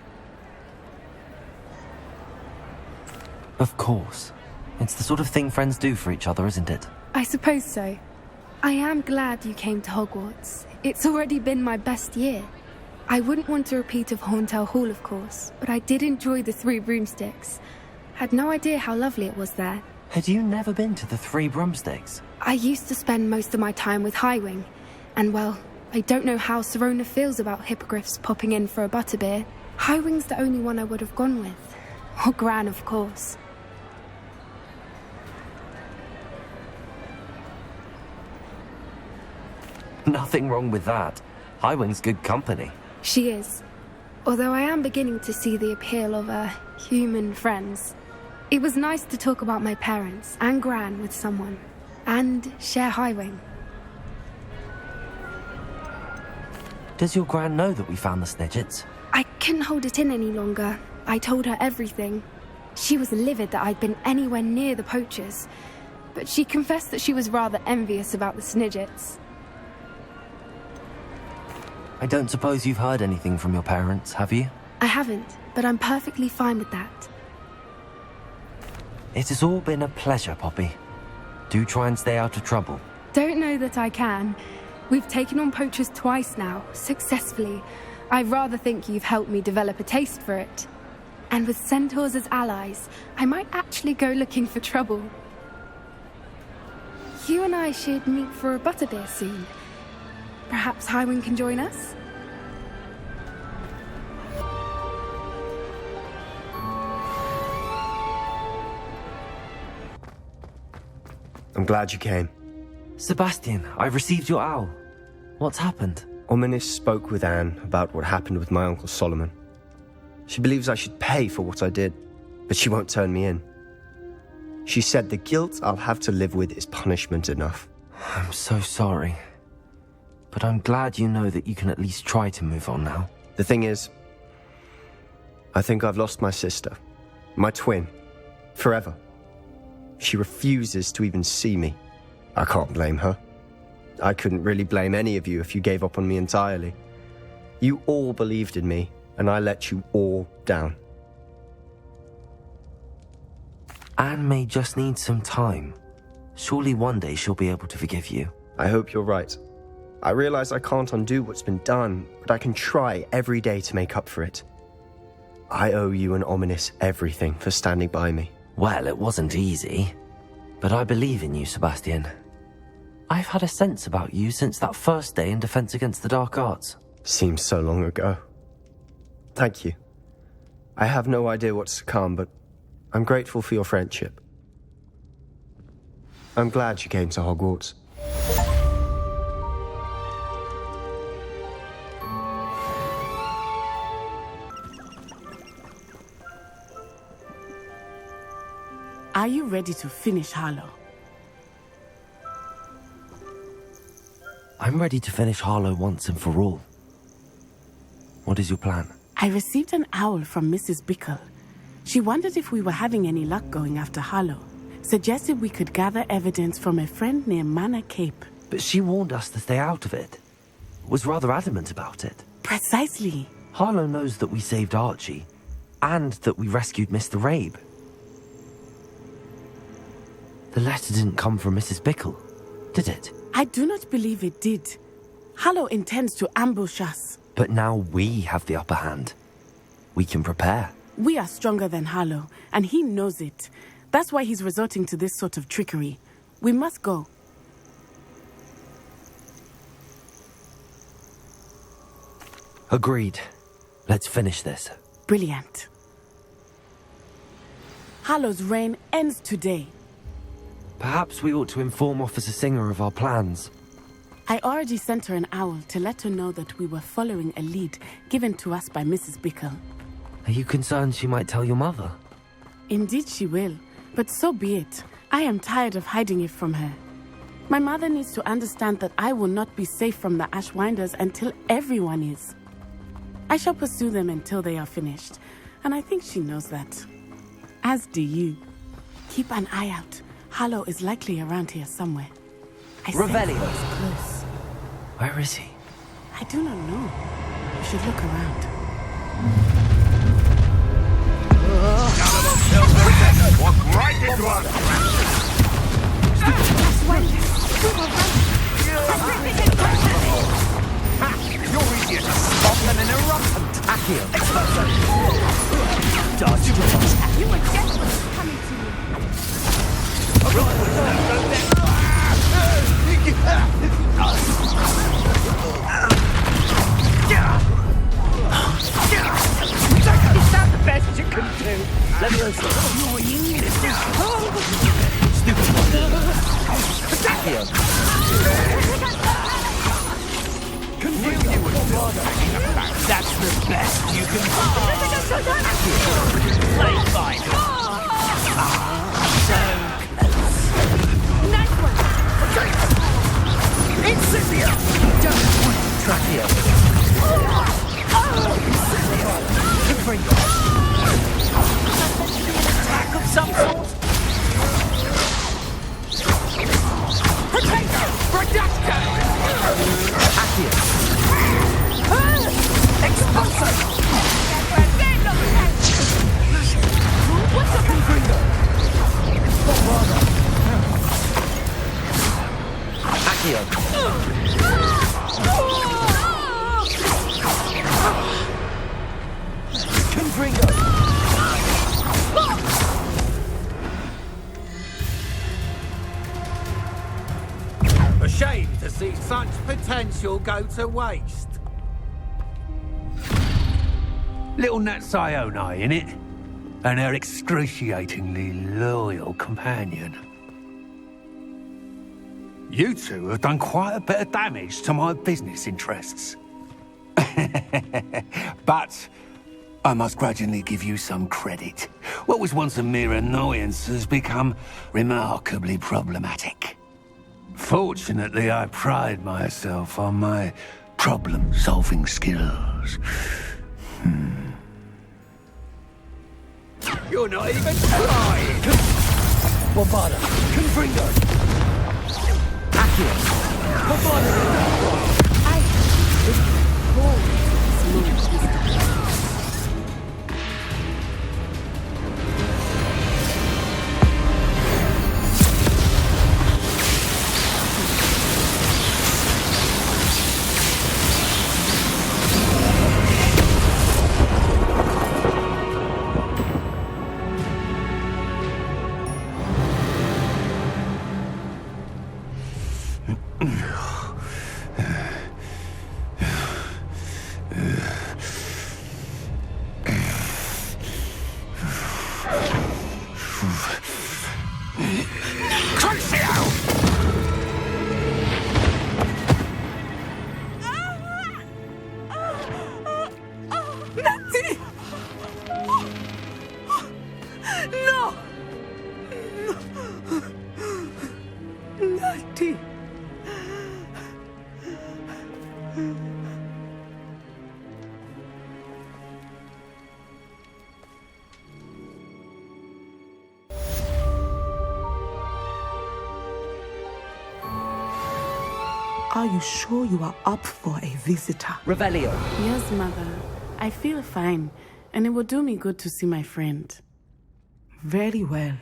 Speaker 2: Of course. It's the sort of thing friends do for each other, isn't it?
Speaker 18: I suppose so. I am glad you came to Hogwarts. It's already been my best year. I wouldn't want a repeat of Horntail Hall, of course, but I did enjoy the Three Broomsticks. Had no idea how lovely it was there.
Speaker 2: Had you never been to the Three Broomsticks?
Speaker 18: I used to spend most of my time with Highwing, and well, I don't know how Serona feels about hippogriffs popping in for a butterbeer. Highwing's the only one I would have gone with. Or Gran, of course.
Speaker 2: Nothing wrong with that. Highwing's good company.
Speaker 18: She is. Although I am beginning to see the appeal of, human friends. It was nice to talk about my parents and Gran with someone. And share Highwing.
Speaker 2: Does your Gran know that we found the Snidgets?
Speaker 18: I couldn't hold it in any longer. I told her everything. She was livid that I'd been anywhere near the poachers. But she confessed that she was rather envious about the Snidgets.
Speaker 2: I don't suppose you've heard anything from your parents, have you?
Speaker 18: I haven't, but I'm perfectly fine with that.
Speaker 2: It has all been a pleasure, Poppy. Do try and stay out of trouble.
Speaker 18: Don't know that I can. We've taken on poachers twice now, successfully. I rather think you've helped me develop a taste for it. And with centaurs as allies, I might actually go looking for trouble. You and I should meet for a butterbeer soon. Perhaps Highwing can join us?
Speaker 3: I'm glad you came.
Speaker 2: Sebastian, I've received your owl. What's happened?
Speaker 3: Ominous spoke with Anne about what happened with my Uncle Solomon. She believes I should pay for what I did, but she won't turn me in. She said the guilt I'll have to live with is punishment enough.
Speaker 2: I'm so sorry. But I'm glad you know that you can at least try to move on now.
Speaker 3: The thing is, I think I've lost my sister, my twin, forever. She refuses to even see me. I can't blame her. I couldn't really blame any of you if you gave up on me entirely. You all believed in me, and I let you all down.
Speaker 2: Anne may just need some time. Surely one day she'll be able to forgive you.
Speaker 3: I hope you're right. I realize I can't undo what's been done, but I can try every day to make up for it. I owe you and Ominous everything for standing by me.
Speaker 2: Well, it wasn't easy, but I believe in you, Sebastian. I've had a sense about you since that first day in Defense Against the Dark Arts.
Speaker 3: Seems so long ago. Thank you. I have no idea what's to come, but I'm grateful for your friendship. I'm glad you came to Hogwarts.
Speaker 6: Are you ready to finish Harlow?
Speaker 2: I'm ready to finish Harlow once and for all. What is your plan?
Speaker 23: I received an owl from Mrs. Bickle. She wondered if we were having any luck going after Harlow. Suggested we could gather evidence from a friend near Manor Cape.
Speaker 2: But she warned us to stay out of it. Was rather adamant about it.
Speaker 23: Precisely.
Speaker 2: Harlow knows that we saved Archie, and that we rescued Mr. Rabe. The letter didn't come from Mrs. Bickle, did it?
Speaker 23: I do not believe it did. Harlow intends to ambush us.
Speaker 2: But now we have the upper hand. We can prepare.
Speaker 23: We are stronger than Harlow, and he knows it. That's why he's resorting to this sort of trickery. We must go.
Speaker 2: Agreed. Let's finish this.
Speaker 23: Brilliant. Harlow's reign ends today.
Speaker 2: Perhaps we ought to inform Officer Singer of our plans.
Speaker 23: I already sent her an owl to let her know that we were following a lead given to us by Mrs. Bickle.
Speaker 2: Are you concerned she might tell your mother?
Speaker 23: Indeed she will, but so be it. I am tired of hiding it from her. My mother needs to understand that I will not be safe from the Ashwinders until everyone is. I shall pursue them until they are finished, and I think she knows that. As do you. Keep an eye out. Harlow is likely around here somewhere. I sense he is close.
Speaker 2: Where is he?
Speaker 23: I do not know. You should look around.
Speaker 9: Walk right into us!
Speaker 20: You're easier to stop than an eruption. Accio. Dodge.
Speaker 10: You were just coming to me.
Speaker 14: Is that the best you can do? Let me listen. Stupid one. That's the best you can do. Play fine. So close.
Speaker 10: Nice one.
Speaker 14: Incendia! Don't want Trachea. Incendia! Attack of some sort? Potato! Reducto! Accio! Expulso! What's up, Gringo?
Speaker 2: Accio!
Speaker 14: Confringo!
Speaker 20: A shame to see such potential go to waste. Little Nat Sione, innit? And her excruciatingly loyal companion. You two have done quite a bit of damage to my business interests. But I must grudgingly give you some credit. What was once a mere annoyance has become remarkably problematic. Fortunately, I pride myself on my problem-solving skills. You're not even trying!
Speaker 14: Bombarda! Confringo! Accio! Bombarda!
Speaker 23: I look forward to this moment.
Speaker 1: Are you sure you are up for a visitor?
Speaker 22: Revelio.
Speaker 23: Yes, Mother. I feel fine, and it will do me good to see my friend.
Speaker 1: Very well.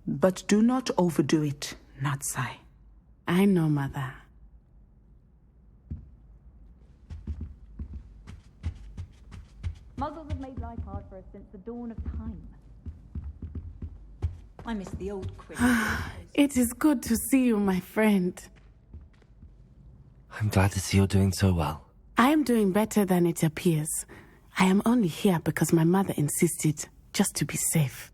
Speaker 1: But do not overdo it, Natsai.
Speaker 23: I know, Mother.
Speaker 19: Muggles have made life hard for us since the dawn of time. I miss the old quiz.
Speaker 23: It is good to see you, my friend.
Speaker 2: I'm glad to see you're doing so well.
Speaker 23: I am doing better than it appears. I am only here because my mother insisted, just to be safe.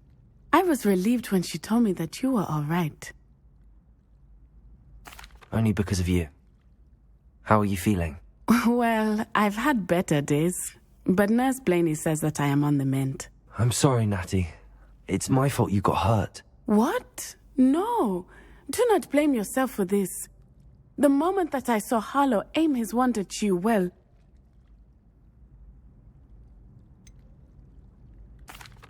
Speaker 23: I was relieved when she told me that you were all right.
Speaker 2: Only because of you. How are you feeling?
Speaker 23: Well, I've had better days, but Nurse Blaney says that I am on the mend.
Speaker 2: I'm sorry, Natty. It's my fault you got hurt.
Speaker 23: What? No. Do not blame yourself for this. The moment that I saw Harlow aim his wand at you, well...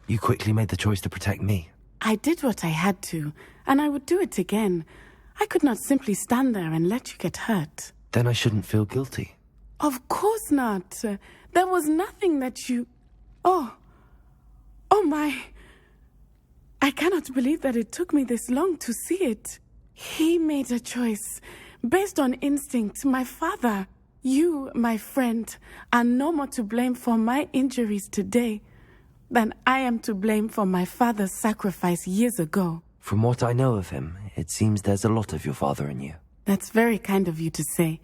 Speaker 2: You quickly made the choice to protect me.
Speaker 23: I did what I had to, and I would do it again. I could not simply stand there and let you get hurt.
Speaker 2: Then I shouldn't feel guilty.
Speaker 23: Of course not. There was nothing that you... Oh my... I cannot believe that it took me this long to see it. He made a choice. Based on instinct, my father, you, my friend, are no more to blame for my injuries today than I am to blame for my father's sacrifice years ago.
Speaker 2: From what I know of him, it seems there's a lot of your father in you.
Speaker 23: That's very kind of you to say.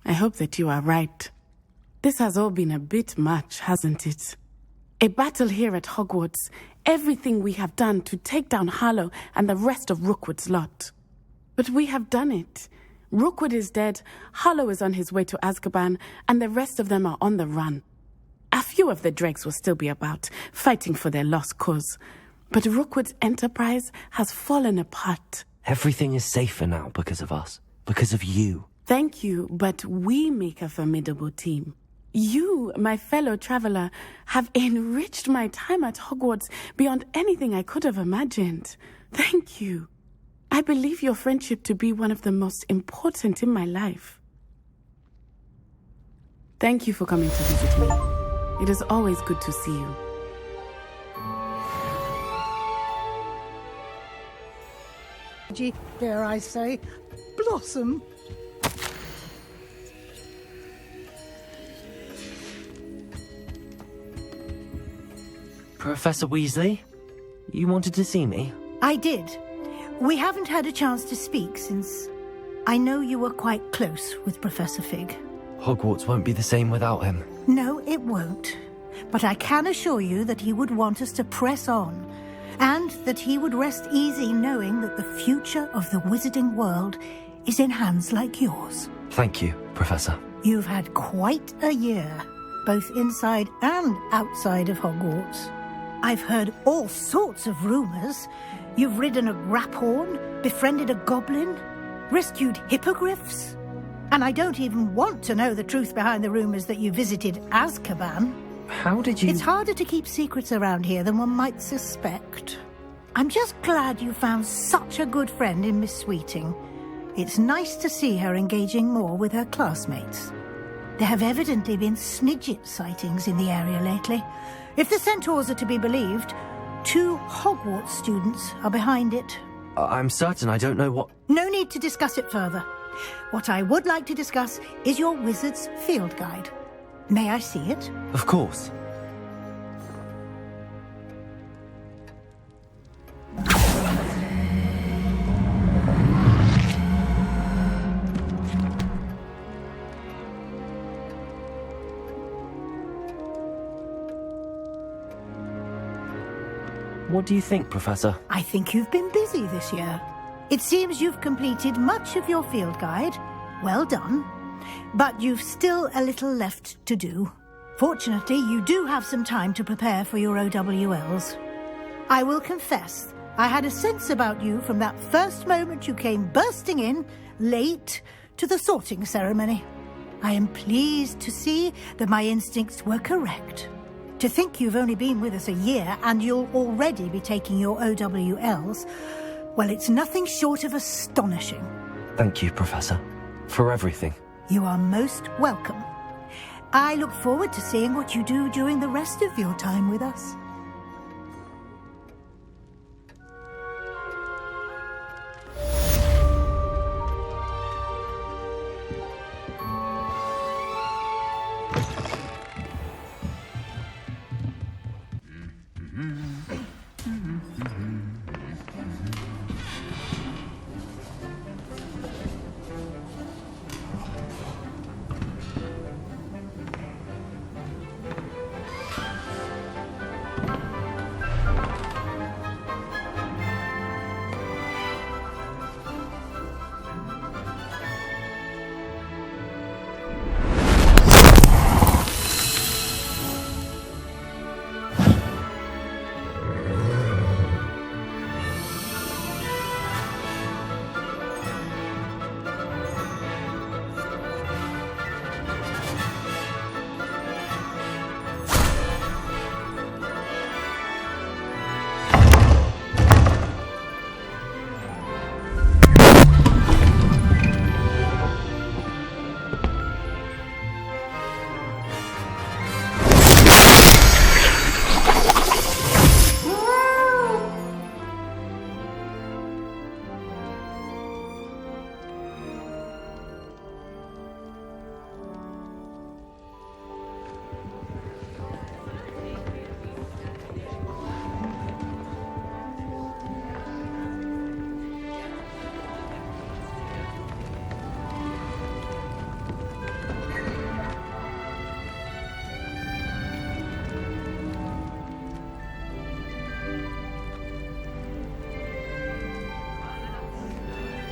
Speaker 23: I hope that you are right. This has all been a bit much, hasn't it? A battle here at Hogwarts, everything we have done to take down Harlow and the rest of Rookwood's lot. But we have done it. Rookwood is dead, Harlow is on his way to Azkaban, and the rest of them are on the run. A few of the dregs will still be about, fighting for their lost cause. But Rookwood's enterprise has fallen apart.
Speaker 2: Everything is safer now because of us. Because of you.
Speaker 23: Thank you, but we make a formidable team. You, my fellow traveler, have enriched my time at Hogwarts beyond anything I could have imagined. Thank you. I believe your friendship to be one of the most important in my life. Thank you for coming to visit me. It is always good to see you.
Speaker 13: Dare I say, blossom.
Speaker 2: Professor Weasley, you wanted to see me?
Speaker 13: I did. We haven't had a chance to speak since I know you were quite close with Professor Fig.
Speaker 2: Hogwarts won't be the same without him.
Speaker 13: No, it won't. But I can assure you that he would want us to press on, and that he would rest easy knowing that the future of the wizarding world is in hands like yours.
Speaker 2: Thank you, Professor.
Speaker 13: You've had quite a year, both inside and outside of Hogwarts. I've heard all sorts of rumors. You've ridden a graphorn, befriended a goblin, rescued hippogriffs. And I don't even want to know the truth behind the rumors that you visited Azkaban.
Speaker 2: How did you...
Speaker 13: It's harder to keep secrets around here than one might suspect. I'm just glad you found such a good friend in Miss Sweeting. It's nice to see her engaging more with her classmates. There have evidently been Snidget sightings in the area lately. If the centaurs are to be believed, 2 Hogwarts students are behind it.
Speaker 2: I'm certain I don't know what...
Speaker 13: No need to discuss it further. What I would like to discuss is your wizard's field guide. May I see it?
Speaker 2: Of course. What do you think, Professor?
Speaker 13: I think you've been busy this year. It seems you've completed much of your field guide. Well done. But you've still a little left to do. Fortunately, you do have some time to prepare for your OWLs. I will confess, I had a sense about you from that first moment you came bursting in, late, to the sorting ceremony. I am pleased to see that my instincts were correct. To think you've only been with us a year and you'll already be taking your OWLs, well, it's nothing short of astonishing.
Speaker 2: Thank you, Professor, for everything.
Speaker 13: You are most welcome. I look forward to seeing what you do during the rest of your time with us.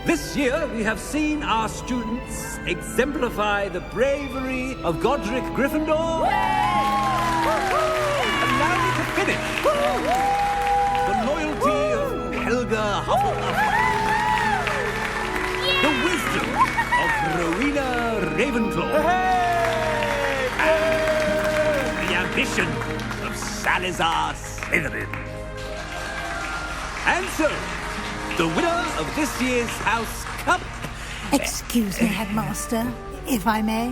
Speaker 4: This year, we have seen our students exemplify the bravery of Godric Gryffindor. Allow me to finish. The loyalty of Helga Hufflepuff. The wisdom of Rowena Ravenclaw. And the ambition of Salazar Slytherin. And so, the winner of this year's House Cup...
Speaker 13: Excuse me, Headmaster, if I may.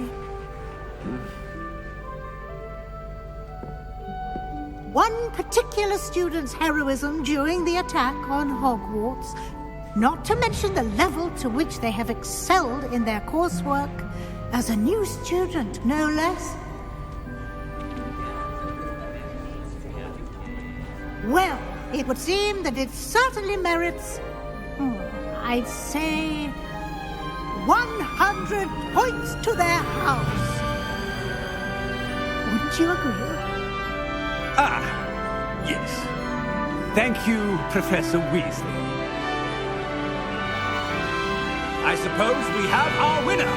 Speaker 13: One particular student's heroism during the attack on Hogwarts, not to mention the level to which they have excelled in their coursework, as a new student, no less. Well, it would seem that it certainly merits... I'd say 100 points to their house. Wouldn't you agree?
Speaker 4: Ah, yes. Thank you, Professor Weasley. I suppose we have our winner.